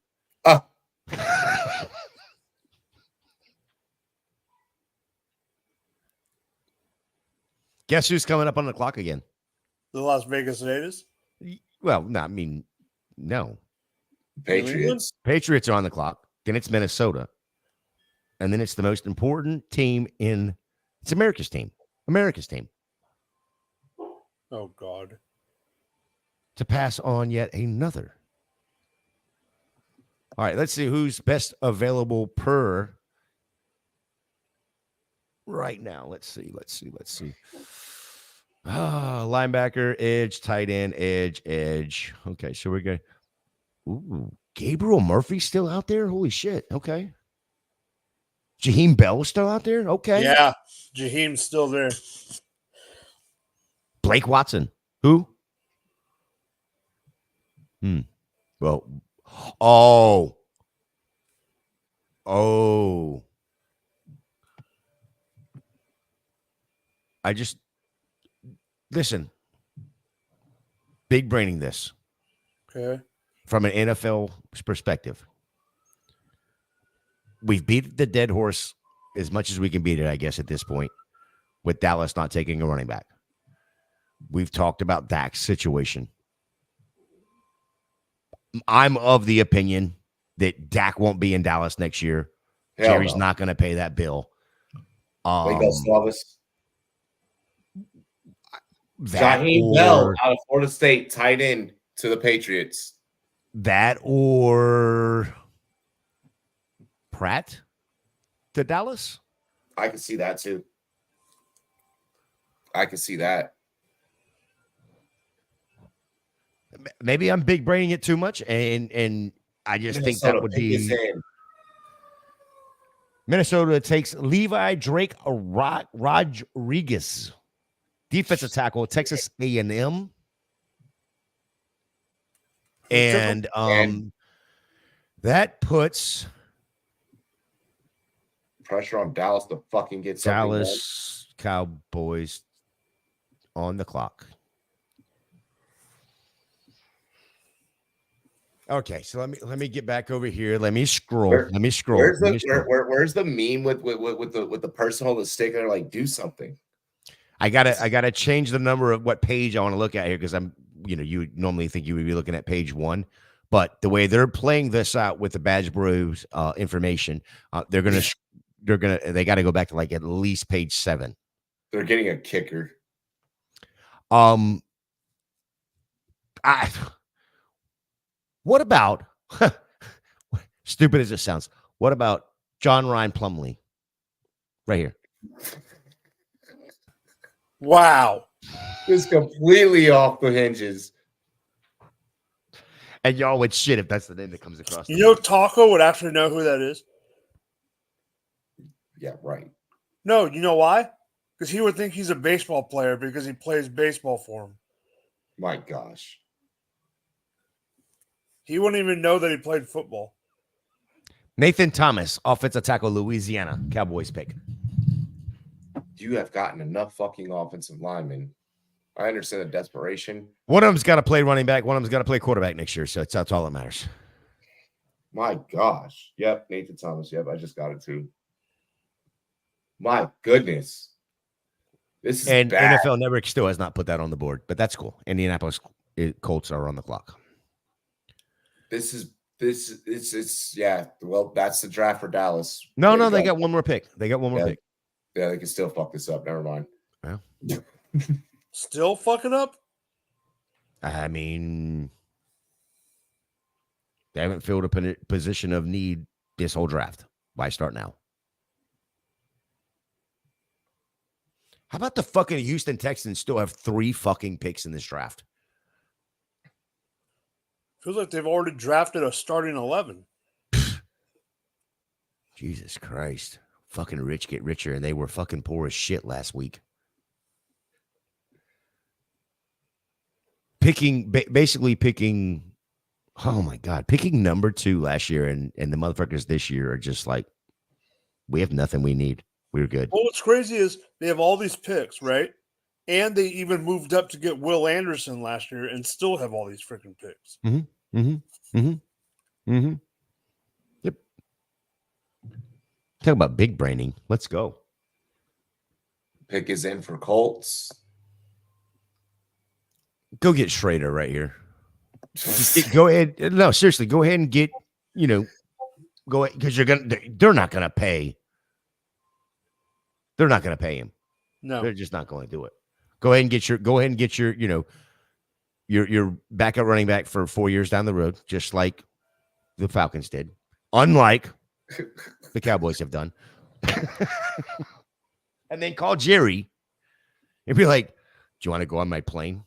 Guess who's coming up on the clock again? The Las Vegas Raiders. Well, no. Patriots. Patriots are on the clock. Then it's Minnesota, and then it's the most important team it's America's team. Oh God. To pass on yet another. All right, let's see who's best available per right now. Let's see. Linebacker, edge, tight end, edge. Okay, so we're going. Ooh, Gabriel Murphy's still out there? Holy shit. Okay. Jaheim Bell's still out there? Okay. Yeah, Jaheim's still there. Blake Watson. Who? Well, oh. Listen. Big braining this. Okay. From an NFL perspective. We've beat the dead horse as much as we can beat it, I guess, at this point, with Dallas not taking a running back. We've talked about Dak's situation. I'm of the opinion that Dak won't be in Dallas next year. Jerry's not going to pay that bill. Jaheim Bell out of Florida State, tight end to the Patriots. That or Pratt to Dallas? I can see that too. I can see that. Maybe I'm big braining it too much, and I just think that would be Minnesota takes Levi Drake Rodriguez, defensive tackle, Texas A&M, and that puts pressure on Dallas to fucking get something Dallas Cowboys on the clock. Okay, so let me get back over here. Let me scroll. Where's the meme with the person holding the stick there? Like, do something. I gotta change the number of what page I want to look at here because I'm, you normally think you would be looking at page 1, but the way they're playing this out with the Badge Bros information, they got to go back to like at least page 7. They're getting a kicker. What about, stupid as it sounds, what about John Ryan Plumlee? Right here. Wow. It's completely off the hinges. And y'all would shit if that's the name that comes across. Taco would actually know who that is. Yeah, right. No, you know why? Because he would think he's a baseball player because he plays baseball for him. My gosh. He wouldn't even know that he played football. Nathan Thomas, offensive tackle, Louisiana Cowboys pick. You have gotten enough fucking offensive linemen. I understand the desperation. One of them's got to play running back. One of them's got to play quarterback next year. So that's all that matters. My gosh. Yep, Nathan Thomas. Yep, I just got it too. My goodness. This is bad. NFL Network still has not put that on the board, but that's cool. Indianapolis Colts are on the clock. Yeah. Well, that's the draft for Dallas. No, they got one more pick. They pick. Yeah, they can still fuck this up. Never mind. Yeah. Still fucking up? I mean, they haven't filled a position of need this whole draft. Why start now? How about the fucking Houston Texans still have 3 fucking picks in this draft? Feels like they've already drafted a starting 11. Jesus Christ. Fucking rich get richer, and they were fucking poor as shit last week. Basically picking, oh my God, picking number 2 last year, and the motherfuckers this year are just like, we have nothing we need. We're good. Well, what's crazy is they have all these picks, right? And they even moved up to get Will Anderson last year and still have all these freaking picks. Yep. Talk about big braining. Let's go. Pick is in for Colts. Go get Schrader right here. Go ahead. No, seriously, go ahead and get, go ahead, because they're not going to pay. They're not going to pay him. No. They're just not going to do it. Go ahead and get your, your backup running back for 4 years down the road, just like the Falcons did. Unlike the Cowboys have done. And then call Jerry and be like, do you want to go on my plane?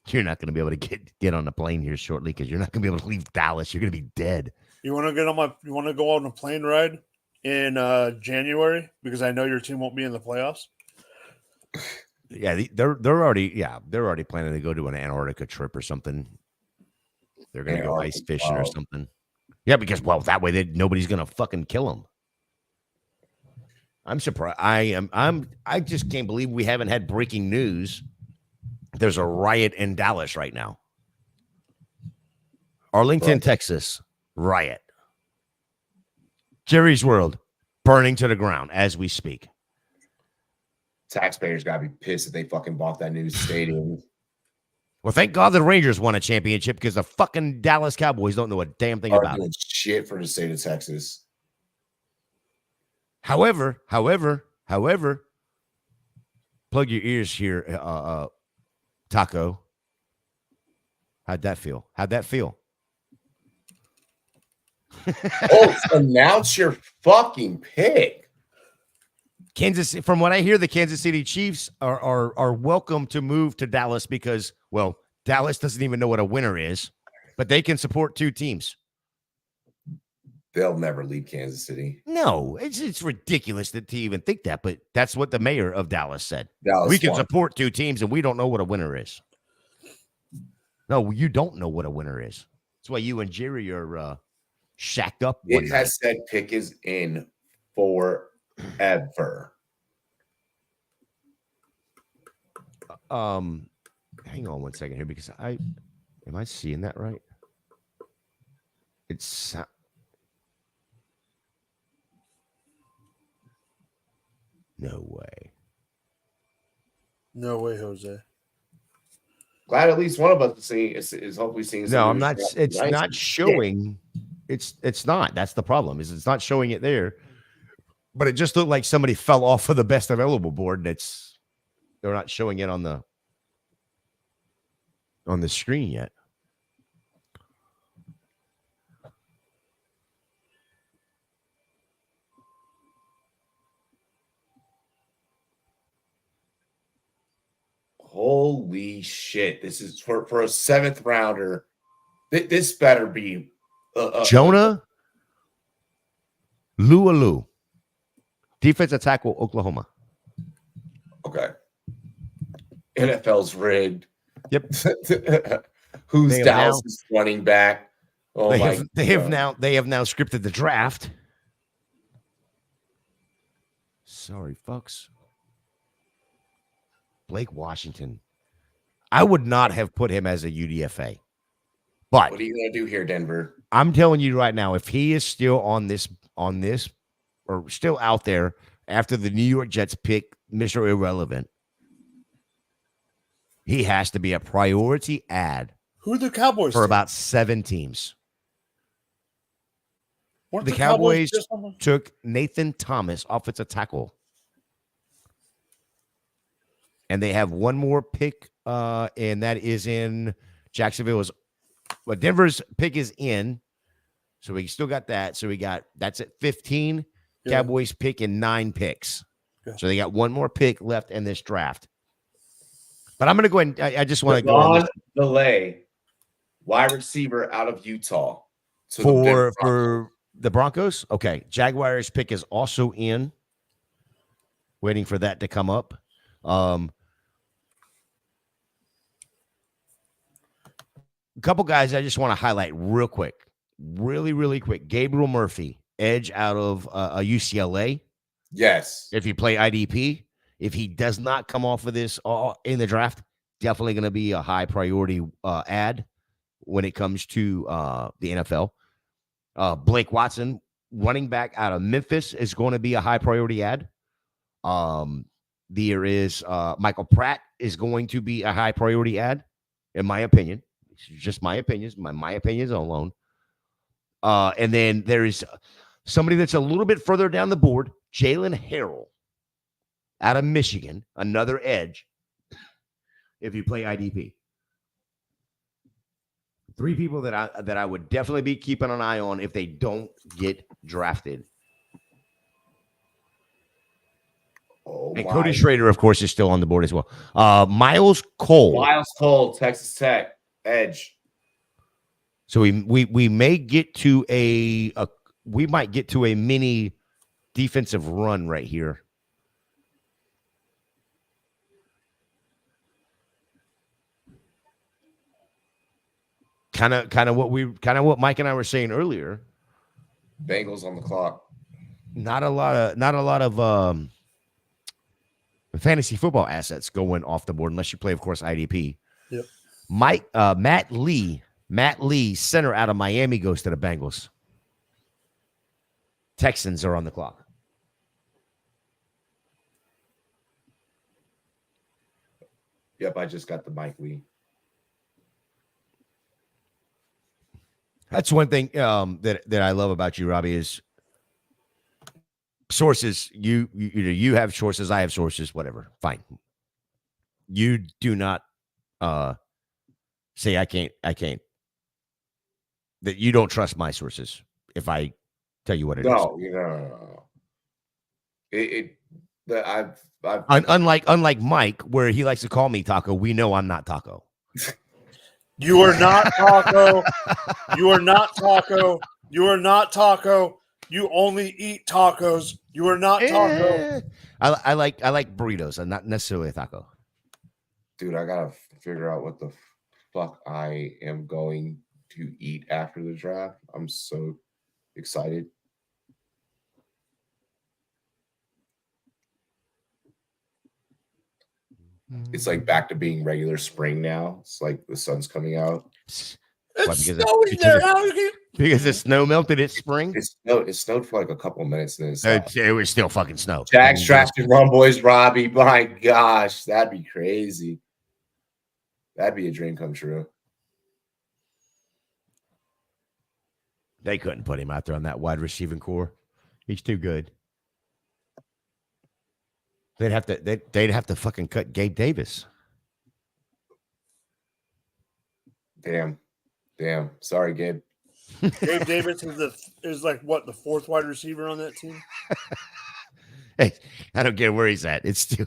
You're not going to be able to get on the plane here shortly because you're not going to be able to leave Dallas. You're going to be dead. You want to go on a plane ride in January because I know your team won't be in the playoffs? Yeah, they're already planning to go to an Antarctica trip or something. They're going to go ice fishing or something. Yeah, because that way nobody's going to fucking kill them. I'm surprised. I just can't believe we haven't had breaking news. There's a riot in Dallas right now. Arlington, Texas, riot. Jerry's World burning to the ground as we speak. Taxpayers got to be pissed if they fucking bought that new stadium. Well, thank God the Rangers won a championship because the fucking Dallas Cowboys don't know a damn thing about it. Shit for the state of Texas. However, plug your ears here, Taco. How'd that feel? Oh, announce your fucking pick. From what I hear, the Kansas City Chiefs are welcome to move to Dallas because, well, Dallas doesn't even know what a winner is, but they can support 2 teams. They'll never leave Kansas City. No, it's ridiculous to even think that, but that's what the mayor of Dallas said. Dallas we can support 2 teams, and we don't know what a winner is. No, you don't know what a winner is. That's why you and Jerry are shacked up. It has said pick is in forever. Hang on one second here because am I seeing that right? It's no way. No way, Jose. Glad at least one of us is hopefully seeing. No, I'm not. It's nice. Not showing. Yeah. It's not. That's the problem. Is it's not showing it there. But it just looked like somebody fell off of the best available board, and they're not showing it on the screen yet. Holy shit. This is for a 7th rounder. This better be Jonah Lualu, defensive tackle, Oklahoma. Okay. NFL's rigged. Yep. Who's Dallas' running back? Oh, they have now scripted the draft. Sorry, fucks. Blake Washington. I would not have put him as a UDFA. But what are you going to do here, Denver? I'm telling you right now, if he is still on this, or still out there after the New York Jets pick Mr. Irrelevant, he has to be a priority ad. Who are the Cowboys for about 7 teams? The Cowboys took Nathan Thomas, offensive tackle. And they have one more pick, and that is in Jacksonville. But Denver's pick is in, so we still got that. So that's at 15. Yeah. Cowboys pick in 9 picks. Yeah. So they got one more pick left in this draft. But I'm going to go ahead and I just want to go on delay, wide receiver out of Utah for the Broncos. Okay, Jaguars pick is also in. Waiting for that to come up. A couple guys I just want to highlight real quick. Really quick. Gabriel Murphy, edge out of UCLA. Yes. If you play IDP, if he does not come off of this in the draft, definitely going to be a high priority ad when it comes to the NFL. Blake Watson, running back out of Memphis, is going to be a high priority ad. There is Michael Pratt is going to be a high priority ad, in my opinion. It's just my opinions, my opinions alone. And then there is somebody that's a little bit further down the board, Jalen Harrell out of Michigan, another edge. If you play IDP, 3 people that I would definitely be keeping an eye on if they don't get drafted. And Cody Schrader, of course, is still on the board as well. Miles Cole, Texas Tech, edge. So we may get to we might get to a mini defensive run right here. Kind of what Mike and I were saying earlier. Bengals on the clock. Not a lot of fantasy football assets going off the board unless you play, of course, IDP. Yep. Matt Lee, center out of Miami, goes to the Bengals. Texans are on the clock. Yep, I just got the Mike Lee. That's one thing that I love about you, Robbie, is sources. You have sources, I have sources, whatever. Fine. You do not say I can't. That you don't trust my sources if I tell you what it is. No. that I've unlike Mike, where he likes to call me Taco. We know I'm not Taco. You are not Taco. You are not Taco. You are not Taco. You only eat tacos. You are not Taco. I like burritos. I'm not necessarily a taco. Dude, I gotta figure out what the fuck I am going to eat after the draft. I'm so excited. It's like back to being regular spring now. It's like the sun's coming out. It's snowing there. Because the snow melted. It's spring. It snowed for like a couple of minutes and then it was still fucking snow. Jack's drafting Rumboyz, Robbie. My gosh, that'd be crazy. That'd be a dream come true. They couldn't put him out there on that wide receiving core. He's too good. They'd have to fucking cut Gabe Davis. Damn. Sorry, Gabe. Gabe Davis is like what, the fourth wide receiver on that team? Hey, I don't care where he's at. It's still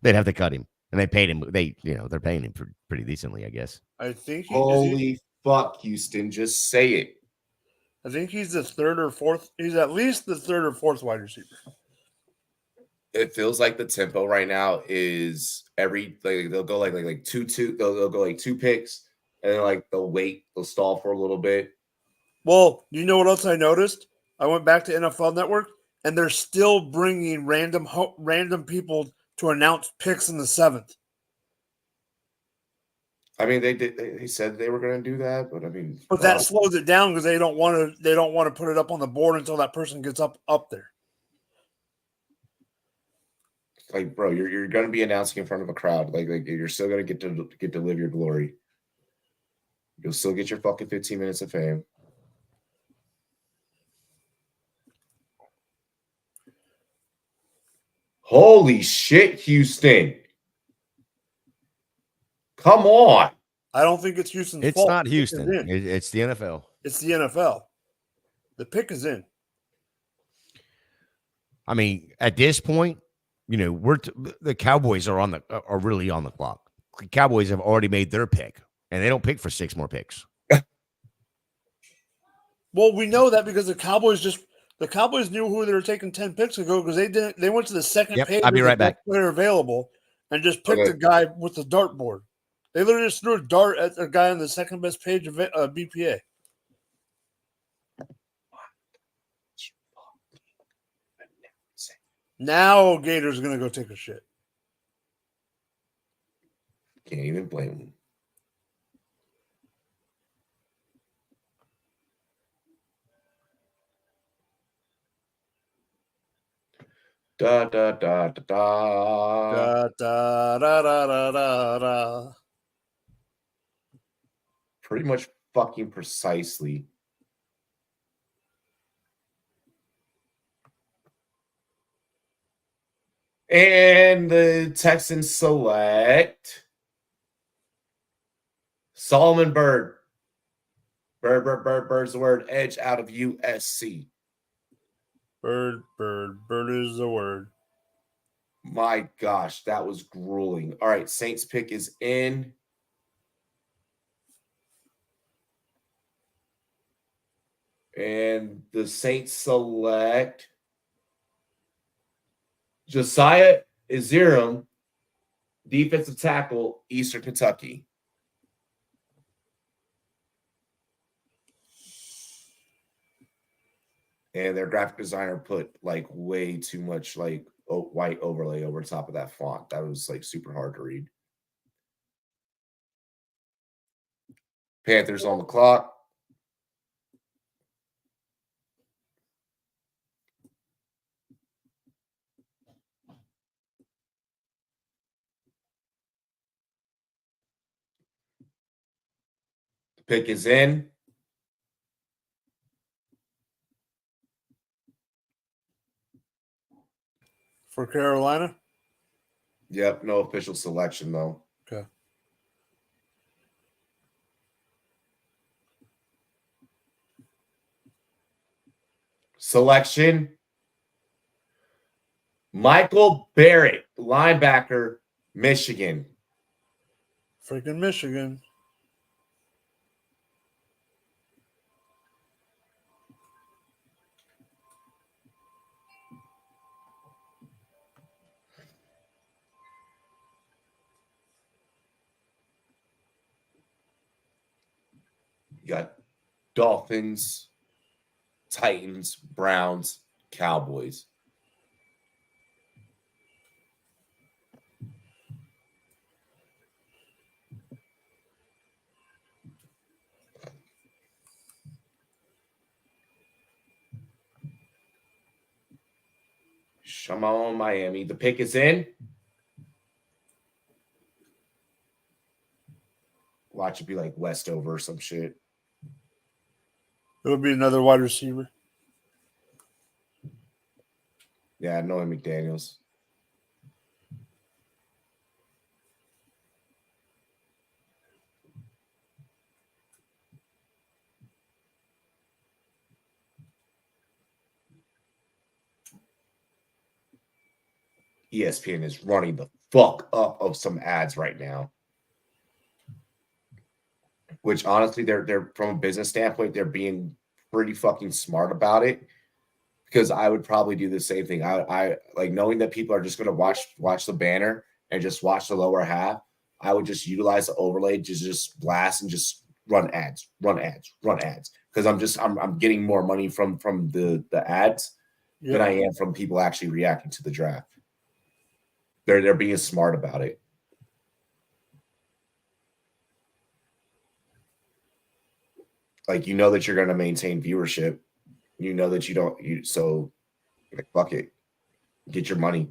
they'd have to cut him, and they paid him. They're paying him pretty decently, I guess. I think. Holy fuck, Houston! Just say it. I think he's the third or fourth. He's at least the third or fourth wide receiver. It feels like the tempo right now is they'll go like 2-2. They'll go like 2 picks, and then like they'll stall for a little bit. Well, you know what else I noticed? I went back to NFL Network, and they're still bringing random people to announce picks in the 7th. I mean, they said they were going to do that, but I mean, that slows it down because they don't want to put it up on the board until that person gets up there. Like, bro, you're going to be announcing in front of a crowd. Like you're still going to get to live your glory. You'll still get your fucking 15 minutes of fame. Holy shit, Houston. Come on. I don't think it's Houston's fault. It's not Houston. It's the NFL. It's the NFL. The pick is in. I mean, at this point, the Cowboys are really on the clock. The Cowboys have already made their pick, and they don't pick for 6 more picks. Well, we know that because the Cowboys knew who they were taking 10 picks ago because they went to the second page. I'll be right back. Player available and just picked the guy with the dartboard. They literally just threw a dart at the guy on the second best page of BPA. Now Gator's going to go take a shit. Can't even blame him. Da da da da da da da da da da da. Pretty much fucking precisely. And the Texans select Solomon Byrd. Bird's the word. Edge out of USC. Bird is the word. My gosh, that was grueling. All right, Saints pick is in. And the Saints select Josiah Izirum, defensive tackle, Eastern Kentucky. And their graphic designer put like way too much like white overlay over top of that font. That was like super hard to read. Panthers on the clock. The pick is in. For Carolina? Yep, no official selection, though. Okay. Selection. Michael Barrett, linebacker, Michigan. Freaking Michigan. You got Dolphins, Titans, Browns, Cowboys. Come on, Miami. The pick is in. Watch it be like Westover or some shit. It'll be another wide receiver. Yeah, Noah McDaniels. ESPN is running the fuck up of some ads right now. Which honestly, they're from a business standpoint, they're being pretty fucking smart about it. Because I would probably do the same thing. I like knowing that people are just going to watch the banner and just watch the lower half. I would just utilize the overlay to just blast and just run ads. Because I'm getting more money from the ads than I am from people actually reacting to the draft. They're being smart about it. Like, you know that you're going to maintain viewership. You know that so like, fuck it. Get your money.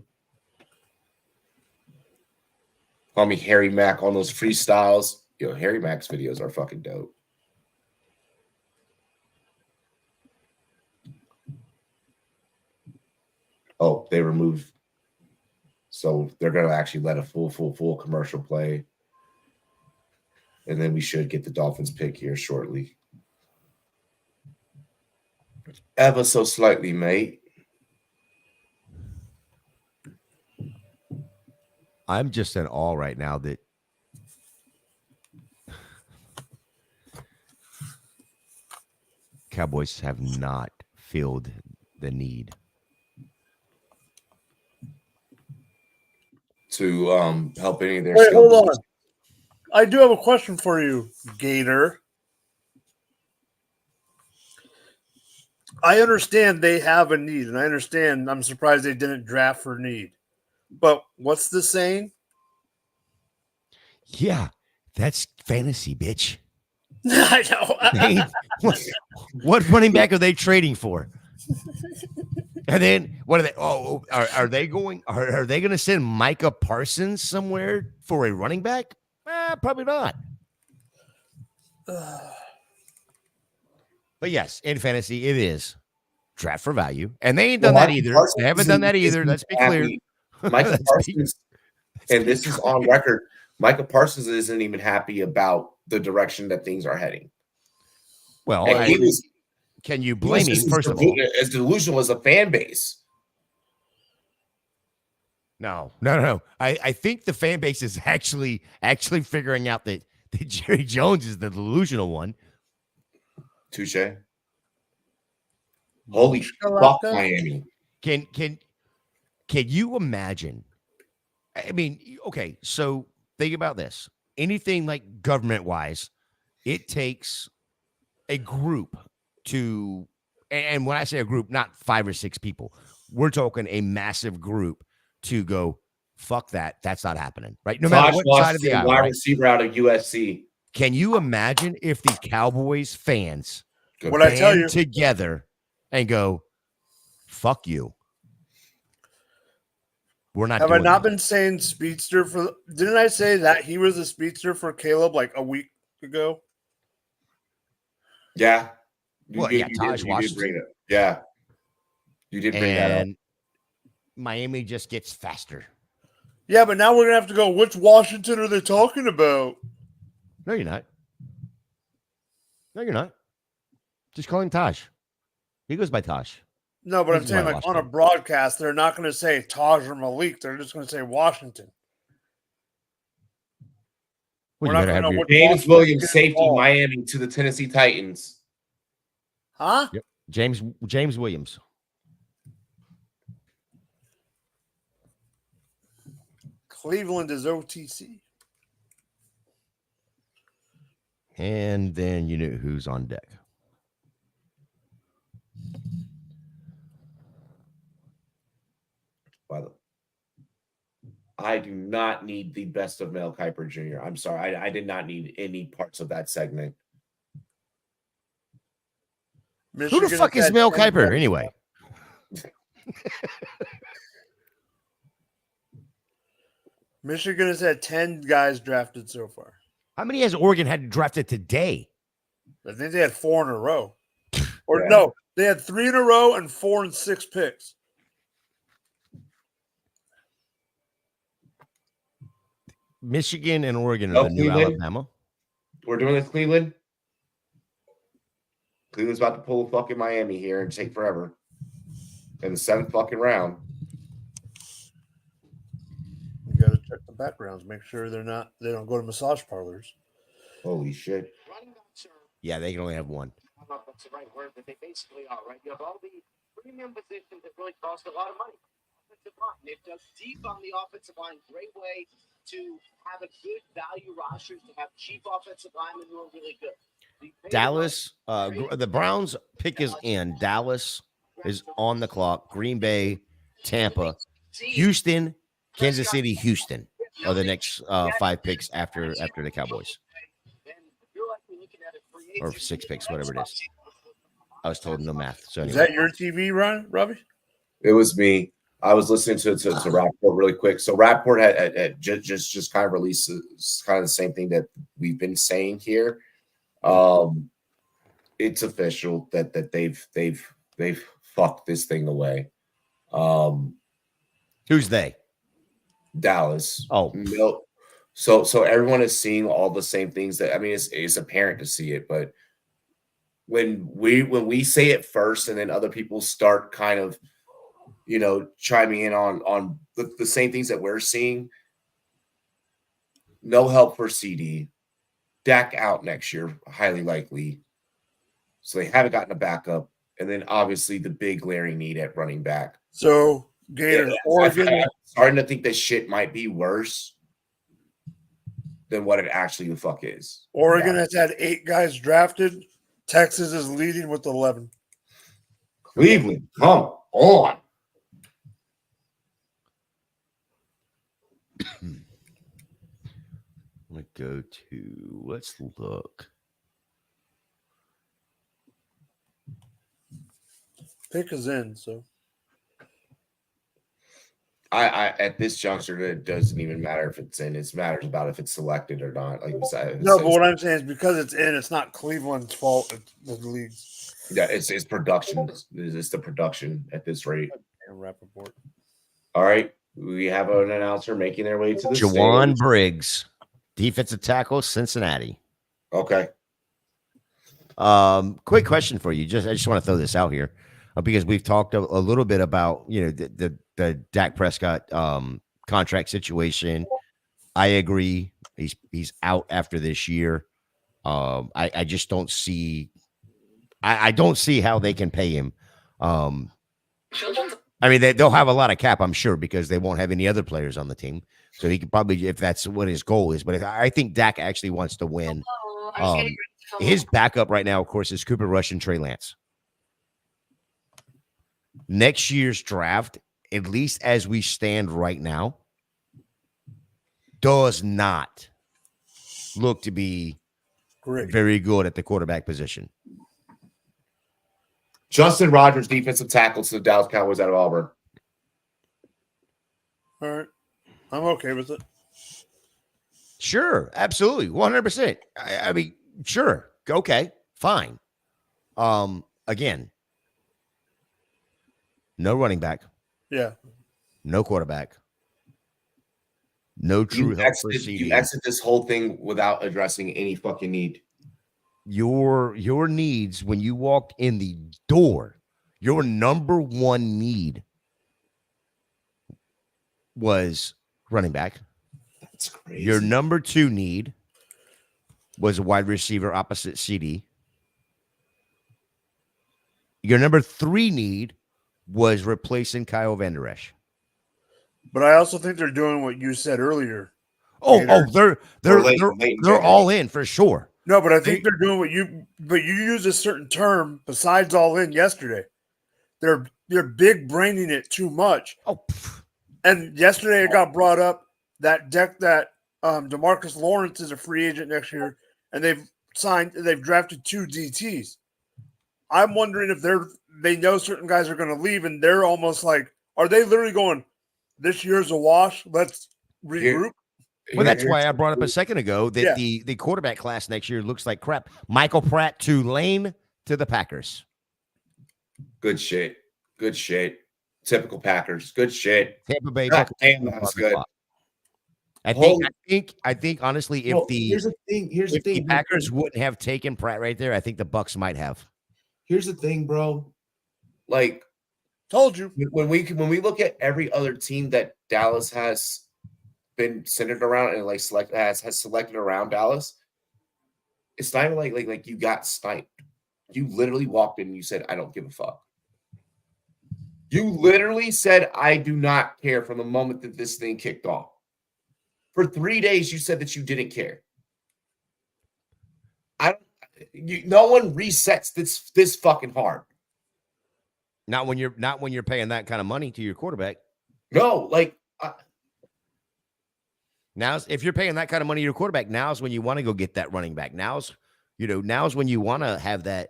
Call me Harry Mack on those freestyles. Yo, Harry Mack's videos are fucking dope. Oh, they removed. So they're going to actually let a full commercial play. And then we should get the Dolphins pick here shortly. Ever so slightly, mate. I'm just in awe right now that Cowboys have not filled the need to help any of their. Wait, hold on. I do have a question for you, Gator. I understand they have a need, and I understand I'm surprised they didn't draft for need. But what's the saying? Yeah, that's fantasy, bitch. I know. What running back are they trading for? And then what are they? Oh, are they going? Are they going to send Micah Parsons somewhere for a running back? Probably not. But yes, in fantasy, it is draft for value, and they ain't done that either. They haven't done that either. Let's be clear. Micah Parsons, and this is on record. Micah Parsons isn't even happy about the direction that things are heading. Well, can you blame him? First of all, as delusional as a fan base. No. I think the fan base is actually figuring out that Jerry Jones is the delusional one. Touche. Holy fuck, Miami. Can you imagine? I mean, okay, so think about this. Anything like government-wise, it takes a group to, and when I say a group, not 5 or 6 people, we're talking a massive group to go, fuck that. That's not happening, right? No matter what side of the aisle. Wide receiver out of USC. Can you imagine if the Cowboys fans band together and go, fuck you? We're not. Have I not been saying speedster for? Didn't I say that he was a speedster for Caleb like a week ago? Yeah. Taj Washington. Yeah. You did bring that up. Miami just gets faster. Yeah, but now we're going to have to go, which Washington are they talking about? No, you're not. No, you're not. Just call him Taj. He goes by Taj. No, but I'm saying, like, on a broadcast, they're not going to say Taj or Malik. They're just going to say Washington. Well, we're not going to know what James Williams, safety, Miami to the Tennessee Titans. Huh? Yep. James Williams. Cleveland is OTC. And then you know who's on deck. I do not need the best of Mel Kiper Jr. I'm sorry. I did not need any parts of that segment. Michigan, who the fuck is Mel Kiper anyway? Michigan has had 10 guys drafted so far. How many has Oregon had drafted today? I think they had 4 in a row. Or no, they had 3 in a row and 4 and 6 picks. Michigan and Oregon are the new Alabama. We're doing this, Cleveland. Cleveland's about to pull fucking Miami here and take forever in the 7th fucking round. You got to check the backgrounds, make sure they don't go to massage parlors. Holy shit! Yeah, they can only have one. That's the right word, but they basically are, right? You have all the premium positions that really cost a lot of money. Offensive line, they've dug deep on the offensive line. Great way to have a good value roster, to have cheap offensive linemen who are really good. Dallas, the Browns pick is in. Dallas is on the clock. Green Bay, Tampa, Houston, Kansas City, Houston are the next 5 picks after the Cowboys. Or 6 picks, whatever it is. I was told no math. So anyway. Is that your TV, Robbie? It was me. I was listening to Rapport really quick. So Rapport had just kind of released kind of the same thing that we've been saying here. It's official that they've fucked this thing away. Who's they? Dallas. Oh, no. So everyone is seeing all the same things that, I mean, it's apparent to see it, but when we say it first and then other people start kind of, you know, chiming in on the same things that we're seeing, no help for CD. Dak out next year, highly likely. So they haven't gotten a backup. And then obviously the big glaring need at running back. So Gators, Oregon. I'm starting to think that shit might be worse than what it actually the fuck is. Oregon has had 8 guys drafted. Texas is leading with 11. Cleveland, come on. Let's look. Pick is in, so. I at this juncture, it doesn't even matter if it's in. It matters about if it's selected or not. Like no, but what I'm saying is because it's in, it's not Cleveland's fault. It's the league's. Yeah, it's production. It's the production at this rate. Rappaport. All right, we have an announcer making their way to the Jawan Briggs, defensive tackle, Cincinnati. Okay. Quick question for you. I just want to throw this out here because we've talked a little bit about, you know, the Dak Prescott contract situation. I agree. He's out after this year. I just don't see. I don't see how they can pay him. I mean, they'll have a lot of cap, I'm sure, because they won't have any other players on the team. So he could probably, if that's what his goal is. But I think Dak actually wants to win. His backup right now, of course, is Cooper Rush and Trey Lance. Next year's draft, at least as we stand right now, does not look to be very good at the quarterback position. Justin Rogers, defensive tackle to the Dallas Cowboys out of Auburn. All right. I'm okay with it. Sure. Absolutely. 100%. I mean, sure. Okay. Fine. Again, no running back. Yeah. No quarterback. No true help for CD. You exit this whole thing without addressing any fucking need. Your needs when you walked in the door, Your number one need was running back. That's crazy. Your number two need was a wide receiver opposite CD. Your number three need was replacing Kyle Van Der Esch. But I also think they're doing what you said earlier. They're all in for sure. No, but I think they're doing what you used a certain term besides all in yesterday. They're big braining it too much. Oh, and yesterday it got brought up that DeMarcus Lawrence is a free agent next year, and they've drafted 2 DTs. I'm wondering if they know certain guys are going to leave, and they're almost like, are they literally going, this year's a wash, let's regroup? Well, that's why I brought up a second ago that the quarterback class next year looks like crap. Michael Pratt to Lane to the Packers. Good shit. Typical Packers. Good shit. Tampa Bay. Damn, that's good. I think honestly, if the Packers wouldn't have taken Pratt right there, I think the Bucs might have. Here's the thing, bro. Like, told you, when we look at every other team that Dallas has been centered around and like has selected around Dallas, it's not even like you got sniped. You literally walked in and you said, I don't give a fuck. You literally said, I do not care from the moment that this thing kicked off. For 3 days, you said that you didn't care. No one resets this fucking hard. Not when you're paying that kind of money to your quarterback. No, like if you're paying that kind of money to your quarterback, now's when you want to go get that running back. Now's when you want to have that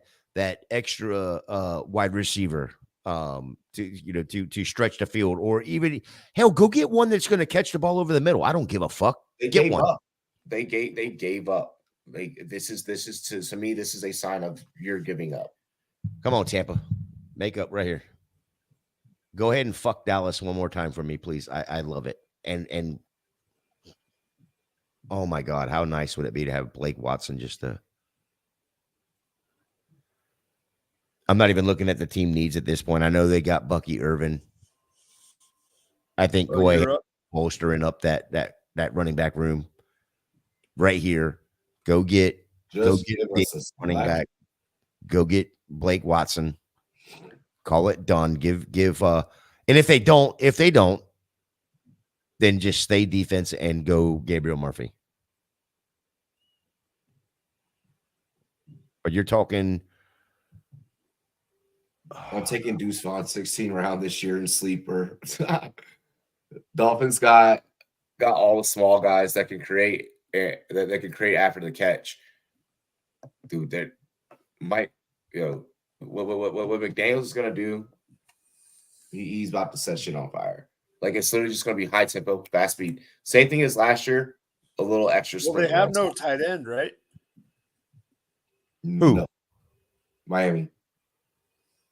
extra wide receiver to stretch the field, or even hell, go get one that's going to catch the ball over the middle. I don't give a fuck. They gave up. They gave up. This is to me, this is a sign of you're giving up. Come on, Tampa, make up right here. Go ahead and fuck Dallas one more time for me, please. I love it. And oh my God, how nice would it be to have Blake Watson I'm not even looking at the team needs at this point. I know they got Bucky Irvin. I think go ahead bolstering up that running back room right here. Go get running back. Go get Blake Watson. Call it done. Give and if they don't, then just stay defense and go Gabriel Murphy. But you're talking. I'm taking Deuce Vaughn 16 round this year in sleeper. Dolphins got all the small guys that can create after the catch. Dude, that might what McDaniels is gonna do. He's about to set shit on fire. Like, it's literally just gonna be high tempo, fast speed. Same thing as last year. A little extra. Well, they have no tight end, right? Who? No. Miami.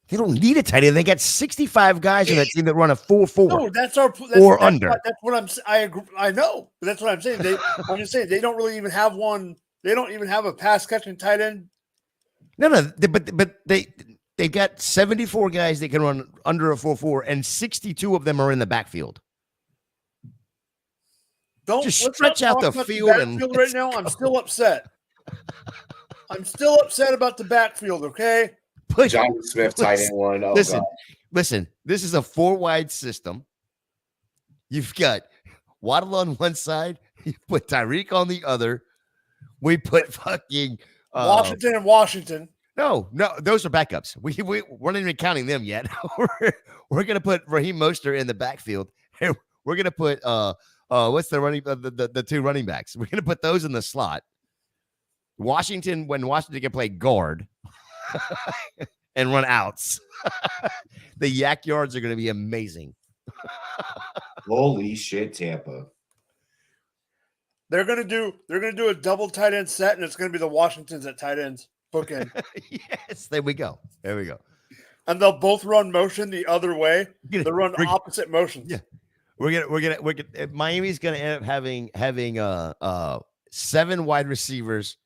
They don't need a tight end. They got 65 guys in that team that run a 4-4. No, that's under. That's what I'm. I agree. I know, but that's what I'm saying. I'm just saying they don't really even have one. They don't even have a pass catching tight end. No, but they got 74 guys that can run under a 4-4, and 62 of them are in the backfield. Don't just stretch out the field right now. I'm still upset. I'm still upset about the backfield. Okay. John Smith, tight end one. Oh, listen. This is a 4-wide system. You've got Waddle on one side. You put Tyreek on the other. We put fucking Washington and Washington. No, those are backups. We're not even counting them yet. We're gonna put Raheem Mostert in the backfield. We're gonna put what's the 2 running backs? We're gonna put those in the slot. Washington can play guard. And run outs. The yak yards are going to be amazing. Holy shit, Tampa. They're going to do a double tight end set, and it's going to be the Washingtons at tight ends. Bookend. Yes, there we go. And they'll both run motion the other way. They'll run opposite motions. Yeah. We're gonna Miami's gonna end up having 7 wide receivers,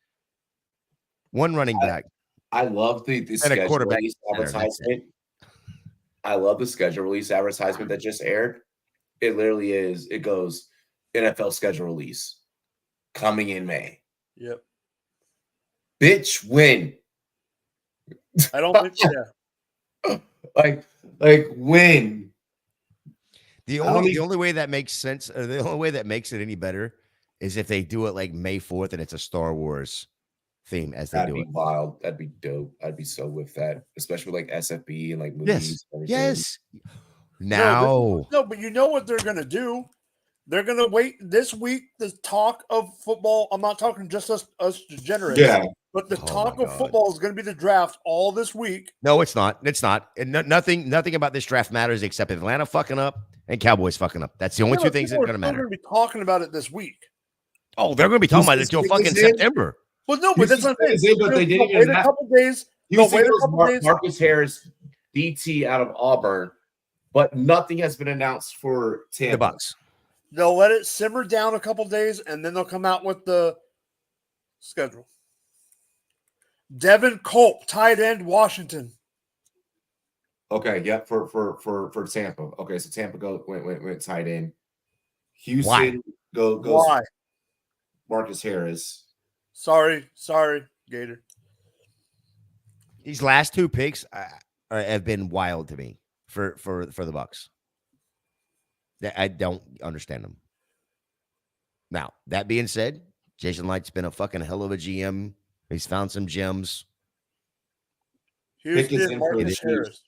1 running back. I love the schedule advertisement. I love the schedule release advertisement that just aired. It literally is. It goes NFL schedule release coming in May. Yep. Bitch, when? I don't think. Yeah. Like when? The only way that makes sense, or the only way that makes it any better, is if they do it like May 4th and it's a Star Wars theme as they do it. That'd be wild. That'd be dope. I'd be so with that, especially with like SFB and like movies. Yes. Now. No, but you know what they're gonna do? They're gonna wait this week. The talk of football. I'm not talking just us degenerates. Yeah. But the talk of football is going to be the draft all this week. No, it's not. It's not. And nothing about this draft matters except Atlanta fucking up and Cowboys fucking up. That's the only two things that are going to matter. They're going to be talking about it this week. Oh, they're going to be talking about it until fucking September. Well, no, but that's not it. But they didn't even wait a couple days. Marcus Harris, DT out of Auburn, but nothing has been announced for Tampa. The Bucks. They'll let it simmer down a couple days, and then they'll come out with the schedule. Devin Culp, tight end, Washington. Okay, yep, for Tampa. Okay, so Tampa went tight end. Houston goes Why? Marcus Harris. Sorry, Gator. These last two picks have been wild to me for the Bucks. I don't understand them. Now, that being said, Jason Light's been a fucking hell of a GM. He's found some gems. Houston, Marcus Harris.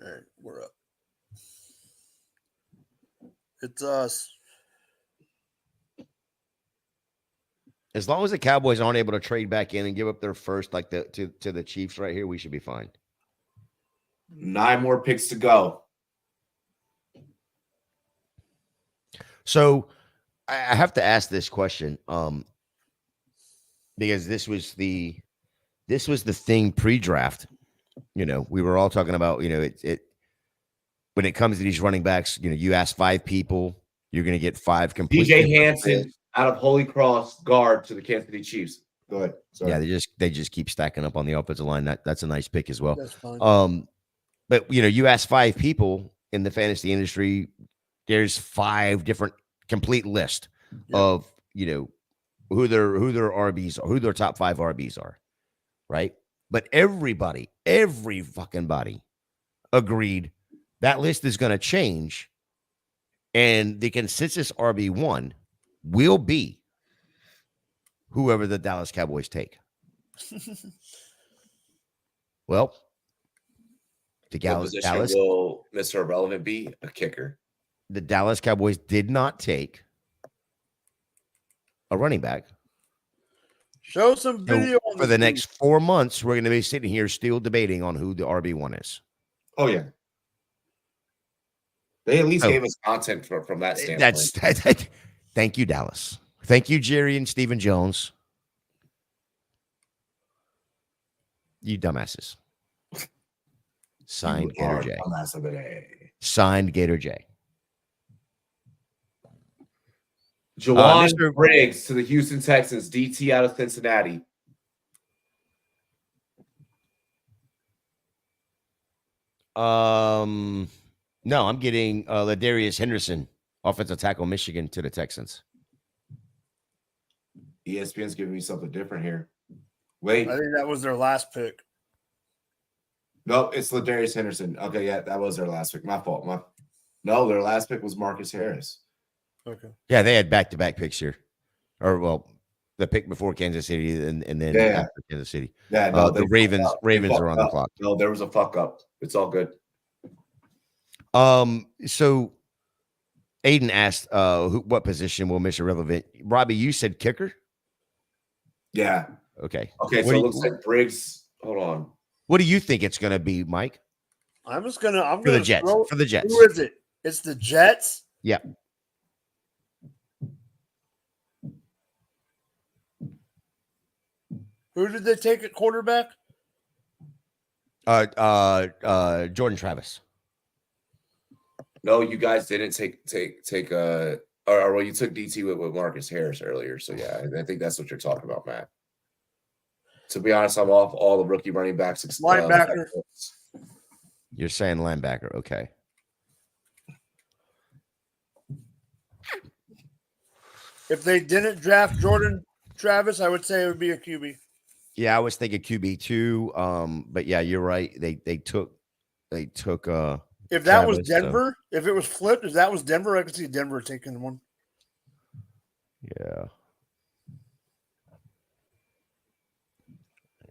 All right, we're up. It's us. As long as the Cowboys aren't able to trade back in and give up their first, like to the Chiefs right here, we should be fine. 9 more picks to go. So I have to ask this question, because this was the thing pre-draft. You know, we were all talking about, you know, it when it comes to these running backs, you know, you ask 5 people, you're going to get 5 complete. DJ Hansen out of Holy Cross, guard to the Kansas City Chiefs. Go ahead. Sorry. Yeah, they just keep stacking up on the offensive line. That's a nice pick as well. That's fine. But you know, you ask 5 people in the fantasy industry, there's 5 different complete list of, you know, who their RBs are, who their top 5 RBs are, right? But every fucking body agreed that list is going to change, and the consensus RB1 will be whoever the Dallas Cowboys take. Well, the Dallas will Mr. Irrelevant be a kicker. The Dallas Cowboys did not take a running back. Show some video for the next 4 months. We're going to be sitting here still debating on who the RB1 is. Oh yeah, they at least gave us content from that standpoint. Thank you, Dallas. Thank you, Jerry and Stephen Jones. You dumbasses. Signed Gator J. Signed Gator J. Jawan Briggs to the Houston Texans, DT out of Cincinnati. No, I'm getting Ladarius Henderson, offensive tackle, Michigan, to the Texans. ESPN's giving me something different here. Wait. I think that was their last pick. No, it's Ladarius Henderson. Okay, yeah, that was their last pick. My fault. No, their last pick was Marcus Harris. Okay. Yeah, they had back-to-back picks here. Or, well, the pick before Kansas City and then after Kansas City. Yeah, no, the Ravens are on the clock. No, there was a fuck up. It's all good. So Aiden asked, what position will Mr. Relevant? Robbie, you said kicker? Yeah. Okay. So it looks like Briggs. Hold on. What do you think it's going to be, Mike? I'm gonna for the Jets. For the Jets. Who is it? It's the Jets. Yeah. Who did they take at quarterback? Jordan Travis. No, you guys didn't take or well, you took DT with Marcus Harris earlier. So yeah, I think that's what you're talking about, Matt. To be honest, I'm off all the rookie running backs. Linebacker. You're saying linebacker. Okay. If they didn't draft Jordan Travis, I would say it would be a QB. Yeah, I was thinking QB too. But yeah, you're right. They took if that Travis, was Denver, if it was flipped, if that was Denver, I could see Denver taking one. Yeah.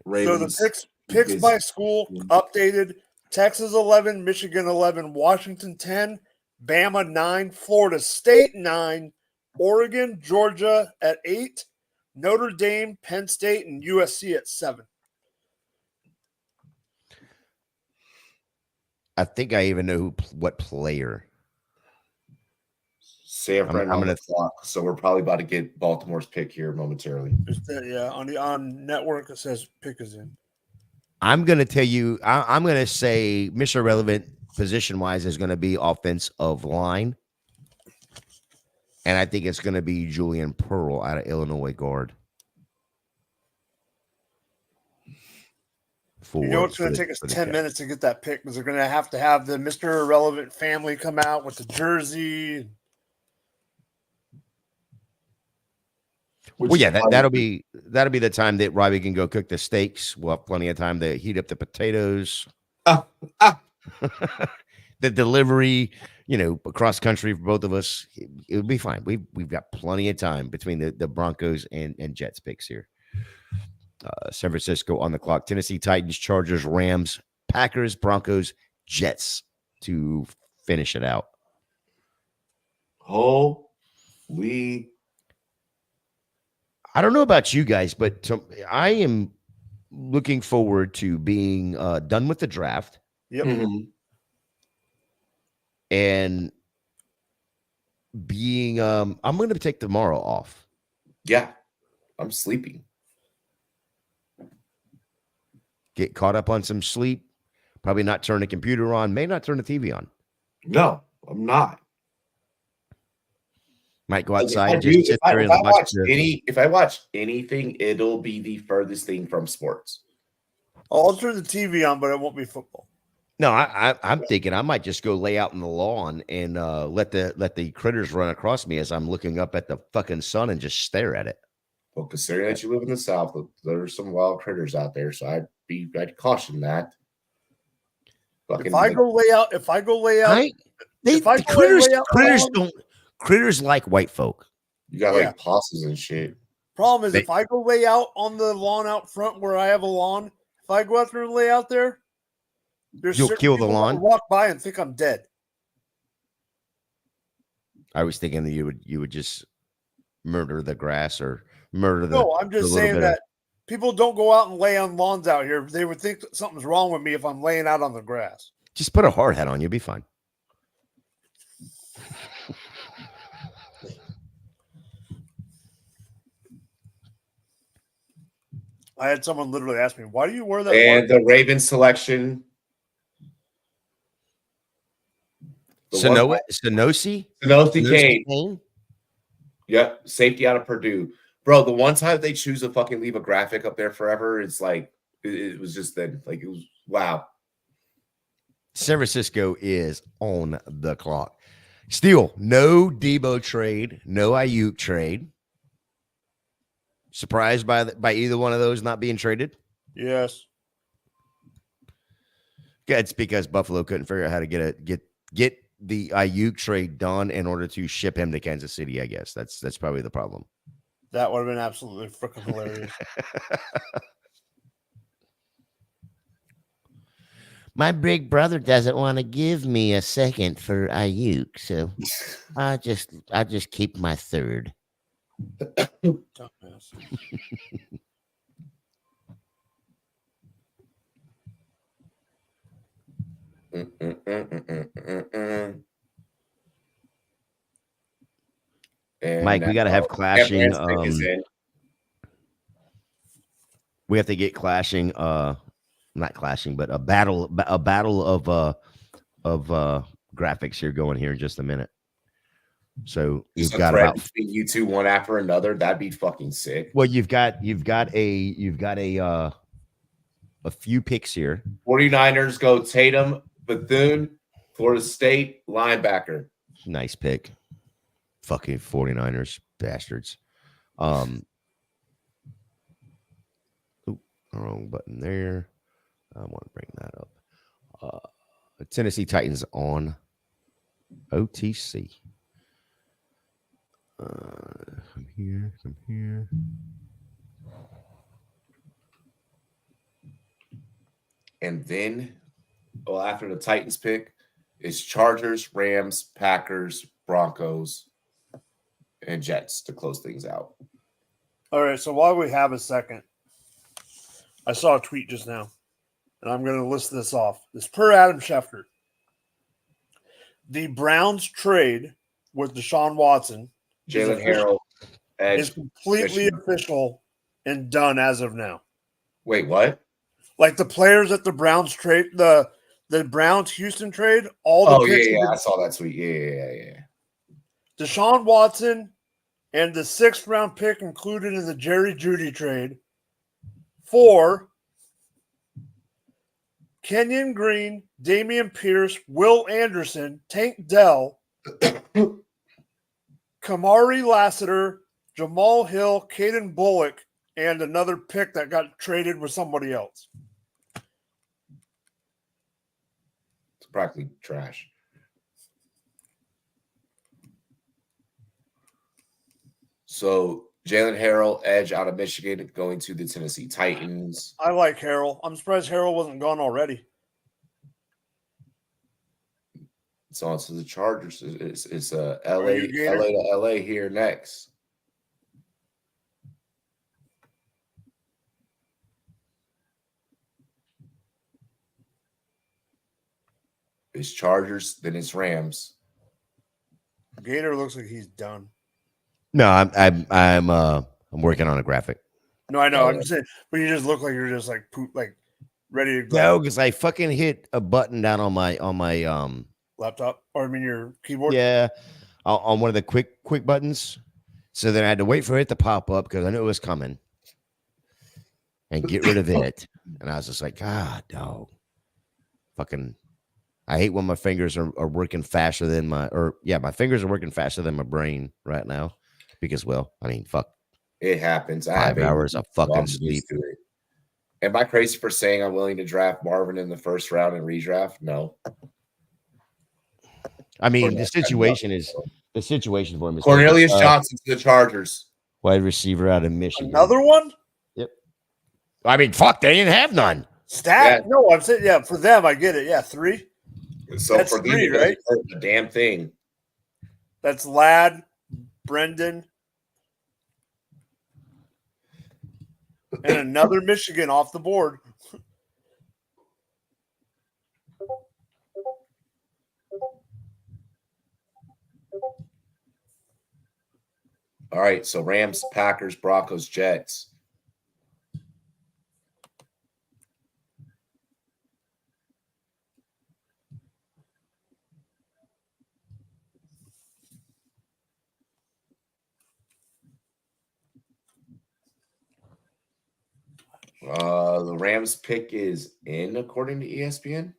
Ravens. So the picks by school updated: Texas 11, Michigan 11, Washington 10, Bama 9, Florida State 9, Oregon, Georgia at 8, Notre Dame, Penn State, and USC at 7. I think I even know what player. San Fran on the clock, so we're probably about to get Baltimore's pick here momentarily. On network it says pick is in. I'm gonna tell you. I'm gonna say Mr. Relevant position wise is gonna be offensive line, and I think it's gonna be Julian Pearl out of Illinois guard. You know it's going to take us 10 minutes to get that pick because they're going to have the Mr. Irrelevant family come out with the jersey. Well, yeah, that'll be the time that Robbie can go cook the steaks. We'll have plenty of time to heat up the potatoes. The delivery, across country for both of us, it would be fine. We've got plenty of time between the Broncos and Jets picks here. San Francisco on the clock. Tennessee Titans, Chargers, Rams, Packers, Broncos, Jets to finish it out. Holy. I don't know about you guys, but I am looking forward to being done with the draft. Yep. Mm-hmm. And being, I'm going to take tomorrow off. Yeah. I'm sleeping. Get caught up on some sleep. Probably not turn the computer on. May not turn the TV on. No, I'm not. Might go outside and just sit there and watch. If I watch anything, it'll be the furthest thing from sports. I'll turn the TV on, but it won't be football. No, I'm thinking I might just go lay out in the lawn and let the critters run across me as I'm looking up at the fucking sun and just stare at it. Well, considering that you live in the South, there are some wild critters out there, so I'd caution that. If I go lay out, critters like white folk. You got like possums and shit. Problem is, if I go lay out on the lawn out front where I have a lawn, if I go out there and lay out there, you'll kill the lawn. Walk by and think I'm dead. I was thinking that you would just murder the grass or murder the. No, I'm just saying that people don't go out and lay on lawns out here. They would think something's wrong with me if I'm laying out on the grass. Just put a hard hat on. You'll be fine. I had someone literally ask me, why do you wear that? And the Ravens selection. Sanosi Kane. Yep. Safety out of Purdue. Bro, the one time they choose to fucking leave a graphic up there forever, it's like, it was just then. Like, it was, wow. San Francisco is on the clock. Still, no Debo trade, no Ayuk trade. Surprised by either one of those not being traded? Yes. Yeah, it's because Buffalo couldn't figure out how to get the Ayuk trade done in order to ship him to Kansas City. I guess that's probably the problem. That would have been absolutely freaking hilarious. My big brother doesn't want to give me a second for Ayuk, so I just keep my third. Mike, we got to have clashing. We have to get clashing. Not clashing, but a battle of graphics here going here in just a minute. So Just you've got thread about between you two, one after another. That'd be fucking sick. well, you've got a few picks here. 49ers go Tatum, Bethune, Florida State, linebacker. Nice pick. Fucking 49ers, bastards. Wrong button there. I want to bring that up. Tennessee Titans on OTC. Come here. And then, well, after the Titans pick, is Chargers, Rams, Packers, Broncos, and Jets to close things out. All right, so while we have a second, I saw a tweet just now, and I'm going to list this off. This per Adam Schefter. The Browns trade with Deshaun Watson, Jalen Harrell, is completely official and done as of now. Wait, what? Like the players that the Browns trade, the Browns Houston trade, all the picks. Yeah, I saw that tweet. Yeah. Deshaun Watson and the 6th round pick included in the Jerry Jeudy trade for Kenyon Green, Damian Pierce, Will Anderson, Tank Dell, Kamari Lassiter, Jamal Hill, Caden Bullock, and another pick that got traded with somebody else. It's practically trash. So Jalen Harrell, edge out of Michigan, going to the Tennessee Titans. I like Harrell. I'm surprised Harrell wasn't gone already. It's on to the Chargers. It's LA to LA here next. It's Chargers, then it's Rams. Gator looks like he's done. No, I'm working on a graphic. No, I know. I'm just saying, but you just look like you're just like ready to go. No, because I fucking hit a button down on my laptop, or I mean your keyboard. Yeah, on one of the quick buttons. So then I had to wait for it to pop up because I knew it was coming, and get rid of it. And I was just like, God, no, fucking. I hate when my fingers are working faster than my fingers are working faster than my brain right now because, well, I mean, fuck. It happens. 5 hours of fucking sleep. Am I crazy for saying I'm willing to draft Marvin in the first round and redraft? No. I mean, the situation for him is Cornelius Johnson to the Chargers. Wide receiver out of Michigan. Another one? Yep. I mean, fuck, they didn't have none. Stat? Yeah. No, I'm saying, for them, I get it. Yeah, 3. So that's for 3, right? The damn thing. That's Ladd, Brendan, and another Michigan off the board. All right, so Rams, Packers, Broncos, Jets. The Rams pick is in according to ESPN.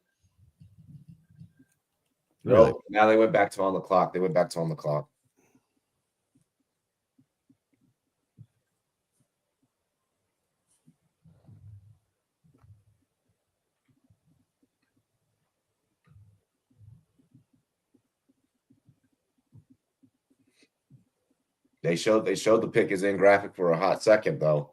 Really? No, now they went back to on the clock. They showed the pick is in graphic for a hot second though.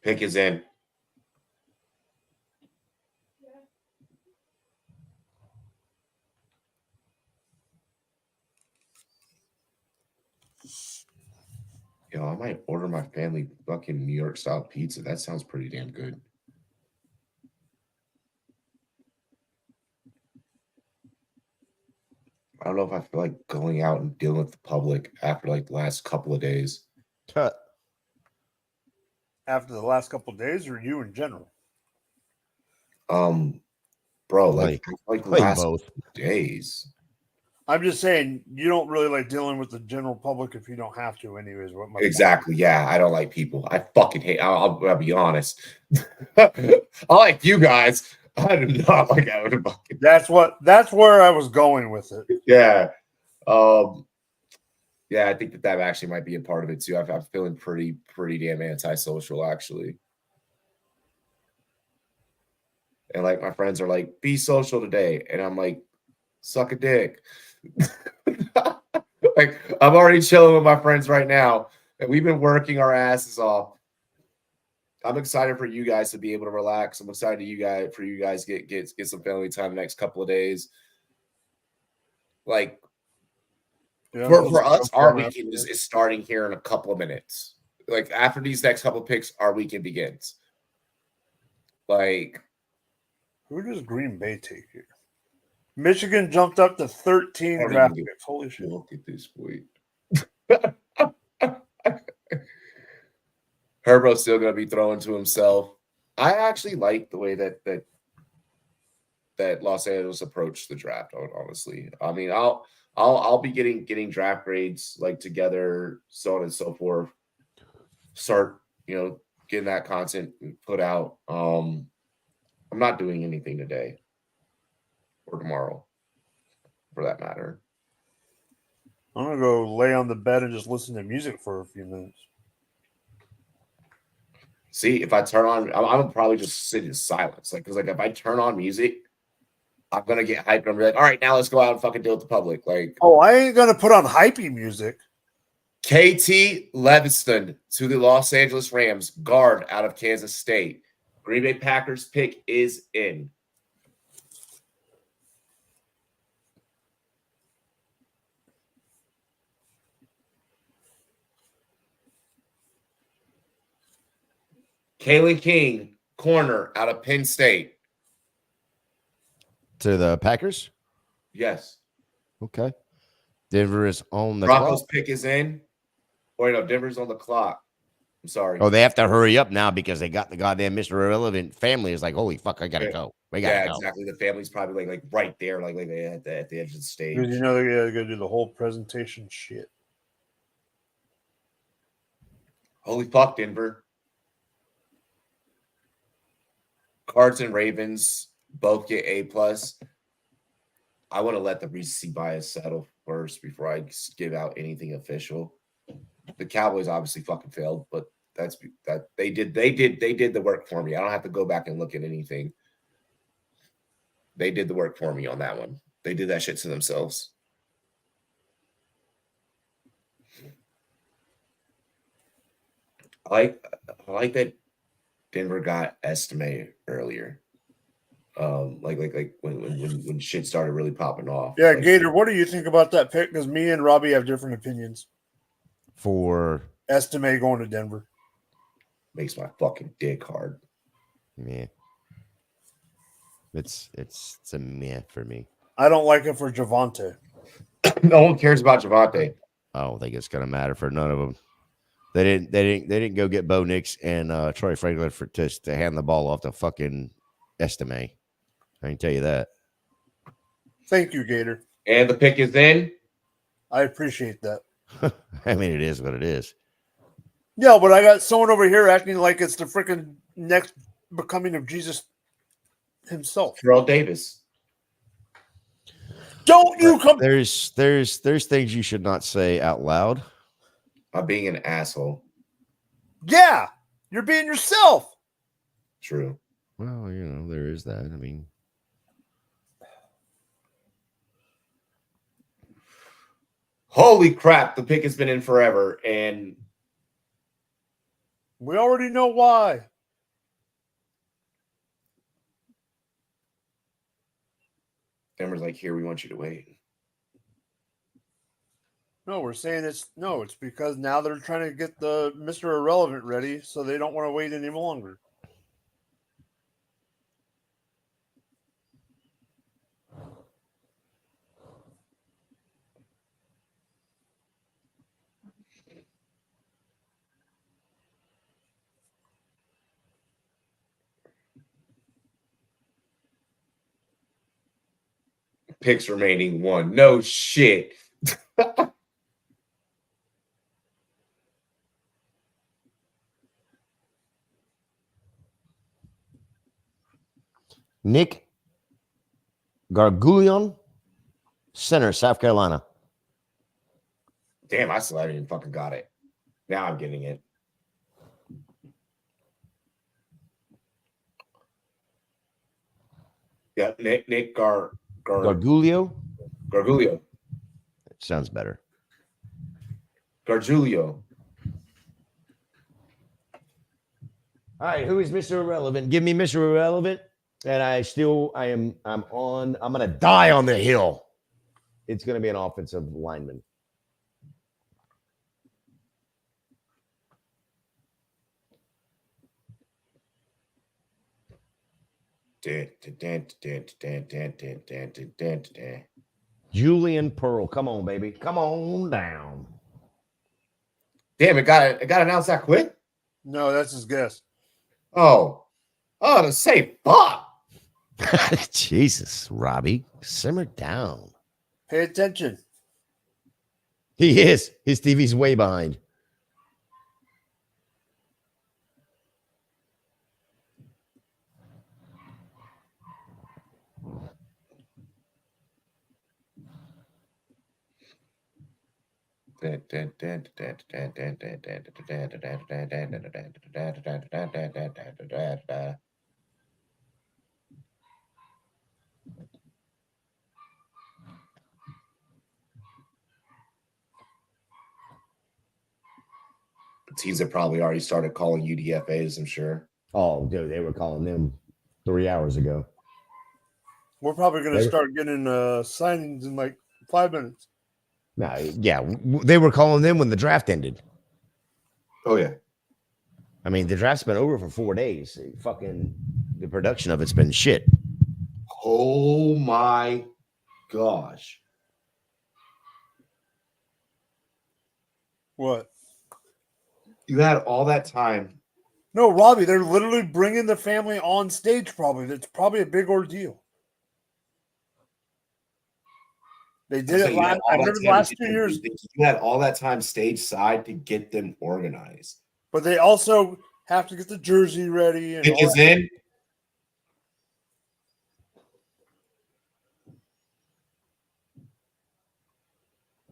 Pick is in. Yo, I might order my family fucking New York style pizza. That sounds pretty damn good. know if I feel like going out and dealing with the public after like the last couple of days. After the last couple of days, or you in general? Bro, like the last both days. I'm just saying you don't really like dealing with the general public if you don't have to, anyways. What my Exactly. Yeah, I don't like people. I fucking hate. I'll be honest. I like you guys. I do not like having fucking. That's where I was going with it. Yeah. Yeah, I think that actually might be a part of it too. I'm feeling pretty damn antisocial actually. And like my friends are like, be social today. And I'm like, suck a dick. Like I'm already chilling with my friends right now. And we've been working our asses off. I'm excited for you guys to be able to relax. I'm excited for you guys get some family time the next couple of days. Like for us, our weekend is starting here in a couple of minutes. Like after these next couple of picks, our weekend begins. Like, who does Green Bay take here? Michigan jumped up to 13 draft picks. Holy shit! Look at this point. Herbo's still going to be throwing to himself. I actually like the way that Los Angeles approached the draft. Honestly, I mean, I'll be getting draft grades like together, so on and so forth. Start, getting that content put out. I'm not doing anything today or tomorrow, for that matter. I'm gonna go lay on the bed and just listen to music for a few minutes. See, if I turn on, I'm gonna probably just sit in silence, because if I turn on music, I'm gonna get hyped and I'm like, all right, now let's go out and fucking deal with the public. Like, oh, I ain't gonna put on hypey music. KT Leviston to the Los Angeles Rams, guard out of Kansas State. Green Bay Packers pick is in. Kalen King, corner out of Penn State. To the Packers? Yes. Okay. Denver is on the Broncos clock. pick is in. Wait, no, Denver's on the clock. I'm sorry. Oh, they have to hurry up now because they got the goddamn Mr. Irrelevant family is like, holy fuck, I gotta go. We gotta go. Exactly. The family's probably like right there, like at the edge of the stage. Because they gotta do the whole presentation shit. Holy fuck, Denver. Cards and Ravens both get A+. I want to let the recency bias settle first before I give out anything official. The Cowboys obviously fucking failed, but they did the work for me. I don't have to go back and look at anything. They did the work for me on that one. They did that shit to themselves. I like that Denver got Estime earlier. Like when shit started really popping off. Yeah, Gator, what do you think about that pick? Because me and Robbie have different opinions. For Estime going to Denver. Makes my fucking dick hard. Yeah. It's a meh for me. I don't like it for Javonte. No one cares about Javonte. I don't think it's gonna matter for none of them. They didn't go get Bo Nix and Troy Franklin to hand the ball off to fucking Estime. I can tell you that. Thank you, Gator. And the pick is in. I appreciate that. I mean, it is what it is. Yeah, but I got someone over here acting like it's the freaking next becoming of Jesus himself. Terrell Davis. Don't you come? There's things you should not say out loud. I'm being an asshole. Yeah, you're being yourself. True. Well, there is that. I mean, holy crap, the pick has been in forever, and we already know why. Denver's like, here, we want you to wait. No, we're saying it's because now they're trying to get the Mr. Irrelevant ready, so they don't want to wait any longer. picks remaining 1. No shit. Nick Gargulion, center, South Carolina. Damn, I still haven't even fucking got it. Now I'm getting it. Yeah, Nick Gargulio. Gargulio. That sounds better. Gargulio. All right, who is Mr. Irrelevant? Give me Mr. Irrelevant. And I'm gonna die on the hill. It's gonna be an offensive lineman. Julian Pearl. Come on, baby. Come on down. Damn, it got announced that quick? No, that's his guess. Oh, to say fuck. Jesus, Robbie, simmer down. Pay attention. He is. His TV's way behind. Teams have probably already started calling UDFAs, I'm sure. Oh, dude, they were calling them 3 hours ago. We're probably going to start getting signings in like 5 minutes. No, yeah, they were calling them when the draft ended. Oh, yeah. I mean, the draft's been over for 4 days. The production of it's been shit. Oh, my gosh. What? You had all that time. No, Robbie, they're literally bringing the family on stage probably. That's probably a big ordeal. They did it last. I remember the last 2 years. You had all that time stage side to get them organized. But they also have to get the jersey ready. And Pick is in.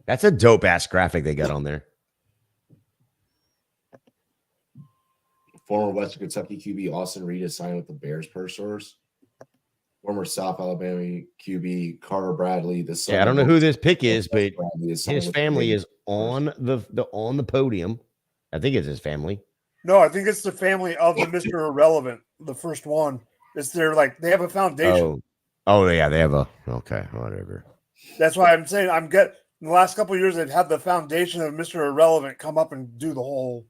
That's a dope ass graphic they got on there. Former Western Kentucky QB Austin Reed is signed with the Bears purse source. Former South Alabama QB Carter Bradley. I don't know who this pick is, but his family is on the podium. I think it's his family. No, I think it's the family of the Mr. Irrelevant, the first one. It's their they have a foundation. Oh yeah, they have okay, whatever. That's why I'm saying in the last couple of years they've had the foundation of Mr. Irrelevant come up and do the whole.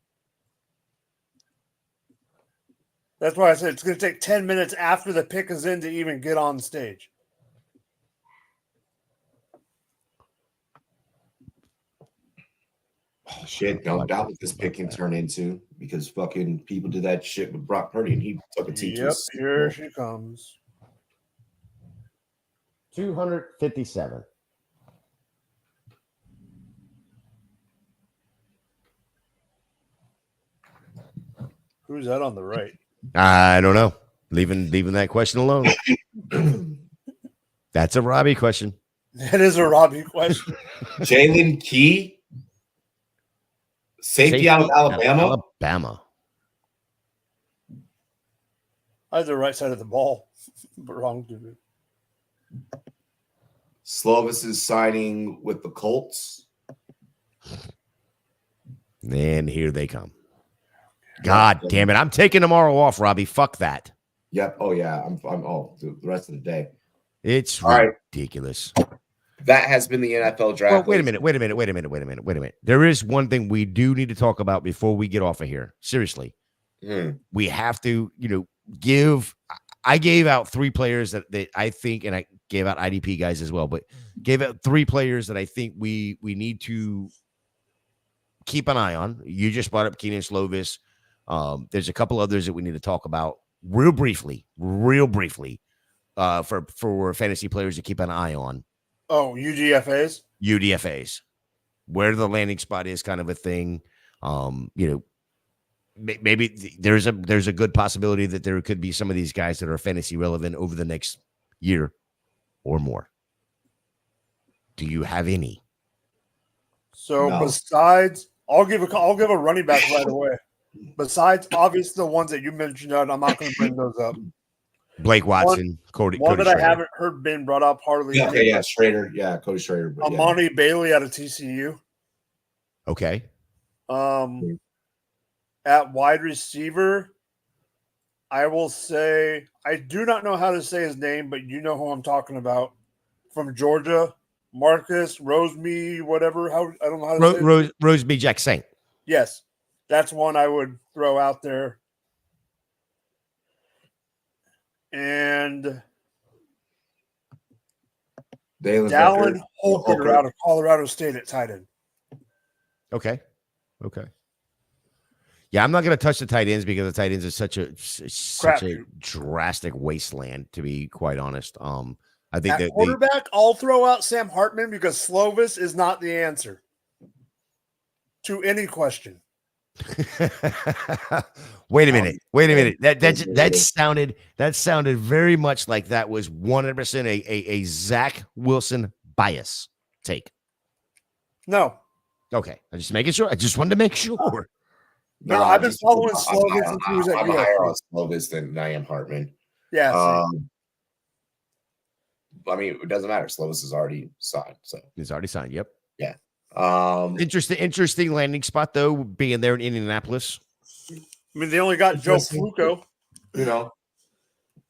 That's why I said it's going to take 10 minutes after the pick is in to even get on stage. Oh, shit, don't doubt what this pick can turn into because fucking people did that shit with Brock Purdy and he took a teach. Yep, here she comes. 257. Who's that on the right? I don't know. Leaving that question alone. That's a Robbie question. That is a Robbie question. Jalen Key, safety out of Alabama. I had the right side of the ball, but wrong dude. Slovis is signing with the Colts. And here they come. God damn it. I'm taking tomorrow off, Robbie. Fuck that. Yep. Oh, yeah. I'm the rest of the day. It's ridiculous. That has been the NFL draft. Well, wait a minute. There is one thing we do need to talk about before we get off of here. Seriously. We have to, I gave out 3 players that I think, and I gave out IDP guys as well, but gave out 3 players that I think we need to keep an eye on. You just brought up Keenan Slovis. There's a couple others that we need to talk about real briefly, for fantasy players to keep an eye on. Oh, UDFAs? UDFAs. Where the landing spot is kind of a thing. Maybe there's a good possibility that there could be some of these guys that are fantasy relevant over the next year or more. Do you have any? So besides, I'll give a running back right away. Besides, obviously, the ones that you mentioned, I'm not going to bring those up. Blake Watson, Cody that Schrader. I haven't heard been brought up hardly. Yeah, Schrader. Yeah, Cody Schrader. Amani Bailey out of TCU. Okay. At wide receiver, I will say I do not know how to say his name, but you know who I'm talking about. From Georgia, Marcus Rosemy, whatever. I don't know how to say it. Rosemy Jackson. Yes, that's one I would throw out there. And Dallin Holker out of Colorado State at tight end. Okay. Yeah, I'm not going to touch the tight ends because the tight ends is such a drastic wasteland, to be quite honest. I think that quarterback, I'll throw out Sam Hartman because Slovis is not the answer to any question. Wait a minute. That sounded very much like that was 100% a Zach Wilson bias take. No. Okay. I'm just making sure. I just wanted to make sure. No, I've been following Slovis since he was at I'm higher on Slovis than I am Hartman. Yeah. I mean, it doesn't matter. Slovis is already signed. So he's already signed. Yep. Yeah. Interesting landing spot though, being there in Indianapolis. I mean, they only got Joe Flacco. You know.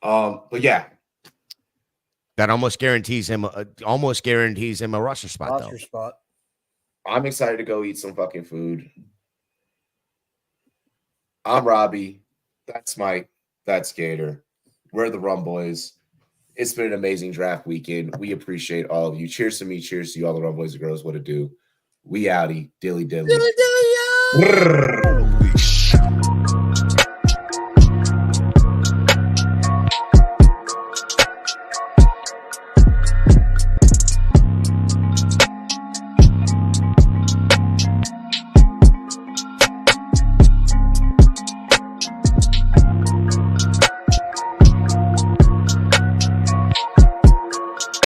But yeah. That almost guarantees him a roster spot. I'm excited to go eat some fucking food. I'm Robbie. That's Mike. That's Gator. We're the Rumboyz. It's been an amazing draft weekend. We appreciate all of you. Cheers to me. Cheers to you, all the Rumboyz and girls. What it do? We outie. Dilly dilly. Dilly dilly.